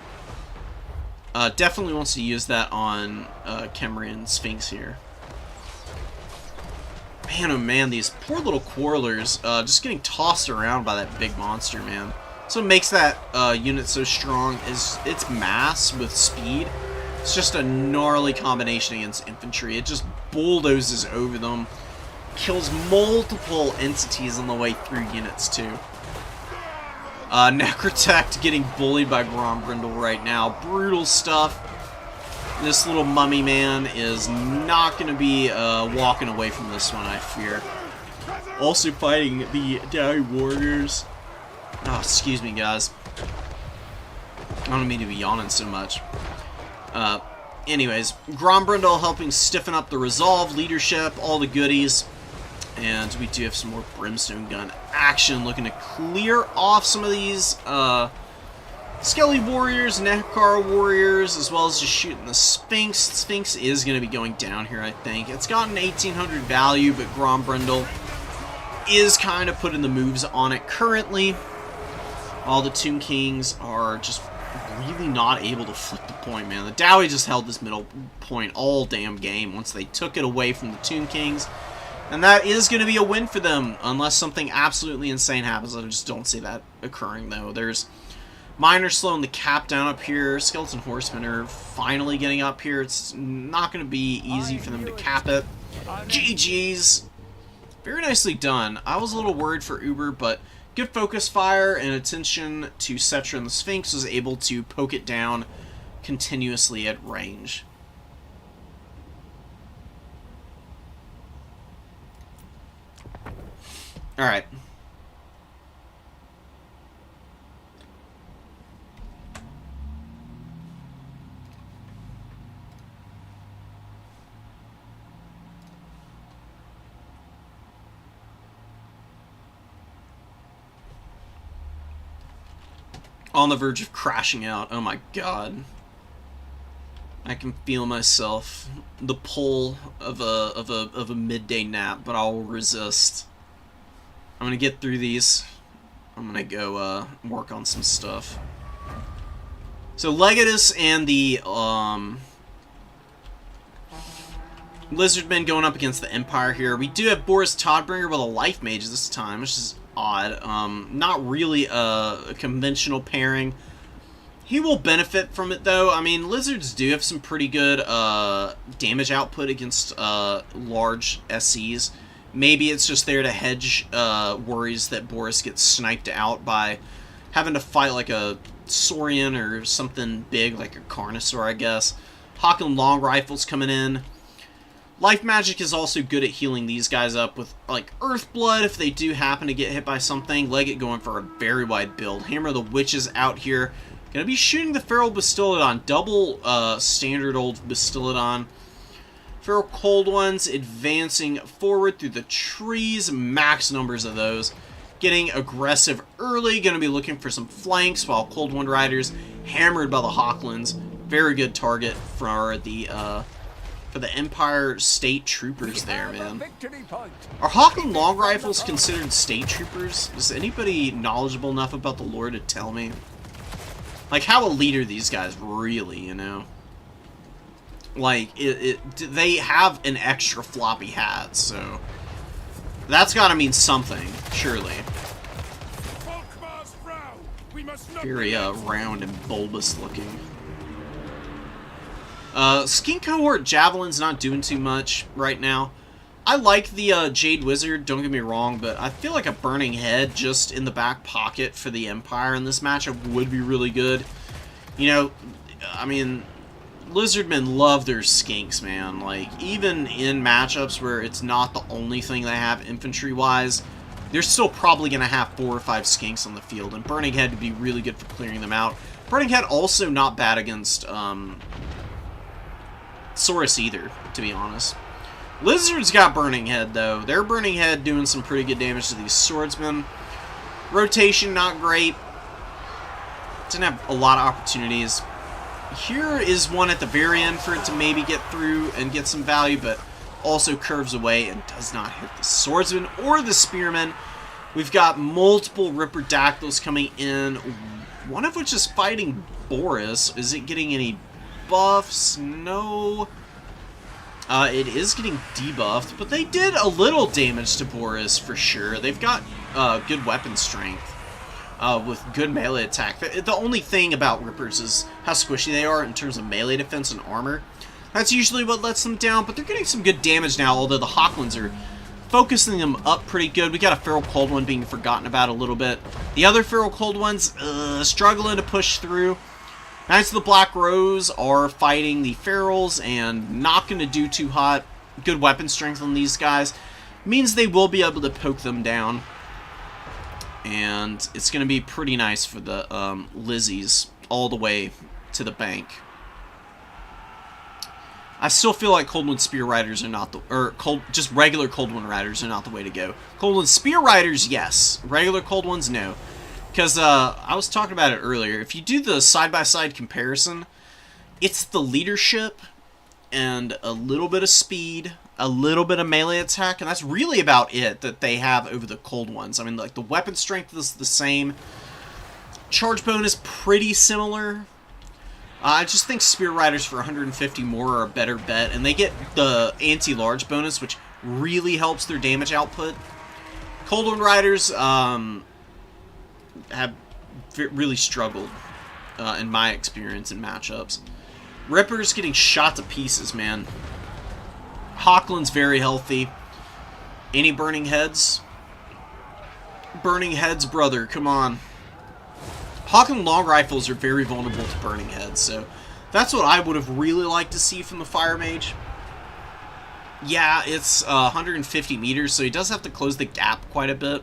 Definitely wants to use that on Kemrian Sphinx here. Man, oh man, these poor little Quarrelers just getting tossed around by that big monster, man. So what makes that unit so strong is its mass with speed. It's just a gnarly combination against infantry. It just bulldozes over them. Kills multiple entities on the way through units, too. Necrotect getting bullied by Grombrindle right now. Brutal stuff. This little mummy man is not going to be walking away from this one, I fear. Also fighting the Dowie Warriors. Oh, excuse me, guys. I don't mean to be yawning so much. Anyways, Grombrindle helping stiffen up the resolve, leadership, all the goodies. And we do have some more Brimstone Gun action, looking to clear off some of these Skelly Warriors, Nekar Warriors, as well as just shooting the Sphinx. Sphinx is going to be going down here, I think. It's gotten 1800 value, but Grombrindle is kind of putting the moves on it currently. All the Tomb Kings are just really not able to flip the point, man. The Dowie just held this middle point all damn game once they took it away from the Tomb Kings. And that is going to be a win for them, unless something absolutely insane happens. I just don't see that occurring, though. There's Miners slowing the cap down up here. Skeleton Horsemen are finally getting up here. It's not going to be easy for them to cap it. GG's. Very nicely done. I was a little worried for Uber, but good focus fire and attention to Cetra and the Sphinx was able to poke it down continuously at range. Alright. On the verge of crashing out. Oh my god. I can feel myself. The pull of a midday nap, but I'll resist. I'm gonna get through these. I'm gonna go work on some stuff. So Legatus and the Lizardmen going up against the Empire here. We do have Boris Todbringer with a Life Mage this time, which is odd. Not really a conventional pairing. He will benefit from it, though. I mean, Lizards do have some pretty good damage output against large SCs. Maybe it's just there to hedge worries that Boris gets sniped out by having to fight like a Saurian or something big, like a Carnosaur, I guess. Hawken Long Rifles coming in. Life Magic is also good at healing these guys up with, like, Earth Blood if they do happen to get hit by something. Legate going for a very wide build. Hammer of the Witches out here. Gonna be shooting the Feral Bastillodon. Double standard old Bastillodon. Feral Cold Ones advancing forward through the trees. Max numbers of those. Getting aggressive early. Gonna be looking for some flanks while Cold One Riders hammered by the Hawklands. Very good target for the Empire State Troopers there, man. Victory point. Are Hawkland long rifles considered state troopers? Is anybody knowledgeable enough about the lore to tell me? Like, how elite are these guys really, you know? Like, they have an extra floppy hat, so that's gotta mean something, surely. Very, round and bulbous looking. Skink Cohort Javelin's not doing too much right now. I like the, Jade Wizard, don't get me wrong, but I feel like a Burning Head just in the back pocket for the Empire in this matchup would be really good. You know, I mean, Lizardmen love their skinks, man. Like, even in matchups where it's not the only thing they have infantry-wise, they're still probably going to have 4 or 5 skinks on the field, and Burning Head would be really good for clearing them out. Burning Head also not bad against, Saurus either, to be honest. Lizard's got Burning Head, though. Their Burning Head doing some pretty good damage to these swordsmen. Rotation, not great. Didn't have a lot of opportunities. Here is one at the very end for it to maybe get through and get some value, but also curves away and does not hit the swordsman or the spearman. We've got multiple Ripperdactyls coming in, one of which is fighting Boris. Is it getting any buffs? No. It is getting debuffed, but they did a little damage to Boris for sure. They've got good weapon strength with good melee attack. The only thing about Rippers is how squishy they are in terms of melee defense and armor. That's usually what lets them down, but they're getting some good damage now, although the Hawklands are focusing them up pretty good. We got a Feral Cold One being forgotten about a little bit. The other Feral Cold Ones struggling to push through. Knights of the Black Rose are fighting the Ferals and not going to do too hot. Good weapon strength on these guys means they will be able to poke them down. And it's going to be pretty nice for the Lizzies all the way to the bank. I still feel like Cold One Spear Riders are not the... just regular Cold One Riders are not the way to go. Cold One Spear Riders, yes. Regular Cold Ones, no. Because I was talking about it earlier. If you do the side-by-side comparison, it's the leadership and a little bit of speed, a little bit of melee attack, and that's really about it that they have over the Cold Ones. I mean, like, the weapon strength is the same. Charge bonus, pretty similar. I just think Spear Riders for 150 more are a better bet, and they get the anti-large bonus, which really helps their damage output. Cold One Riders have really struggled, in my experience, in matchups. Ripper's getting shot to pieces, man. Hawkland's very healthy. Any Burning Heads? Burning Heads, brother, come on. Hawkland long rifles are very vulnerable to Burning Heads, so that's what I would have really liked to see from the Fire Mage. Yeah, it's 150 meters, so he does have to close the gap quite a bit.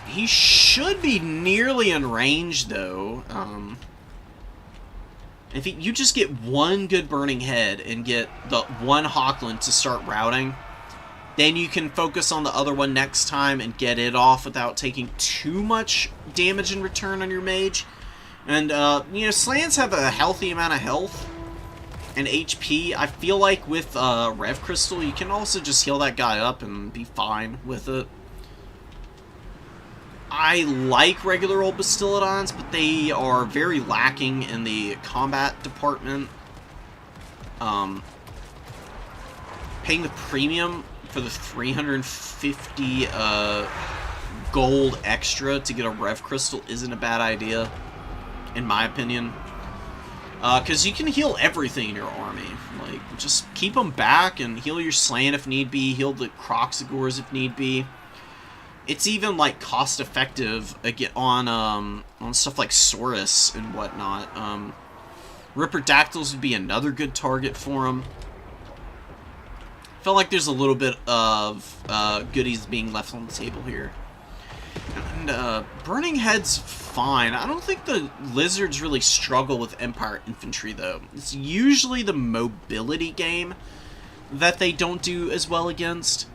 He should be nearly in range, though. If you just get one good Burning Head and get the one Hawkland to start routing, then you can focus on the other one next time and get it off without taking too much damage in return on your mage. And, you know, Slans have a healthy amount of health and HP. I feel like with Rev Crystal, you can also just heal that guy up and be fine with it. I like regular old Bastiladons, but they are very lacking in the combat department. Paying the premium for the 350 gold extra to get a Rev Crystal isn't a bad idea, in my opinion. Because you can heal everything in your army. Like, just keep them back and heal your Slan if need be, heal the Croxagores if need be. It's even, like, cost-effective on stuff like Saurus and whatnot. Ripperdactyls would be another good target for him. Felt like there's a little bit of goodies being left on the table here. And Burning Head's fine. I don't think the Lizards really struggle with Empire Infantry, though. It's usually the mobility game that they don't do as well against.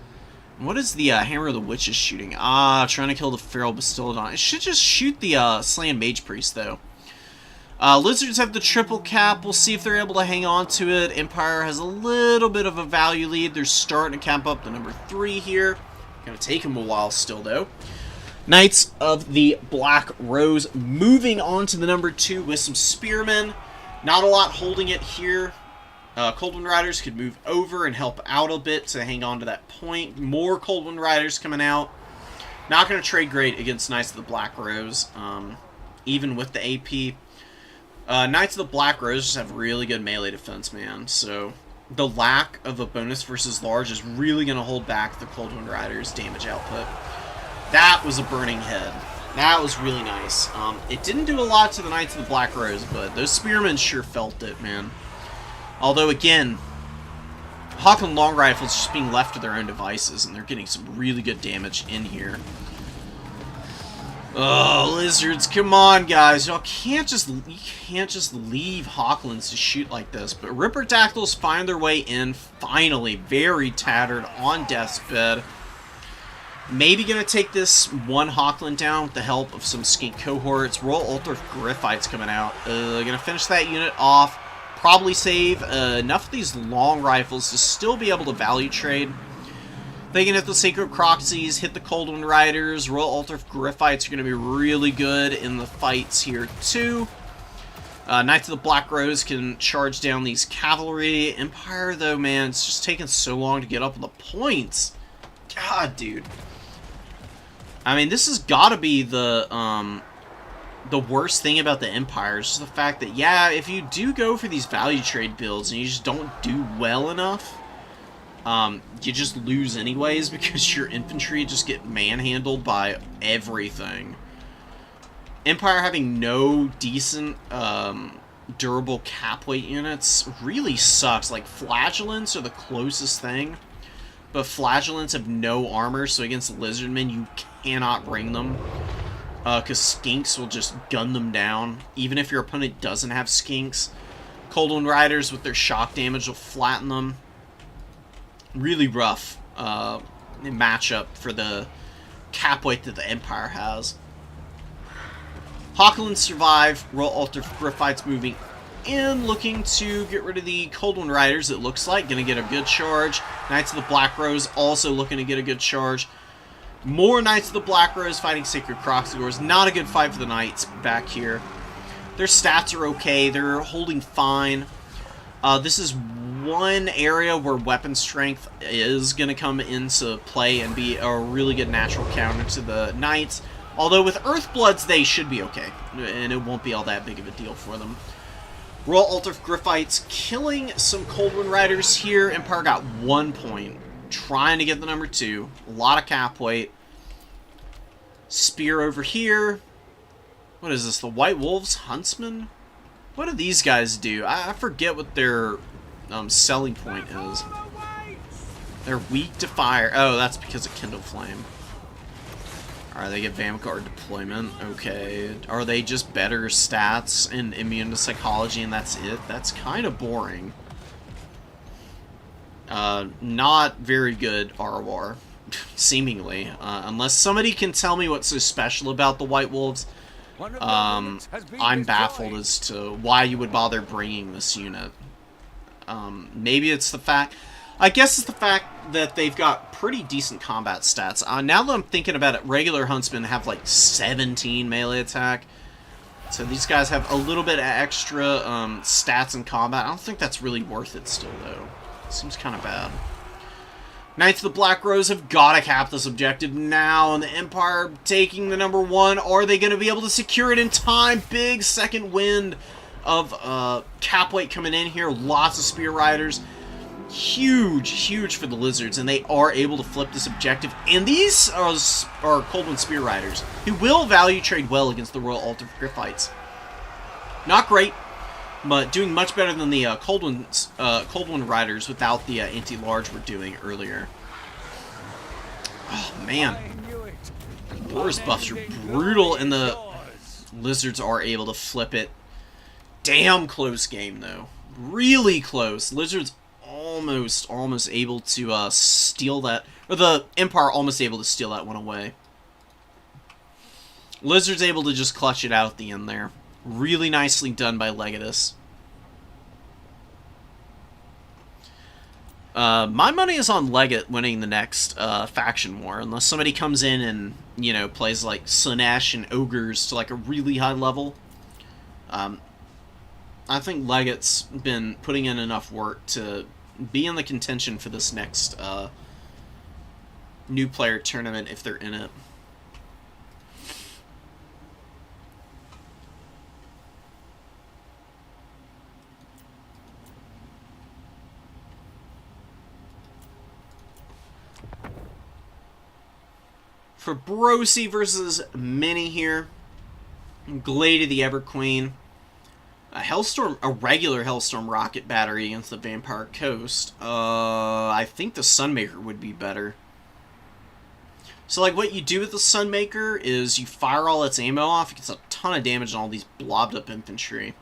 What is the Hammer of the Witches shooting? Ah, trying to kill the Feral Bastiladon. It should just shoot the Slan Mage Priest, though. Lizards have the triple cap. We'll see if they're able to hang on to it. Empire has a little bit of a value lead. They're starting to camp up to number 3 here. Gonna take them a while still, though. Knights of the Black Rose moving on to the number 2 with some spearmen. Not a lot holding it here. Coldwind Riders could move over and help out a bit to hang on to that point. More Coldwind Riders coming out. Not going to trade great against Knights of the Black Rose, even with the AP. Knights of the Black Rose just have really good melee defense, man. So the lack of a bonus versus large is really going to hold back the Coldwind Riders' damage output. That was a burning head. That was really nice. It didn't do a lot to the Knights of the Black Rose, but those spearmen sure felt it, man. Although, again, Hawkland Long Rifles just being left to their own devices, and they're getting some really good damage in here. Oh, Lizards, come on, guys. You can't just leave Hawklands to shoot like this. But Ripper Dactyls find their way in, finally, very tattered, on death's bed. Maybe going to take this one Hawkland down with the help of some skink cohorts. Royal Ultra Gryphites coming out. Going to finish that unit off. Probably save enough of these long rifles to still be able to value trade. They can hit the Sacred Croxies, hit the Coldwind Riders. Royal Ultra Gryphites are going to be really good in the fights here too. Knights of the Black Rose can charge down these cavalry. Empire, though, man, it's just taking so long to get up on the points. God, dude. I mean, this has got to be the worst thing about the Empire is just the fact that, yeah, if you do go for these value trade builds and you just don't do well enough, you just lose anyways because your infantry just get manhandled by everything. Empire having no decent, durable cap weight units really sucks. Like, Flagellants are the closest thing, but Flagellants have no armor, so against Lizardmen you cannot bring them. Because Skinks will just gun them down, even if your opponent doesn't have Skinks. Coldwind Riders with their shock damage will flatten them. Really rough matchup for the cap weight that the Empire has. Hawklands survive. Royal Ultra Gryphites moving in, looking to get rid of the Coldwind Riders, it looks like. Going to get a good charge. Knights of the Black Rose also looking to get a good charge. More Knights of the Black Rose fighting Sacred Croxigors. Not a good fight for the Knights back here. Their stats are okay. They're holding fine. This is one area where weapon strength is going to come into play and be a really good natural counter to the Knights. Although with Earthbloods, they should be okay. And it won't be all that big of a deal for them. Royal Ultra Gryphites killing some Coldwind Riders here. Empire got 1 point. Trying to get the number 2. A lot of cap weight. Spear over here. What is this? The White Wolves Huntsman? What do these guys do? I forget what their selling point is. They're weak to fire. Oh, that's because of Kindle Flame. Alright, they get Vanguard deployment. Okay. Are they just better stats and immune to psychology and that's it? That's kind of boring. Not very good ROR, seemingly. Unless somebody can tell me what's so special about the White Wolves, I'm baffled as to why you would bother bringing this unit. Maybe it's the fact... I guess it's the fact that they've got pretty decent combat stats. Now that I'm thinking about it, regular Huntsmen have like 17 melee attack. So these guys have a little bit of extra stats in combat. I don't think that's really worth it still, though. Seems kind of bad. Knights of the Black Rose have got to cap this objective now, and the Empire taking the number 1. Are they going to be able to secure it in time? Big second wind of cap weight coming in here. Lots of Spear Riders. Huge, huge for the Lizards, and they are able to flip this objective. And these are Coldwind Spear Riders, who will value trade well against the Royal Ultra Gryphites. Not great, but doing much better than the Coldwind Riders without the anti-large were doing earlier. Oh, man. Boris buffs are brutal, and the Lizards are able to flip it. Damn close game, though. Really close. Lizards almost able to steal that, or the Empire almost able to steal that one away. Lizard's able to just clutch it out at the end there. Really nicely done by Legatus. My money is on Leggett winning the next faction war, unless somebody comes in and, you know, plays like Slaanesh and Ogres to like a really high level. I think Leggett's been putting in enough work to be in the contention for this next new player tournament if they're in it. For Brosi versus Mini here, Glade of the Everqueen. A regular Hellstorm rocket battery against the Vampire Coast. I think the Sunmaker would be better. So, like, what you do with the Sunmaker is you fire all its ammo off. It gets a ton of damage on all these blobbed up infantry.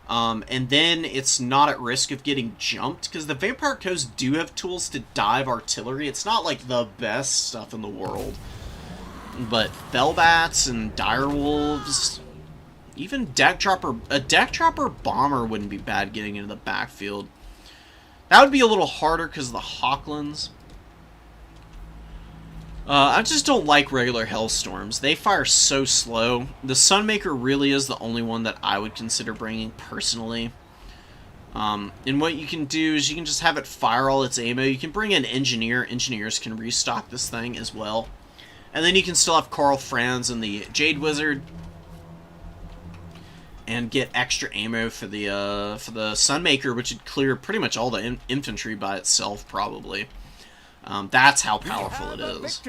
And then it's not at risk of getting jumped, because the Vampire Coast do have tools to dive artillery. It's not, like, the best stuff in the world. But Fellbats and Direwolves, even a Deck Dropper Bomber wouldn't be bad getting into the backfield. That would be a little harder because of the Hawklands. I just don't like regular Hellstorms. They fire so slow. The Sunmaker really is the only one that I would consider bringing personally. And what you can do is you can just have it fire all its ammo. You can bring in Engineer. Engineers can restock this thing as well. And then you can still have Karl Franz and the Jade Wizard, and get extra ammo for the Sunmaker, which would clear pretty much all the infantry by itself, probably. That's how powerful it is.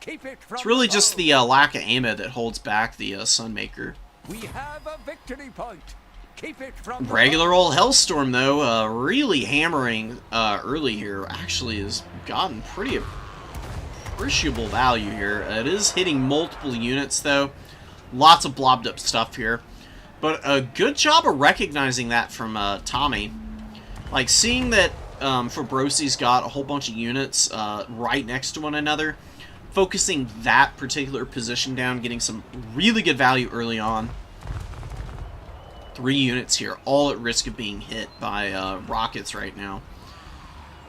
It's really just the lack of ammo that holds back the Sunmaker. We have a victory point. Keep it from Regular old Hellstorm, though, really hammering early here, actually has gotten pretty appreciable value here. It is hitting multiple units, though. Lots of blobbed up stuff here. But a good job of recognizing that from Tommy. Like, seeing that Fabrosi's got a whole bunch of units right next to one another, focusing that particular position down, getting some really good value early on. 3 units here, all at risk of being hit by rockets right now.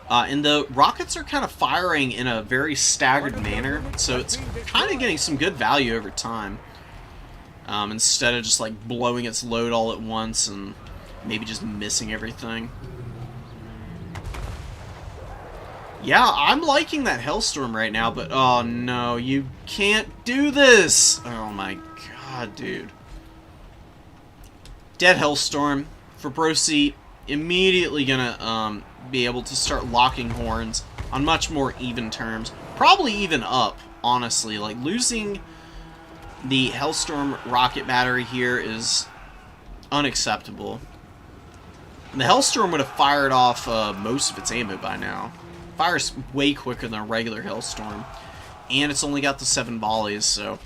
And the rockets are kind of firing in a very staggered manner, so it's kind of getting some good value over time. Instead of just like blowing its load all at once and maybe just missing everything. Yeah, I'm liking that Hellstorm right now, but oh no, you can't do this! Oh my god, dude. Dead Hellstorm. Fabrosi immediately gonna be able to start locking horns on much more even terms. Probably even up, honestly. Like, losing the Hellstorm rocket battery here is unacceptable. And the Hellstorm would have fired off most of its ammo by now. Fires way quicker than a regular Hellstorm. And it's only got the 7 volleys, so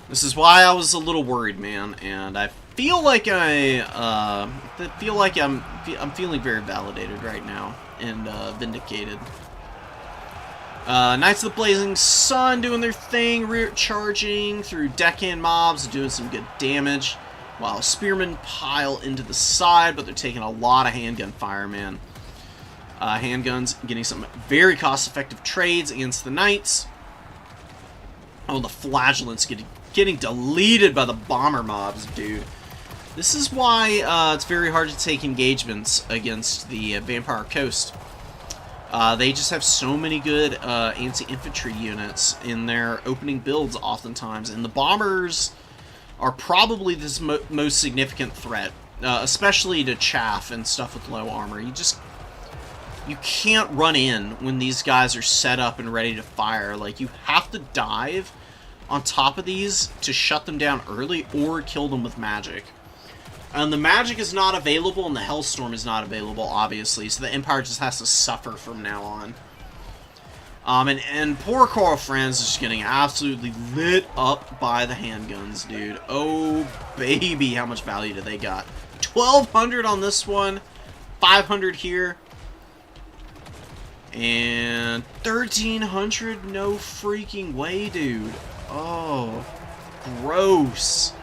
this is why I was a little worried, man. And I feel like I'm feeling very validated right now and vindicated. Knights of the Blazing Sun doing their thing, rear charging through deckhand mobs, doing some good damage, while Spearmen pile into the side, but they're taking a lot of handgun fire, man. Handguns getting some very cost-effective trades against the Knights. Oh, the Flagellants getting deleted by the bomber mobs, dude. This is why it's very hard to take engagements against the Vampire Coast. They just have so many good anti-infantry units in their opening builds oftentimes, and the bombers are probably the most significant threat, especially to chaff and stuff with low armor. You can't run in when these guys are set up and ready to fire. Like, you have to dive on top of these to shut them down early or kill them with magic. And the magic is not available, and the Hellstorm is not available, obviously, so the Empire just has to suffer from now on. And poor Karl Franz is just getting absolutely lit up by the handguns, dude. Oh, baby, how much value do they got? 1,200 on this one, 500 here, and 1,300? No freaking way, dude. Oh, gross.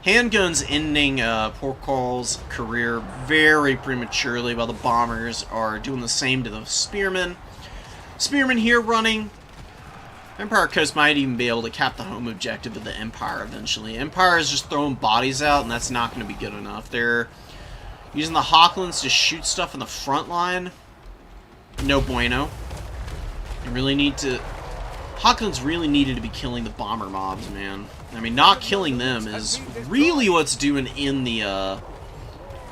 Handguns ending poor Carl's career very prematurely, while the bombers are doing the same to the spearmen. Spearmen here running. Empire Coast might even be able to cap the home objective of the Empire eventually. Empire is just throwing bodies out, and that's not going to be good enough. They're using the Hawklands to shoot stuff in the front line. No bueno. You really need to... Hawklands really needed to be killing the bomber mobs, man. I mean, not killing them is really what's doing in the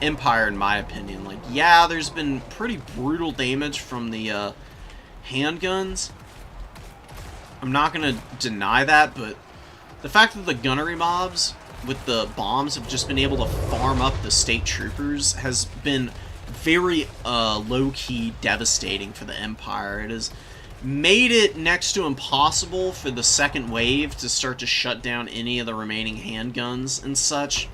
Empire, in my opinion. Like, yeah, there's been pretty brutal damage from the handguns. I'm not going to deny that, but the fact that the gunnery mobs with the bombs have just been able to farm up the state troopers has been very low-key devastating for the Empire. It has made it next to impossible for the second wave to start to shut down any of the remaining handguns and such.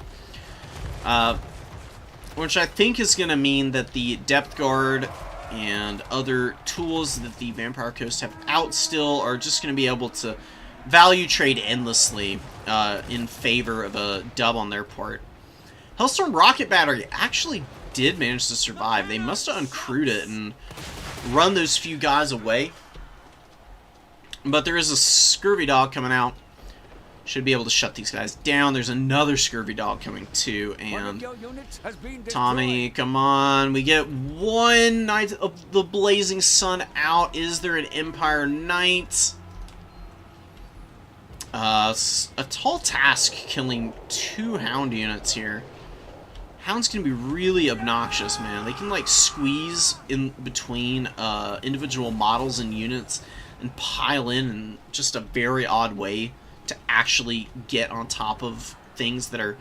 Which I think is going to mean that the Depth Guard and other tools that the Vampire Coast have out still are just going to be able to value trade endlessly in favor of a dub on their part. Hellstorm Rocket Battery actually did manage to survive. They must have uncrewed it and run those few guys away. But there is a Scurvy Dog coming out. Should be able to shut these guys down. There's another Scurvy Dog coming too. And Tommy, come on. We get one Knight of the Blazing Sun out. Is there an Empire Knight? A tall task killing 2 Hound units here. Hound's gonna be really obnoxious, man. They can like squeeze in between individual models and units and pile in just a very odd way to actually get on top of things that are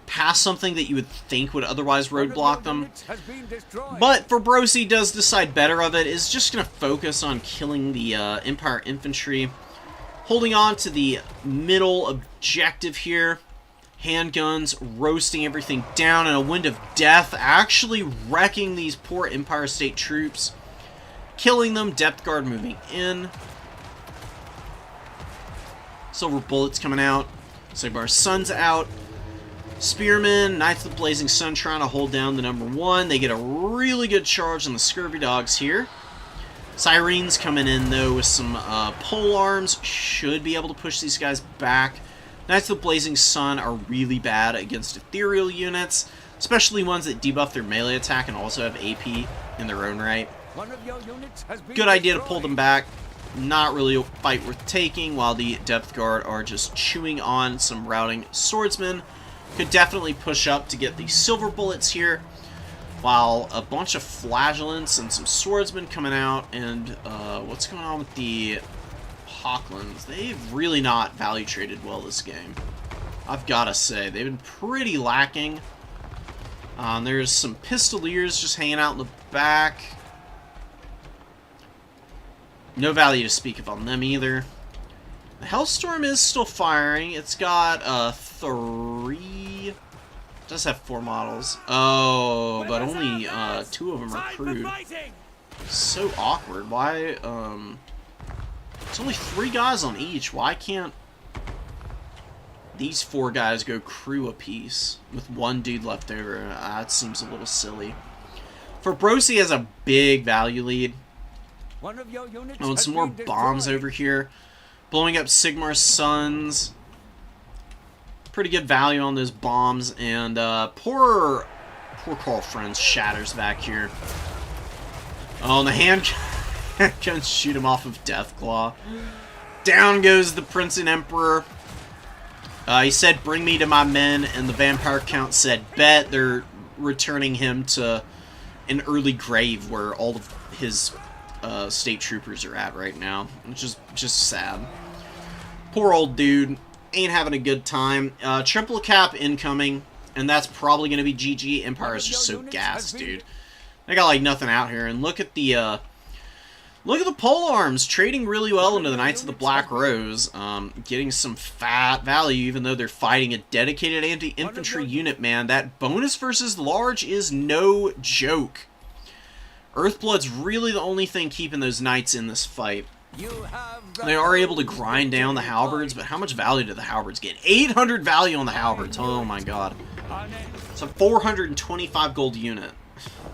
past something that you would think would otherwise roadblock them. But Fabrossi does decide better of it, is just going to focus on killing the Empire infantry, holding on to the middle objective here. Handguns roasting everything down, and a wind of death actually wrecking these poor Empire State troops. Killing them, Depth Guard moving in. Silver Bullets coming out. Sigmar's Sun's out. Spearmen, Knights of the Blazing Sun trying to hold down the number 1. They get a really good charge on the Scurvy Dogs here. Syrenes coming in, though, with some pole arms. Should be able to push these guys back. Knights of the Blazing Sun are really bad against ethereal units, especially ones that debuff their melee attack and also have AP in their own right. Good idea to pull them back. Not really a fight worth taking, while the Depth Guard are just chewing on some routing swordsmen. Could definitely push up to get the Silver Bullets here, while a bunch of Flagellants and some swordsmen coming out. And what's going on with the Hawklands? They've really not value traded well this game, I've gotta say. They've been pretty lacking. There's some Pistoliers just hanging out in the back. No value to speak of on them either. The Hellstorm is still firing. It's got 3... It does have 4 models. Oh, but only 2 of them are crewed. So awkward. Why, it's only 3 guys on each. Why can't these 4 guys go crew apiece with 1 dude left over? That seems a little silly. Fabrossi has a big value lead. Oh, and some more bombs over here. Blowing up Sigmar's Suns. Pretty good value on those bombs. And poor Carl Friends shatters back here. Oh, and the handguns shoot him off of Deathclaw. Down goes the Prince and Emperor. He said, "Bring me to my men," and the Vampire Count said, "Bet." They're returning him to an early grave where all of his state troopers are at right now, which is just sad. Poor old dude, ain't having a good time. Triple cap incoming, and that's probably going to be GG. Empire is just so gassed, dude. They got like nothing out here, and look at the pole arms trading really well into the Knights of the Black Rose, getting some fat value even though they're fighting a dedicated anti-infantry unit. Man, that bonus versus large is no joke. Earthblood's really the only thing keeping those knights in this fight. You have the They are able to grind down the halberds, but how much value do the halberds get? 800 value on the halberds. Oh my god. It's a 425 gold unit.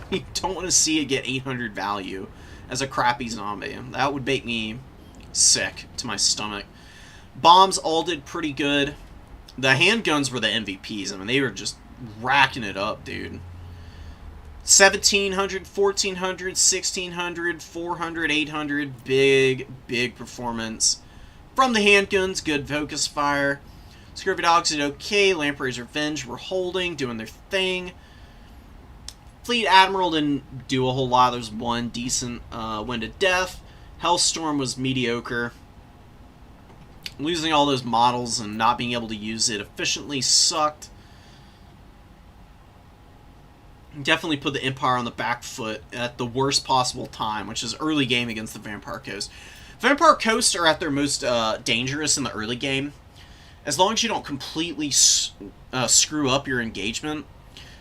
You don't want to see it get 800 value as a crappy zombie. That would make me sick to my stomach. Bombs all did pretty good. The handguns were the MVPs. I mean, they were just racking it up, dude. 1700, 1400, 1600, 400, 800. Big performance from the handguns. Good focus fire. Scurvy Dogs did okay. Lamprey's Revenge were holding, doing their thing. Fleet Admiral didn't do a whole lot. There's one decent Wind of Death. Hellstorm was mediocre. Losing all those models and not being able to use it efficiently sucked. Definitely put the Empire on the back foot at the worst possible time, which is early game against the Vampire Coast. Vampire Coast are at their most dangerous in the early game. As long as you don't completely screw up your engagement,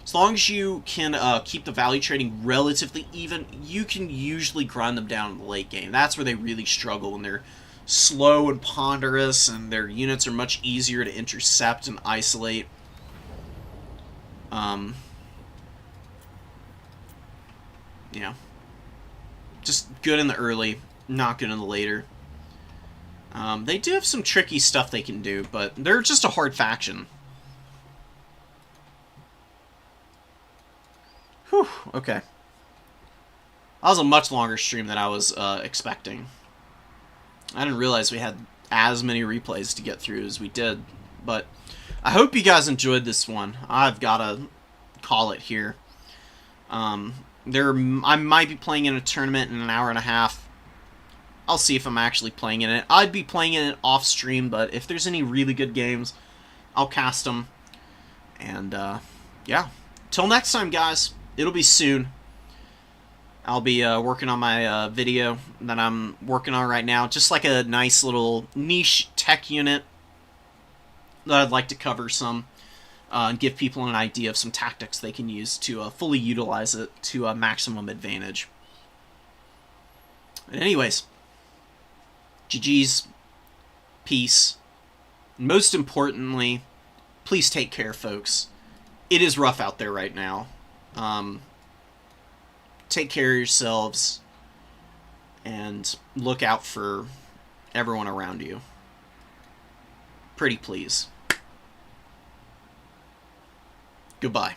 as long as you can keep the value trading relatively even, you can usually grind them down in the late game. That's where they really struggle, when they're slow and ponderous, and their units are much easier to intercept and isolate. Yeah. Just good in the early, not good in the later. They do have some tricky stuff they can do, but they're just a hard faction. Whew, okay. That was a much longer stream than I was expecting. I didn't realize we had as many replays to get through as we did, but I hope you guys enjoyed this one. I've got to call it here. I might be playing in a tournament in an hour and a half. I'll see if I'm actually playing in it. I'd be playing in it off stream, but if there's any really good games, I'll cast them. And, yeah. Till next time, guys. It'll be soon. I'll be working on my video that I'm working on right now. Just like a nice little niche tech unit that I'd like to cover some. And give people an idea of some tactics they can use to fully utilize it to maximum advantage. But anyways, GG's, peace, and most importantly, please take care, folks. It is rough out there right now. Take care of yourselves, and look out for everyone around you. Pretty please. Goodbye.